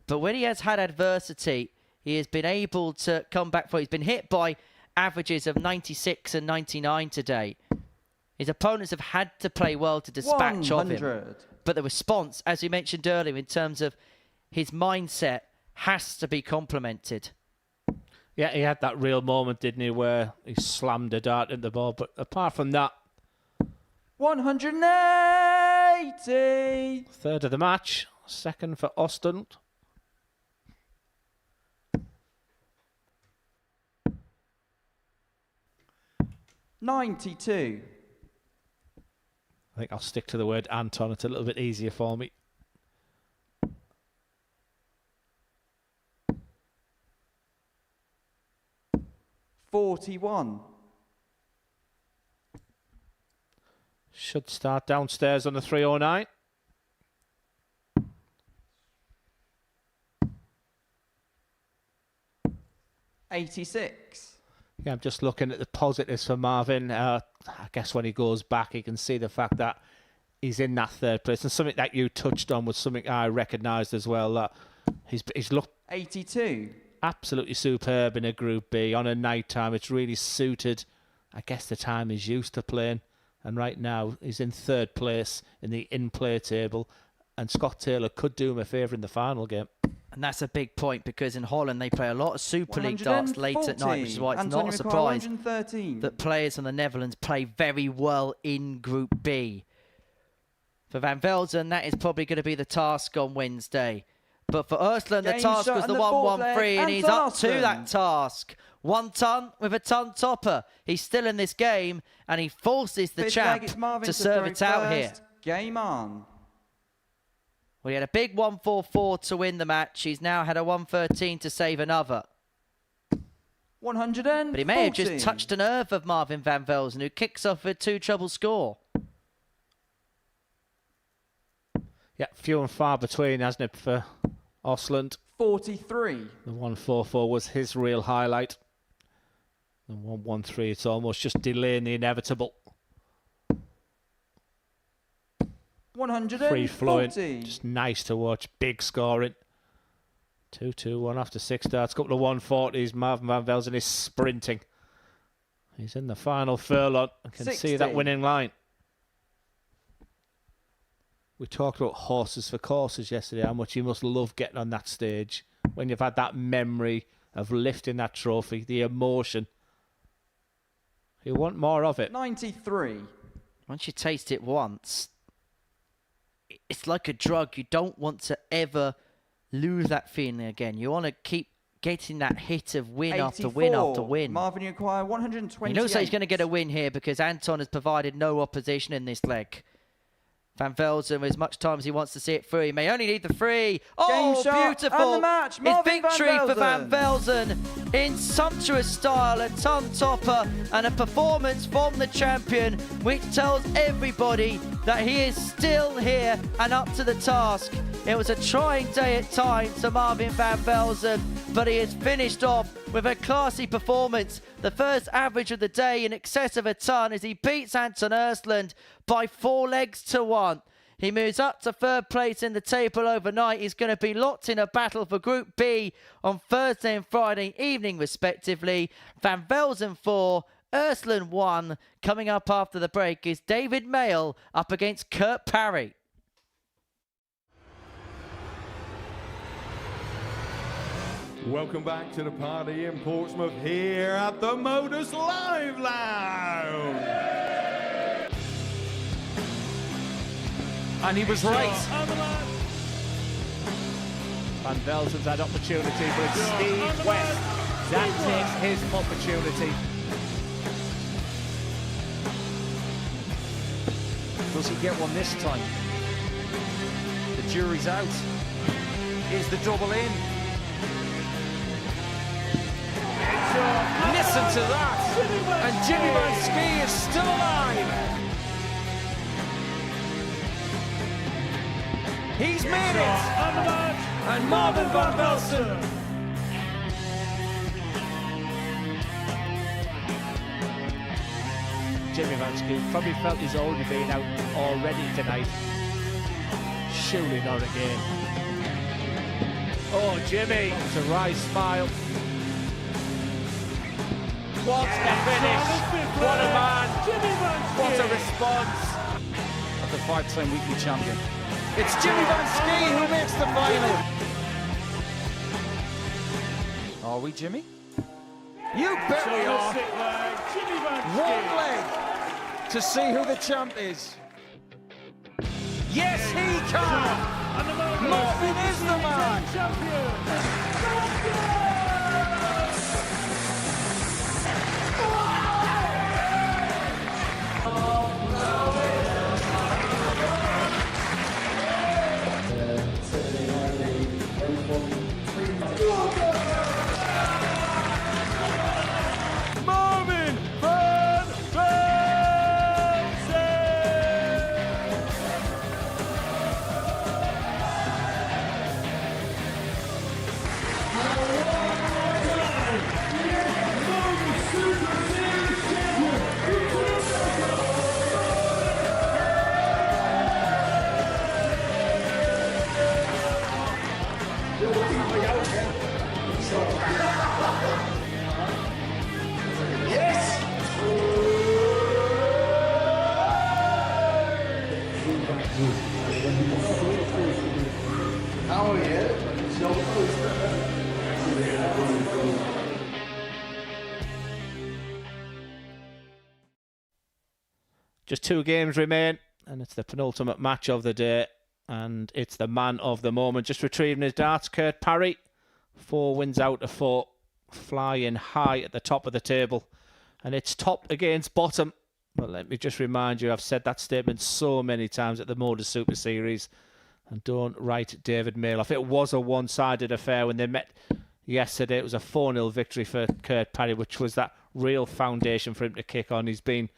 Speaker 1: But when he has had adversity, he has been able to come back from. He's been hit by averages of 96 and 99 today. His opponents have had to play well to dispatch of him. But the response, as we mentioned earlier, in terms of his mindset, has to be complimented.
Speaker 2: Yeah, he had that real moment, didn't he, where he slammed a dart at the ball. But apart from that,
Speaker 11: 180.
Speaker 2: third of the match, second for Ostlund.
Speaker 11: $92.
Speaker 2: I think I'll stick to the word Anton. It's a little bit easier for me.
Speaker 11: $41.
Speaker 2: Should start downstairs on the 309.
Speaker 11: $86.
Speaker 2: Yeah, I'm just looking at the positives for Marvin. I guess when he goes back, he can see the fact that he's in that third place. And something that you touched on was something I recognised as well. That he's looked
Speaker 11: 82.
Speaker 2: Absolutely superb in a Group B. On a night time, it's really suited, I guess, the time he's used to playing. And right now, he's in third place in the in-play table. And Scott Taylor could do him a favour in the final game.
Speaker 1: And that's a big point, because in Holland they play a lot of Super League darts late at night, which is why it's not a surprise that players from the Netherlands play very well in Group B. For Van Velzen, that is probably going to be the task on Wednesday. But for Ostlund, the task was the 1-1-3, and he's up to that task. 1 ton with a ton topper. He's still in this game, and he forces the champ to serve it out here.
Speaker 11: Game on.
Speaker 1: Well, he had a big 1-4-4 to win the match. He's now had a 1-13 to save another.
Speaker 11: 140.
Speaker 1: But he may have just touched a nerve of Marvin Van Velzen, who kicks off with 2 treble score.
Speaker 2: Yeah, few and far between, hasn't it, for Ostlund?
Speaker 11: 43.
Speaker 2: The 1-4-4 was his real highlight. The 1-1-3, it's almost just delaying the inevitable.
Speaker 11: 140.
Speaker 2: Free flowing, just nice to watch, big scoring. 2-2-1 after 6 darts, couple of 140s. Marvin Van Velzen is sprinting. He's in the final furlong. I can see that winning line. We talked about horses for courses yesterday, how much you must love getting on that stage when you've had that memory of lifting that trophy, the emotion. You want more of it.
Speaker 11: 93.
Speaker 1: Once you taste it once, it's like a drug. You don't want to ever lose that feeling again. You want to keep getting that hit of win after win after win.
Speaker 11: Marvin, you acquire 128.
Speaker 1: He looks like he's going to get a win here, because Anton has provided no opposition in this leg. Van Velzen, as much time as he wants to see it through, he may only need the 3. Oh, beautiful!
Speaker 11: And the match,
Speaker 1: it's victory for Van Velzen in sumptuous style, a ton topper and a performance from the champion, which tells everybody that he is still here and up to the task. It was a trying day at times for Marvin Van Velzen, but he has finished off with a classy performance. The first average of the day in excess of a ton as he beats Anton Ostlund by 4 legs to 1. He moves up to third place in the table overnight. He's going to be locked in a battle for Group B on Thursday and Friday evening, respectively. Van Velzen 4, Ostlund 1. Coming up after the break is David Mayle up against Parry.
Speaker 14: Welcome back to the party in Portsmouth here at the Modus Live Lounge.
Speaker 5: And he was right.
Speaker 2: Van Velzen's had opportunity, but it's Steve West that takes his opportunity.
Speaker 5: Does he get one this time? The jury's out. Is the double in? Listen to that! And Jimmy Van Ski is still alive! He's made it! And Marvin Van Velzen!
Speaker 2: Jimmy Van Ski probably felt he's already been out already tonight. Surely not again. Oh, Jimmy. It's a wry smile. What a finish. What a man. What a response.
Speaker 5: Of the 5-time weekly champion. It's Jimmy Van Ski who makes the final. Are we, Jimmy? You bet we are. One leg to see who the champ is. Yes, he can. Marvin is the man.
Speaker 4: Marvin Van Velzen!
Speaker 2: Just 2 games remain, and it's the penultimate match of the day, and it's the man of the moment. Just retrieving his darts, Kurt Parry. 4 wins out of 4, flying high at the top of the table, and it's top against bottom. But let me just remind you, I've said that statement so many times at the Modus Super Series, and don't write David Mayle off. It was a one-sided affair when they met yesterday. It was a 4-0 victory for Kurt Parry, which was that real foundation for him to kick on. He's been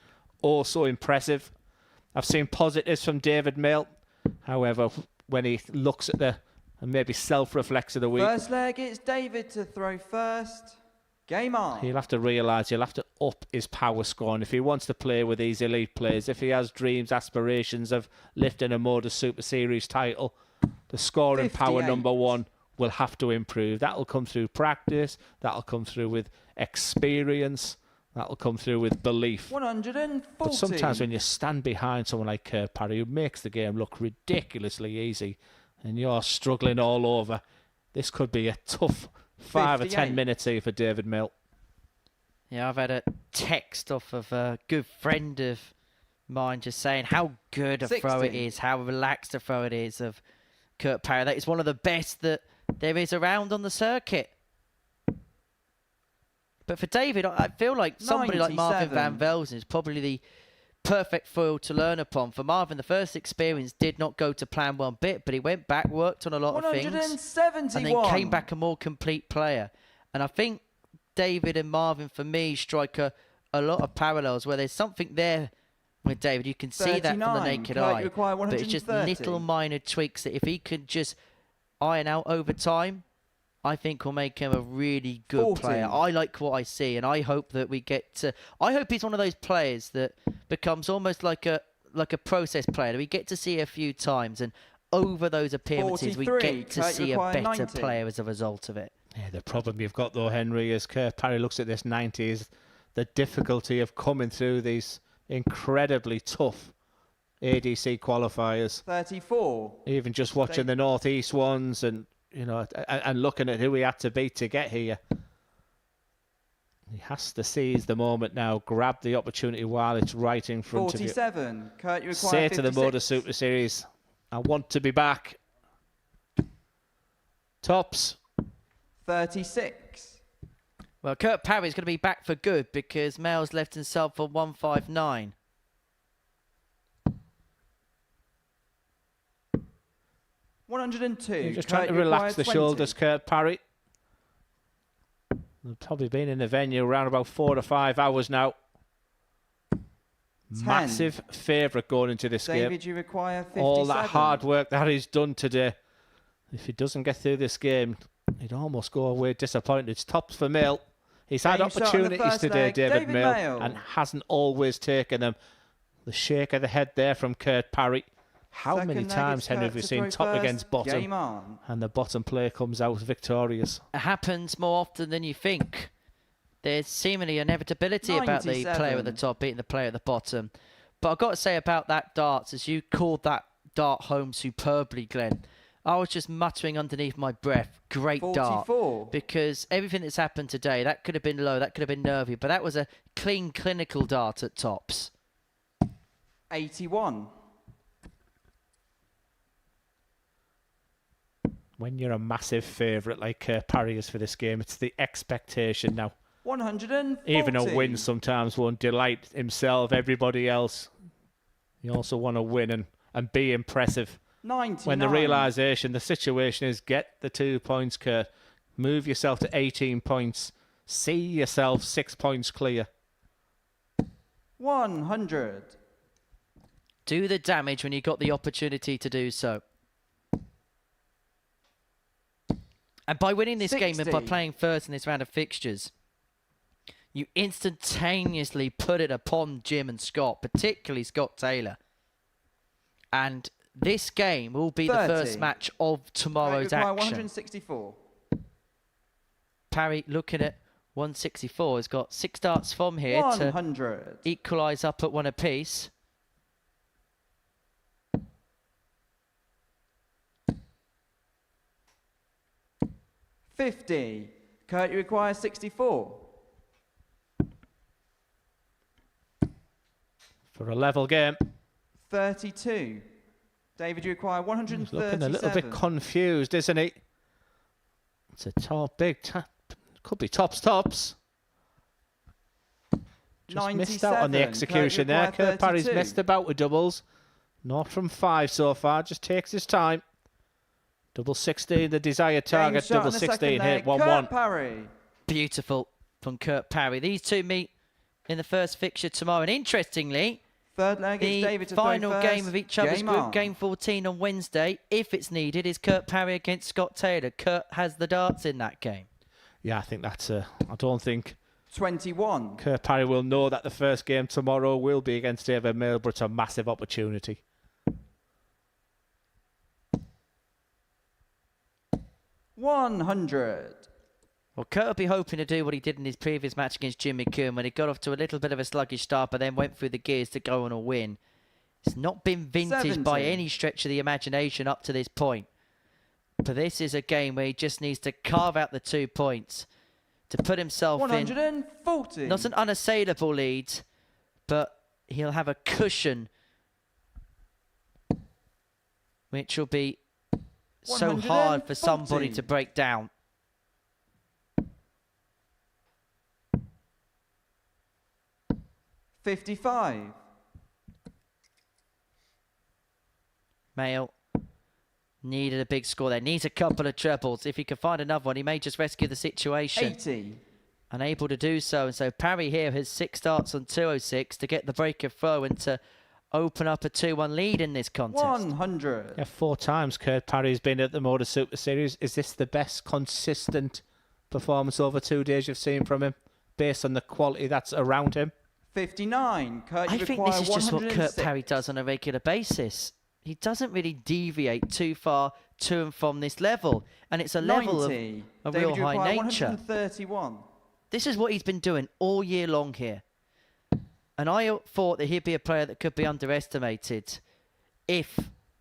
Speaker 2: also impressive. I've seen positives from David Mayle. However, when he looks at the and maybe self-reflects of the week,
Speaker 11: First leg, it's David to throw first. Game on.
Speaker 2: he'll have to realise he'll have to up his power scoring if he wants to play with these elite players. If he has dreams, aspirations of lifting a Modus Super Series title, the scoring power
Speaker 11: 58.
Speaker 2: number 1 will have to improve. That'll come through practice. That'll come through with experience. That'll come through with belief.
Speaker 11: 140.
Speaker 2: But sometimes when you stand behind someone like Kurt Parry, who makes the game look ridiculously easy, and you're struggling all over, this could be a tough 5 or 10 minutes here for David Mayle.
Speaker 1: Yeah, I've had a text off of a good friend of mine just saying how good a throw it
Speaker 11: 60.
Speaker 1: is, how relaxed a throw it is of Kurt Parry. That is one of the best that there is around on the circuit. But for David, I feel like somebody like Marvin
Speaker 11: 97.
Speaker 1: Van Velzen is probably the perfect foil to learn upon. For Marvin, the first experience did not go to plan one bit, but he went back, worked on a lot of things,
Speaker 11: 171.
Speaker 1: and then came back a more complete player. And I think David and Marvin, for me, strike a lot of parallels where there's something there with David. You can see that from the
Speaker 11: 39.
Speaker 1: naked
Speaker 11: Kurt,
Speaker 1: eye.
Speaker 11: you require
Speaker 1: But it's just
Speaker 11: 130.
Speaker 1: little minor tweaks that if he could just iron out over time, I think will make him a really good
Speaker 11: 40.
Speaker 1: player. I like what I see, and I hope that we get to... I hope he's one of those players that becomes almost like a process player that we get to see a few times, and over those appearances
Speaker 11: 43.
Speaker 1: we get to
Speaker 11: Kurt,
Speaker 1: see a
Speaker 11: require
Speaker 1: better
Speaker 11: 90.
Speaker 1: player as a result of it.
Speaker 2: Yeah, the problem you've got though, Henry, is Kurt Parry looks at this 90 is the difficulty of coming through these incredibly tough ADC qualifiers.
Speaker 11: 34.
Speaker 2: Even just watching the Northeast ones and and looking at who he had to beat to get here. He has to seize the moment now, grab the opportunity while it's right in front of you.
Speaker 11: 47. Kurt, you require
Speaker 2: Say
Speaker 11: 56.
Speaker 2: to the Modus Super Series, I want to be back. Tops.
Speaker 11: 36.
Speaker 1: Well, Kurt Parry's going to be back for good because Mayle's left himself for 159.
Speaker 11: $102.
Speaker 2: You're just trying to relax the shoulders, Kurt Parry. They've probably been in the venue around about 4 to 5 hours now.
Speaker 11: 10.
Speaker 2: Massive favourite going into this
Speaker 11: David,
Speaker 2: game.
Speaker 11: you require 57.
Speaker 2: All that hard work that he's done today. If he doesn't get through this game, he'd almost go away disappointed. It's tops for Mayle. He's had
Speaker 11: Game shot on the
Speaker 2: opportunities
Speaker 11: first
Speaker 2: today,
Speaker 11: leg.
Speaker 2: David Mayle,
Speaker 11: Mayle.
Speaker 2: and hasn't always taken them. The shake of the head there from Kurt Parry. How many times, Henry, have we seen top against bottom and the bottom player comes out victorious?
Speaker 1: It happens more often than you think. There's seemingly inevitability about the player at the top beating the player at the bottom. But I've got to say about that darts, as you called that dart home superbly, Glenn, I was just muttering underneath my breath, great
Speaker 11: 44.
Speaker 1: dart. Because everything that's happened today, that could have been low, that could have been nervy, but that was a clean, clinical dart at tops.
Speaker 11: 81.
Speaker 2: When you're a massive favourite like Parry is for this game, it's the expectation now.
Speaker 11: 140.
Speaker 2: Even a win sometimes won't delight himself, everybody else. You also want to win and be impressive.
Speaker 11: 99.
Speaker 2: When the realisation, the situation is get the 2 points, Kurt. Move yourself to 18 points. See yourself 6 points clear.
Speaker 11: 100.
Speaker 1: Do the damage when you got the opportunity to do so. And by winning this
Speaker 11: 60.
Speaker 1: game and by playing first in this round of fixtures, you instantaneously put it upon Jim and Scott, particularly Scott Taylor. And this game will be
Speaker 11: 30.
Speaker 1: the first match of tomorrow's action.
Speaker 11: 164.
Speaker 1: Parry looking at 164. Has got 6 darts from here
Speaker 11: 100.
Speaker 1: to equalise up at 1 apiece.
Speaker 11: $50. Kurt, you require 64.
Speaker 2: For a level game.
Speaker 11: 32. David, you require 137.
Speaker 2: He's looking a little bit confused, isn't he? It's a top, big tap. Could be tops. Just missed out on the execution there. Kurt Parry's missed about with doubles. Not from 5 so far, just takes his time. Double 16, the desired target. Double 16 hit, 1-1.
Speaker 11: Parry.
Speaker 1: Beautiful from Kurt Parry. These two meet in the first fixture tomorrow. And interestingly,
Speaker 11: third leg is David to throw
Speaker 1: final
Speaker 11: first.
Speaker 1: game of each other's
Speaker 11: Game
Speaker 1: group,
Speaker 11: on.
Speaker 1: game 14 on Wednesday, if it's needed, is Kurt Parry against Scott Taylor. Kurt has the darts in that game.
Speaker 2: Yeah, I think that's I don't think
Speaker 11: 21.
Speaker 2: Kurt Parry will know that the first game tomorrow will be against David Mayle, but it's a massive opportunity.
Speaker 11: 100.
Speaker 1: Well, Kurt will be hoping to do what he did in his previous match against Jim McEwan when he got off to a little bit of a sluggish start but then went through the gears to go on a win. It's not been vintage by any stretch of the imagination up to this point. But this is a game where he just needs to carve out the 2 points to put himself
Speaker 11: 140.
Speaker 1: in not an unassailable lead, but he'll have a cushion which will be so hard for somebody to break down.
Speaker 11: $55.
Speaker 1: Mayle needed a big score there. Needs a couple of trebles. If he can find another one, he may just rescue the situation.
Speaker 11: 80.
Speaker 1: Unable to do so. And so Parry here has 6 darts on 206 to get the break of throw and to open up a 2-1 lead in this contest.
Speaker 11: 100.
Speaker 2: Yeah, 4 times Kurt Parry's been at the Modus Super Series. Is this the best consistent performance over 2 days you've seen from him, based on the quality that's around him?
Speaker 11: 59. Kurt,
Speaker 1: I think this is just what Kurt Parry does on a regular basis. He doesn't really deviate too far to and from this level. And it's a level of a real high nature.
Speaker 11: 131.
Speaker 1: This is what he's been doing all year long here. And I thought that he'd be a player that could be underestimated if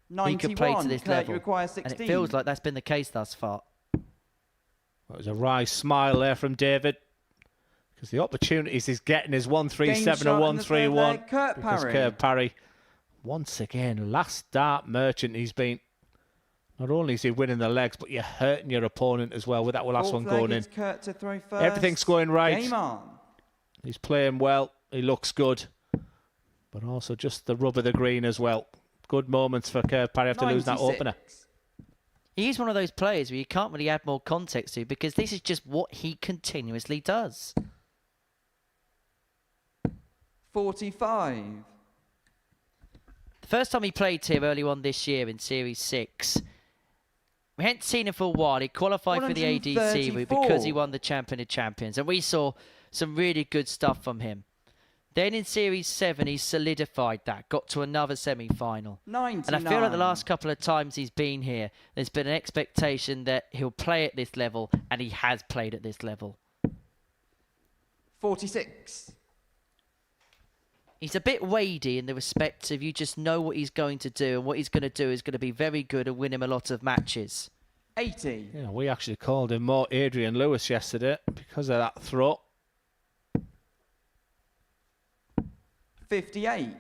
Speaker 1: he could play to this
Speaker 11: Kurt,
Speaker 1: level.
Speaker 11: You require 16.
Speaker 1: And it feels like that's been the case thus far.
Speaker 2: That was a wry smile there from David. Because the opportunities he's getting is 137 or 131.
Speaker 11: Kurt
Speaker 2: because
Speaker 11: Parry.
Speaker 2: Kurt Parry, once again, last dart merchant he's been. Not only is he winning the legs, but you're hurting your opponent as well with that last one going in.
Speaker 11: Kurt to throw first.
Speaker 2: Everything's going right.
Speaker 11: Game on.
Speaker 2: He's playing well. He looks good. But also just the rub of the green as well. Good moments for Kurt Parry after losing that opener.
Speaker 1: He's one of those players where you can't really add more context to because this is just what he continuously does.
Speaker 11: 45.
Speaker 1: The first time he played here early on this year in Series 6, we hadn't seen him for a while. He qualified for the ADC because he won the Champion of Champions. And we saw some really good stuff from him. Then in Series 7, he solidified that, got to another semi-final.
Speaker 11: 99.
Speaker 1: And I feel like the last couple of times he's been here, there's been an expectation that he'll play at this level, and he has played at this level.
Speaker 11: 46.
Speaker 1: He's a bit weighty in the respect of you just know what he's going to do, and what he's going to do is going to be very good and win him a lot of matches.
Speaker 11: 80.
Speaker 2: Yeah, we actually called him more Adrian Lewis yesterday because of that throw.
Speaker 11: 58.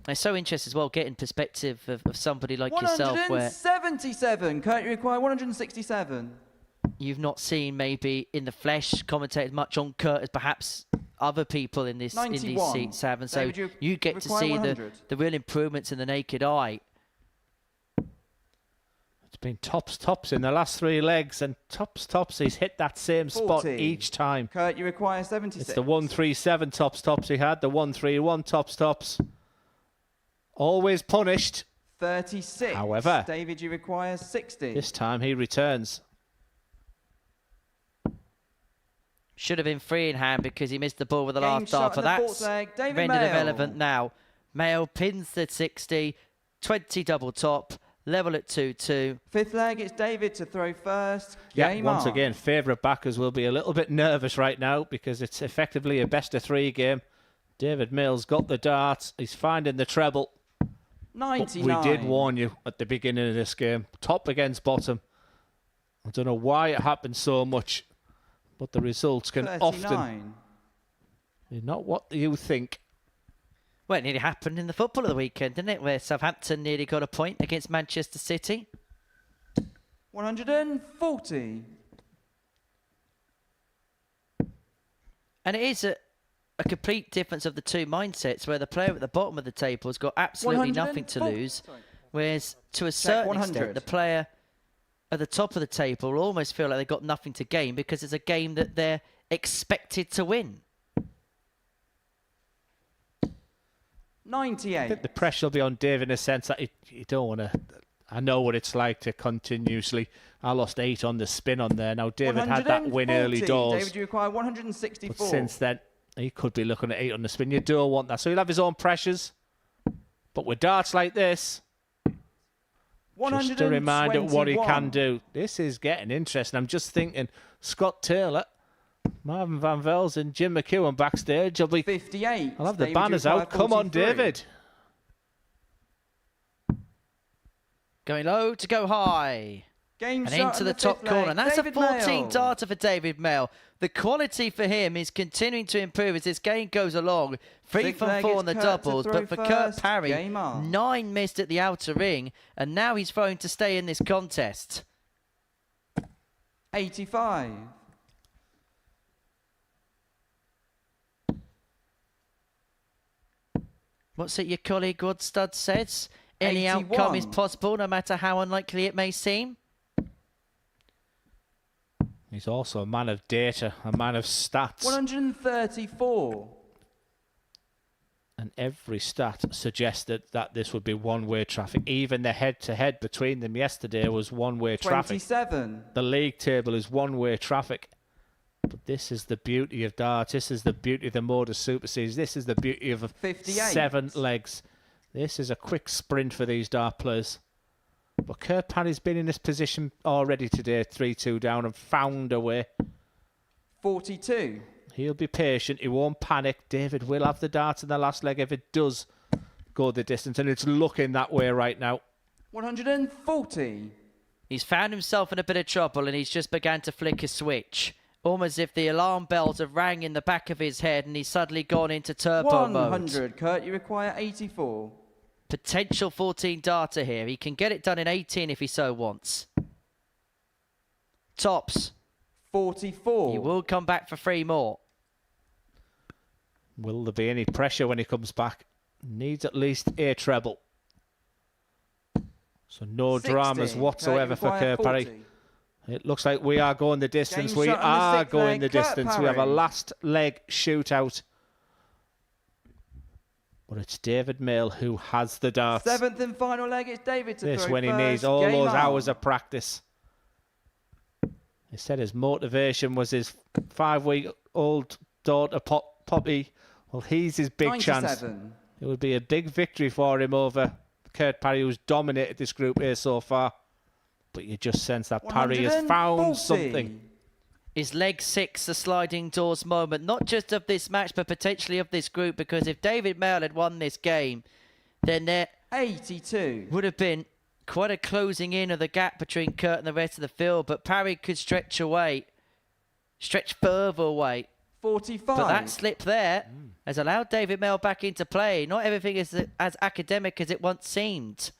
Speaker 1: It's so interesting as well, getting perspective of somebody like yourself, where
Speaker 11: 177. Kurt, you require 167.
Speaker 1: you've not seen maybe in the flesh commentated much on Kurt as perhaps other people in these
Speaker 11: 91.
Speaker 1: seats have, and so
Speaker 11: David,
Speaker 1: you get to
Speaker 11: require
Speaker 1: see
Speaker 11: 100.
Speaker 1: the real improvements in the naked eye.
Speaker 2: It's been tops in the last 3 legs, and tops. He's hit that same spot
Speaker 11: 40.
Speaker 2: each time.
Speaker 11: Kurt, you require 76.
Speaker 2: It's the 137 tops he had, the 131 tops. Always punished.
Speaker 11: 36.
Speaker 2: However,
Speaker 11: David, you require 60.
Speaker 2: this time he returns.
Speaker 1: Should have been free in hand because he missed the ball with the
Speaker 11: Game
Speaker 1: last
Speaker 11: shot
Speaker 1: dart, but
Speaker 11: in the
Speaker 1: that's
Speaker 11: fourth leg. David
Speaker 1: rendered
Speaker 11: Mayle.
Speaker 1: irrelevant now. Mayle pins the 60, 20 double top, level at 2-2.
Speaker 11: Fifth leg, it's David to throw first.
Speaker 2: Yeah,
Speaker 11: Game
Speaker 2: once
Speaker 11: on.
Speaker 2: again, favourite backers will be a little bit nervous right now because it's effectively a best-of-3 game. David Mayle's got the darts. He's finding the treble.
Speaker 11: 99.
Speaker 2: But we did warn you at the beginning of this game. Top against bottom. I don't know why it happened so much, but the results can
Speaker 11: 39.
Speaker 2: often be not what you think.
Speaker 1: Well, it nearly happened in the football of the weekend, didn't it? Where Southampton nearly got a point against Manchester City.
Speaker 11: 140.
Speaker 1: And it is a complete difference of the two mindsets, where the player at the bottom of the table has got absolutely nothing to
Speaker 11: 104.
Speaker 1: lose, whereas to a certain
Speaker 11: 100.
Speaker 1: extent, the player at the top of the table will almost feel like they've got nothing to gain because it's a game that they're expected to win.
Speaker 11: 98.
Speaker 2: I think the pressure will be on Dave in a sense that you don't want to. I know what it's like to continuously. I lost 8 on the spin on there. Now, David had that win early
Speaker 11: 140.
Speaker 2: doors.
Speaker 11: David, you require 164.
Speaker 2: But since then, he could be looking at 8 on the spin. You don't want that. So he'll have his own pressures. But with darts like this, just a reminder of what he can do. This is getting interesting. I'm just thinking Scott Taylor, Marvin Van Velzen, Jim McEwan backstage. I'll
Speaker 11: 58.
Speaker 2: have the
Speaker 11: David,
Speaker 2: banners
Speaker 11: you require
Speaker 2: out. Come on,
Speaker 11: 43.
Speaker 2: David.
Speaker 1: Going low to go high.
Speaker 11: Game
Speaker 1: And
Speaker 11: shot
Speaker 1: into
Speaker 11: in
Speaker 1: the top
Speaker 11: fifth
Speaker 1: corner.
Speaker 11: leg.
Speaker 1: And that's
Speaker 11: David
Speaker 1: a 14
Speaker 11: Mayle.
Speaker 1: darter for David Mayle. The quality for him is continuing to improve as this game goes along. 3
Speaker 11: Sixth
Speaker 1: from
Speaker 11: leg
Speaker 1: 4
Speaker 11: is
Speaker 1: on the
Speaker 11: Kurt to
Speaker 1: doubles.
Speaker 11: throw
Speaker 1: But for Kurt
Speaker 11: first.
Speaker 1: Parry,
Speaker 11: Game on.
Speaker 1: 9 missed at the outer ring. And now he's throwing to stay in this contest.
Speaker 11: 85.
Speaker 1: What's it your colleague Rodstad says? Any outcome is
Speaker 11: 81.
Speaker 1: possible, no matter how unlikely it may seem.
Speaker 2: He's also a man of data, a man of stats.
Speaker 11: 134.
Speaker 2: And every stat suggested that this would be one-way traffic. Even the head-to-head between them yesterday was one-way traffic.
Speaker 11: 27.
Speaker 2: The league table is one-way traffic. But this is the beauty of darts. This is the beauty of the Modus Super Series. This is the beauty of
Speaker 11: 58.
Speaker 2: 7 legs. This is a quick sprint for these dart players. But Kurt Parry's been in this position already today, 3-2 down, and found a way.
Speaker 11: 42.
Speaker 2: He'll be patient. He won't panic. David will have the darts in the last leg if it does go the distance, and it's looking that way right now.
Speaker 11: 140.
Speaker 1: He's found himself in a bit of trouble and he's just began to flick a switch. Almost as if the alarm bells have rang in the back of his head and he's suddenly gone into turbo mode.
Speaker 11: 100. Kurt, you require 84.
Speaker 1: Potential 14 darter here. He can get it done in 18 if he so wants. Tops.
Speaker 11: 44.
Speaker 1: He will come back for 3 more.
Speaker 2: Will there be any pressure when he comes back? Needs at least a treble. So no
Speaker 11: 60.
Speaker 2: dramas whatsoever for
Speaker 11: require
Speaker 2: Kurt Parry.
Speaker 11: 40.
Speaker 2: It looks like we are going the distance.
Speaker 11: Game
Speaker 2: We
Speaker 11: shot on the
Speaker 2: are
Speaker 11: sixth
Speaker 2: going
Speaker 11: leg.
Speaker 2: the
Speaker 11: Kurt
Speaker 2: distance. We have a
Speaker 11: Parry.
Speaker 2: last leg shootout. But it's David Mayle who has the darts.
Speaker 11: 7th and final leg, it's David to
Speaker 2: This
Speaker 11: throw
Speaker 2: when he
Speaker 11: first.
Speaker 2: needs all
Speaker 11: Game
Speaker 2: those
Speaker 11: on.
Speaker 2: hours of practice. He said his motivation was his 5-week-old daughter, Poppy. Well, he's his big
Speaker 11: 97.
Speaker 2: chance. It would be a big victory for him over Kurt Parry, who's dominated this group here so far. But you just sense that Parry has found something.
Speaker 1: Is leg 6 the sliding doors moment, not just of this match, but potentially of this group? Because if David Mayle had won this game, then there
Speaker 11: 82
Speaker 1: would have been quite a closing in of the gap between Kurt and the rest of the field. But Parry could stretch further away.
Speaker 11: 45.
Speaker 1: But that slip there has allowed David Mayle back into play. Not everything is as academic as it once seemed.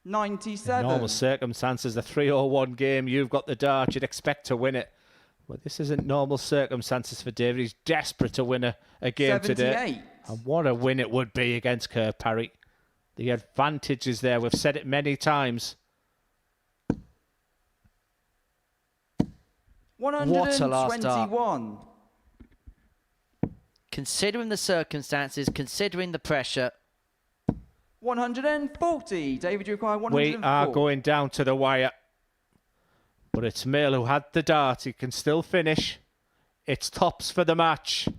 Speaker 11: 97.
Speaker 2: In normal circumstances, the 3-1 game, you've got the dart, you'd expect to win it. But this isn't normal circumstances for David. He's desperate to win a game
Speaker 11: 78.
Speaker 2: today. And what a win it would be against Kurt Parry. The advantage is there. We've said it many times.
Speaker 11: 121.
Speaker 1: Considering the circumstances, considering the pressure.
Speaker 11: 140. David, you require 104.
Speaker 2: We are going down to the wire. But it's Mayle who had the dart. He can still finish. It's tops for the match.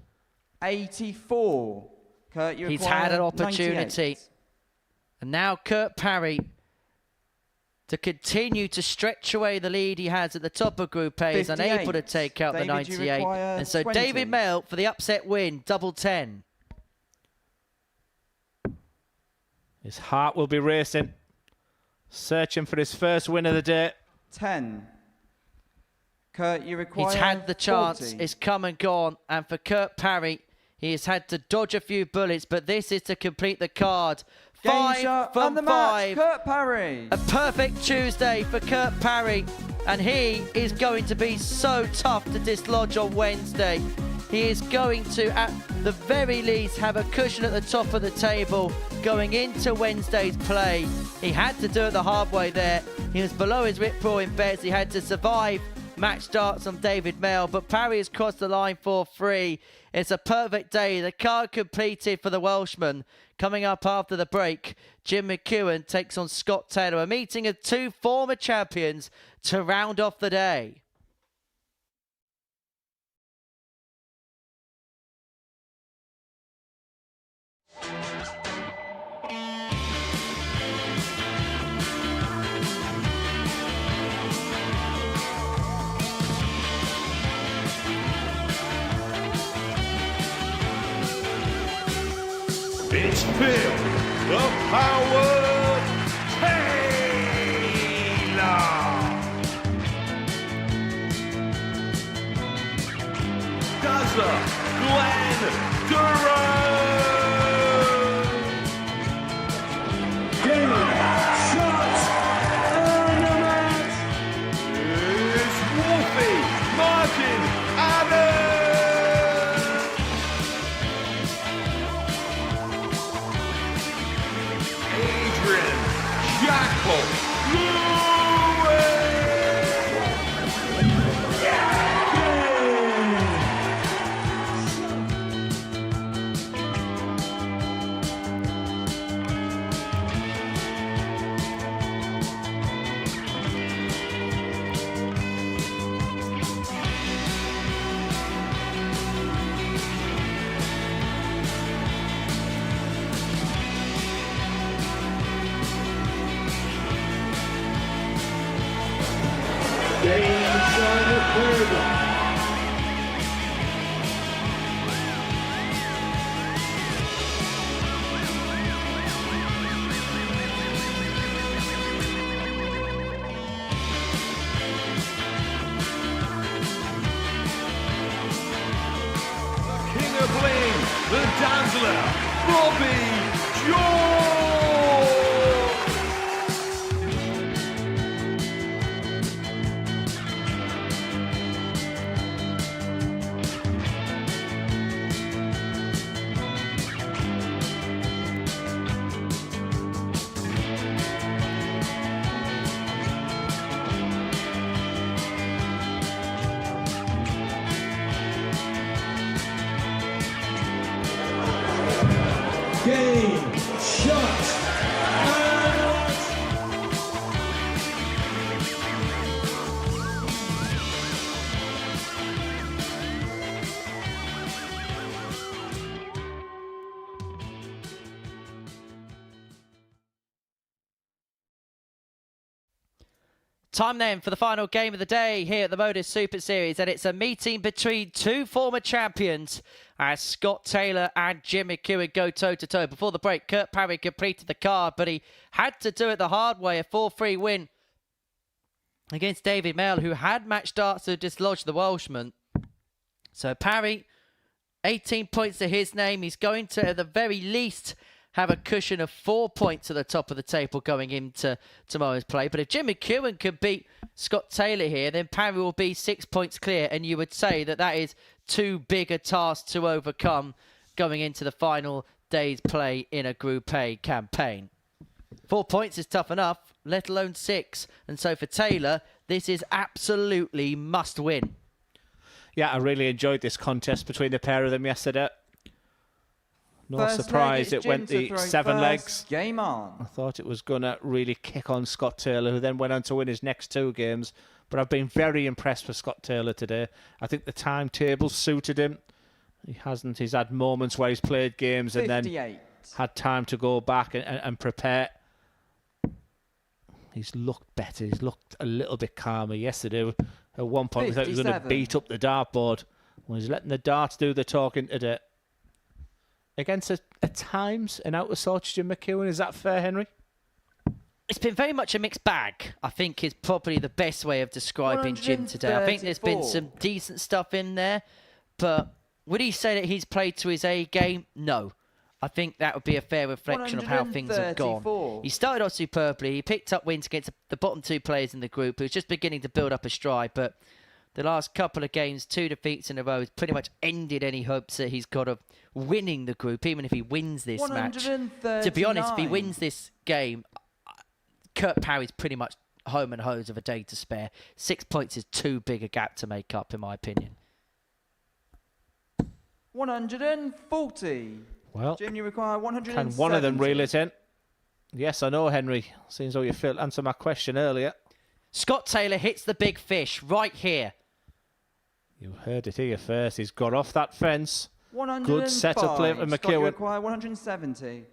Speaker 11: 84. Kurt, you
Speaker 1: He's
Speaker 11: require
Speaker 1: had an opportunity.
Speaker 11: 98.
Speaker 1: And now Kurt Parry to continue to stretch away the lead he has at the top of Group A. Is unable to take out
Speaker 11: David,
Speaker 1: the 98. And so
Speaker 11: 20.
Speaker 1: David Mayle for the upset win, double 10.
Speaker 2: His heart will be racing. Searching for his first win of the day.
Speaker 11: 10. Kurt, you require
Speaker 1: He's had the chance.
Speaker 11: 40.
Speaker 1: It's come and gone. And for Kurt Parry, he has had to dodge a few bullets, but this is to complete the card.
Speaker 11: Game
Speaker 1: 5
Speaker 11: shot
Speaker 1: from
Speaker 11: and the match,
Speaker 1: 5.
Speaker 11: Kurt Parry.
Speaker 1: A perfect Tuesday for Kurt Parry, and he is going to be so tough to dislodge on Wednesday. He is going to, at the very least, have a cushion at the top of the table going into Wednesday's play. He had to do it the hard way there. He was below his rip-roaring bets. He had to survive match darts on David Mayle, but Parry has crossed the line for 3. It's a perfect day. The card completed for the Welshman. Coming up after the break, Jim McEwan takes on Scott Taylor, a meeting of 2 former champions to round off the day.
Speaker 14: It's Phil, the Power Taylor. Dazzler, Glenn Durham. Game, shot, and a match. It's Wolfie, Martin, Adam. Jackal King of Bling, the Dazzler, Bobby George.
Speaker 1: Time then for the final game of the day here at the Modus Super Series, and it's a meeting between two former champions as Scott Taylor and Jim McEwan go toe-to-toe. Before the break, Kurt Parry completed the card, but he had to do it the hard way, a 4-3 win against David Mayle, who had match darts to dislodge the Welshman. So Parry, 18 points to his name. He's going to, at the very least, have a cushion of 4 points at the top of the table going into tomorrow's play. But if Jim McEwan can beat Scott Taylor here, then Parry will be 6 points clear. And you would say that that is too big a task to overcome going into the final day's play in a Group A campaign. 4 points is tough enough, let alone 6. And so for Taylor, this is absolutely must win.
Speaker 2: Yeah, I really enjoyed this contest between the pair of them yesterday. No
Speaker 11: First
Speaker 2: surprise
Speaker 11: leg,
Speaker 2: it went
Speaker 11: Jim to
Speaker 2: the
Speaker 11: throw
Speaker 2: 7
Speaker 11: first.
Speaker 2: legs.
Speaker 11: Game on.
Speaker 2: I thought it was going to really kick on Scott Taylor, who then went on to win his next 2 games. But I've been very impressed with Scott Taylor today. I think the timetable suited him. He's had moments where he's played games
Speaker 11: 58.
Speaker 2: and then had time to go back and prepare. He's looked better. He's looked a little bit calmer yesterday. At one point, we thought he was going to beat up the dartboard. Well, he's letting the darts do the talking today. Against, at times, an out of sorts Jim McEwan. Is that fair, Henry?
Speaker 1: It's been very much a mixed bag, I think, is probably the best way of describing Jim today. I think there's been some decent stuff in there, but would he say that he's played to his A game? No. I think that would be a fair reflection of how things have gone. He started off superbly. He picked up wins against the bottom 2 players in the group. He was just beginning to build up a stride, but the last couple of games, 2 defeats in a row, has pretty much ended any hopes that he's got of winning the group, even if he wins this match. To be honest, if he wins this game, Kurt Parry's pretty much home and hose of a day to spare. 6 points is too big a gap to make up, in my opinion.
Speaker 11: 140.
Speaker 2: Well,
Speaker 11: Jim, you require 170.
Speaker 2: can one of them reel it in? Yes, I know, Henry. Seems though you failed to answer my question earlier.
Speaker 1: Scott Taylor hits the big fish right here.
Speaker 2: You heard it here first. He's got off that fence.
Speaker 11: 105.
Speaker 2: Good set of play from
Speaker 11: Scott, you
Speaker 2: McEwan.
Speaker 11: require 170.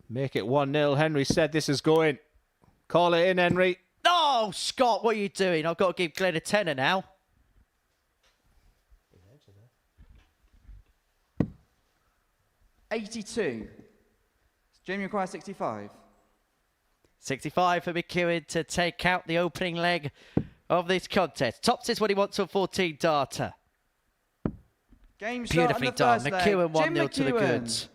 Speaker 2: Make it 1-0. Henry said this is going. Call it in, Henry.
Speaker 1: Oh, Scott, what are you doing? I've got to give Glenn a tenner now.
Speaker 11: $82. Jim, you require 65.
Speaker 1: 65 for McEwan to take out the opening leg of this contest. Tops is what he wants for 14 darter.
Speaker 11: Game shot
Speaker 1: Beautifully
Speaker 11: on the
Speaker 1: done.
Speaker 11: first
Speaker 1: McEwan
Speaker 11: leg.
Speaker 1: 1-0 to the goods.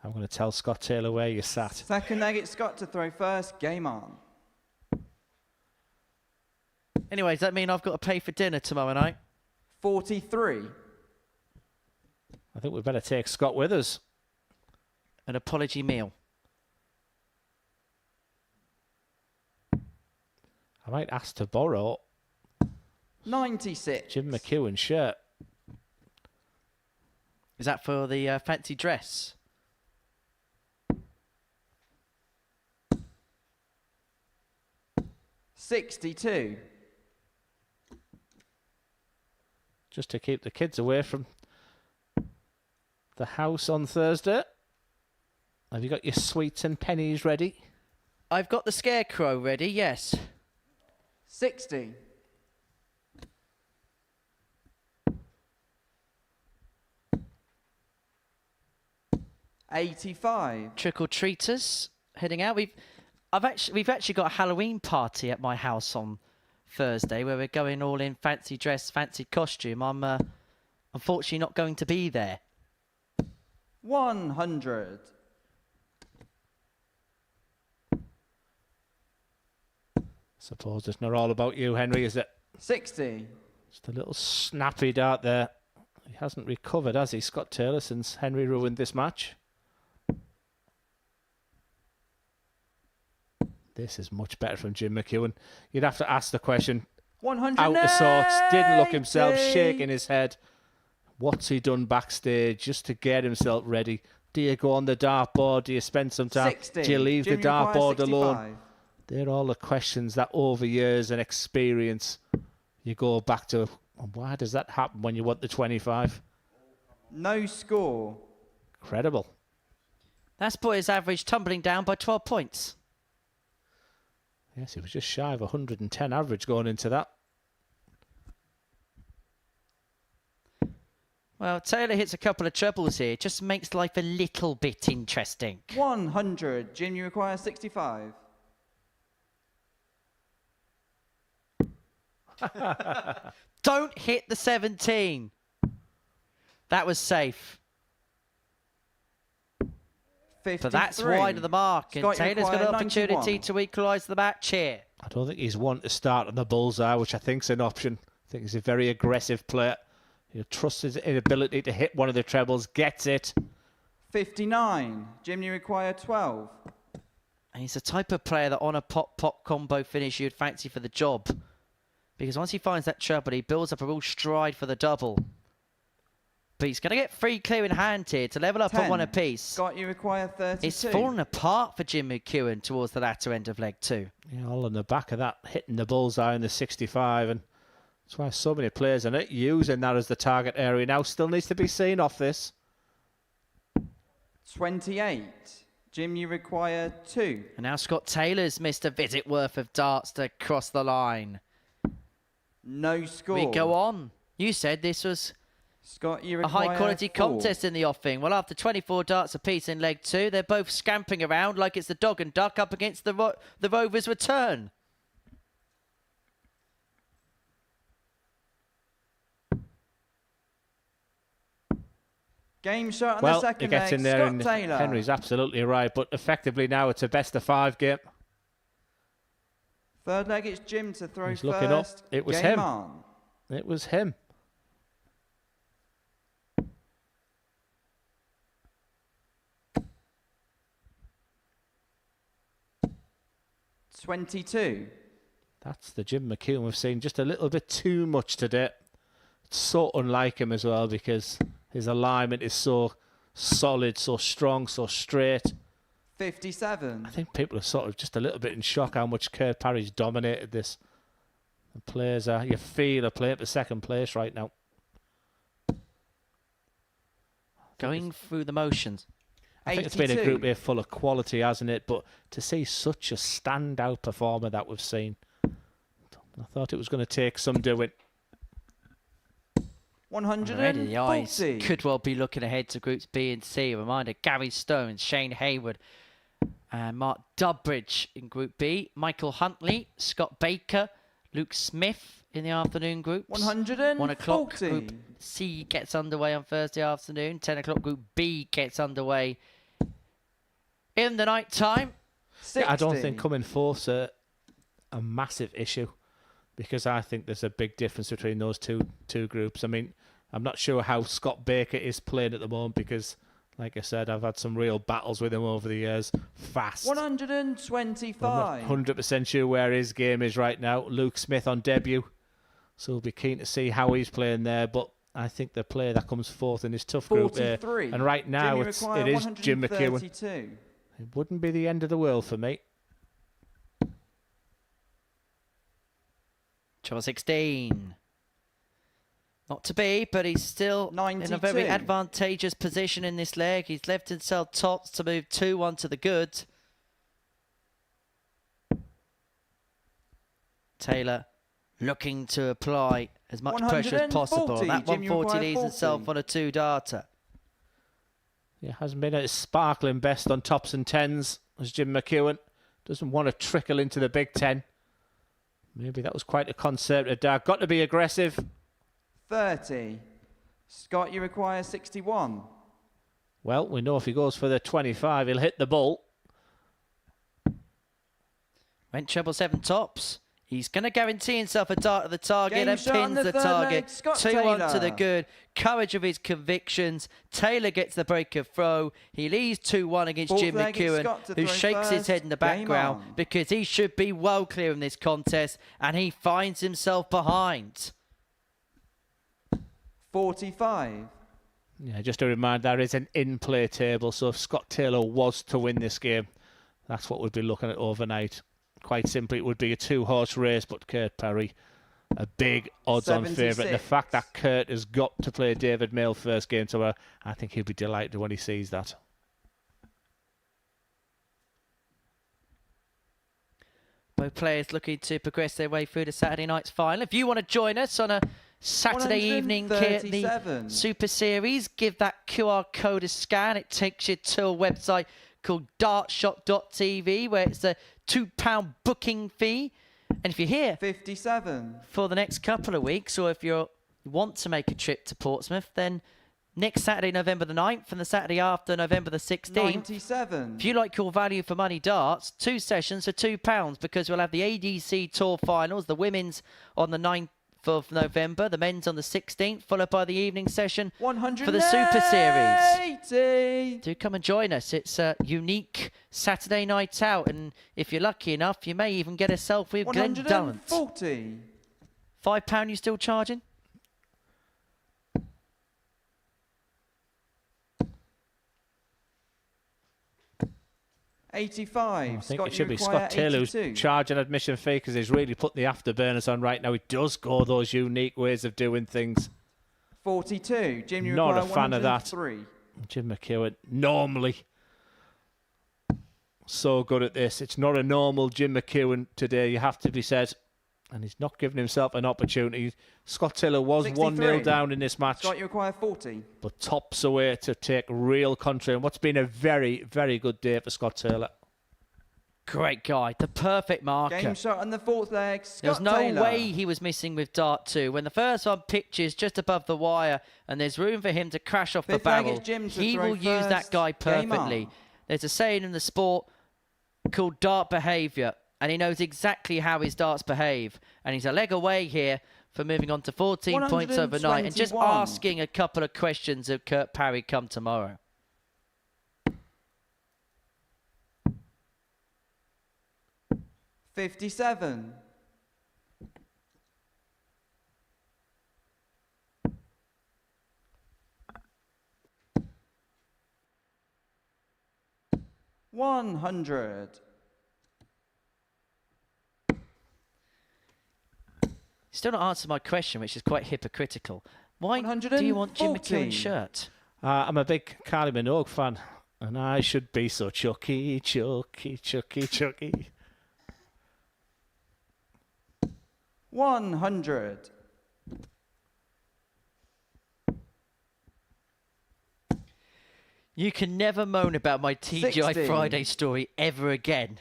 Speaker 2: I'm going to tell Scott Taylor where you sat.
Speaker 11: Second leg, it's Scott to throw first. Game on.
Speaker 1: Anyway, does that mean I've got to pay for dinner tomorrow night?
Speaker 11: 43.
Speaker 2: I think we better take Scott with us.
Speaker 1: An apology meal.
Speaker 2: I might ask to borrow
Speaker 11: 96.
Speaker 2: Jim McEwan's shirt.
Speaker 1: Is that for the fancy dress?
Speaker 11: $62.
Speaker 2: Just to keep the kids away from the house on Thursday. Have you got your sweets and pennies ready?
Speaker 1: I've got the scarecrow ready, yes.
Speaker 11: 60. $85.
Speaker 1: Trick-or-treaters heading out. We've actually got a Halloween party at my house on Thursday where we're going all in fancy dress, fancy costume. I'm unfortunately not going to be there.
Speaker 11: 100.
Speaker 2: Suppose it's not all about you, Henry, is it?
Speaker 11: 60.
Speaker 2: Just a little snappy dart there. He hasn't recovered, has he, Scott Taylor, since Henry ruined this match? This is much better from Jim McEwan. You'd have to ask the question.
Speaker 11: 180.
Speaker 2: Out of sorts, didn't look himself, shaking his head. What's he done backstage just to get himself ready? Do you go on the dartboard? Do you spend some time?
Speaker 11: 60.
Speaker 2: Do you leave
Speaker 11: Jim,
Speaker 2: the dartboard
Speaker 11: 65.
Speaker 2: alone? They're all the questions that over years and experience you go back to. Why does that happen when you want the 25?
Speaker 11: No score.
Speaker 2: Incredible.
Speaker 1: That's put his average tumbling down by 12 points.
Speaker 2: Yes, he was just shy of 110 average going into that.
Speaker 1: Well, Taylor hits a couple of trebles here. Just makes life a little bit interesting.
Speaker 11: 100. Jim, you require 65.
Speaker 1: Don't hit the 17. That was safe.
Speaker 11: 53.
Speaker 1: But that's wide of the mark. And
Speaker 11: Scott, you
Speaker 1: Taylor's got an
Speaker 11: require
Speaker 1: opportunity
Speaker 11: 91.
Speaker 1: to equalise the match here.
Speaker 2: I don't think he's one to start on the bullseye, which I think's an option. I think he's a very aggressive player. He trusts his inability to hit one of the trebles, gets it.
Speaker 11: 59. Jim, you require 12.
Speaker 1: And he's the type of player that on a pop-pop combo finish you'd fancy for the job. Because once he finds that treble, he builds up a real stride for the double. But he's going to get free clear in hand here to level up
Speaker 11: 10.
Speaker 1: at one apiece.
Speaker 11: Scott, you require 32.
Speaker 1: It's fallen apart for Jim McEwan towards the latter end of leg 2.
Speaker 2: Yeah, all on the back of that, hitting the bullseye in the 65. And that's why so many players are not using that as the target area now. Still needs to be seen off this.
Speaker 11: 28. Jim, you require 2.
Speaker 1: And now Scott Taylor's missed a visit worth of darts to cross the line.
Speaker 11: No score.
Speaker 1: We go on. You said this was
Speaker 11: Scott, you
Speaker 1: a
Speaker 11: require
Speaker 1: high-quality
Speaker 11: 4.
Speaker 1: contest in the offing. Well, after 24 darts apiece in leg 2, they're both scampering around like it's the dog and duck up against the Rovers' return.
Speaker 11: Game shot on
Speaker 2: Well,
Speaker 11: the second
Speaker 2: he gets
Speaker 11: leg.
Speaker 2: in there,
Speaker 11: Scott
Speaker 2: and
Speaker 11: Taylor.
Speaker 2: Henry's absolutely right. But effectively now it's a best-of-5 game.
Speaker 11: Third leg, it's Jim to throw
Speaker 2: He's
Speaker 11: first.
Speaker 2: looking up. It was
Speaker 11: Game
Speaker 2: him.
Speaker 11: on.
Speaker 2: It was him.
Speaker 11: $22.
Speaker 2: That's the Jim McEwan we've seen just a little bit too much today. It's so unlike him as well because his alignment is so solid, so strong, so straight.
Speaker 11: 57.
Speaker 2: I think people are sort of just a little bit in shock how much Kurt Parry's dominated this. The players are, you feel, are playing for second place right now.
Speaker 1: Going through the motions.
Speaker 2: I think it's been a group here full of quality, hasn't it? But to see such a standout performer that we've seen, I thought it was going to take some doing.
Speaker 11: 140.
Speaker 1: Already the eyes could well be looking ahead to groups B and C. A reminder, Gary Stones, Shane Hayward and Mark Dubbridge in Group B. Michael Huntley, Scott Baker, Luke Smith in the afternoon groups.
Speaker 11: 140.
Speaker 1: 1 o'clock Group C gets underway on Thursday afternoon. 10 o'clock Group B gets underway in the night time.
Speaker 2: Yeah, I don't think coming fourth's a massive issue because I think there's a big difference between those two groups. I mean, I'm not sure how Scott Baker is playing at the moment because, like I said, I've had some real battles with him over the years. Fast.
Speaker 11: 125.
Speaker 2: I'm not 100% sure where his game is right now. Luke Smith on debut. So we'll be keen to see how he's playing there. But I think the player that comes fourth in this tough group here.
Speaker 11: 43.
Speaker 2: And right now it is Jim McEwan.
Speaker 11: 132.
Speaker 2: It wouldn't be the end of the world for me.
Speaker 1: Treble 16. Not to be, but he's still
Speaker 11: 92.
Speaker 1: in a very advantageous position in this leg. He's left himself tops to move 2-1 to the good. Taylor looking to apply as much pressure as possible. That 140 leaves himself on a 2-darter.
Speaker 2: Yeah, hasn't been at his sparkling best on tops and tens as Jim McEwan. Doesn't want to trickle into the Big Ten. Maybe that was quite a concerted dart. Got to be aggressive.
Speaker 11: 30. Scott, you require 61.
Speaker 2: Well, we know if he goes for the 25, he'll hit the ball.
Speaker 1: Went treble 7 tops. He's going to guarantee himself a dart at the target
Speaker 11: Game
Speaker 1: and
Speaker 11: shot on
Speaker 1: pins the
Speaker 11: the third
Speaker 1: target.
Speaker 11: leg, Scott
Speaker 1: 2-1 to the
Speaker 11: Taylor.
Speaker 1: good. Courage of his convictions. Taylor gets the break of throw. He leaves 2-1 against
Speaker 11: Fourth
Speaker 1: Jim
Speaker 11: leg, it's
Speaker 1: McEwan,
Speaker 11: Scott to
Speaker 1: who
Speaker 11: throw
Speaker 1: shakes his
Speaker 11: first.
Speaker 1: head in the
Speaker 11: Game
Speaker 1: background
Speaker 11: on.
Speaker 1: because he should be well clear in this contest, and he finds himself behind.
Speaker 11: 45.
Speaker 2: Yeah, just a reminder, there is an in-play table, so if Scott Taylor was to win this game, that's what we'd be looking at overnight. Quite simply, it would be a 2-horse race, but Kurt Parry, a big odds-on favourite. And the fact that Kurt has got to play David Mayle first game to her, I think he'll be delighted when he sees that.
Speaker 1: Both players looking to progress their way through the Saturday night's final. If you want to join us on a Saturday evening here at the Super Series, give that QR code a scan. It takes you to a website called dartshop.tv where it's a £2 booking fee. And if you're here
Speaker 11: 57
Speaker 1: for the next couple of weeks, or if you want to make a trip to Portsmouth, then next Saturday, November the 9th, and the Saturday after, November the 16th.
Speaker 11: 97
Speaker 1: If you like your value for money darts, 2 sessions for £2, because we'll have the ADC Tour Finals, the women's on the 9th of November, the men's on the 16th, followed by the evening session for the Super Series. Do come and join us. It's a unique Saturday night out, and if you're lucky enough, you may even get a selfie with Glenn Dullant.
Speaker 11: 140.
Speaker 1: £5 you still charging?
Speaker 11: $85.
Speaker 2: I think it should be Scott Taylor who's charging admission fee because he's really put the afterburners on right now. He does go those unique ways of doing things.
Speaker 11: 42. Jim, you
Speaker 2: not
Speaker 11: require
Speaker 2: a fan of that.
Speaker 11: 103.
Speaker 2: Jim McEwan, normally so good at this. It's not a normal Jim McEwan today, you have to be said. And he's not giving himself an opportunity. Scott Taylor was 1-0 down in this match.
Speaker 11: Scott, you require 40.
Speaker 2: But tops away to take real control. And what's been a very, very good day for Scott Taylor.
Speaker 1: Great guy. The perfect marker.
Speaker 11: Game shot on the 4th leg. Scott
Speaker 1: There's no
Speaker 11: Taylor.
Speaker 1: way he was missing with dart 2. When the first one pitches just above the wire and there's room for him to crash off the barrel, he will use that guy perfectly. There's a saying in the sport called dart behaviour, and he knows exactly how his darts behave. And he's a leg away here for moving on to 14 points overnight. And just asking a couple of questions of Kurt Parry come tomorrow.
Speaker 11: $57. $100.
Speaker 1: Still not answered my question, which is quite hypocritical. Why do you want Jim McEwan's shirt?
Speaker 2: I'm a big Kylie Minogue fan, and I should be so chucky, chucky, chucky, chucky.
Speaker 11: 100.
Speaker 1: You can never moan about my TGI
Speaker 11: 60.
Speaker 1: Friday story ever again.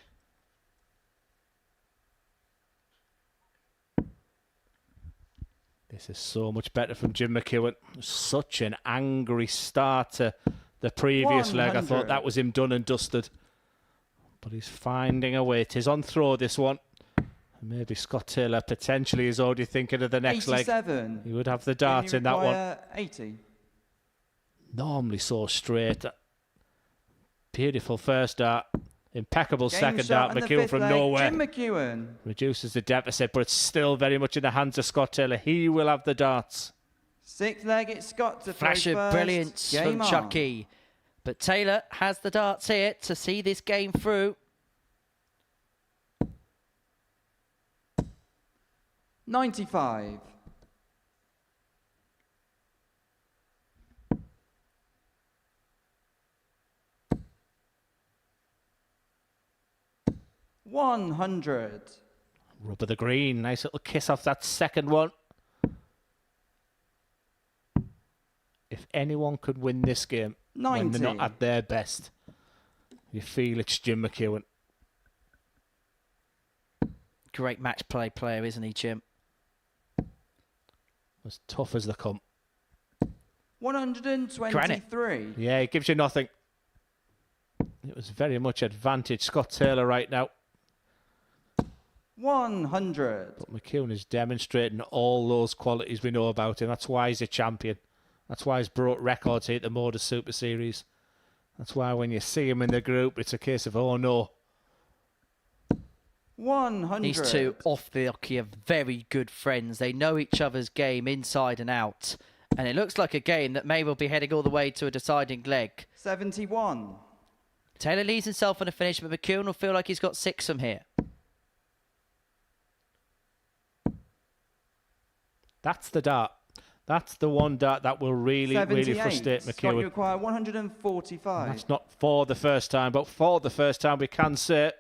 Speaker 2: This is so much better from Jim McEwan. Such an angry start to the previous leg. I thought that was him done and dusted. But he's finding a way. It is on throw, this one. And maybe Scott Taylor potentially is already thinking of the next
Speaker 11: 87.
Speaker 2: leg. He would have the dart in that one.
Speaker 11: 80.
Speaker 2: Normally so straight. Beautiful first dart. Impeccable second dart. McEwan from nowhere.
Speaker 11: Jim McEwan
Speaker 2: Reduces the deficit, but it's still very much in the hands of Scott Taylor. He will have the darts.
Speaker 11: 6th leg, it's Scott to throw
Speaker 1: Flash of
Speaker 11: first.
Speaker 1: brilliance
Speaker 11: Game
Speaker 1: from
Speaker 11: on.
Speaker 1: Chucky. But Taylor has the darts here to see this game through.
Speaker 11: 95. $100.
Speaker 2: Rub of the green. Nice little kiss off that second one. If anyone could win this game
Speaker 11: 90.
Speaker 2: when they're not at their best, you feel it's Jim McEwan.
Speaker 1: Great match play player, isn't he, Jim?
Speaker 2: As tough as they come.
Speaker 11: 123.
Speaker 2: Yeah, it gives you nothing. It was very much advantage Scott Taylor right now.
Speaker 11: 100.
Speaker 2: But McEwan is demonstrating all those qualities we know about him. That's why he's a champion. That's why he's brought records here at the Modus Super Series. That's why when you see him in the group, it's a case of, oh no.
Speaker 11: 100.
Speaker 1: These two off the hockey are very good friends. They know each other's game inside and out. And it looks like a game that may well be heading all the way to a deciding leg.
Speaker 11: 71.
Speaker 1: Taylor leaves himself on a finish, but McEwan will feel like he's got 6 from here.
Speaker 2: That's the dart. That's the one dart that will really, really frustrate
Speaker 11: Scott,
Speaker 2: McEwan.
Speaker 11: you require 145.
Speaker 2: And that's not for the first time, but for the first time we can say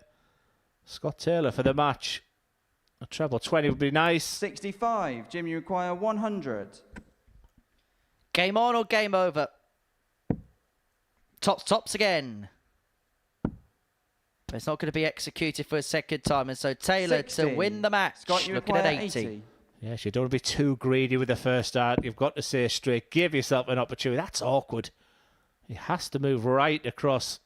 Speaker 2: Scott Taylor for the match. A treble 20 would be nice.
Speaker 11: 65. Jim, you require 100.
Speaker 1: Game on or game over? Tops again. But it's not going to be executed for a second time, and so Taylor
Speaker 11: 60.
Speaker 1: to win the match.
Speaker 11: Scott, you
Speaker 1: looking at
Speaker 11: require
Speaker 1: 80.
Speaker 2: Yes, you don't want to be too greedy with the first start. You've got to say straight, give yourself an opportunity. That's awkward. He has to move right across.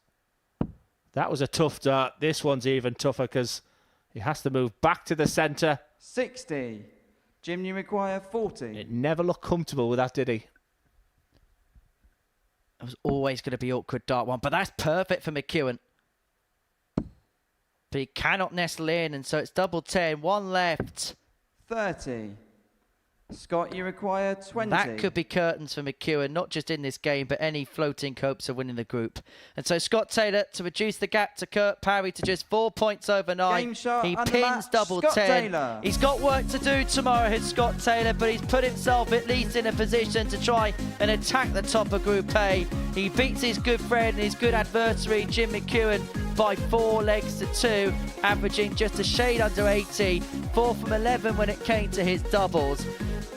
Speaker 2: That was a tough dart. This one's even tougher because he has to move back to the centre.
Speaker 11: 60. Jim, you require 40.
Speaker 2: It never looked comfortable with that, did he?
Speaker 1: It was always going to be awkward dart one, but that's perfect for McEwan. But he cannot nestle in, and so it's double 10. One left.
Speaker 11: 30. Scott, you require 20.
Speaker 1: That could be curtains for McEwan, not just in this game, but any floating hopes of winning the group. And so Scott Taylor to reduce the gap to Kurt Parry to just 4 points over 9.
Speaker 11: Game shot
Speaker 1: He
Speaker 11: and the
Speaker 1: pins
Speaker 11: match,
Speaker 1: double
Speaker 11: Scott
Speaker 1: 10.
Speaker 11: Taylor.
Speaker 1: He's got work to do tomorrow, has Scott Taylor, but he's put himself at least in a position to try and attack the top of Group A. He beats his good friend and his good adversary, Jim McEwan, by 4 legs to 2, averaging just a shade under 80. 4 from 11 when it came to his doubles.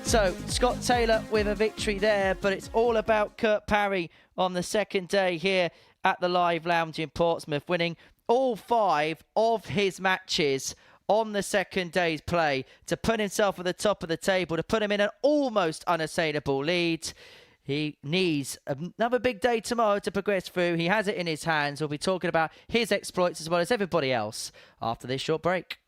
Speaker 1: So, Scott Taylor with a victory there, but it's all about Kurt Parry on the second day here at the Live Lounge in Portsmouth, winning all 5 of his matches on the second day's play to put himself at the top of the table, to put him in an almost unassailable lead. He needs another big day tomorrow to progress through. He has it in his hands. We'll be talking about his exploits as well as everybody else after this short break.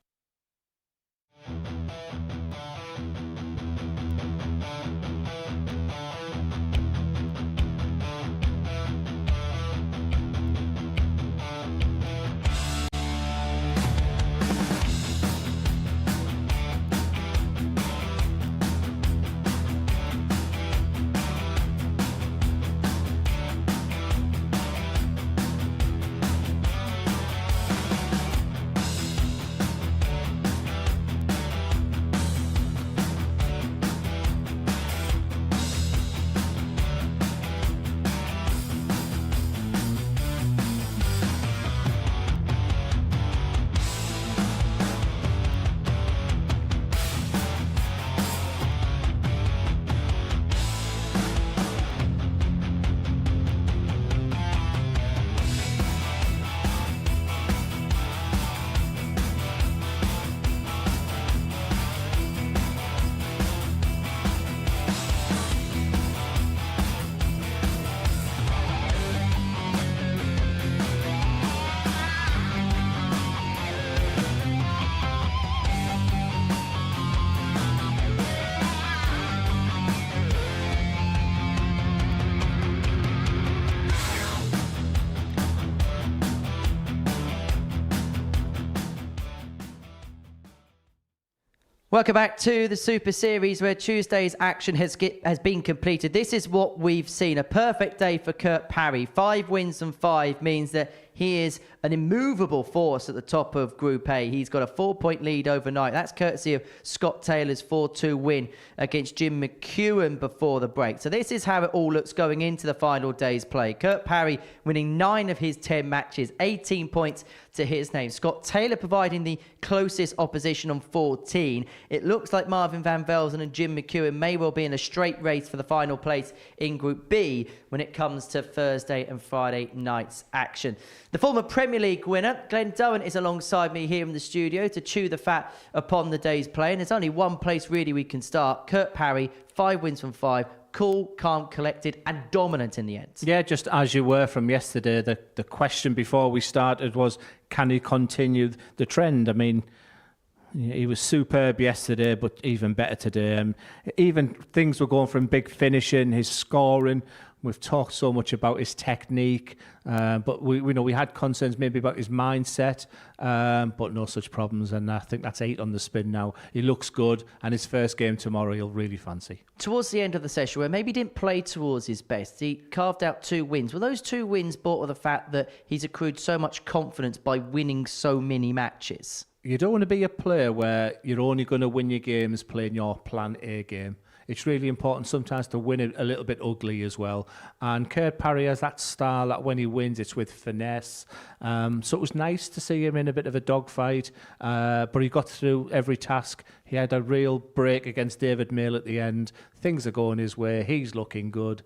Speaker 1: Welcome back to the Super Series, where Tuesday's action has been completed. This is what we've seen. A perfect day for Kurt Parry. 5 wins and 5 means that he is an immovable force at the top of Group A. He's got a 4-point lead overnight. That's courtesy of Scott Taylor's 4-2 win against Jim McEwan before the break. So this is how it all looks going into the final day's play. Kurt Parry winning 9 of his 10 matches, 18 points to his name. Scott Taylor providing the closest opposition on 14. It looks like Marvin van Velzen and Jim McEwan may well be in a straight race for the final place in Group B when it comes to Thursday and Friday night's action. The former Premier League winner, Glenn Dowen, is alongside me here in the studio to chew the fat upon the day's play. And there's only one place really we can start. Kurt Parry, 5 wins from 5. Cool, calm, collected, and dominant in the end.
Speaker 2: Yeah, just as you were from yesterday. The question before we started was, can he continue the trend? I mean, he was superb yesterday, but even better today. Even things were going from big finishing, his scoring. We've talked so much about his technique, but we know we had concerns maybe about his mindset, but no such problems. And I think that's 8 on the spin now. He looks good, and his first game tomorrow he'll really fancy.
Speaker 1: Towards the end of the session, where maybe he didn't play towards his best, he carved out 2 wins. Were those 2 wins brought with the fact that he's accrued so much confidence by winning so many matches?
Speaker 2: You don't want to be a player where you're only going to win your games playing your plan A game. it's really important sometimes to win it a little bit ugly as well. And Kurt Parry has that style that when he wins, it's with finesse. So it was nice to see him in a bit of a dogfight, but he got through every task. He had a real break against David Mayle at the end. Things are going his way. He's looking good.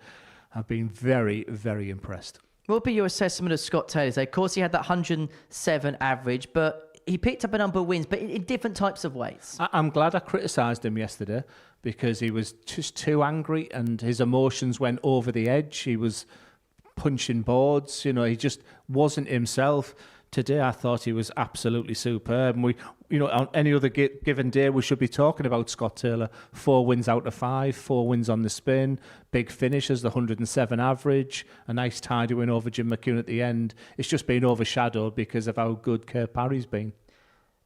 Speaker 2: I've been very, very impressed.
Speaker 1: What would be your assessment of Scott Taylor today? Of course, he had that 107 average, but he picked up a number of wins, but in different types of ways.
Speaker 2: I'm glad I criticised him yesterday because he was just too angry and his emotions went over the edge. He was punching boards, he just wasn't himself. Today, I thought he was absolutely superb. And on any other given day, we should be talking about Scott Taylor. 4 wins out of 5, 4 wins on the spin, big finishes, the 107 average, a nice tidy win over Jim McEwan at the end. It's just been overshadowed because of how good Kurt Parry's been.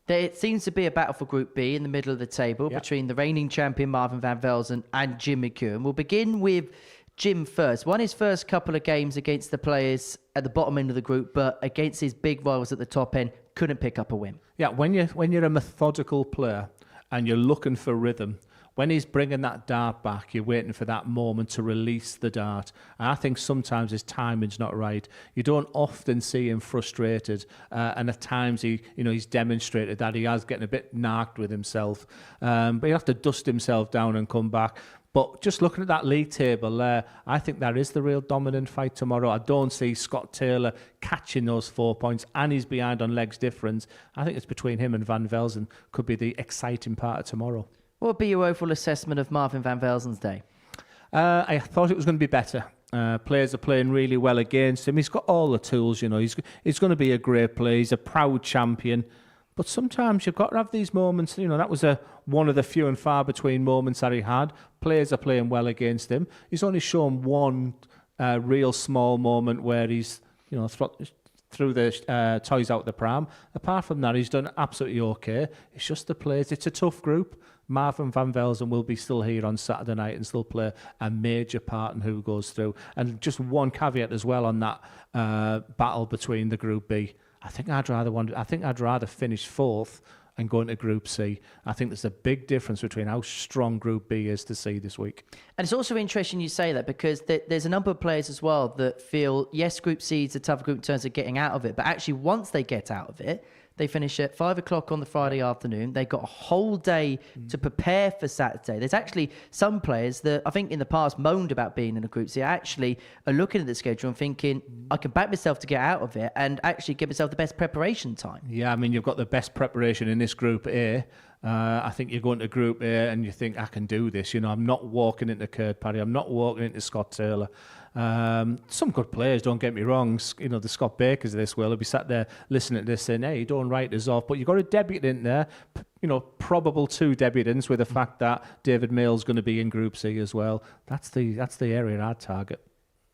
Speaker 1: There seems to be a battle for Group B in the middle of the table between the reigning champion Marvin van Velzen and Jim McEwan. We'll begin with Jim first. Won his first couple of games against the players at the bottom end of the group, but against his big rivals at the top end, couldn't pick up a win.
Speaker 2: Yeah, when you're a methodical player and you're looking for rhythm, when he's bringing that dart back, you're waiting for that moment to release the dart. And I think sometimes his timing's not right. You don't often see him frustrated, and at times he's demonstrated that he has getting a bit narked with himself. But he'll have to dust himself down and come back. But just looking at that league table there, I think that is the real dominant fight tomorrow. I don't see Scott Taylor catching those 4 points, and he's behind on legs difference. I think it's between him and Van Velzen could be the exciting part of tomorrow.
Speaker 1: What would be your overall assessment of Marvin van Velzen's day?
Speaker 2: I thought it was going to be better. Players are playing really well against him. He's got all the tools, He's going to be a great player. He's a proud champion. But sometimes you've got to have these moments. That was one of the few and far between moments that he had. Players are playing well against him. He's only shown one real small moment where he's, threw the toys out the pram. Apart from that, he's done absolutely okay. It's just the players. It's a tough group. Marvin van Velzen will be still here on Saturday night and still play a major part in who goes through. And just one caveat as well on that battle between the Group B. I think I'd rather finish 4th and go into Group C. I think there's a big difference between how strong Group B is to see this week.
Speaker 1: And it's also interesting you say that because there's a number of players as well that feel, yes, Group C is a tougher group in terms of getting out of it, but actually once they get out of it, they finish at 5 o'clock on the Friday afternoon. They've got a whole day to prepare for Saturday. There's actually some players that I think in the past moaned about being in a Group C actually are looking at the schedule and thinking, I can back myself to get out of it and actually give myself the best preparation time.
Speaker 2: Yeah, you've got the best preparation in this Group A. I think you're going to Group A and you think, I can do this. I'm not walking into Kurt Parry. I'm not walking into Scott Taylor. Some good players, don't get me wrong. The Scott Bakers of this world will be sat there listening to this saying, hey, don't write us off. But you've got a debutant there, probable 2 debutants with the fact that David Mayle's going to be in Group C as well. That's the area I'd target.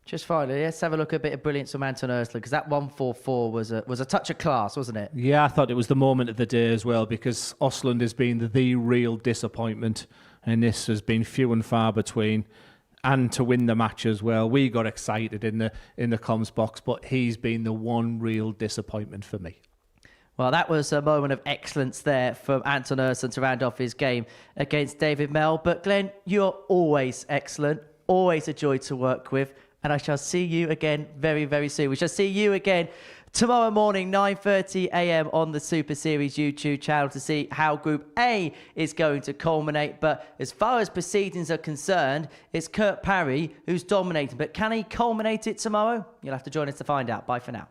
Speaker 1: Just finally, let's have a look at a bit of brilliance from Anton Ostlund, because that 144 was a touch of class, wasn't it?
Speaker 2: Yeah, I thought it was the moment of the day as well, because Ostlund has been the real disappointment, and this has been few and far between. And to win the match as well, we got excited in the comms box, but he's been the one real disappointment for me.
Speaker 1: Well, that was a moment of excellence there from Anton Ostlund to round off his game against David Mayle. But Glenn, you're always excellent, always a joy to work with. And I shall see you again very, very soon. We shall see you again tomorrow morning, 9:30 a.m. on the Super Series YouTube channel to see how Group A is going to culminate. But as far as proceedings are concerned, it's Kurt Parry who's dominating. But can he culminate it tomorrow? You'll have to join us to find out. Bye for now.